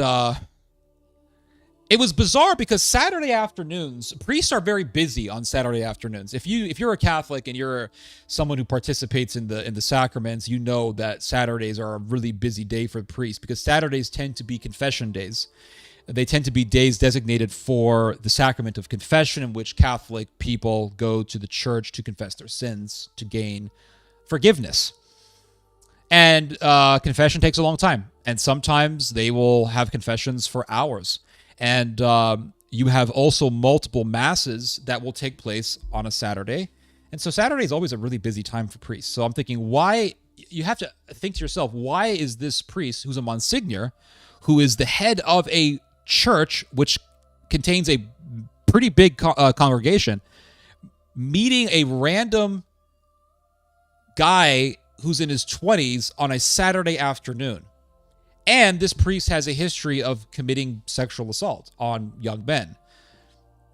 S1: it was bizarre because Saturday afternoons, priests are very busy on Saturday afternoons. If you're a Catholic and you're someone who participates in the sacraments, you know that Saturdays are a really busy day for priests because Saturdays tend to be confession days. They tend to be days designated for the sacrament of confession, in which Catholic people go to the church to confess their sins to gain forgiveness. And confession takes a long time. And sometimes they will have confessions for hours. And you have also multiple masses that will take place on a Saturday. And so Saturday is always a really busy time for priests. So I'm thinking, why? You have to think to yourself, why is this priest, who's a Monsignor, who is the head of a church which contains a pretty big congregation, meeting a random guy who's in his 20s on a Saturday afternoon? And this priest has a history of committing sexual assault on young men.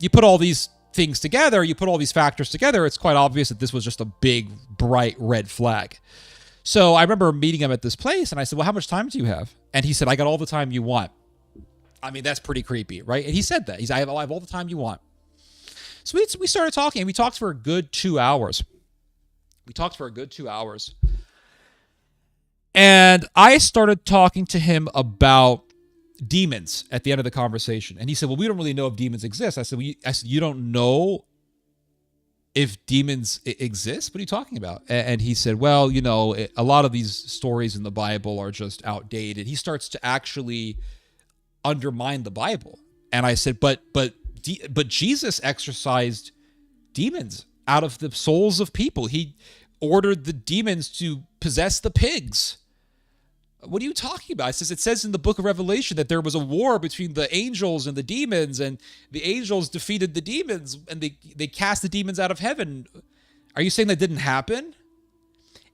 S1: You put all these things together, you put all these factors together, it's quite obvious that this was just a big, bright red flag. So I remember meeting him at this place, and I said, well, how much time do you have? And he said, I got all the time you want. I mean, that's pretty creepy, right? And he said that. He said, I have all the time you want. So we started talking, and we talked for a good 2 hours. And I started talking to him about demons at the end of the conversation. And he said, well, we don't really know if demons exist. I said, you don't know if demons exist? What are you talking about? And he said, well, a lot of these stories in the Bible are just outdated. He starts to actually undermine the Bible. And I said, but Jesus exorcised demons out of the souls of people. He ordered the demons to possess the pigs. What are you talking about? It says in the book of Revelation that there was a war between the angels and the demons, and the angels defeated the demons, and they cast the demons out of heaven. Are you saying that didn't happen?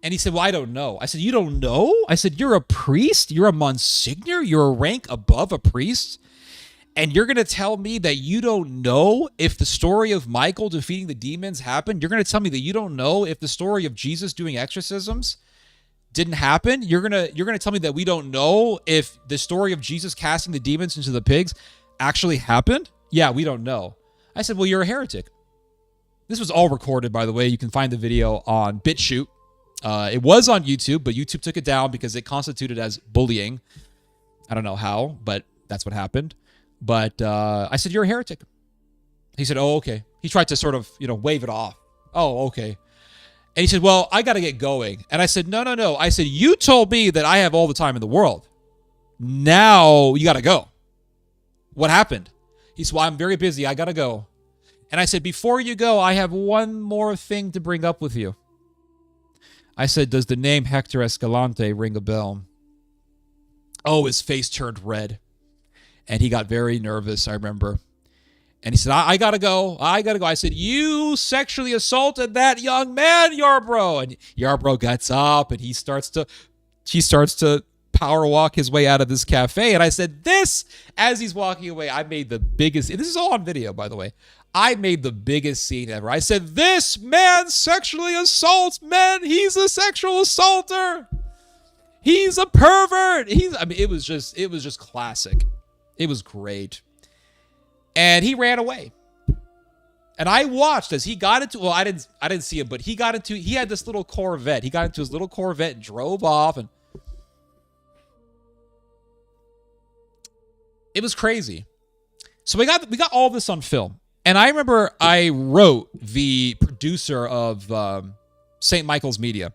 S1: And he said, well, I don't know. I said, you don't know? I said, you're a priest? You're a Monsignor? You're a rank above a priest? And you're going to tell me that you don't know if the story of Michael defeating the demons happened? You're going to tell me that you don't know if the story of Jesus doing exorcisms didn't happen? You're gonna tell me that we don't know if the story of Jesus casting the demons into the pigs actually happened? Yeah, we don't know. I said, well, you're a heretic. This was all recorded, by the way. You can find the video on BitChute. It was on YouTube, but YouTube took it down because it constituted as bullying. I don't know how, but that's what happened. But I said, you're a heretic. He said, oh, okay. He tried to sort of, wave it off. Oh, okay. And he said, well, I got to get going. And I said, no. I said, you told me that I have all the time in the world. Now you got to go. What happened? He said, well, I'm very busy. I got to go. And I said, before you go, I have one more thing to bring up with you. I said, does the name Hector Escalante ring a bell? Oh, his face turned red. And he got very nervous, I remember. And he said, I got to go. I said, you sexually assaulted that young man, Yarbrough. And Yarbrough gets up and he starts to power walk his way out of this cafe. And I said, as he's walking away, I made the biggest, this is all on video, by the way. I made the biggest scene ever. I said, this man sexually assaults men. He's a sexual assaulter. He's a pervert. It was just classic. It was great. And he ran away. And I watched as he got into, well, I didn't see him, but he had this little Corvette. He got into his little Corvette and drove off, and it was crazy. So we got all this on film. And I remember I wrote the producer of St. Michael's Media.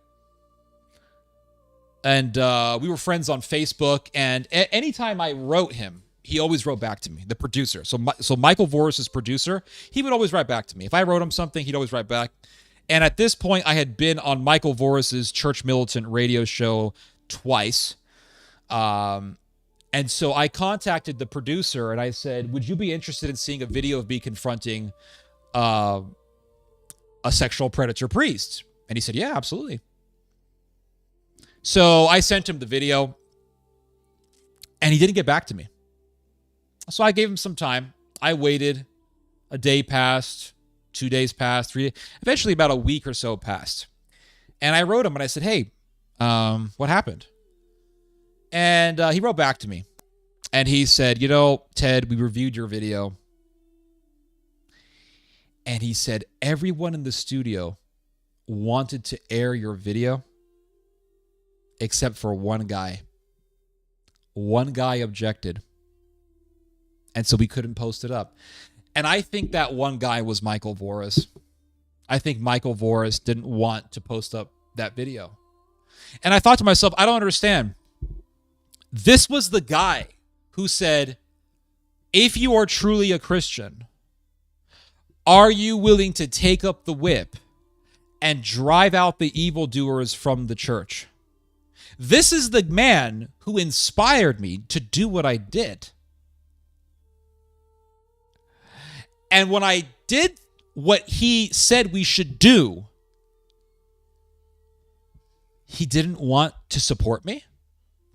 S1: And we were friends on Facebook. And anytime I wrote him, he always wrote back to me, the producer. So Michael Voris's producer, he would always write back to me. If I wrote him something, he'd always write back. And at this point, I had been on Michael Voris's Church Militant radio show twice. And so I contacted the producer and I said, would you be interested in seeing a video of me confronting a sexual predator priest? And he said, yeah, absolutely. So I sent him the video and he didn't get back to me. So I gave him some time. I waited. A day passed, 2 days passed, 3 days. Eventually about a week or so passed. And I wrote him and I said, hey, what happened? And he wrote back to me. And he said, Ted, we reviewed your video. And he said, everyone in the studio wanted to air your video except for one guy. One guy objected. And so we couldn't post it up. And I think that one guy was Michael Voris. I think Michael Voris didn't want to post up that video. And I thought to myself, I don't understand. This was the guy who said, if you are truly a Christian, are you willing to take up the whip and drive out the evildoers from the church? This is the man who inspired me to do what I did. And when I did what he said we should do, he didn't want to support me,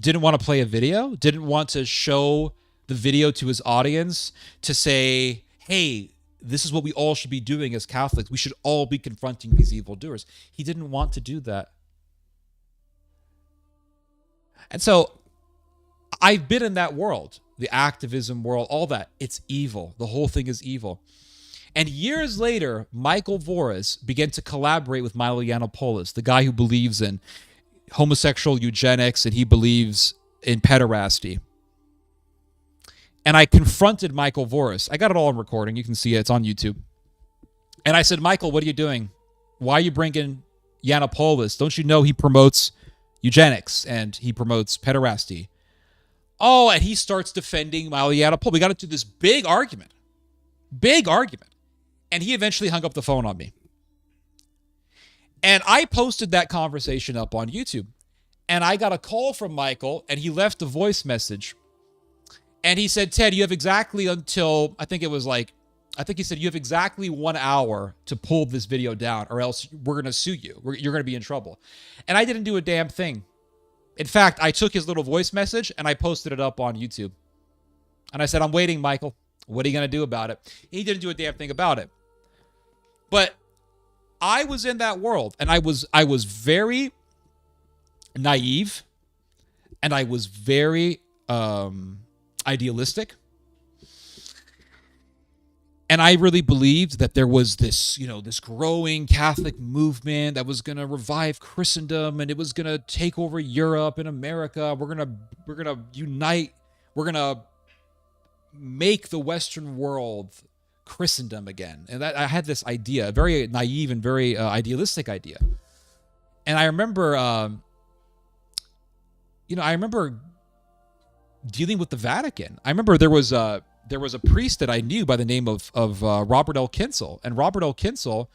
S1: didn't want to play a video, didn't want to show the video to his audience to say, hey, this is what we all should be doing as Catholics. We should all be confronting these evildoers. He didn't want to do that. And so I've been in that world, the activism world, all that. It's evil. The whole thing is evil. And years later, Michael Voris began to collaborate with Milo Yiannopoulos, the guy who believes in homosexual eugenics and he believes in pederasty. And I confronted Michael Voris. I got it all on recording. You can see it. It's on YouTube. And I said, Michael, what are you doing? Why are you bringing Yiannopoulos? Don't you know he promotes eugenics and he promotes pederasty? Oh, and he starts defending Milo Yiannopoulos. We got into this big argument. And he eventually hung up the phone on me. And I posted that conversation up on YouTube. And I got a call from Michael, and he left a voice message. And he said, Ted, you have exactly until, I think he said, you have exactly 1 hour to pull this video down, or else we're going to sue you. You're going to be in trouble. And I didn't do a damn thing. In fact, I took his little voice message, and I posted it up on YouTube. And I said, I'm waiting, Michael. What are you going to do about it? He didn't do a damn thing about it. But I was in that world, and I was very naive, and I was very idealistic. And I really believed that there was this, this growing Catholic movement that was going to revive Christendom, and it was going to take over Europe and America. We're going to unite. We're going to make the Western world Christendom again. And I had this idea, a very naive and very idealistic idea. And I remember, I remember dealing with the Vatican. I remember there was a priest that I knew by the name of Robert L. Kinsel. And Robert L. Kinsel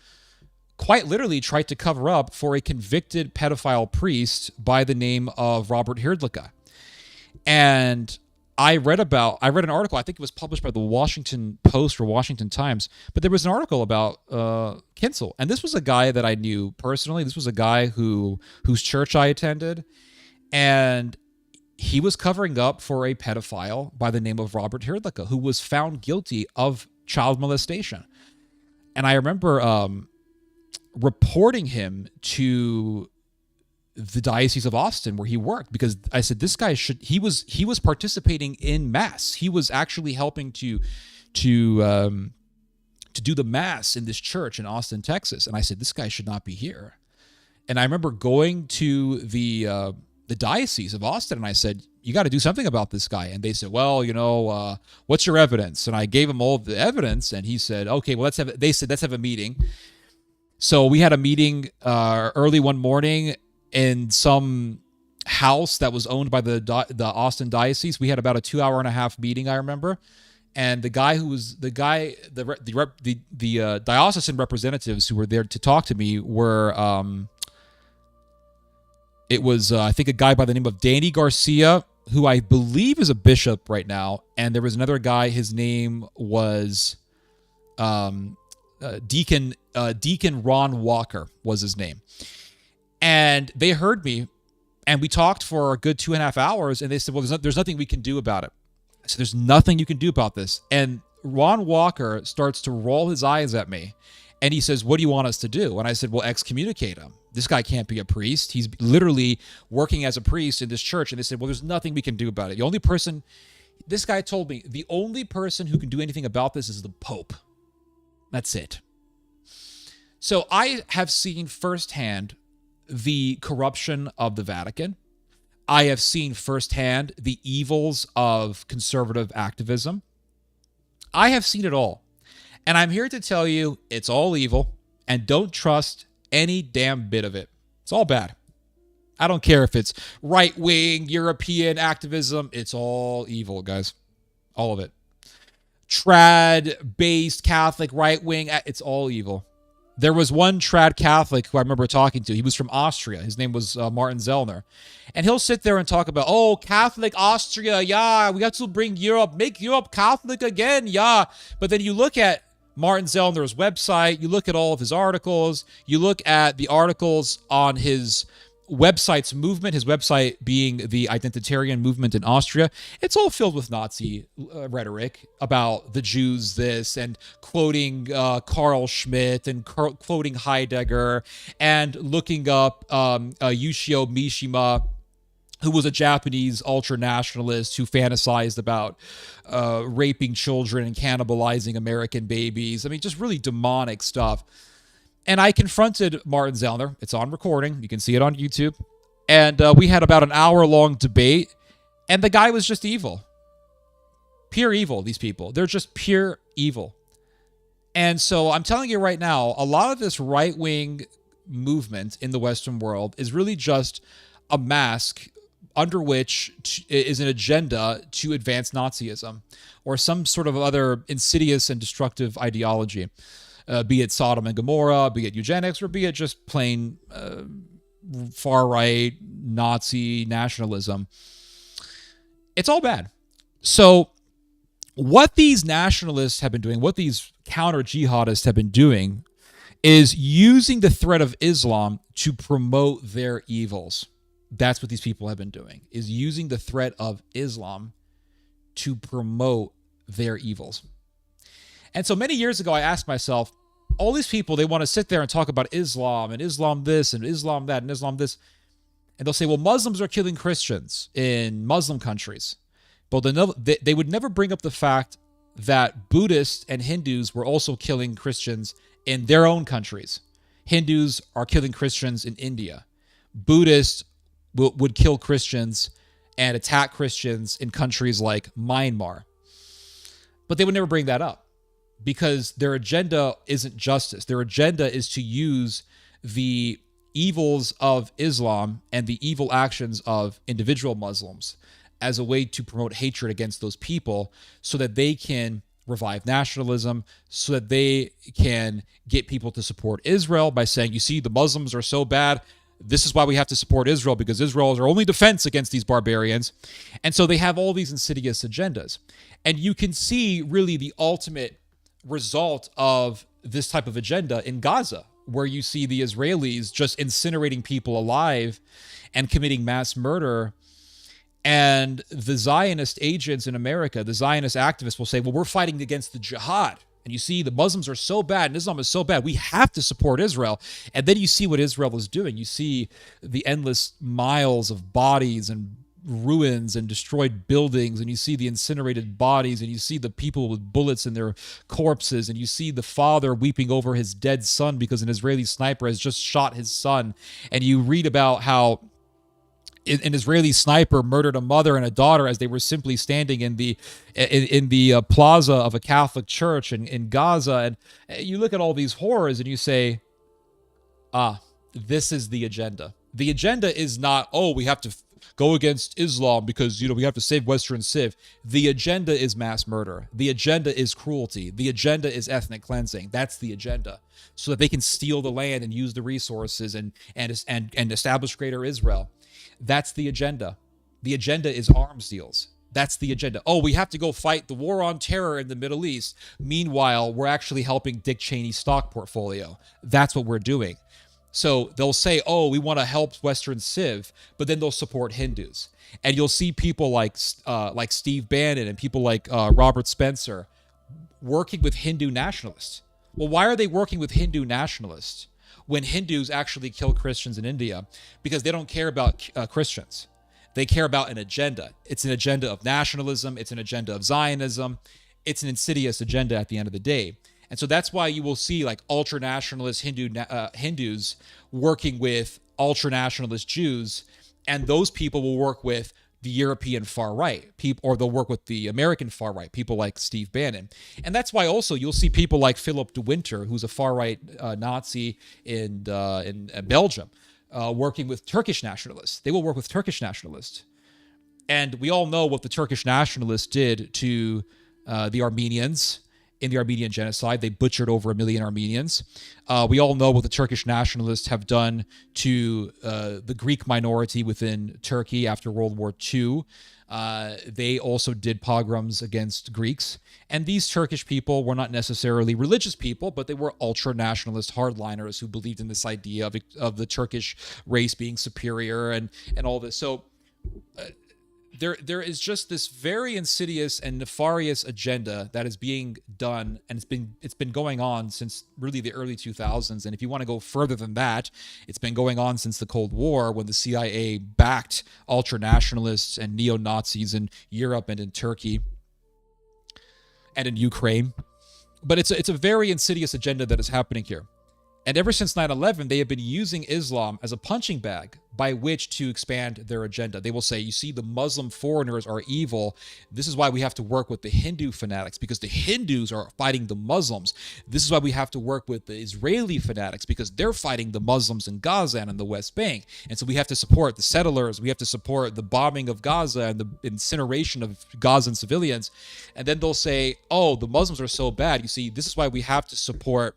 S1: quite literally tried to cover up for a convicted pedophile priest by the name of Robert Hrdlicka. And I read an article, I think it was published by the Washington Post or Washington Times, but there was an article about Kinsel. And this was a guy that I knew personally. This was a guy whose church I attended. And he was covering up for a pedophile by the name of Robert Hrdlicka, who was found guilty of child molestation. And I remember reporting him to the Diocese of Austin where he worked, because I said, this guy he was participating in Mass. He was actually helping to do the Mass in this church in Austin, Texas. And I said, this guy should not be here. And I remember going to the Diocese of Austin, and I said, you got to do something about this guy. And they said, well, what's your evidence? And I gave him all the evidence, and he said, okay, well, they said, let's have a meeting. So we had a meeting early one morning in some house that was owned by the Austin Diocese. We had about a 2.5-hour meeting, I remember. And the diocesan representatives who were there to talk to me were, it was, I think, a guy by the name of Danny Garcia, who I believe is a bishop right now. And there was another guy, his name was Deacon Ron Walker was his name. And they heard me, and we talked for a good 2.5 hours, and they said, well, there's nothing we can do about it. I said, there's nothing you can do about this. And Ron Walker starts to roll his eyes at me, and he says, what do you want us to do? And I said, well, excommunicate him. This guy can't be a priest. He's literally working as a priest in this church. And they said, well, there's nothing we can do about it. This guy told me, the only person who can do anything about this is the Pope. That's it. So I have seen firsthand the corruption of the Vatican. I have seen firsthand the evils of conservative activism. I have seen it all. And I'm here to tell you it's all evil, and don't trust any damn bit of it. It's all bad. I don't care if it's right-wing, European activism. It's all evil, guys. All of it. Trad-based Catholic, right-wing, it's all evil. There was one trad Catholic who I remember talking to. He was from Austria. His name was Martin Zellner. And he'll sit there and talk about, oh, Catholic Austria, yeah, we have to bring Europe, make Europe Catholic again, yeah. But then you look at Martin Zellner's website, you look at all of his articles, you look at the articles on his website's movement, his website being the Identitarian movement in Austria. It's all filled with Nazi rhetoric about the Jews this, and quoting Carl Schmitt, and quoting Heidegger, and looking up Yushio Mishima, who was a Japanese ultra-nationalist who fantasized about raping children and cannibalizing American babies. I mean, just really demonic stuff. And I confronted Martin Zellner. It's on recording. You can see it on YouTube. And we had about an hour-long debate. And the guy was just evil. Pure evil, these people. They're just pure evil. And so I'm telling you right now, a lot of this right-wing movement in the Western world is really just a mask under which is an agenda to advance Nazism or some sort of other insidious and destructive ideology. Be it Sodom and Gomorrah, be it eugenics, or be it just plain far-right Nazi nationalism. It's all bad. So what these nationalists have been doing, what these counter-jihadists have been doing, is using the threat of Islam to promote their evils. That's what these people have been doing, is using the threat of Islam to promote their evils. And so many years ago, I asked myself, all these people, they want to sit there and talk about Islam and Islam this and Islam that and Islam this. And they'll say, well, Muslims are killing Christians in Muslim countries. But they would never bring up the fact that Buddhists and Hindus were also killing Christians in their own countries. Hindus are killing Christians in India. Buddhists would kill Christians and attack Christians in countries like Myanmar. But they would never bring that up, because their agenda isn't justice. Their agenda is to use the evils of Islam and the evil actions of individual Muslims as a way to promote hatred against those people so that they can revive nationalism, so that they can get people to support Israel by saying, you see, the Muslims are so bad. This is why we have to support Israel, because Israel is our only defense against these barbarians. And so they have all these insidious agendas. And you can see really the ultimate result of this type of agenda in Gaza, where you see the Israelis just incinerating people alive and committing mass murder. And the Zionist agents in America, the Zionist activists will say, well, we're fighting against the jihad. And you see the Muslims are so bad and Islam is so bad, we have to support Israel. And then you see what Israel is doing. You see the endless miles of bodies and ruins and destroyed buildings, and you see the incinerated bodies, and you see the people with bullets in their corpses, and you see the father weeping over his dead son because an Israeli sniper has just shot his son. And you read about how an Israeli sniper murdered a mother and a daughter as they were simply standing in the plaza of a Catholic church in Gaza. And you look at all these horrors and you say, this is the agenda. The agenda is not, oh, we have to go against Islam because, we have to save Western Civ. The agenda is mass murder. The agenda is cruelty. The agenda is ethnic cleansing. That's the agenda. So that they can steal the land and use the resources and establish greater Israel. That's the agenda. The agenda is arms deals. That's the agenda. Oh, we have to go fight the war on terror in the Middle East. Meanwhile, we're actually helping Dick Cheney's stock portfolio. That's what we're doing. So they'll say, oh, we want to help Western Civ, but then they'll support Hindus. And you'll see people like Steve Bannon and people like Robert Spencer working with Hindu nationalists. Well, why are they working with Hindu nationalists when Hindus actually kill Christians in India? Because they don't care about Christians. They care about an agenda. It's an agenda of nationalism. It's an agenda of Zionism. It's an insidious agenda at the end of the day. And so that's why you will see like ultra-nationalist Hindus working with ultra-nationalist Jews, and those people will work with the European far right, people, or they'll work with the American far right, people like Steve Bannon. And that's why also you'll see people like Philip de Winter, who's a far right Nazi in Belgium, working with Turkish nationalists. They will work with Turkish nationalists. And we all know what the Turkish nationalists did to the Armenians in the Armenian genocide. They butchered over 1 million Armenians. We all know what the Turkish nationalists have done to the Greek minority within Turkey after World War II. They also did pogroms against Greeks. And these Turkish people were not necessarily religious people, but they were ultra-nationalist hardliners who believed in this idea of the Turkish race being superior and all this. So there is just this very insidious and nefarious agenda that is being done, and it's been going on since really the early 2000s. And if you want to go further than that, it's been going on since the Cold War, when the CIA backed ultra-nationalists and neo-Nazis in Europe and in Turkey and in Ukraine. But it's a very insidious agenda that is happening here. And ever since 9/11, they have been using Islam as a punching bag by which to expand their agenda. They will say, you see, the Muslim foreigners are evil. This is why we have to work with the Hindu fanatics, because the Hindus are fighting the Muslims. This is why we have to work with the Israeli fanatics, because they're fighting the Muslims in Gaza and in the West Bank. And so we have to support the settlers. We have to support the bombing of Gaza and the incineration of Gazan civilians. And then they'll say, oh, the Muslims are so bad. You see, this is why we have to support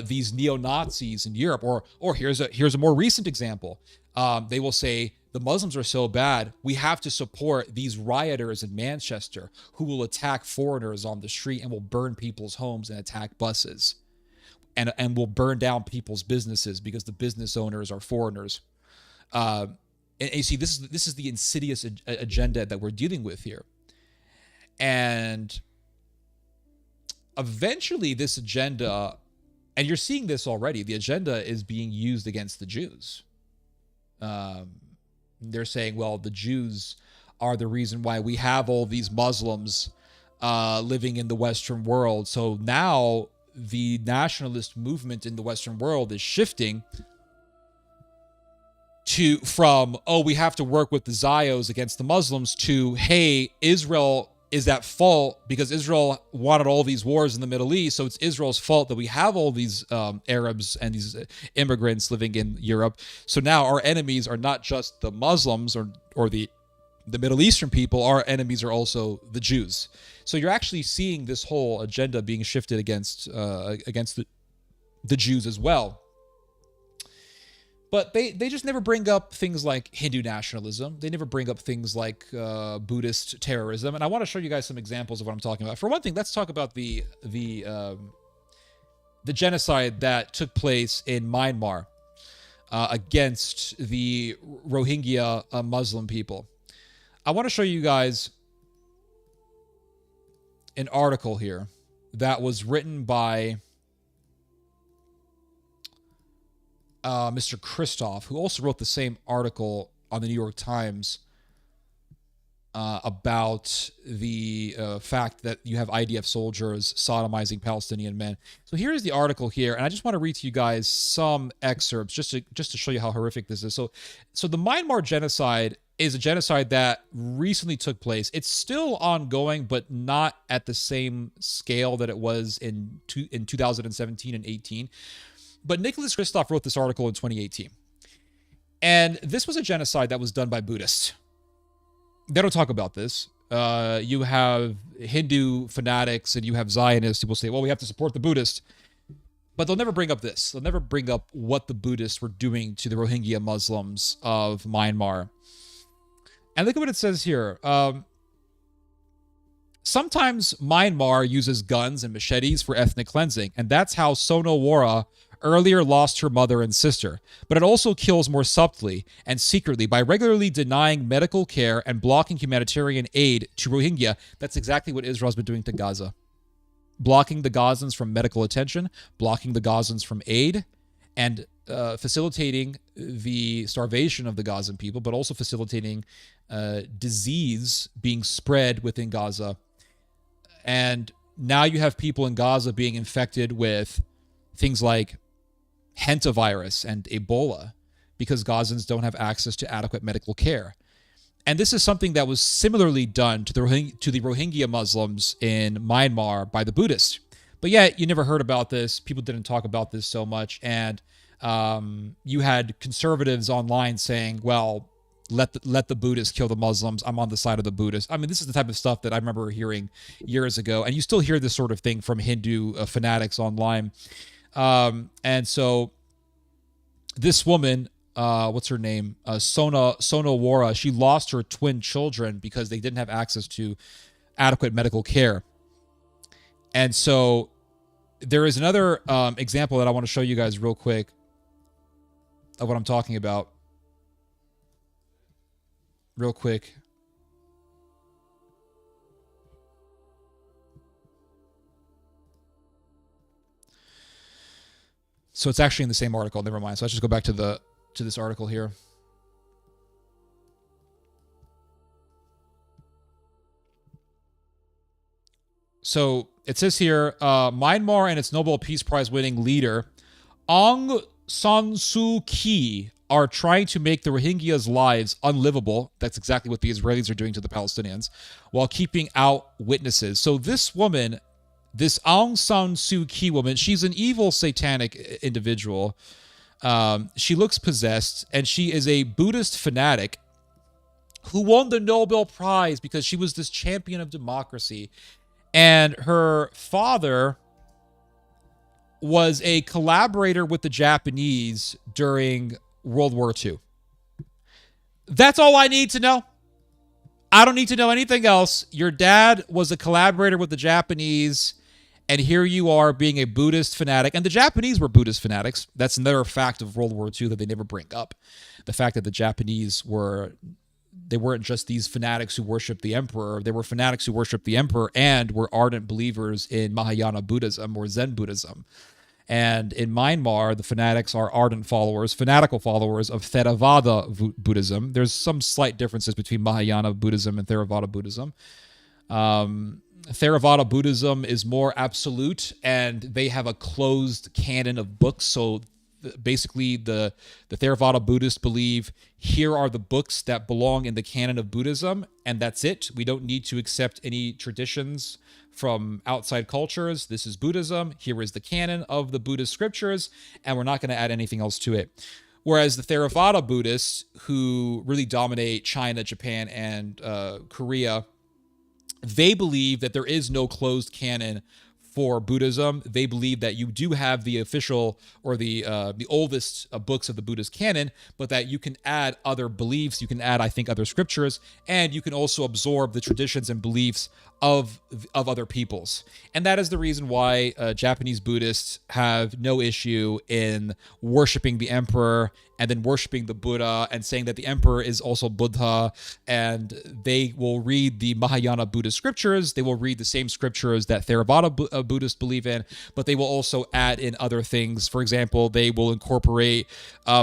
S1: these neo-Nazis in Europe. Or here's a more recent example. They will say, the Muslims are so bad, we have to support these rioters in Manchester who will attack foreigners on the street and will burn people's homes and attack buses. And will burn down people's businesses because the business owners are foreigners. And you see, this is the insidious agenda that we're dealing with here. And eventually this agenda, and you're seeing this already, the agenda is being used against the Jews. They're saying, well, the Jews are the reason why we have all these Muslims living in the Western world. So now the nationalist movement in the Western world is shifting from, oh, we have to work with the Zios against the Muslims, to, hey, Israel is at fault because Israel wanted all these wars in the Middle East. So it's Israel's fault that we have all these Arabs and these immigrants living in Europe. So now our enemies are not just the Muslims or the Middle Eastern people. Our enemies are also the Jews. So you're actually seeing this whole agenda being shifted against the Jews as well. But they just never bring up things like Hindu nationalism. They never bring up things like Buddhist terrorism. And I want to show you guys some examples of what I'm talking about. For one thing, let's talk about the genocide that took place in Myanmar against the Rohingya Muslim people. I want to show you guys an article here that was written by Mr. Christoph, who also wrote the same article on the New York Times about the fact that you have IDF soldiers sodomizing Palestinian men. So here's the article here, and I just want to read to you guys some excerpts just to show you how horrific this is. So the Myanmar genocide is a genocide that recently took place. It's still ongoing, but not at the same scale that it was in 2017 and 18. But Nicholas Kristof wrote this article in 2018. And this was a genocide that was done by Buddhists. They don't talk about this. You have Hindu fanatics and you have Zionists who will say, well, we have to support the Buddhists. But they'll never bring up this. They'll never bring up what the Buddhists were doing to the Rohingya Muslims of Myanmar. And look at what it says here. Sometimes Myanmar uses guns and machetes for ethnic cleansing, and that's how Sono Wara earlier lost her mother and sister. But it also kills more subtly and secretly by regularly denying medical care and blocking humanitarian aid to Rohingya. That's exactly what Israel's been doing to Gaza. Blocking the Gazans from medical attention, blocking the Gazans from aid, and facilitating the starvation of the Gazan people, but also facilitating disease being spread within Gaza. And now you have people in Gaza being infected with things like hantavirus and Ebola because Gazans don't have access to adequate medical care. And this is something that was similarly done to the Rohingya Muslims in Myanmar by the Buddhists. But yet, you never heard about this. People didn't talk about this so much. And you had conservatives online saying, well, let the Buddhists kill the Muslims. I'm on the side of the Buddhists. I mean, this is the type of stuff that I remember hearing years ago. And you still hear this sort of thing from Hindu fanatics online. And so this woman, what's her name? Sona Wara, she lost her twin children because they didn't have access to adequate medical care. And so there is another example that I want to show you guys real quick of what I'm talking about. Real quick. So it's actually in the same article. Never mind. So let's just go back to this article here. So it says here, Myanmar and its Nobel Peace Prize winning leader Aung San Suu Kyi are trying to make the Rohingyas' lives unlivable. That's exactly what the Israelis are doing to the Palestinians, while keeping out witnesses. So this woman, this Aung San Suu Kyi woman, she's an evil satanic individual. She looks possessed, and she is a Buddhist fanatic who won the Nobel Prize because she was this champion of democracy. And her father was a collaborator with the Japanese during World War II. That's all I need to know. I don't need to know anything else. Your dad was a collaborator with the Japanese, and here you are being a Buddhist fanatic. And the Japanese were Buddhist fanatics. That's another fact of World War II that they never bring up. The fact that the Japanese weren't just these fanatics who worshiped the emperor. They were fanatics who worshiped the emperor and were ardent believers in Mahayana Buddhism or Zen Buddhism. And in Myanmar, the fanatics are fanatical followers of Theravada Buddhism. There's some slight differences between Mahayana Buddhism and Theravada Buddhism. Theravada Buddhism is more absolute, and they have a closed canon of books. So basically, the Theravada Buddhists believe here are the books that belong in the canon of Buddhism, and that's it. We don't need to accept any traditions from outside cultures. This is Buddhism. Here is the canon of the Buddhist scriptures, and we're not going to add anything else to it. Whereas the Theravada Buddhists, who really dominate China, Japan, and Korea, they believe that there is no closed canon for Buddhism. They believe that you do have the official or the oldest books of the Buddhist canon, but that you can add other beliefs, you can add, I think, other scriptures, and you can also absorb the traditions and beliefs of other peoples. And that is the reason why Japanese Buddhists have no issue in worshiping the emperor and then worshiping the Buddha and saying that the emperor is also Buddha. And they will read the Mahayana Buddhist scriptures. They will read the same scriptures that Theravada Buddhists believe in, but they will also add in other things. For example, they will incorporate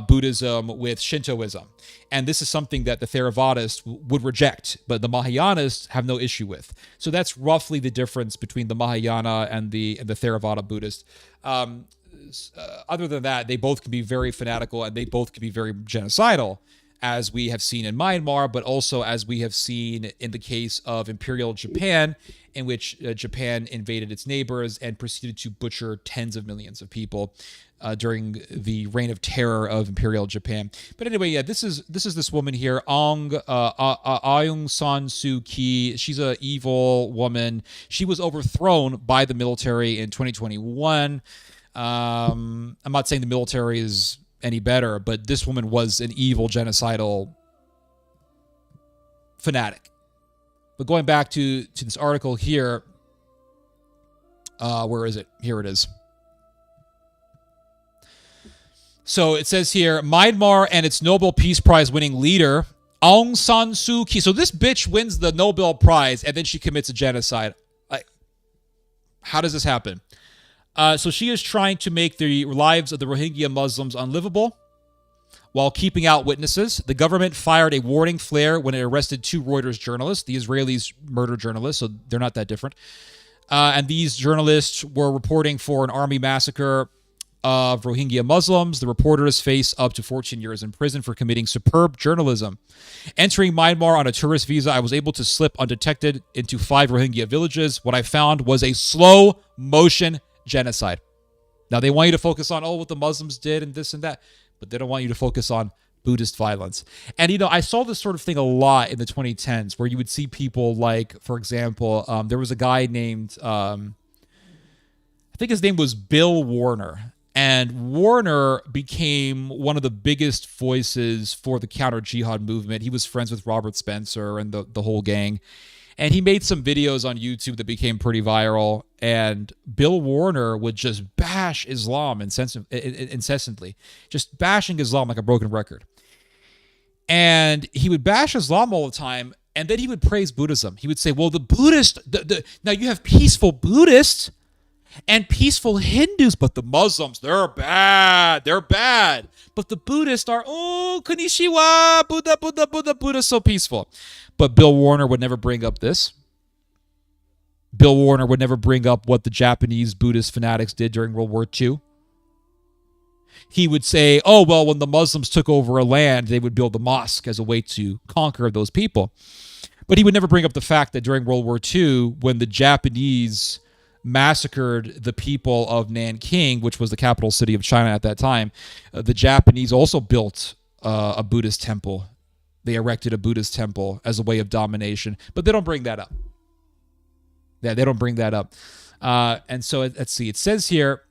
S1: Buddhism with Shintoism. And this is something that the Theravadists would reject, but the Mahayanists have no issue with. So that's roughly the difference between the Mahayana and the Theravada Buddhist. Other than that, they both can be very fanatical and they both can be very genocidal, as we have seen in Myanmar, but also as we have seen in the case of Imperial Japan, in which Japan invaded its neighbors and proceeded to butcher tens of millions of people during the reign of terror of Imperial Japan. But anyway, yeah, this is this woman here, Aung San Suu Kyi. She's an evil woman. She was overthrown by the military in 2021. I'm not saying the military is any better, but this woman was an evil genocidal fanatic. But going back to this article here, where is it? Here it is. So it says here, Myanmar and its Nobel Peace Prize winning leader, Aung San Suu Kyi. So this bitch wins the Nobel Prize and then she commits a genocide. How does this happen? So she is trying to make the lives of the Rohingya Muslims unlivable while keeping out witnesses. The government fired a warning flare when it arrested 2 Reuters journalists. The Israelis murder journalists, so they're not that different. And these journalists were reporting for an army massacre of Rohingya Muslims. The reporters face up to 14 years in prison for committing superb journalism. Entering Myanmar on a tourist visa, I was able to slip undetected into 5 Rohingya villages. What I found was a slow motion genocide. Now, they want you to focus on, what the Muslims did and this and that, but they don't want you to focus on Buddhist violence. And, I saw this sort of thing a lot in the 2010s where you would see people like, for example, there was a guy named, I think his name was Bill Warner. And Warner became one of the biggest voices for the counter-jihad movement. He was friends with Robert Spencer and the whole gang. And he made some videos on YouTube that became pretty viral. And Bill Warner would just bash Islam incessantly, just bashing Islam like a broken record. And he would bash Islam all the time, and then he would praise Buddhism. He would say, well, the Buddhist, now you have peaceful Buddhists and peaceful Hindus, but the Muslims, they're bad. They're bad. But the Buddhists are, konnichiwa, Buddha, Buddha, Buddha, Buddha, so peaceful. But Bill Warner would never bring up this. Bill Warner would never bring up what the Japanese Buddhist fanatics did during World War II. He would say, when the Muslims took over a land, they would build a mosque as a way to conquer those people. But he would never bring up the fact that during World War II, when the Japanese massacred the people of Nanking, which was the capital city of China at that time, the Japanese also built a Buddhist temple. They erected a Buddhist temple as a way of domination, but they don't bring that up. Yeah, they don't bring that up. And so let's see. It says here,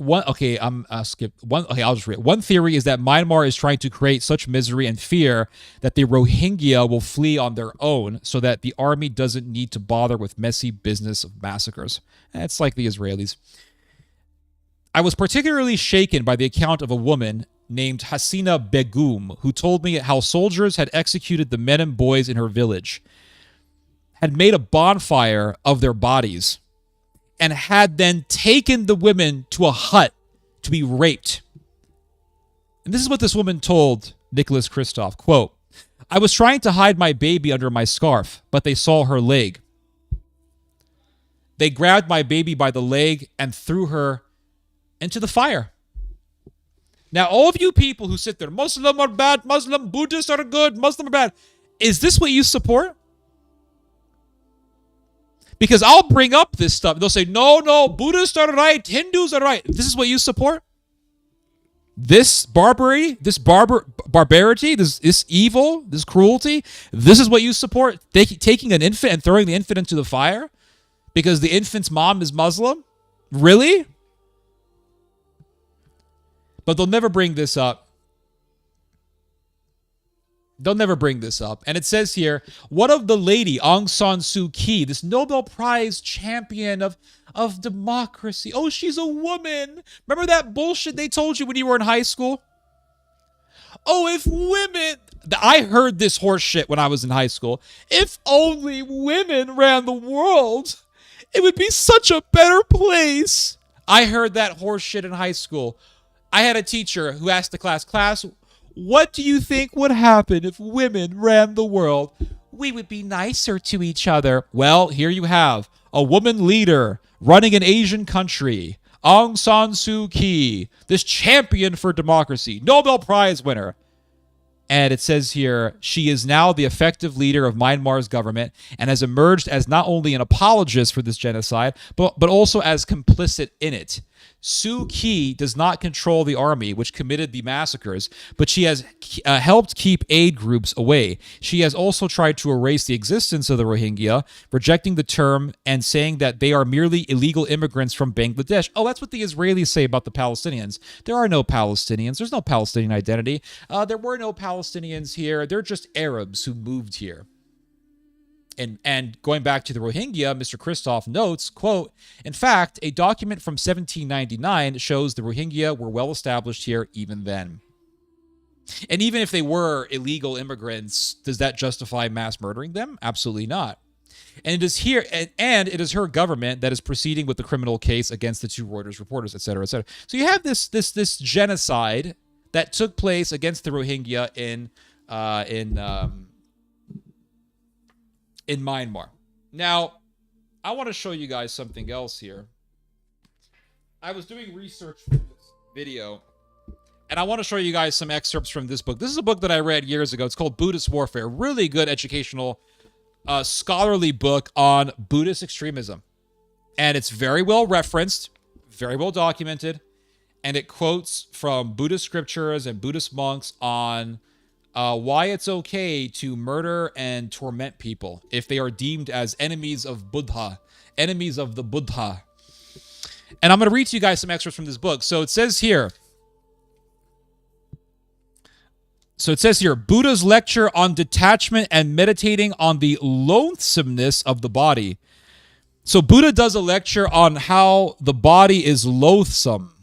S1: I'll just read it. One theory is that Myanmar is trying to create such misery and fear that the Rohingya will flee on their own so that the army doesn't need to bother with messy business of massacres. It's like the Israelis. I was particularly shaken by the account of a woman named Hasina Begum, who told me how soldiers had executed the men and boys in her village, had made a bonfire of their bodies, and had then taken the women to a hut to be raped. And this is what this woman told Nicholas Kristof, quote, I was trying to hide my baby under my scarf, but they saw her leg. They grabbed my baby by the leg and threw her into the fire. Now, all of you people who sit there, Muslim are bad, Muslim, Buddhists are good, Muslim are bad, is this what you support? Because I'll bring up this stuff. They'll say, no, Buddhists are right, Hindus are right. This is what you support? This barbarity, barbarity, this evil, this cruelty, this is what you support? Taking an infant and throwing the infant into the fire because the infant's mom is Muslim? Really? But they'll never bring this up. They'll never bring this up. And it says here, what of the lady Aung San Suu Kyi, this Nobel Prize champion of democracy? Oh, she's a woman. Remember that bullshit they told you when you were in high school? Oh, if women... I heard this horse shit when I was in high school. If only women ran the world, it would be such a better place. I heard that horse shit in high school. I had a teacher who asked the class, what do you think would happen if women ran the world? We would be nicer to each other. Well, here you have a woman leader running an Asian country, Aung San Suu Kyi, this champion for democracy, Nobel Prize winner. And it says here, she is now the effective leader of Myanmar's government and has emerged as not only an apologist for this genocide, but also as complicit in it. Suu Kyi does not control the army, which committed the massacres, but she has helped keep aid groups away. She has also tried to erase the existence of the Rohingya, rejecting the term and saying that they are merely illegal immigrants from Bangladesh. Oh, that's what the Israelis say about the Palestinians. There are no Palestinians. There's no Palestinian identity. There were no Palestinians here. They're just Arabs who moved here. And going back to the Rohingya, Mr. Kristof notes, quote, in fact, a document from 1799 shows the Rohingya were well established here even then. And even if they were illegal immigrants, does that justify mass murdering them? Absolutely not. And it is here, and it is her government that is proceeding with the criminal case against the 2 Reuters reporters, et cetera, et cetera. So you have this genocide that took place against the Rohingya in Myanmar. Now, I want to show you guys something else here. I was doing research for this video, and I want to show you guys some excerpts from this book. This is a book that I read years ago. It's called Buddhist Warfare. Really good educational, scholarly book on Buddhist extremism. And it's very well referenced, very well documented, and it quotes from Buddhist scriptures and Buddhist monks on why it's okay to murder and torment people if they are deemed as enemies of Buddha, enemies of the Buddha. And I'm going to read to you guys some excerpts from this book. So it says here, Buddha's lecture on detachment and meditating on the loathsomeness of the body. So Buddha does a lecture on how the body is loathsome.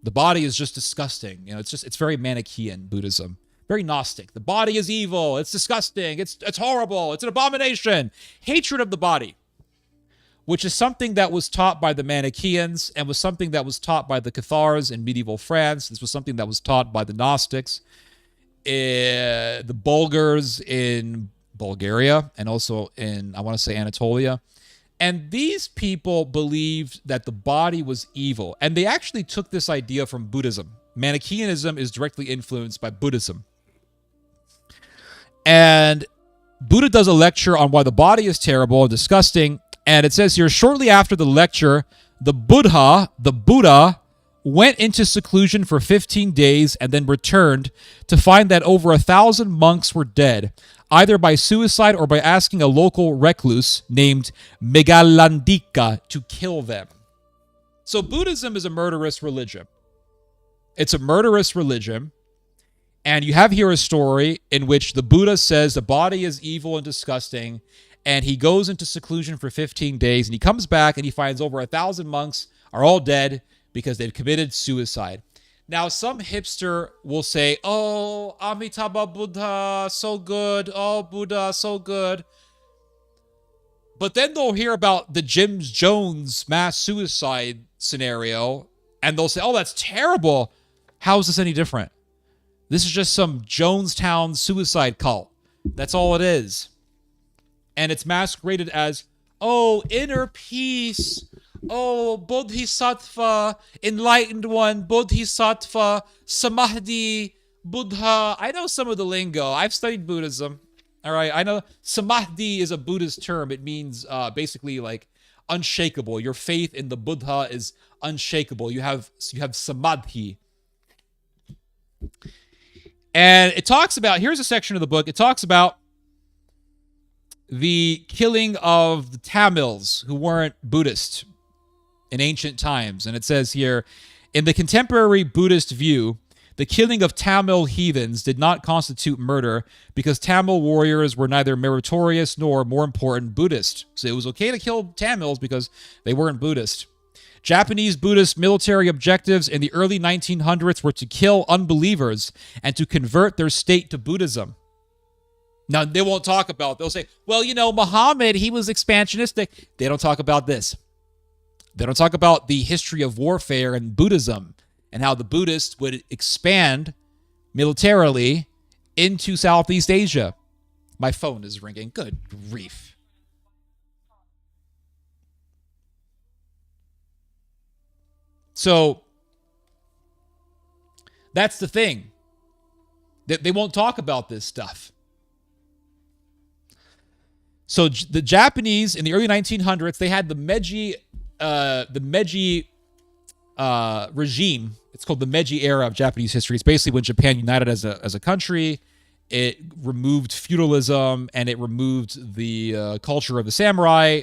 S1: The body is just disgusting. You know, it's very Manichaean Buddhism. Very Gnostic. The body is evil. It's disgusting. It's horrible. It's an abomination. Hatred of the body, which is something that was taught by the Manichaeans and was something that was taught by the Cathars in medieval France. This was something that was taught by the Gnostics, the Bulgars in Bulgaria, and also in, I want to say, Anatolia. And these people believed that the body was evil. And they actually took this idea from Buddhism. Manichaeanism is directly influenced by Buddhism. And Buddha does a lecture on why the body is terrible and disgusting. And it says here, shortly after the lecture, the Buddha, went into seclusion for 15 days and then returned to find that over 1,000 monks were dead, either by suicide or by asking a local recluse named Megalandika to kill them. So Buddhism is a murderous religion. It's a murderous religion. And you have here a story in which the Buddha says the body is evil and disgusting, and he goes into seclusion for 15 days, and he comes back and he finds over 1,000 monks are all dead because they've committed suicide. Now, some hipster will say, oh, Amitabha Buddha, so good. Oh, Buddha, so good. But then they'll hear about the Jim Jones mass suicide scenario, and they'll say, oh, that's terrible. How is this any different? This is just some Jonestown suicide cult. That's all it is. And it's masqueraded as, oh, inner peace. Oh, Bodhisattva, enlightened one, Bodhisattva, Samadhi, Buddha. I know some of the lingo. I've studied Buddhism. All right, I know Samadhi is a Buddhist term. It means basically like unshakable. Your faith in the Buddha is unshakable. You have Samadhi. And it talks about, here's a section of the book, it talks about the killing of the Tamils who weren't Buddhist in ancient times. And it says here, in the contemporary Buddhist view, the killing of Tamil heathens did not constitute murder because Tamil warriors were neither meritorious nor, more important, Buddhist. So it was okay to kill Tamils because they weren't Buddhist. Japanese Buddhist military objectives in the early 1900s were to kill unbelievers and to convert their state to Buddhism. Now, they won't talk about, they'll say, well, you know, Muhammad, he was expansionistic. They don't talk about this. They don't talk about the history of warfare and Buddhism and how the Buddhists would expand militarily into Southeast Asia. My phone is ringing. Good grief. So that's the thing. They won't talk about this stuff. So the Japanese in the early 1900s, they had the Meiji regime. It's called the Meiji era of Japanese history. It's basically when Japan united as a country. It removed feudalism and it removed the culture of the samurai.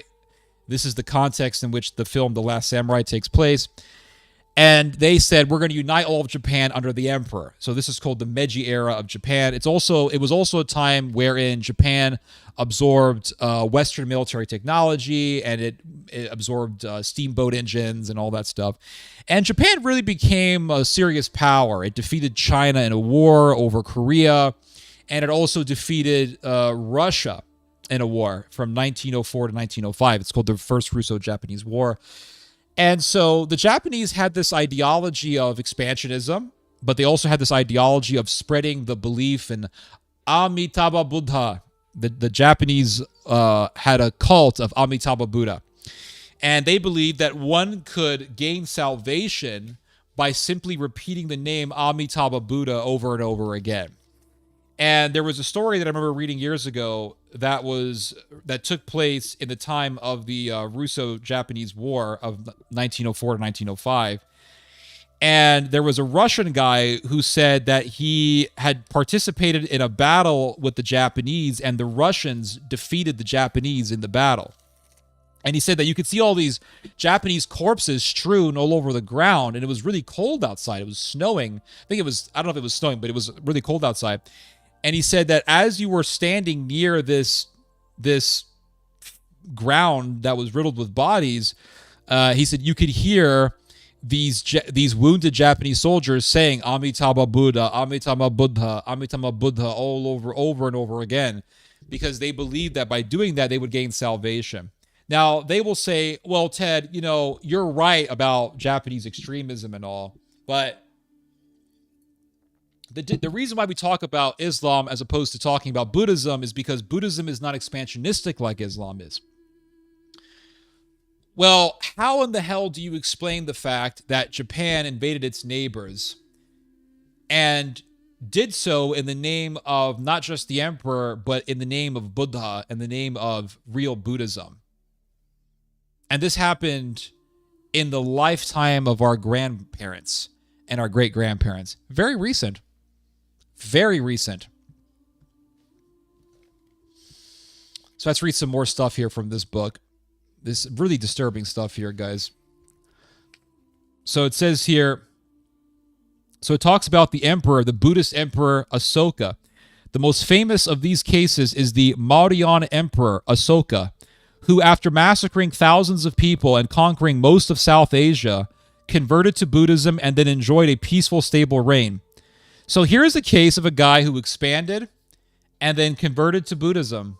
S1: This is the context in which the film The Last Samurai takes place. And they said, we're going to unite all of Japan under the emperor. So this is called the Meiji era of Japan. It was also a time wherein Japan absorbed Western military technology, and it absorbed steamboat engines and all that stuff. And Japan really became a serious power. It defeated China in a war over Korea, and it also defeated Russia in a war from 1904 to 1905. It's called the First Russo-Japanese War. And so the Japanese had this ideology of expansionism, but they also had this ideology of spreading the belief in Amitabha Buddha. The Japanese had a cult of Amitabha Buddha. And they believed that one could gain salvation by simply repeating the name Amitabha Buddha over and over again. And there was a story that I remember reading years ago that took place in the time of the Russo-Japanese War of 1904 to 1905. And there was a Russian guy who said that he had participated in a battle with the Japanese, and the Russians defeated the Japanese in the battle. And he said that you could see all these Japanese corpses strewn all over the ground, and it was really cold outside. It was snowing. I don't know if it was snowing, but it was really cold outside. And he said that as you were standing near this ground that was riddled with bodies, he said you could hear these wounded Japanese soldiers saying Amitabha Buddha, Amitabha Buddha, Amitabha Buddha over and over again, because they believed that by doing that they would gain salvation. Now, they will say, well, Ted, you're right about Japanese extremism and all, but the reason why we talk about Islam as opposed to talking about Buddhism is because Buddhism is not expansionistic like Islam is. Well, how in the hell do you explain the fact that Japan invaded its neighbors and did so in the name of not just the emperor, but in the name of Buddha and the name of real Buddhism? And this happened in the lifetime of our grandparents and our great-grandparents. Very recent. Very recent. So let's read some more stuff here from this book. This really disturbing stuff here, guys. So it says here, so it talks about the emperor, the Buddhist emperor Asoka. The most famous of these cases is the Mauryan emperor Asoka, who, after massacring thousands of people and conquering most of South Asia, converted to Buddhism and then enjoyed a peaceful, stable reign. So here's a case of a guy who expanded and then converted to Buddhism,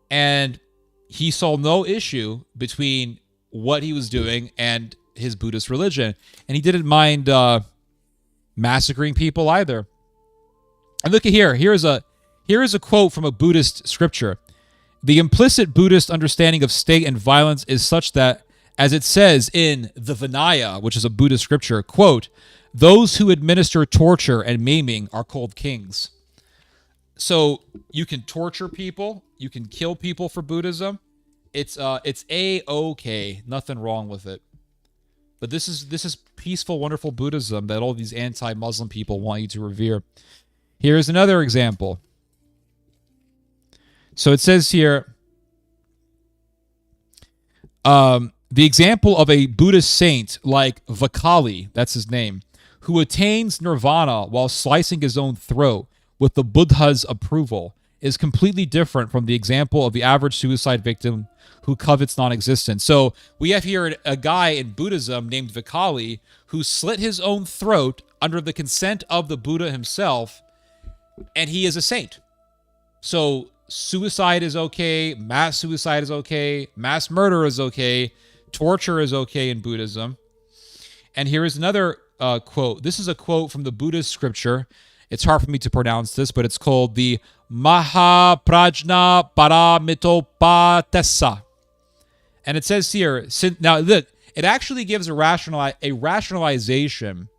S1: and he saw no issue between what he was doing and his Buddhist religion. And he didn't mind massacring people either. And look at here. Here is a quote from a Buddhist scripture. The implicit Buddhist understanding of state and violence is such that, as it says in the Vinaya, which is a Buddhist scripture, quote, those who administer torture and maiming are called kings. So you can torture people, you can kill people for Buddhism. It's A-OK, nothing wrong with it. But this is peaceful, wonderful Buddhism that all these anti-Muslim people want you to revere. Here's another example. So it says here, the example of a Buddhist saint like Vakali, that's his name, who attains nirvana while slicing his own throat with the Buddha's approval, is completely different from the example of the average suicide victim who covets non-existence. So we have here a guy in Buddhism named Vakali who slit his own throat under the consent of the Buddha himself, and he is a saint. So suicide is okay, mass suicide is okay, mass murder is okay, torture is okay in Buddhism. And here is another quote. This is a quote from the Buddhist scripture. It's hard for me to pronounce this, but it's called the Mahaprajna Paramitopadesa. And it says here, now look, it actually gives a rationalization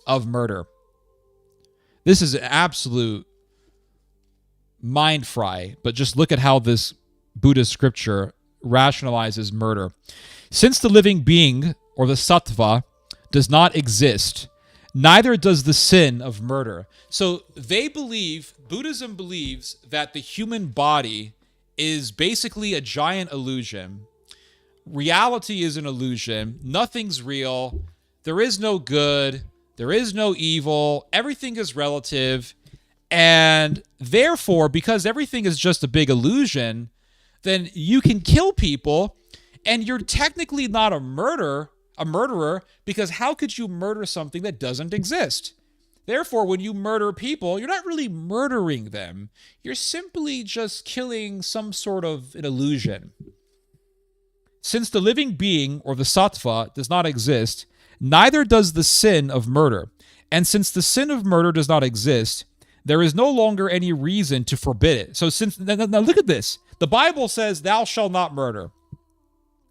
S1: of murder. This is an absolute mind fry, but just look at how this Buddhist scripture rationalizes murder. Since the living being, or the sattva, does not exist, neither does the sin of murder. So Buddhism believes that the human body is basically a giant illusion. Reality is an illusion. Nothing's real. There is no good. There is no evil. Everything is relative. And therefore, because everything is just a big illusion, then you can kill people and you're technically not a murderer, because how could you murder something that doesn't exist? Therefore, when you murder people, you're not really murdering them. You're simply just killing some sort of an illusion. Since the living being, or the sattva, does not exist, neither does the sin of murder. And since the sin of murder does not exist, there is no longer any reason to forbid it. So now look at this. The Bible says, thou shalt not murder.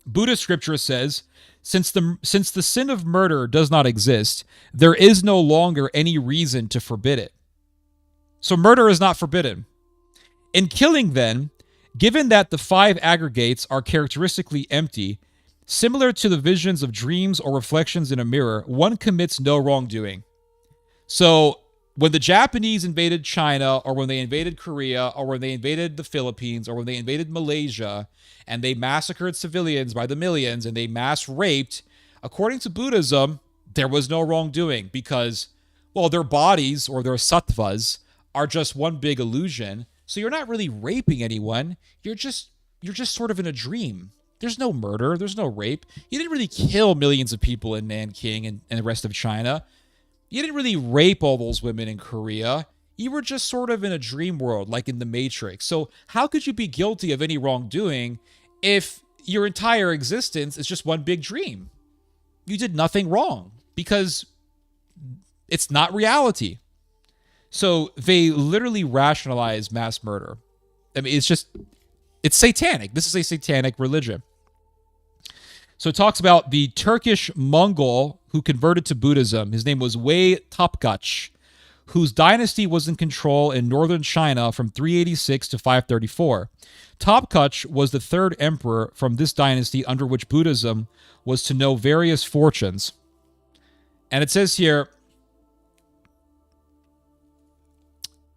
S1: Buddhist scripture says, since the sin of murder does not exist, there is no longer any reason to forbid it. So murder is not forbidden. In killing, then, given that the 5 aggregates are characteristically empty, similar to the visions of dreams or reflections in a mirror, one commits no wrongdoing. So when the Japanese invaded China, or when they invaded Korea, or when they invaded the Philippines, or when they invaded Malaysia, and they massacred civilians by the millions, and they mass raped, according to Buddhism, there was no wrongdoing because, well, their bodies, or their sattvas, are just one big illusion. So you're not really raping anyone. You're just sort of in a dream. There's no murder. There's no rape. You didn't really kill millions of people in Nanking and the rest of China. You didn't really rape all those women in Korea. You were just sort of in a dream world, like in the Matrix. So how could you be guilty of any wrongdoing if your entire existence is just one big dream? You did nothing wrong because it's not reality. So they literally rationalize mass murder. I mean, it's satanic. This is a satanic religion. So it talks about the Turkish Mongol who converted to Buddhism. His name was Wei Topkach, whose dynasty was in control in northern China from 386 to 534. Topkach was the 3rd emperor from this dynasty under which Buddhism was to know various fortunes. And it says here,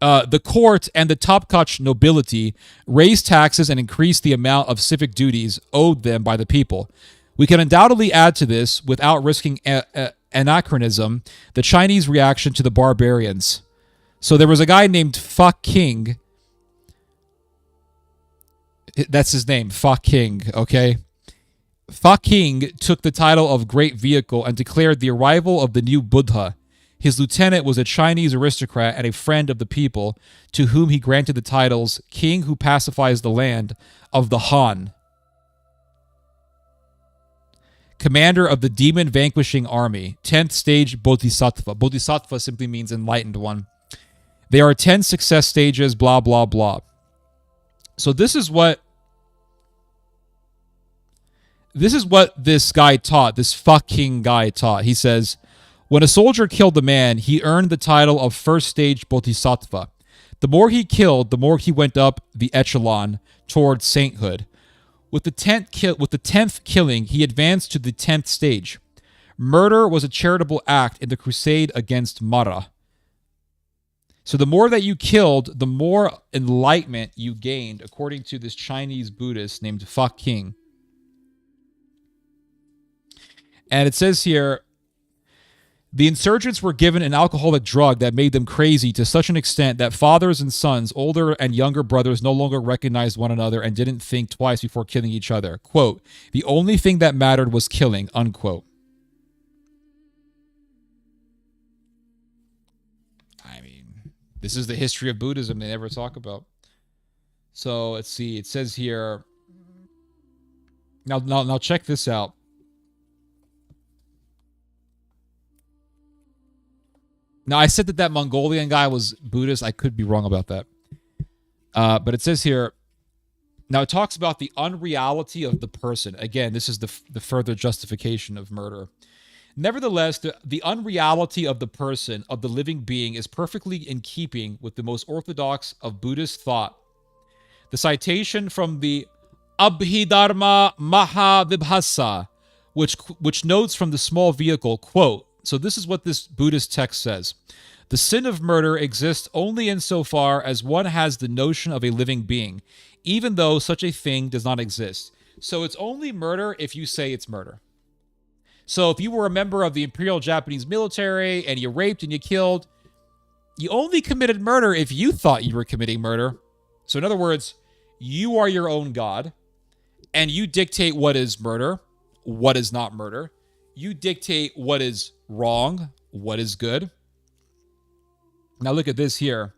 S1: the court and the Topkach nobility raised taxes and increased the amount of civic duties owed them by the people. We can undoubtedly add to this, without risking anachronism, the Chinese reaction to the barbarians. So there was a guy named Fa King. That's his name, Fa King, okay? Fa King took the title of Great Vehicle and declared the arrival of the new Buddha. His lieutenant was a Chinese aristocrat and a friend of the people, to whom he granted the titles King who pacifies the land of the Han, Commander of the Demon Vanquishing Army, 10th stage Bodhisattva. Bodhisattva simply means enlightened one. There are 10 success stages, blah, blah, blah. So this is what this guy taught, this fucking guy taught. He says, when a soldier killed a man, he earned the title of 1st stage Bodhisattva. The more he killed, the more he went up the echelon toward sainthood. With the 10th killing, he advanced to the 10th stage. Murder was a charitable act in the crusade against Mara. So the more that you killed, the more enlightenment you gained, according to this Chinese Buddhist named Fa King. And it says here, the insurgents were given an alcoholic drug that made them crazy to such an extent that fathers and sons, older and younger brothers, no longer recognized one another and didn't think twice before killing each other. Quote, the only thing that mattered was killing, unquote. I mean, this is the history of Buddhism they never talk about. So let's see. It says here, now check this out. Now, I said that Mongolian guy was Buddhist. I could be wrong about that. But it says here, now it talks about the unreality of the person. Again, this is the further justification of murder. Nevertheless, the unreality of the person, of the living being, is perfectly in keeping with the most orthodox of Buddhist thought. The citation from the Abhidharma Mahavibhasa, which notes from the small vehicle, quote, so this is what this Buddhist text says. The sin of murder exists only insofar as one has the notion of a living being, even though such a thing does not exist. So it's only murder if you say it's murder. So if you were a member of the Imperial Japanese military and you raped and you killed, you only committed murder if you thought you were committing murder. So in other words, you are your own God, and you dictate what is murder, what is not murder. You dictate what is wrong, what is good. Now look at this here.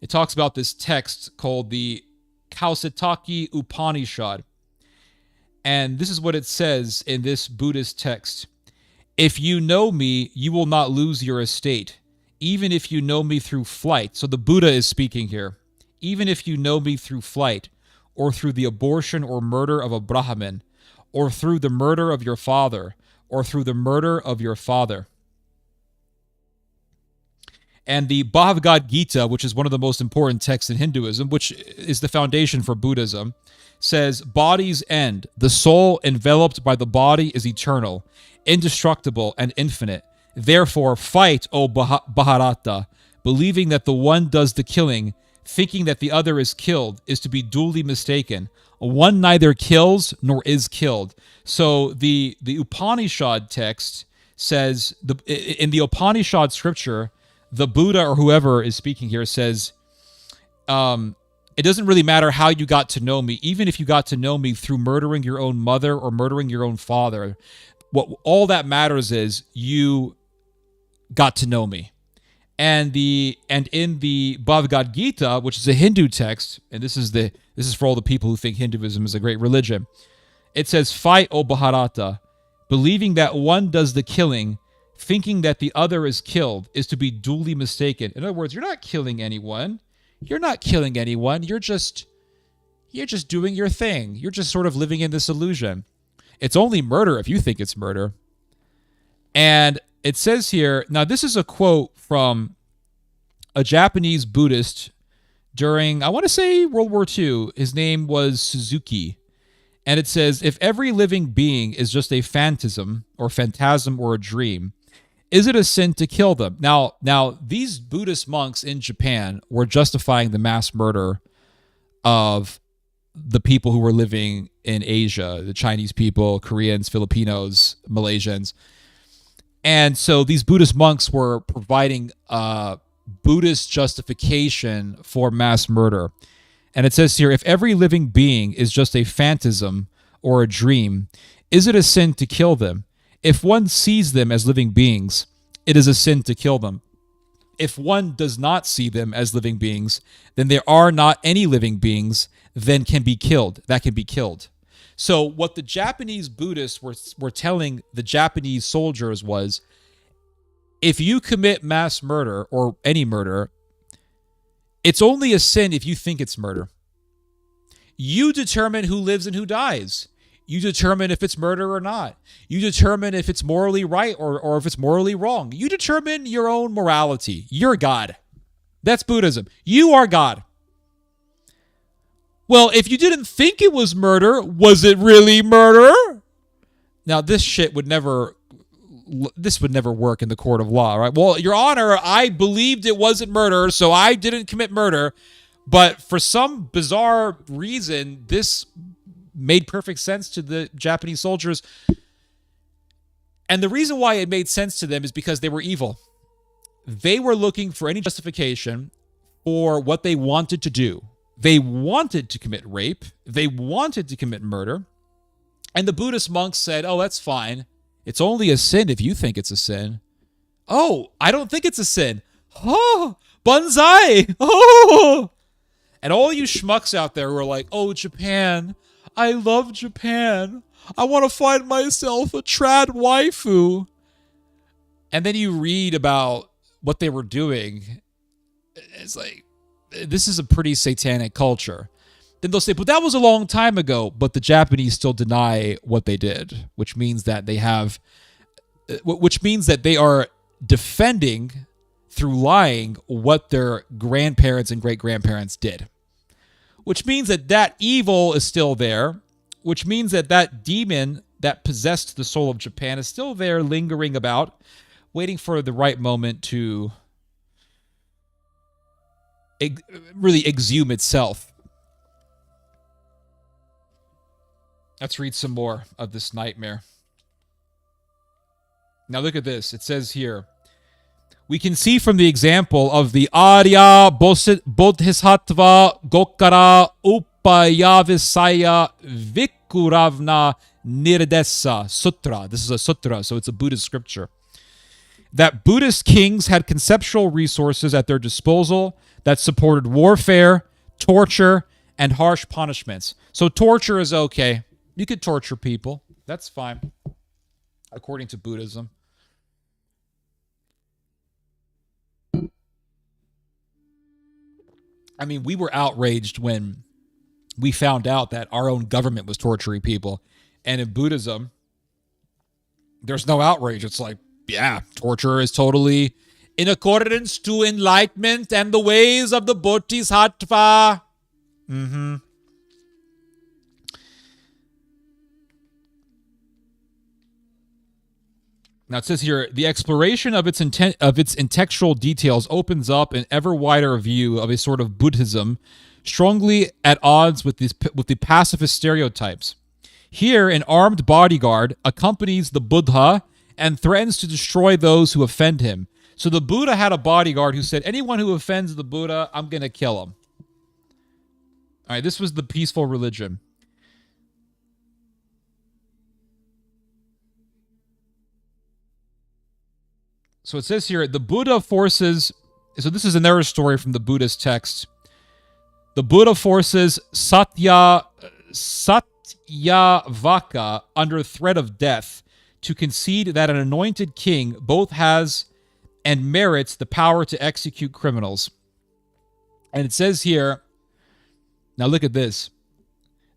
S1: It talks about this text called the Kaushitaki Upanishad. And this is what it says in this Buddhist text. If you know me, you will not lose your estate, even if you know me through flight. So the Buddha is speaking here. Even if you know me through flight, or through the abortion or murder of a Brahmin, or through the murder of your father, or through the murder of your father. And the Bhagavad Gita, which is one of the most important texts in Hinduism, which is the foundation for Buddhism, says, bodies end. The soul enveloped by the body is eternal, indestructible, and infinite. Therefore, fight, O Bharata, believing that the one does the killing, thinking that the other is killed, is to be duly mistaken. One neither kills nor is killed. So the Upanishad text says, in the Upanishad scripture, the Buddha or whoever is speaking here says, it doesn't really matter how you got to know me, even if you got to know me through murdering your own mother or murdering your own father. What all that matters is you got to know me. And in the Bhagavad Gita, which is a Hindu text, and this is for all the people who think Hinduism is a great religion, it says, fight, O Bharata, believing that one does the killing, thinking that the other is killed, is to be duly mistaken. In other words, you're not killing anyone. You're not killing anyone. You're just doing your thing. You're just sort of living in this illusion. It's only murder if you think it's murder. And it says here, now this is a quote from a Japanese Buddhist during, I want to say, World War II. His name was Suzuki. And it says, if every living being is just a phantasm or a dream, is it a sin to kill them? Now, these Buddhist monks in Japan were justifying the mass murder of the people who were living in Asia, the Chinese people, Koreans, Filipinos, Malaysians. And so these Buddhist monks were providing Buddhist justification for mass murder. And it says here, if every living being is just a phantasm or a dream, is it a sin to kill them? If one sees them as living beings, it is a sin to kill them. If one does not see them as living beings, then there are not any living beings that can be killed. So what the Japanese Buddhists were telling the Japanese soldiers was, if you commit mass murder or any murder, it's only a sin if you think it's murder. You determine who lives and who dies. You determine if it's murder or not. You determine if it's morally right or if it's morally wrong. You determine your own morality. You're God. That's Buddhism. You are God. Well, if you didn't think it was murder, was it really murder? Now, this would never work in the court of law, right? Well, Your Honor, I believed it wasn't murder, so I didn't commit murder. But for some bizarre reason, this made perfect sense to the Japanese soldiers. And the reason why it made sense to them is because they were evil. They were looking for any justification for what they wanted to do. They wanted to commit rape. They wanted to commit murder. And the Buddhist monks said, oh, that's fine. It's only a sin if you think it's a sin. Oh, I don't think it's a sin. Oh, banzai. Oh. And all you schmucks out there who are like, oh, Japan. I love Japan. I want to find myself a trad waifu. And then you read about what they were doing. It's like, this is a pretty satanic culture. Then they'll say, but that was a long time ago. But the Japanese still deny what they did, which means that they are defending through lying what their grandparents and great-grandparents did. Which means that evil is still there, which means that demon that possessed the soul of Japan is still there, lingering about, waiting for the right moment to really exhume itself. Let's read some more of this nightmare. Now look at this. It says here, we can see from the example of the Arya Bodhisattva Gokara Upayavisaya Vikuravna Nirdesa Sutra. This is a sutra, so it's a Buddhist scripture. That Buddhist kings had conceptual resources at their disposal that supported warfare, torture, and harsh punishments. So torture is okay. You could torture people. That's fine, according to Buddhism. I mean, we were outraged when we found out that our own government was torturing people. And in Buddhism, there's no outrage. It's like, yeah, torture is totally in accordance to enlightenment and the ways of the Bodhisattva. Mm-hmm. Now it says here, the exploration of its intellectual details opens up an ever wider view of a sort of Buddhism strongly at odds with the pacifist stereotypes. Here, an armed bodyguard accompanies the Buddha and threatens to destroy those who offend him. So the Buddha had a bodyguard who said, anyone who offends the Buddha, I'm going to kill him. All right, this was the peaceful religion. So it says here, the Buddha forces... So this is another story from the Buddhist text. The Buddha forces Satyavaka under threat of death to concede that an anointed king both has and merits the power to execute criminals. And it says here, now look at this.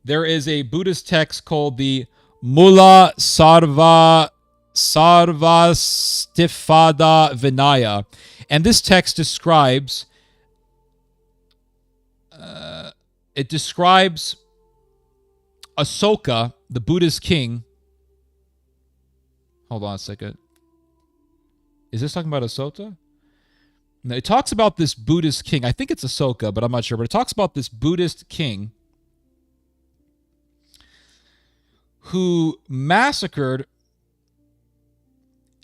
S1: There is a Buddhist text called the Mula Sarvastivada Vinaya. And this text describes Asoka, the Buddhist king. Hold on a second. Is this talking about Asoka? No, it talks about this Buddhist king. I think it's Asoka, but I'm not sure. But it talks about this Buddhist king who massacred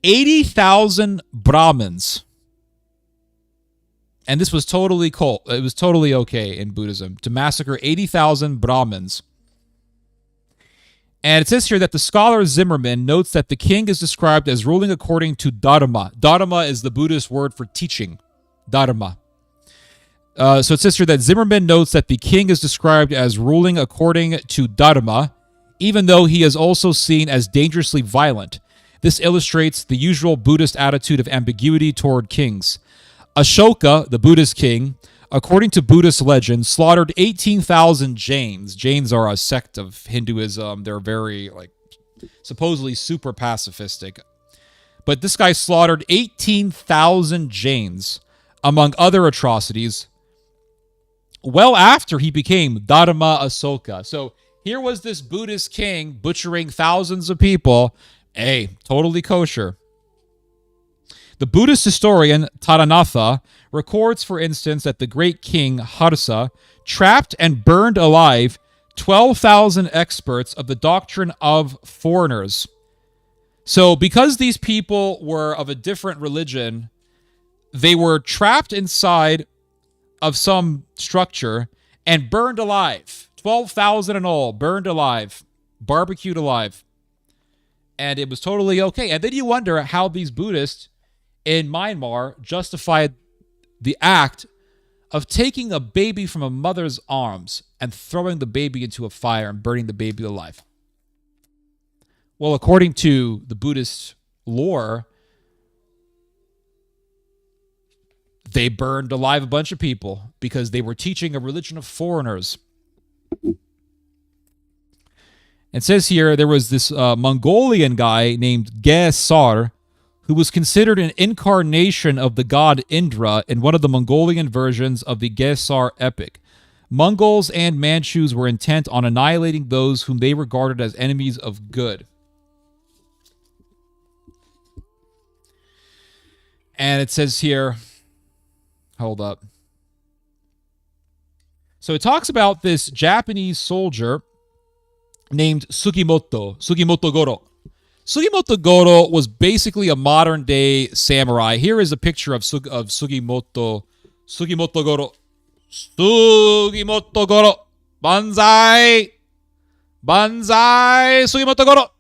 S1: 80,000 Brahmins. And this was totally cool. It was totally okay in Buddhism to massacre 80,000 Brahmins. And it says here that the scholar Zimmerman notes that the king is described as ruling according to Dharma. Dharma is the Buddhist word for teaching. Dharma. So it says here that Zimmerman notes that the king is described as ruling according to Dharma, even though he is also seen as dangerously violent. This illustrates the usual Buddhist attitude of ambiguity toward kings. Ashoka, the Buddhist king, according to Buddhist legend, slaughtered 18,000 Jains. Jains are a sect of Hinduism. They're very, supposedly super pacifistic. But this guy slaughtered 18,000 Jains, among other atrocities, well after he became Dharma Asoka. So here was this Buddhist king butchering thousands of people. Hey, totally kosher. The Buddhist historian Taranatha records, for instance, that the great king Harsa trapped and burned alive 12,000 experts of the doctrine of foreigners. So because these people were of a different religion, they were trapped inside of some structure and burned alive. 12,000 in all, burned alive, barbecued alive. And it was totally okay. And then you wonder how these Buddhists in Myanmar justified the act of taking a baby from a mother's arms and throwing the baby into a fire and burning the baby alive. Well, according to the Buddhist lore, they burned alive a bunch of people because they were teaching a religion of foreigners. It says here there was this Mongolian guy named Gesar who was considered an incarnation of the god Indra in one of the Mongolian versions of the Gesar epic. Mongols and Manchus were intent on annihilating those whom they regarded as enemies of good. And it says here, hold up. So it talks about this Japanese soldier named Sugimoto Goro. Sugimoto Goro was basically a modern-day samurai. Here is a picture of Sugimoto Goro. Sugimoto Goro. Banzai! Banzai! Sugimoto Goro!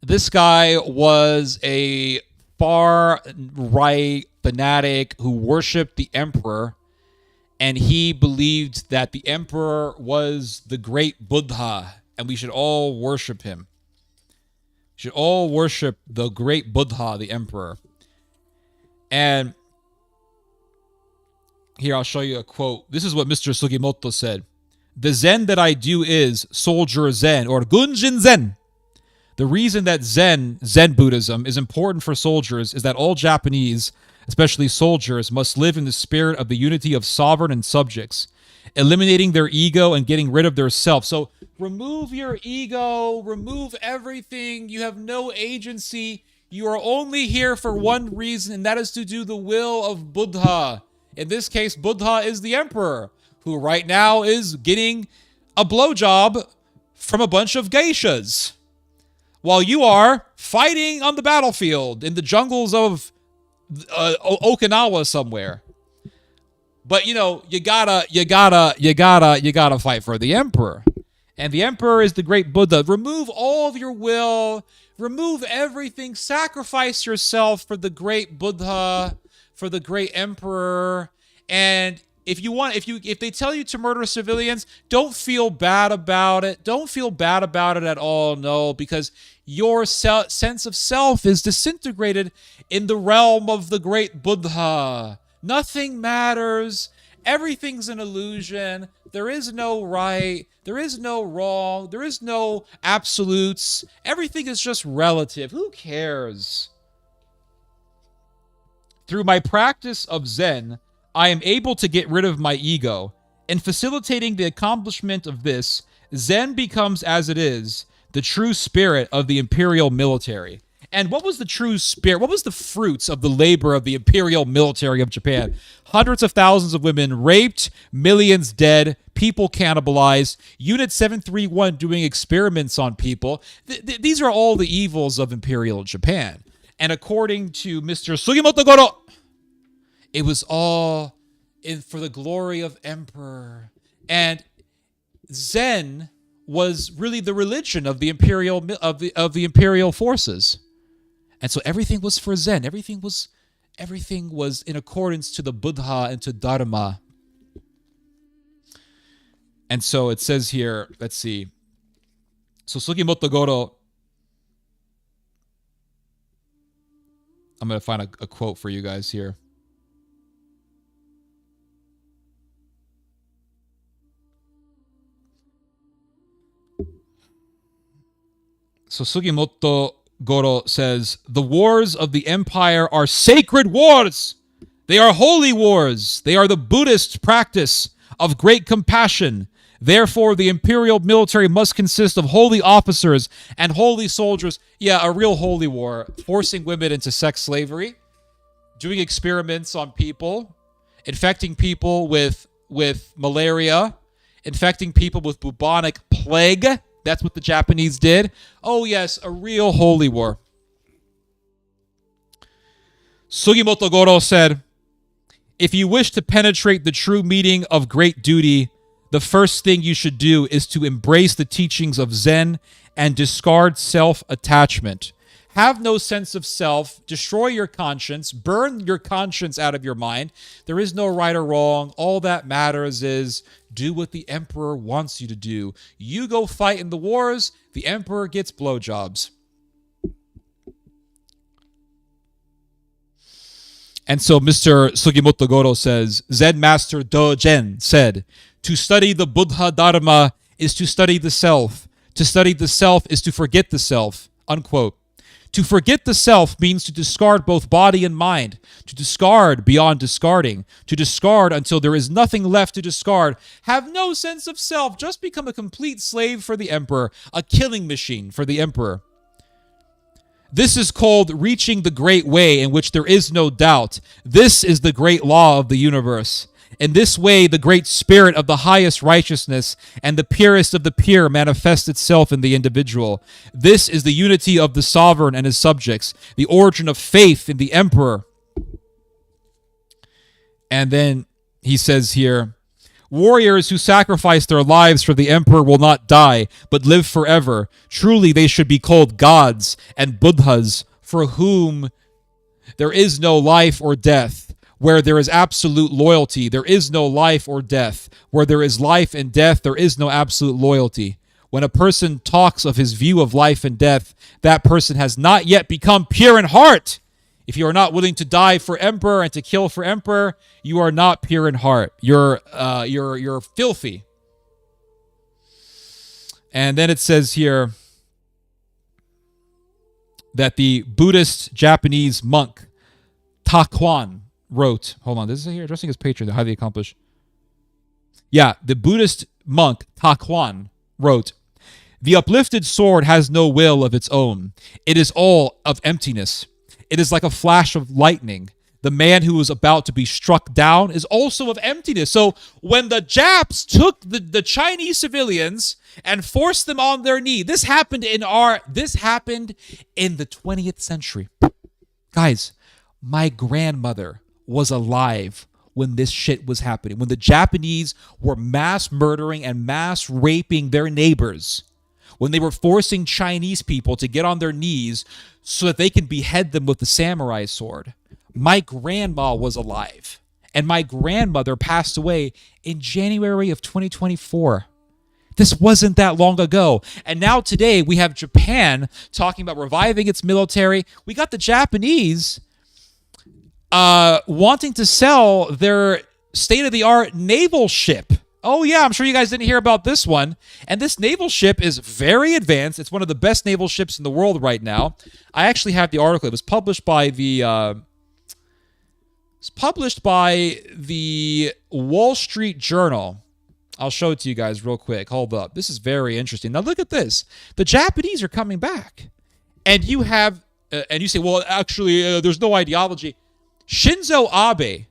S1: This guy was a far-right fanatic who worshipped the emperor, and he believed that the emperor was the great Buddha, and we should all worship him. Should all worship the great Buddha, the emperor. And here I'll show you a quote. This is what Mr. Sugimoto said. The Zen that I do is soldier Zen or Gunjin Zen. The reason that Zen Buddhism is important for soldiers is that all Japanese, especially soldiers, must live in the spirit of the unity of sovereign and subjects, eliminating their ego and getting rid of their self. So remove your ego, remove everything. You have no agency. You are only here for one reason, and that is to do the will of Buddha. In this case, Buddha is the emperor, who right now is getting a blowjob from a bunch of geishas, while you are fighting on the battlefield in the jungles of Okinawa somewhere. But you gotta fight for the emperor. And the emperor is the great Buddha. Remove all of your will, remove everything, sacrifice yourself for the great Buddha, for the great emperor. And if they tell you to murder civilians, don't feel bad about it. Don't feel bad about it at all. No, because your sense of self is disintegrated in the realm of the great Buddha. Nothing matters. Everything's an illusion. There is no right. There is no wrong. There is no absolutes. Everything is just relative. Who cares? Through my practice of Zen, I am able to get rid of my ego. In facilitating the accomplishment of this, Zen becomes, as it is, the true spirit of the imperial military. And what was the true spirit? What was the fruits of the labor of the imperial military of Japan? Hundreds of thousands of women raped, millions dead, people cannibalized, Unit 731 doing experiments on people. These are all the evils of imperial Japan. And according to Mr. Sugimoto Goro, it was all for the glory of emperor. And Zen was really the religion of the imperial forces. And so everything was for Zen. Everything was in accordance to the Buddha and to Dharma. And so it says here, let's see. So Sugimoto Goro, I'm going to find a quote for you guys here. So Sugimoto Goro says, the wars of the empire are sacred wars. They are holy wars. They are the Buddhist practice of great compassion. Therefore, the imperial military must consist of holy officers and holy soldiers. Yeah, a real holy war. Forcing women into sex slavery, doing experiments on people, infecting people with malaria, infecting people with bubonic plague. That's what the Japanese did. Oh yes, a real holy war. Sugimoto Goro said, if you wish to penetrate the true meaning of great duty, the first thing you should do is to embrace the teachings of Zen and discard self-attachment. Have no sense of self, destroy your conscience, burn your conscience out of your mind. There is no right or wrong. All that matters is do what the emperor wants you to do. You go fight in the wars, the emperor gets blowjobs. And so Mr. Sugimoto Goro says, Zen Master Dogen said, to study the Buddha Dharma is to study the self. To study the self is to forget the self. Unquote. To forget the self means to discard both body and mind, to discard beyond discarding, to discard until there is nothing left to discard. Have no sense of self, just become a complete slave for the emperor, a killing machine for the emperor. This is called reaching the great way in which there is no doubt. This is the great law of the universe. In this way, the great spirit of the highest righteousness and the purest of the pure manifests itself in the individual. This is the unity of the sovereign and his subjects, the origin of faith in the emperor. And then he says here, warriors who sacrifice their lives for the emperor will not die, but live forever. Truly, they should be called gods and Buddhas, for whom there is no life or death. Where there is absolute loyalty, there is no life or death. Where there is life and death, there is no absolute loyalty. When a person talks of his view of life and death, that person has not yet become pure in heart. If you are not willing to die for emperor and to kill for emperor, you are not pure in heart. You're filthy. And then it says here that the Buddhist Japanese monk Ta Kuan wrote, hold on, this is here, addressing his patron, the highly accomplished. Yeah, the Buddhist monk Ta Kuan wrote, "The uplifted sword has no will of its own. It is all of emptiness. It is like a flash of lightning. The man who is about to be struck down is also of emptiness." So when the Japs took the Chinese civilians and forced them on their knee, this happened in the 20th century. Guys, my grandmother was alive when this shit was happening, when the Japanese were mass murdering and mass raping their neighbors, when they were forcing Chinese people to get on their knees so that they can behead them with the samurai sword. My grandma was alive, and my grandmother passed away in January of 2024. This wasn't that long ago. And now today we have Japan talking about reviving its military. We got the Japanese wanting to sell their state-of-the-art naval ship. Oh, yeah, I'm sure you guys didn't hear about this one. And this naval ship is very advanced. It's one of the best naval ships in the world right now. I actually have the article. It was published by the Wall Street Journal. I'll show it to you guys real quick. Hold up. This is very interesting. Now, look at this. The Japanese are coming back. And you have, and you say, well, actually, there's no ideology. Shinzo Abe,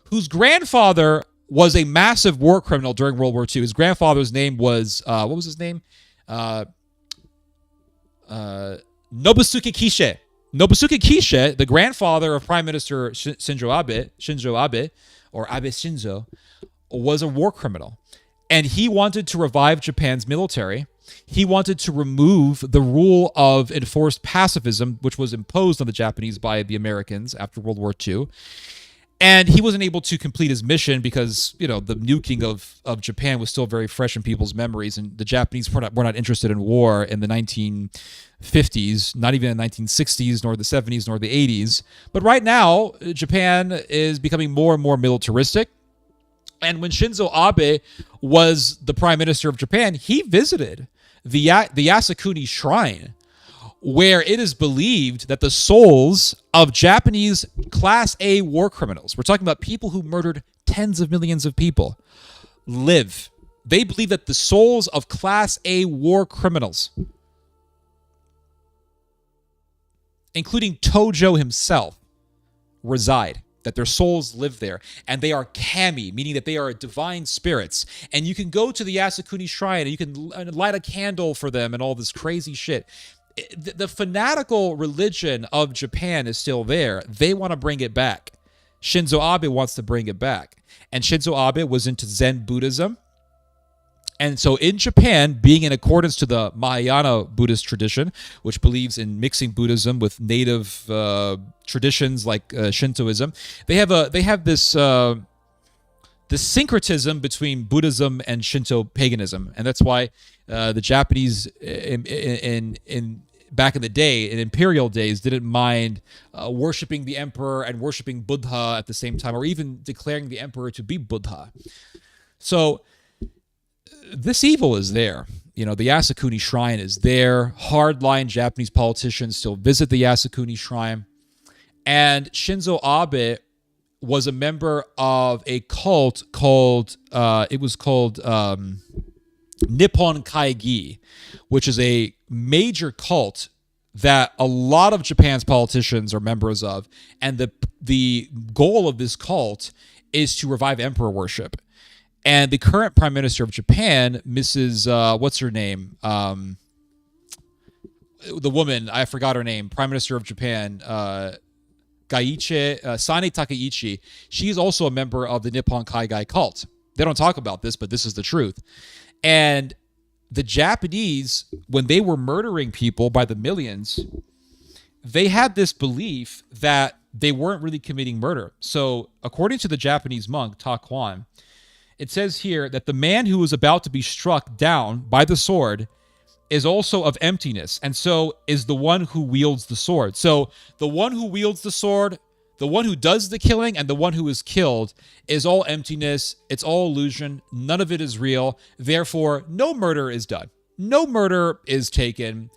S1: whose grandfather was a massive war criminal during World War II. His grandfather's name was, what was his name? Nobusuke Kishi. Nobusuke Kishi, the grandfather of Prime Minister Shinzo Abe, or Abe Shinzo, was a war criminal. And he wanted to revive Japan's military. He wanted to remove the rule of enforced pacifism, which was imposed on the Japanese by the Americans after World War II. And he wasn't able to complete his mission because, you know, the nuking of Japan was still very fresh in people's memories. And the Japanese were not interested in war in the 1950s, not even in the 1960s, nor the 70s, nor the 80s. But right now, Japan is becoming more and more militaristic. And when Shinzo Abe was the prime minister of Japan, he visited the Yasukuni Shrine, where it is believed that the souls of Japanese Class A war criminals, we're talking about people who murdered tens of millions of people, live. They believe that the souls of Class A war criminals, including Tojo himself, reside. That their souls live there, and they are kami, meaning that they are divine spirits. And you can go to the Yasukuni Shrine, and you can light a candle for them and all this crazy shit. The fanatical religion of Japan is still there. They want to bring it back. Shinzo Abe wants to bring it back. And Shinzo Abe was into Zen Buddhism. And so in Japan, being in accordance to the Mahayana Buddhist tradition, which believes in mixing Buddhism with native traditions like Shintoism, they have this syncretism between Buddhism and Shinto paganism, and that's why the Japanese in back in the day, in imperial days, didn't mind worshiping the emperor and worshiping Buddha at the same time, or even declaring the emperor to be Buddha. So this evil is there. You know, the Yasukuni Shrine is there. Hardline Japanese politicians still visit the Yasukuni Shrine. And Shinzo Abe was a member of a cult called, Nippon Kaigi, which is a major cult that a lot of Japan's politicians are members of. And the goal of this cult is to revive emperor worship. And the current prime minister of Japan, Mrs. What's her name? The woman, I forgot her name. Prime Minister of Japan, Sane Takaichi. She's also a member of the Nippon Kaigai cult. They don't talk about this, but this is the truth. And the Japanese, when they were murdering people by the millions, they had this belief that they weren't really committing murder. So according to the Japanese monk, Ta Kuan, it says here that the man who was about to be struck down by the sword is also of emptiness, and so is the one who wields the sword. So the one who wields the sword, the one who does the killing, and the one who is killed is all emptiness. It's all illusion. None of it is real. Therefore, no murder is done. no murder is taken.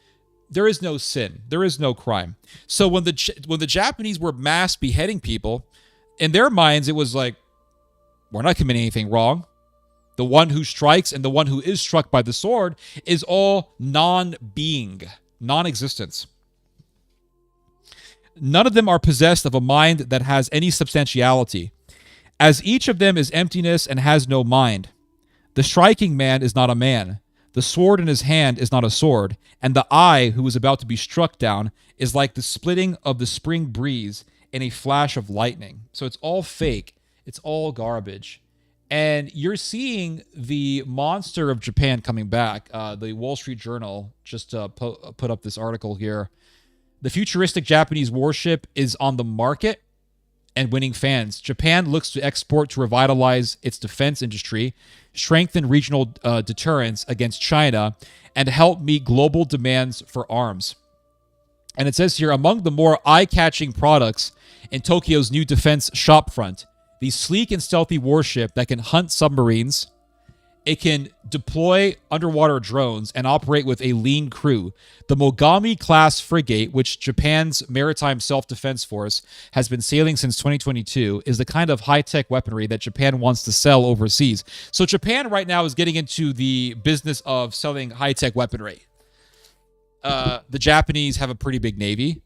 S1: There is no sin. There is no crime. So when the Japanese were mass beheading people, in their minds, it was like, we're not committing anything wrong. The one who strikes and the one who is struck by the sword is all non-being, non-existence. None of them are possessed of a mind that has any substantiality, as each of them is emptiness and has no mind. The striking man is not a man. The sword in his hand is not a sword, and the eye who is about to be struck down is like the splitting of the spring breeze in a flash of lightning. So it's all fake. It's all garbage. And you're seeing the monster of Japan coming back. The Wall Street Journal just put up this article here. The futuristic Japanese warship is on the market and winning fans. Japan looks to export to revitalize its defense industry, strengthen regional deterrence against China, and help meet global demands for arms. And it says here, among the more eye-catching products in Tokyo's new defense shopfront, the sleek and stealthy warship that can hunt submarines. It can deploy underwater drones and operate with a lean crew. The Mogami-class frigate, which Japan's Maritime Self-Defense Force has been sailing since 2022, is the kind of high-tech weaponry that Japan wants to sell overseas. So Japan right now is getting into the business of selling high-tech weaponry. The Japanese have a pretty big navy.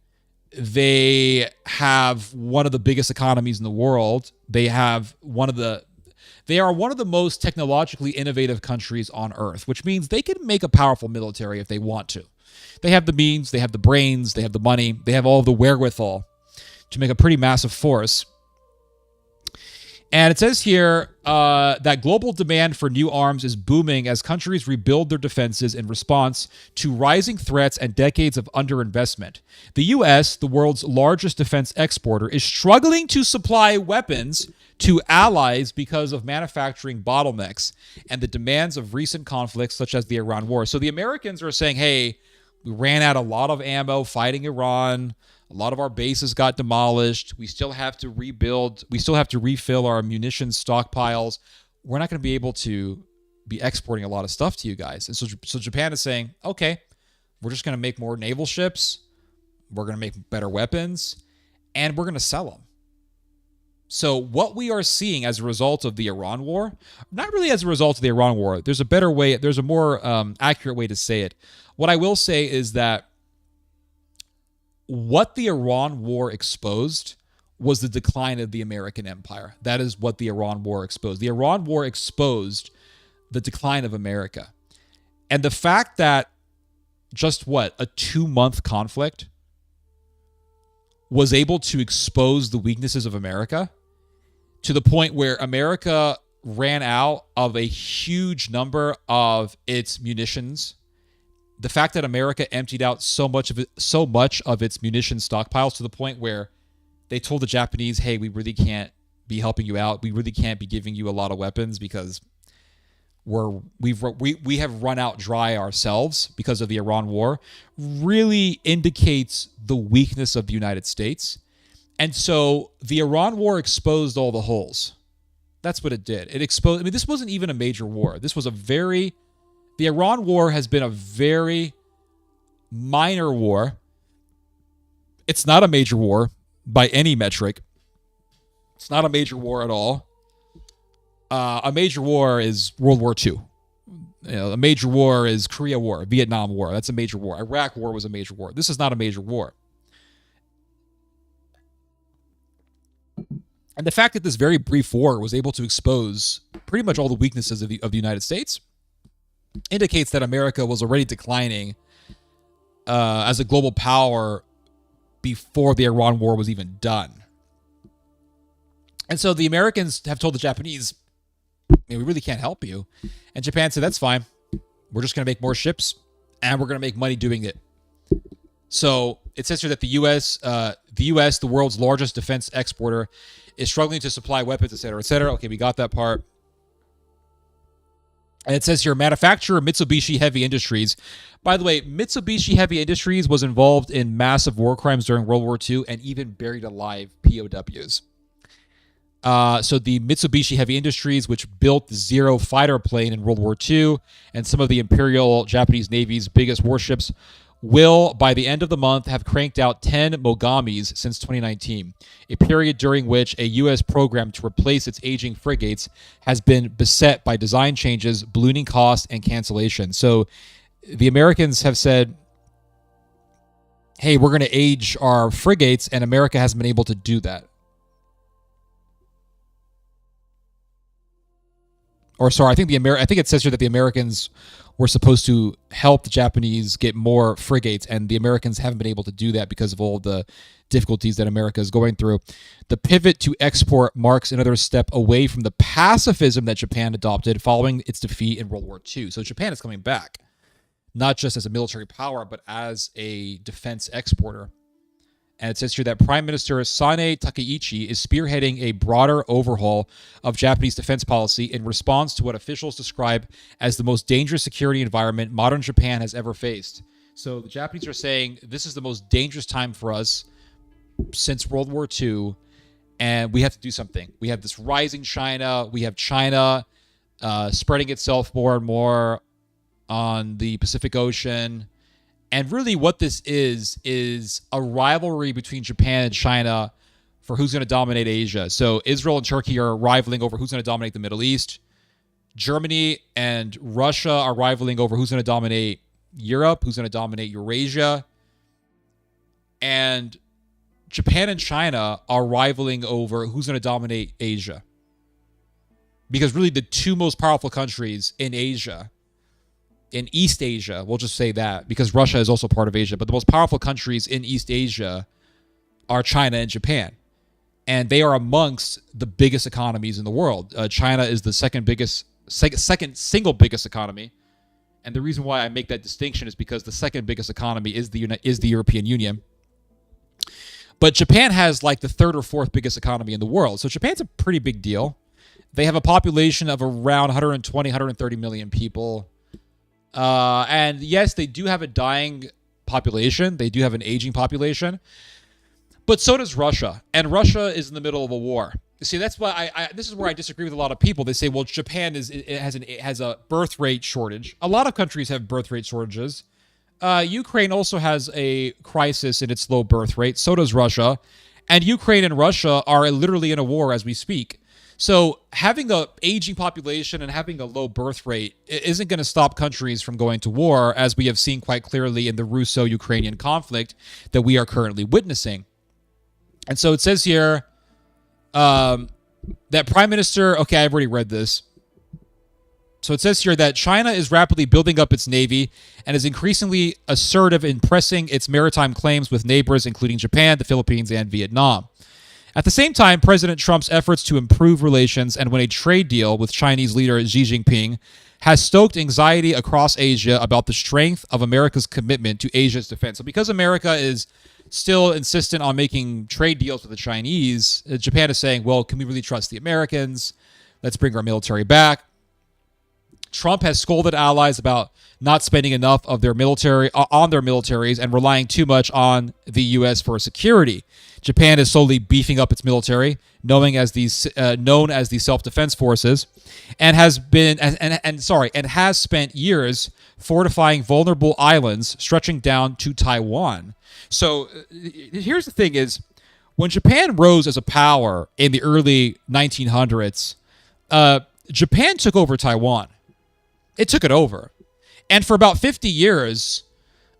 S1: They have one of the biggest economies in the world. They are one of the most technologically innovative countries on earth, which means they can make a powerful military if they want to. They have the means, they have the brains, they have the money, they have all the wherewithal to make a pretty massive force. And it says here that global demand for new arms is booming as countries rebuild their defenses in response to rising threats and decades of underinvestment. The U.S., the world's largest defense exporter, is struggling to supply weapons to allies because of manufacturing bottlenecks and the demands of recent conflicts such as the Iran war. So the Americans are saying, hey, we ran out a lot of ammo fighting Iran. A lot of our bases got demolished. We still have to rebuild. We still have to refill our munitions stockpiles. We're not going to be able to be exporting a lot of stuff to you guys. And so Japan is saying, okay, we're just going to make more naval ships. We're going to make better weapons. And we're going to sell them. So what we are seeing as a result of the Iran war, not really as a result of the Iran war, there's a better way, there's a more accurate way to say it. What I will say is that what the Iran war exposed was the decline of the American empire. That is what the Iran war exposed. The Iran war exposed the decline of America. And the fact that just a 2-month conflict was able to expose the weaknesses of America to the point where America ran out of a huge number of its munitions. The fact that America emptied out so much of its munitions stockpiles to the point where they told the Japanese, hey, we really can't be helping you out. We really can't be giving you a lot of weapons because we have run out dry ourselves because of the Iran war, really indicates the weakness of the United States. And so the Iran war exposed all the holes. That's what it did. It exposed, I mean, this wasn't even a major war. This was the Iran war has been a very minor war. It's not a major war by any metric. It's not a major war at all. A major war is World War II. A major war is Korea War, Vietnam War. That's a major war. Iraq War was a major war. This is not a major war. And the fact that this very brief war was able to expose pretty much all the weaknesses of the United States indicates that America was already declining as a global power before the Iran war was even done. And so the Americans have told the Japanese, we really can't help you. And Japan said, that's fine. We're just going to make more ships and we're going to make money doing it. So it says here that the U.S., the world's largest defense exporter, is struggling to supply weapons, et cetera, et cetera. Okay, we got that part. And it says here, manufacturer Mitsubishi Heavy Industries. By the way, Mitsubishi Heavy Industries was involved in massive war crimes during World War II and even buried alive POWs. So the Mitsubishi Heavy Industries, which built the Zero fighter plane in World War II, and some of the Imperial Japanese Navy's biggest warships, will, by the end of the month, have cranked out 10 Mogamis since 2019, a period during which a U.S. program to replace its aging frigates has been beset by design changes, ballooning costs, and cancellation. So the Americans have said, hey, we're going to age our frigates, and America hasn't been able to do that. Or sorry, I think it says here that the Americans were supposed to help the Japanese get more frigates, and the Americans haven't been able to do that because of all the difficulties that America is going through. The pivot to export marks another step away from the pacifism that Japan adopted following its defeat in World War II. So Japan is coming back, not just as a military power, but as a defense exporter. And it says here that Prime Minister Sanae Takaichi is spearheading a broader overhaul of Japanese defense policy in response to what officials describe as the most dangerous security environment modern Japan has ever faced. So the Japanese are saying this is the most dangerous time for us since World War II, and we have to do something. We have this rising China. We have China spreading itself more and more on the Pacific Ocean. And really what this is a rivalry between Japan and China for who's going to dominate Asia. So Israel and Turkey are rivaling over who's going to dominate the Middle East. Germany and Russia are rivaling over who's going to dominate Europe, who's going to dominate Eurasia. And Japan and China are rivaling over who's going to dominate Asia. Because really the two most powerful countries in Asia, in East Asia, we'll just say that, because Russia is also part of Asia, but the most powerful countries in East Asia are China and Japan. And they are amongst the biggest economies in the world. China is the second single biggest economy. And the reason why I make that distinction is because the second biggest economy is the European Union. But Japan has like the third or fourth biggest economy in the world. So Japan's a pretty big deal. They have a population of around 120, 130 million people. And yes, they do have a dying population. They do have an aging population. But so does Russia. And Russia is in the middle of a war. You see, that's why this is where I disagree with a lot of people. They say, well, Japan has a birth rate shortage. A lot of countries have birth rate shortages. Ukraine also has a crisis in its low birth rate. So does Russia. And Ukraine and Russia are literally in a war as we speak. So having an aging population and having a low birth rate isn't going to stop countries from going to war, as we have seen quite clearly in the Russo-Ukrainian conflict that we are currently witnessing. And so it says here that Prime Minister... Okay, I've already read this. So it says here that China is rapidly building up its navy and is increasingly assertive in pressing its maritime claims with neighbors, including Japan, the Philippines, and Vietnam. At the same time, President Trump's efforts to improve relations and win a trade deal with Chinese leader Xi Jinping has stoked anxiety across Asia about the strength of America's commitment to Asia's defense. So because America is still insistent on making trade deals with the Chinese, Japan is saying, well, can we really trust the Americans? Let's bring our military back. Trump has scolded allies about not spending enough of their military on their militaries and relying too much on the U.S. for security. Japan is slowly beefing up its military, known as the self-defense forces, and has spent years fortifying vulnerable islands stretching down to Taiwan. So here's the thing: is when Japan rose as a power in the early 1900s, Japan took over Taiwan. It took it over. And for about 50 years,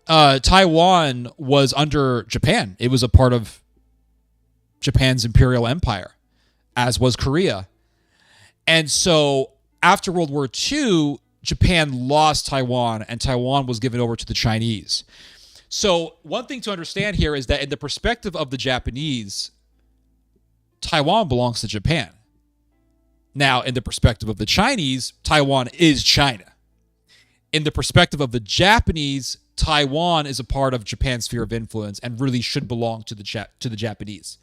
S1: Taiwan was under Japan. It was a part of Japan's imperial empire, as was Korea. And so after World War II, Japan lost Taiwan, and Taiwan was given over to the Chinese. So one thing to understand here is that in the perspective of the Japanese, Taiwan belongs to Japan. Now, in the perspective of the Chinese, Taiwan is China. In the perspective of the Japanese, Taiwan is a part of Japan's sphere of influence and really should belong to the Japanese.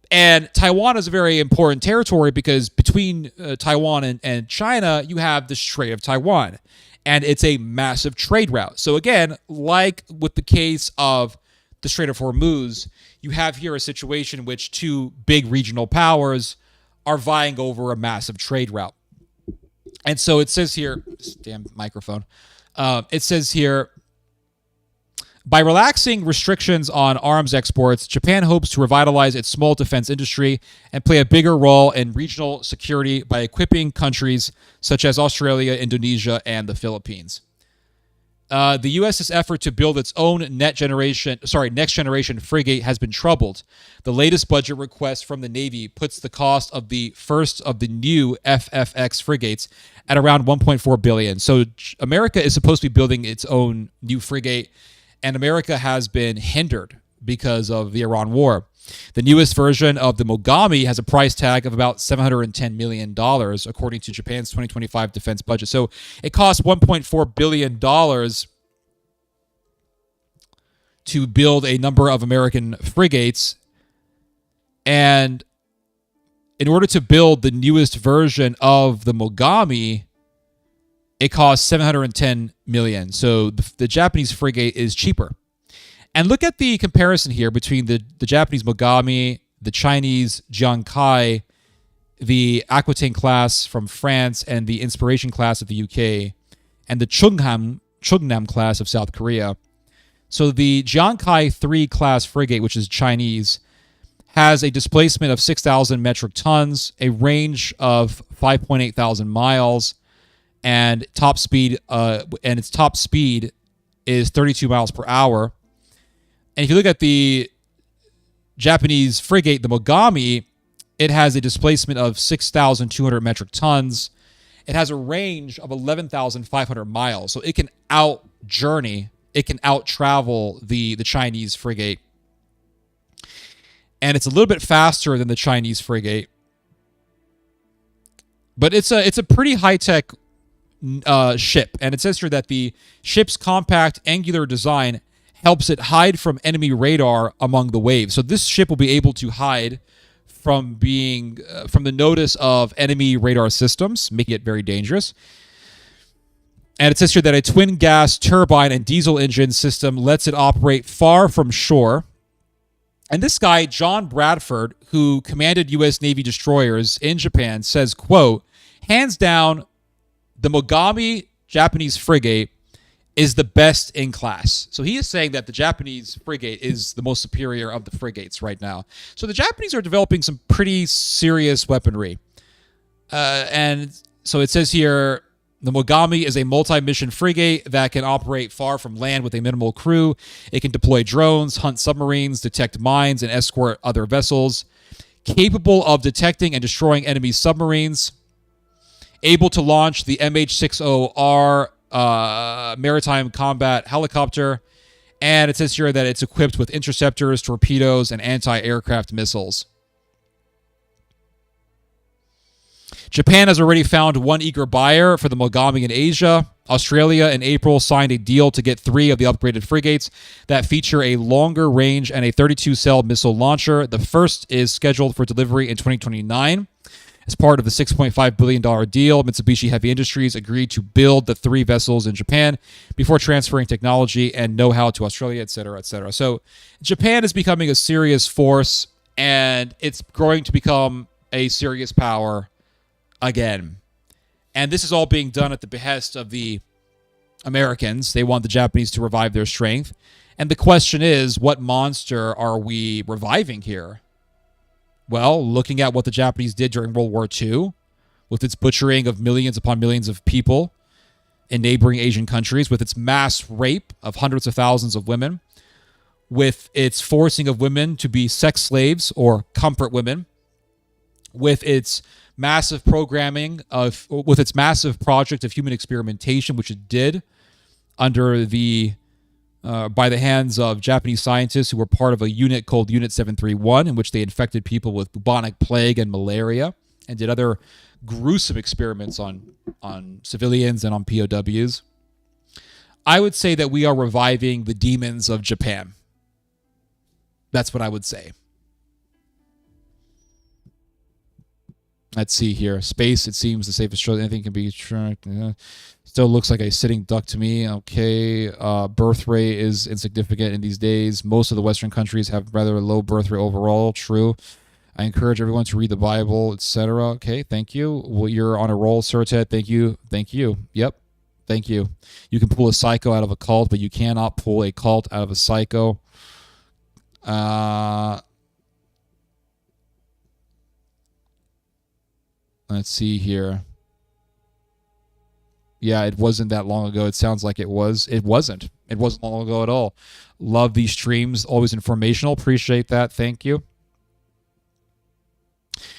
S1: And Taiwan is a very important territory because between Taiwan and China, you have the Strait of Taiwan. And it's a massive trade route. So again, like with the case of the Strait of Hormuz, you have here a situation in which two big regional powers are vying over a massive trade route. And so it says here, this damn microphone, it says here, by relaxing restrictions on arms exports, Japan hopes to revitalize its small defense industry and play a bigger role in regional security by equipping countries such as Australia, Indonesia, and the Philippines. The U.S.'s effort to build its own next generation frigate has been troubled. The latest budget request from the Navy puts the cost of the first of the new FFX frigates at around $1.4 billion. So America is supposed to be building its own new frigate, and America has been hindered because of the Iran war. The newest version of the Mogami has a price tag of about $710 million, according to Japan's 2025 defense budget. So it costs $1.4 billion to build a number of American frigates. And in order to build the newest version of the Mogami, it costs $710 million. So the Japanese frigate is cheaper. And look at the comparison here between the Japanese Mogami, the Chinese Jiangkai, the Aquitaine class from France, and the Inspiration class of the UK, and the Chungnam class of South Korea. So the Jiangkai 3 class frigate, which is Chinese, has a displacement of 6,000 metric tons, a range of 5.8 thousand miles, and its top speed is 32 miles per hour. And if you look at the Japanese frigate, the Mogami, it has a displacement of 6,200 metric tons. It has a range of 11,500 miles. So it can out-travel the Chinese frigate. And it's a little bit faster than the Chinese frigate. But it's a pretty high-tech ship. And it says here that the ship's compact, angular design helps it hide from enemy radar among the waves. So this ship will be able to hide from the notice of enemy radar systems, making it very dangerous. And it says here that a twin gas turbine and diesel engine system lets it operate far from shore. And this guy, John Bradford, who commanded U.S. Navy destroyers in Japan, says, quote, hands down, the Mogami Japanese frigate is the best in class. So he is saying that the Japanese frigate is the most superior of the frigates right now. So the Japanese are developing some pretty serious weaponry. And so it says here, the Mogami is a multi-mission frigate that can operate far from land with a minimal crew. It can deploy drones, hunt submarines, detect mines, and escort other vessels. Capable of detecting and destroying enemy submarines. Able to launch the MH-60R maritime combat helicopter. And it says here that it's equipped with interceptors, torpedoes, and anti-aircraft missiles. Japan has already found one eager buyer for the Mogami in Asia. Australia in April signed a deal to get 3 of the upgraded frigates that feature a longer range and a 32-cell missile launcher. The first is scheduled for delivery in 2029. As part of the $6.5 billion deal, Mitsubishi Heavy Industries agreed to build the 3 vessels in Japan before transferring technology and know-how to Australia, etc., etc. So Japan is becoming a serious force, and it's growing to become a serious power again. And this is all being done at the behest of the Americans. They want the Japanese to revive their strength. And the question is, what monster are we reviving here? Well, looking at what the Japanese did during World War II, with its butchering of millions upon millions of people in neighboring Asian countries, with its mass rape of hundreds of thousands of women, with its forcing of women to be sex slaves or comfort women, with its massive with its massive project of human experimentation, which it did under by the hands of Japanese scientists who were part of a unit called Unit 731, in which they infected people with bubonic plague and malaria and did other gruesome experiments on civilians and on POWs. I would say that we are reviving the demons of Japan. That's what I would say. Let's see here. Space, it seems the safest choice. Anything can be tracked. Still looks like a sitting duck to me. Okay. Birth rate is insignificant in these days. Most of the Western countries have rather low birth rate overall. True. I encourage everyone to read the Bible, etc. Okay, thank you. Well, you're on a roll, Sir Ted. Thank you. Thank you. Yep. Thank you. You can pull a psycho out of a cult, but you cannot pull a cult out of a psycho. Let's see here. Yeah, it wasn't that long ago. It sounds like it was. It wasn't. It wasn't long ago at all. Love these streams. Always informational. Appreciate that. Thank you.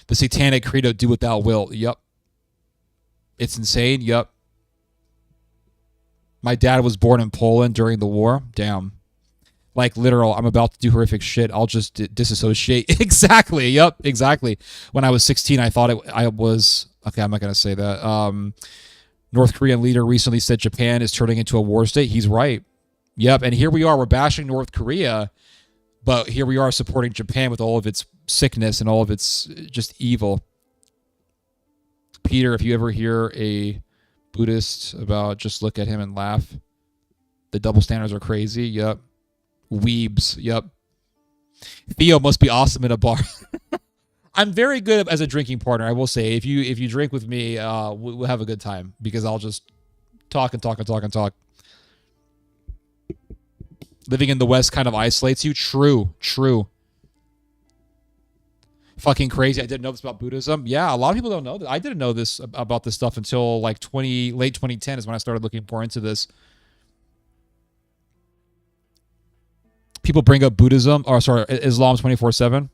S1: The Satanic Credo, do what thou wilt. Yup. It's insane. Yup. My dad was born in Poland during the war. Damn. Like, literal, I'm about to do horrific shit. I'll just disassociate. Exactly. Yup. Exactly. When I was 16, I thought I was... Okay, I'm not going to say that. North Korean leader recently said Japan is turning into a war state. He's right. Yep. And here we are. We're bashing North Korea, but here we are supporting Japan with all of its sickness and all of its just evil. Peter, if you ever hear a Buddhist about just look at him and laugh, the double standards are crazy. Yep. Weebs. Yep. Theo must be awesome in a bar. I'm very good as a drinking partner, I will say. If you drink with me, we'll have a good time because I'll just talk and talk and talk and talk. Living in the West kind of isolates you. True. Fucking crazy. I didn't know this about Buddhism. Yeah, a lot of people don't know that. I didn't know this about this stuff until like late 2010 is when I started looking more into this. People bring up Islam 24/7.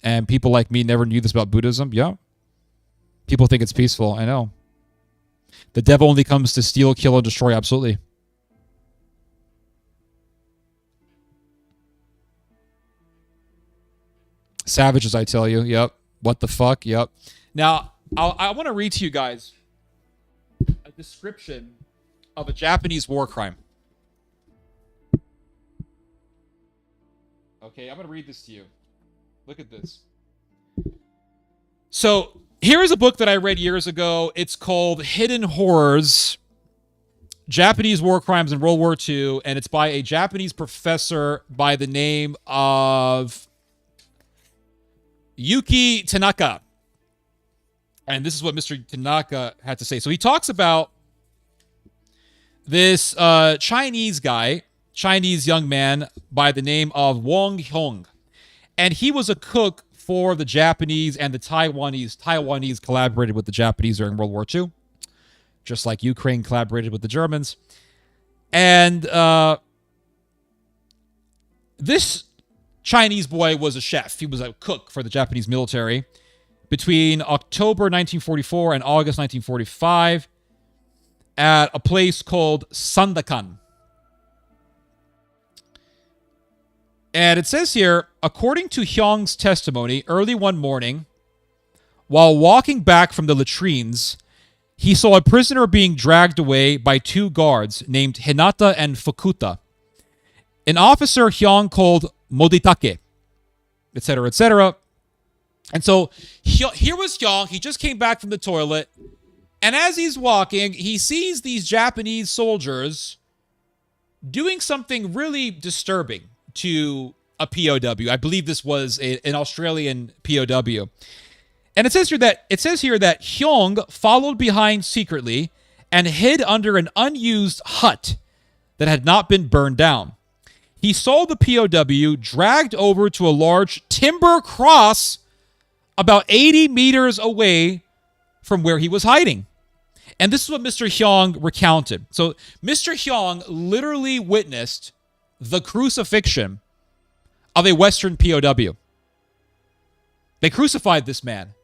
S1: And people like me never knew this about Buddhism. Yeah. People think it's peaceful. I know. The devil only comes to steal, kill, and destroy. Absolutely. Savages, I tell you. Yep. What the fuck? Yep. Now, I want to read to you guys a description of a Japanese war crime. Okay, I'm going to read this to you. Look at this. So here is a book that I read years ago. It's called Hidden Horrors, Japanese War Crimes in World War II, and it's by a Japanese professor by the name of Yuki Tanaka. And this is what Mr. Tanaka had to say. So he talks about this Chinese young man by the name of Wang Hyung. And he was a cook for the Japanese and the Taiwanese. Taiwanese collaborated with the Japanese during World War II, just like Ukraine collaborated with the Germans. And this Chinese boy was a chef. He was a cook for the Japanese military between October 1944 and August 1945 at a place called Sandakan. And it says here, according to Hyung's testimony, early one morning, while walking back from the latrines, he saw a prisoner being dragged away by two guards named Hinata and Fukuta. An officer Hyung called Moditake, etc., etc. And so here was Hyung. He just came back from the toilet. And as he's walking, he sees these Japanese soldiers doing something really disturbing to a POW. I believe this was an Australian POW. And it says here that Hyung followed behind secretly and hid under an unused hut that had not been burned down. He saw the POW dragged over to a large timber cross about 80 meters away from where he was hiding. And this is what Mr. Hyung recounted. So Mr. Hyung literally witnessed the crucifixion of a Western POW. They crucified this man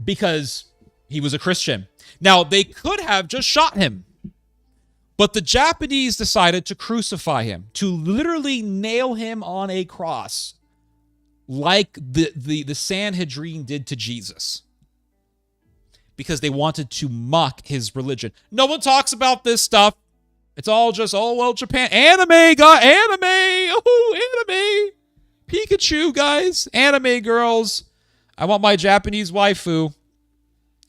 S1: because he was a Christian. Now, they could have just shot him, but the Japanese decided to crucify him, to literally nail him on a cross like the Sanhedrin did to Jesus, because they wanted to mock his religion. No one talks about this stuff. It's all just, oh, well, Japan. Anime, God, anime. Oh, anime. Pikachu, guys. Anime girls. I want my Japanese waifu.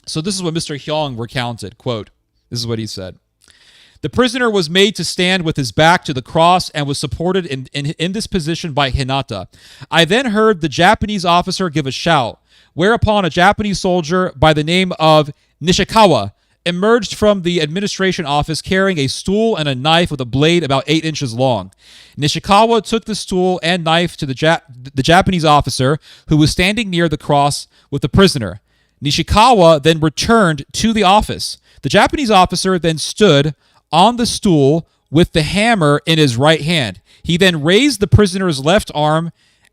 S1: So this is what Mr. Hyung recounted. Quote, this is what he said. The prisoner was made to stand with his back to the cross and was supported in this position by Hinata. I then heard the Japanese officer give a shout, whereupon a Japanese soldier by the name of Nishikawa emerged from the administration office carrying a stool and a knife with a blade about 8 inches long. Nishikawa took the stool and knife to the Japanese officer who was standing near the cross with the prisoner. Nishikawa then returned to the office. The Japanese officer then stood on the stool with the hammer in his right hand. He then raised the prisoner's left arm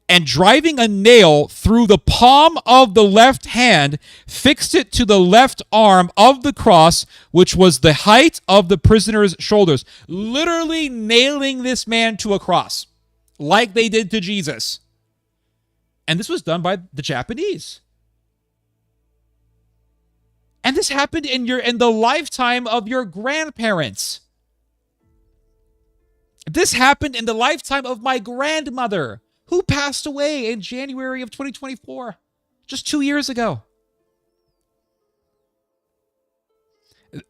S1: and, driving a nail through the palm of the left hand, fixed it to the left arm of the cross, which was the height of the prisoner's shoulders. Literally nailing this man to a cross, like they did to Jesus. And this was done by the Japanese. And this happened in the lifetime of your grandparents. This happened in the lifetime of my grandmother, who passed away in January of 2024, just 2 years ago.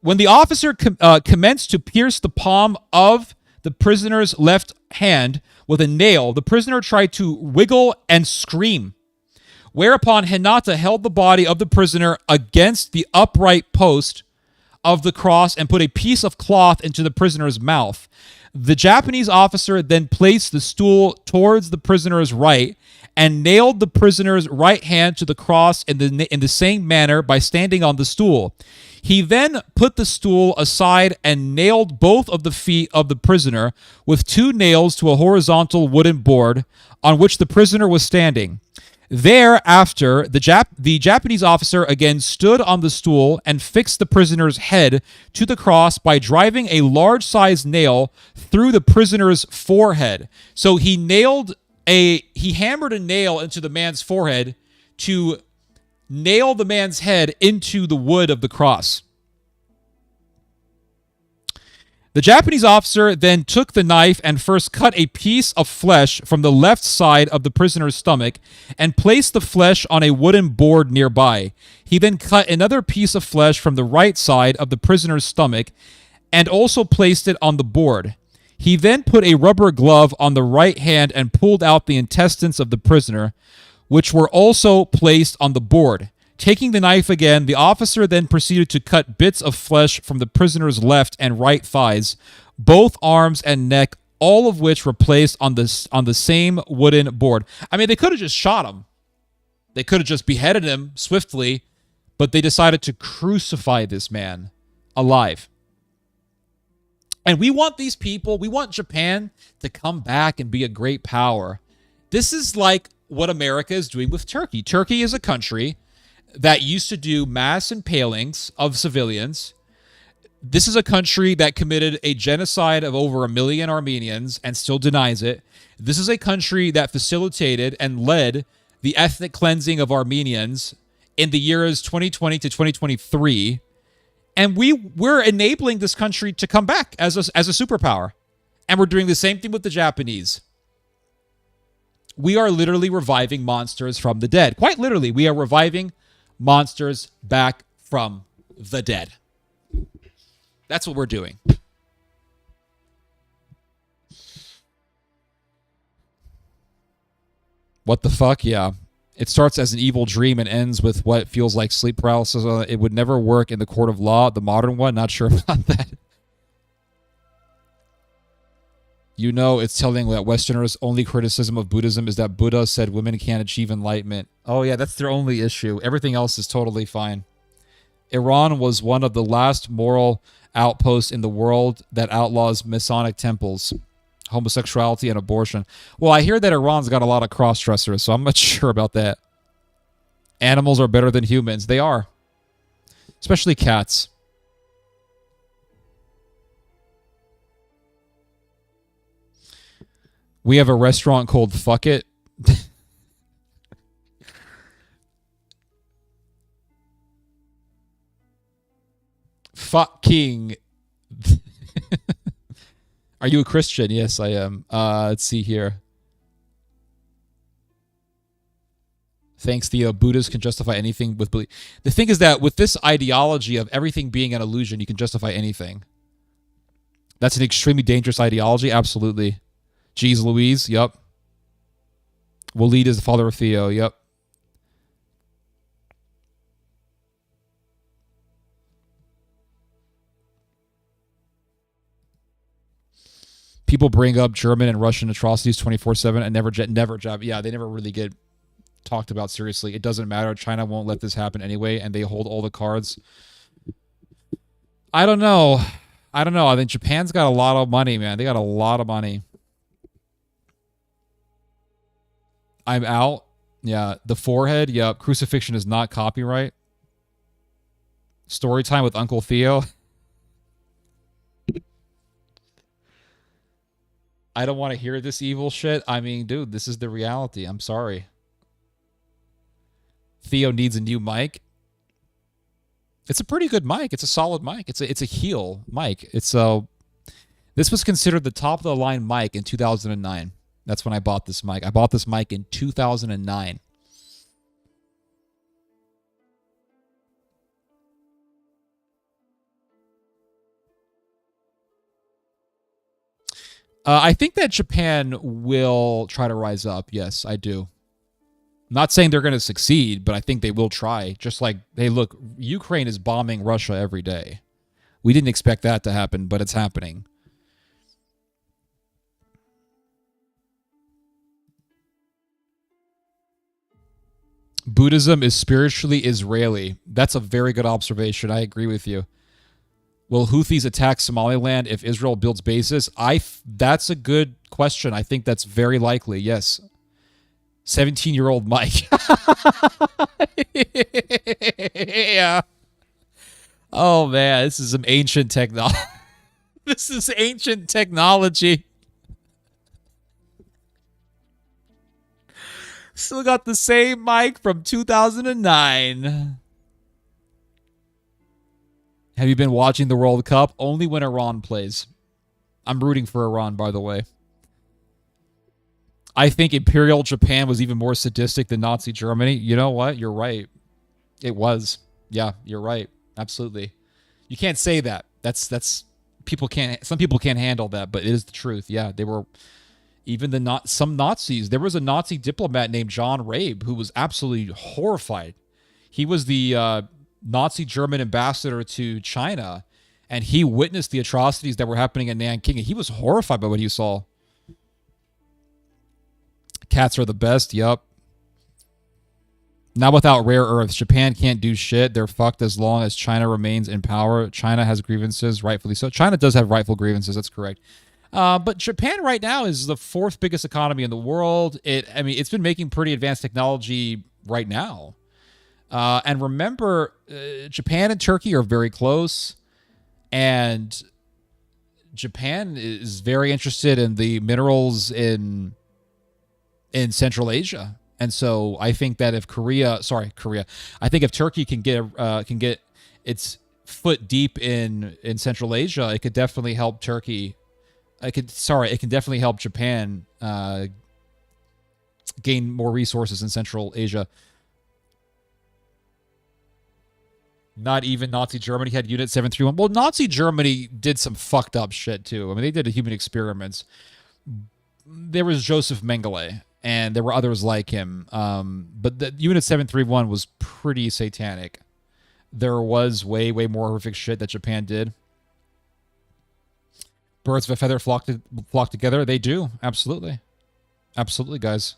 S1: When the officer commenced to pierce the palm of the prisoner's left hand with a nail, the prisoner tried to wiggle and scream, whereupon Hinata held the body of the prisoner against the upright post of the cross and put a piece of cloth into the prisoner's mouth. The Japanese officer then placed the stool towards the prisoner's right and nailed the prisoner's right hand to the cross in the same manner by standing on the stool. He then put the stool aside and nailed both of the feet of the prisoner with 2 nails to a horizontal wooden board on which the prisoner was standing. Thereafter, the Japanese officer again stood on the stool and fixed the prisoner's head to the cross by driving a large-sized nail through the prisoner's forehead. So he hammered a nail into the man's forehead to nail the man's head into the wood of the cross. The Japanese officer then took the knife and first cut a piece of flesh from the left side of the prisoner's stomach and placed the flesh on a wooden board nearby. He then cut another piece of flesh from the right side of the prisoner's stomach and also placed it on the board. He then put a rubber glove on the right hand and pulled out the intestines of the prisoner, which were also placed on the board. Taking the knife again, the officer then proceeded to cut bits of flesh from the prisoner's left and right thighs, both arms and neck, all of which were placed on the same wooden board. I mean, they could have just shot him. They could have just beheaded him swiftly, but they decided to crucify this man alive. And we want these people, we want Japan to come back and be a great power. This is like what America is doing with Turkey. Turkey is a country that used to do mass impalings of civilians. This is a country that committed a genocide of over 1 million Armenians and still denies it. This is a country that facilitated and led the ethnic cleansing of Armenians in the years 2020 to 2023. And we're enabling this country to come back as a superpower. And we're doing the same thing with the Japanese. We are literally reviving monsters from the dead. Quite literally, we are reviving monsters back from the dead. That's what we're doing. What the fuck? Yeah. It starts as an evil dream and ends with what feels like sleep paralysis. It would never work in the court of law, the modern one. Not sure about that. You know, it's telling that Westerners' only criticism of Buddhism is that Buddha said women can't achieve enlightenment. Oh, yeah, that's their only issue. Everything else is totally fine. Iran was one of the last moral outposts in the world that outlaws Masonic temples, homosexuality, and abortion. Well, I hear that Iran's got a lot of cross-dressers, so I'm not sure about that. Animals are better than humans. They are. Especially cats. We have a restaurant called Fuck It. Fucking. Are you a Christian? Yes, I am. Let's see here. Thanks, Theo. Buddhists can justify anything with belief. The thing is that with this ideology of everything being an illusion, you can justify anything. That's an extremely dangerous ideology. Absolutely. Jeez Louise. Yep. Waleed is the father of Theo. Yep. People bring up German and Russian atrocities 24/7 and never jab. Yeah, they never really get talked about seriously. It doesn't matter. China won't let this happen anyway, and they hold all the cards. I don't know. I think Japan's got a lot of money, man. They got a lot of money. I'm out. Yeah, the forehead. Yep. Crucifixion is not copyright. Story time with Uncle Theo. I don't want to hear this evil shit. I mean, dude, this is the reality. I'm sorry. Theo needs a new mic. It's a pretty good mic. It's a solid mic. It's a heel mic. This was considered the top of the line mic in 2009. That's when I bought this mic. I bought this mic in 2009. I think that Japan will try to rise up. Yes, I do. Not saying they're going to succeed, but I think they will try. Just like, hey, look, Ukraine is bombing Russia every day. We didn't expect that to happen, but it's happening. Buddhism is spiritually Israeli. That's a very good observation. I agree with you. Will Houthis attack Somaliland if Israel builds bases? That's a good question. I think that's very likely. Yes. 17-year-old Mike. Yeah. Oh man, this is some ancient technology. This is ancient technology. Still got the same mic from 2009. Have you been watching the World Cup? Only when Iran plays. I'm rooting for Iran, by the way. I think Imperial Japan was even more sadistic than Nazi Germany. You know what? You're right. It was. Yeah, you're right. Absolutely. You can't say that. That's people can't. Some people can't handle that, but it is the truth. Yeah, they were. Even some Nazis. There was a Nazi diplomat named John Rabe who was absolutely horrified. He was the Nazi German ambassador to China, and he witnessed the atrocities that were happening in Nanking, and he was horrified by what he saw. Cats are the best. Yup. Not without rare earths. Japan can't do shit. They're fucked as long as China remains in power. China has grievances, rightfully so. China does have rightful grievances. That's correct. But Japan right now is the fourth biggest economy in the world. It's been making pretty advanced technology right now. And remember, Japan and Turkey are very close. And Japan is very interested in the minerals in Central Asia. And so I think that if I think if Turkey can get its foot deep in Central Asia, it could definitely help Turkey. It can definitely help Japan gain more resources in Central Asia. Not even Nazi Germany had Unit 731. Well, Nazi Germany did some fucked up shit too. I mean, they did human experiments. There was Joseph Mengele, and there were others like him. But the Unit 731 was pretty satanic. There was way more horrific shit that Japan did. Birds of a feather flock together. They do. Absolutely. Absolutely, guys.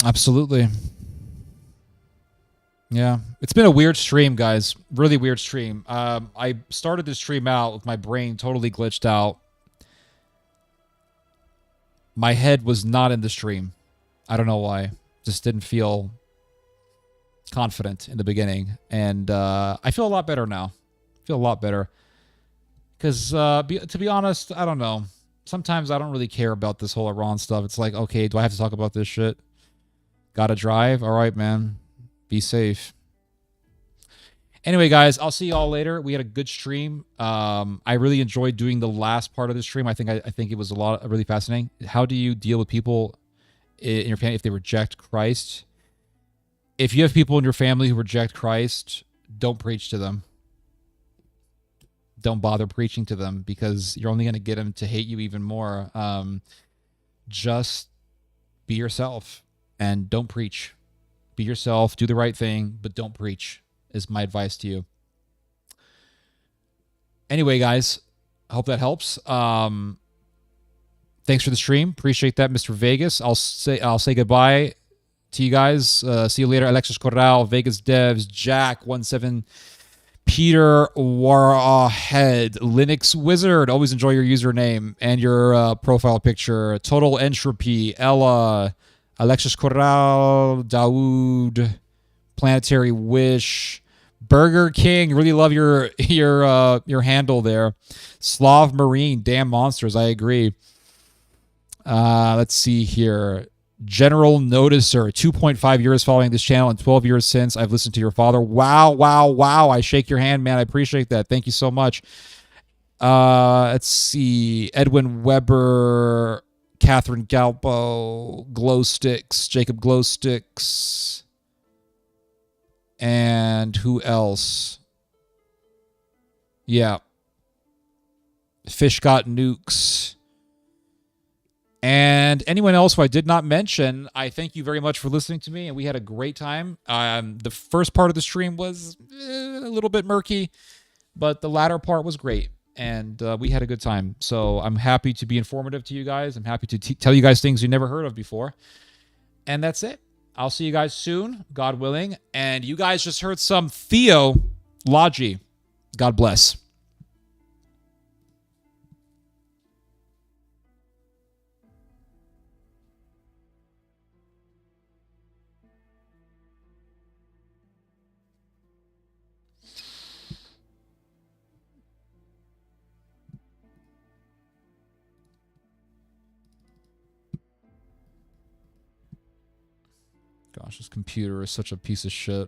S1: Absolutely. Yeah. It's been a weird stream, guys. Really weird stream. I started this stream out with my brain totally glitched out. My head was not in the stream. I don't know why. Just didn't feel confident in the beginning. And I feel a lot better now. Feel a lot better. Because to be honest, I don't know. Sometimes I don't really care about this whole Iran stuff. It's like, okay, do I have to talk about this shit? Gotta drive? All right, man. Be safe. Anyway, guys, I'll see y'all later. We had a good stream. I really enjoyed doing the last part of the stream. I think it was really fascinating. How do you deal with people in your family if they reject Christ. If you have people in your family who reject Christ, don't preach to them. Don't bother preaching to them because you're only going to get them to hate you even more. Just be yourself and don't preach. Be yourself, do the right thing, but don't preach is my advice to you. Anyway, guys, I hope that helps. Thanks for the stream. Appreciate that, Mr. Vegas. I'll say goodbye to you guys. See you later, Alexis Corral, Vegas Devs, Jack17, Peter Warhead, Linux Wizard. Always enjoy your username and your profile picture. Total Entropy, Ella, Alexis Corral, Dawood, Planetary Wish, Burger King. Really love your handle there. Slav Marine, damn monsters. I agree. Let's see here. General Noticer, 2.5 years following this channel and 12 years since I've listened to your father. Wow, wow, wow. I shake your hand, man. I appreciate that. Thank you so much. Let's see. Edwin Weber, Catherine Galpo, Glowsticks, Jacob Glowsticks. And who else? Yeah. Fish Got Nukes. And anyone else who I did not mention, I thank you very much for listening to me, and we had a great time. The first part of the stream was a little bit murky, but the latter part was great, and we had a good time. So I'm happy to be informative to you guys. I'm happy to tell you guys things you never heard of before. And that's it. I'll see you guys soon, God willing. And you guys just heard some theology. God bless. Gosh, this computer is such a piece of shit.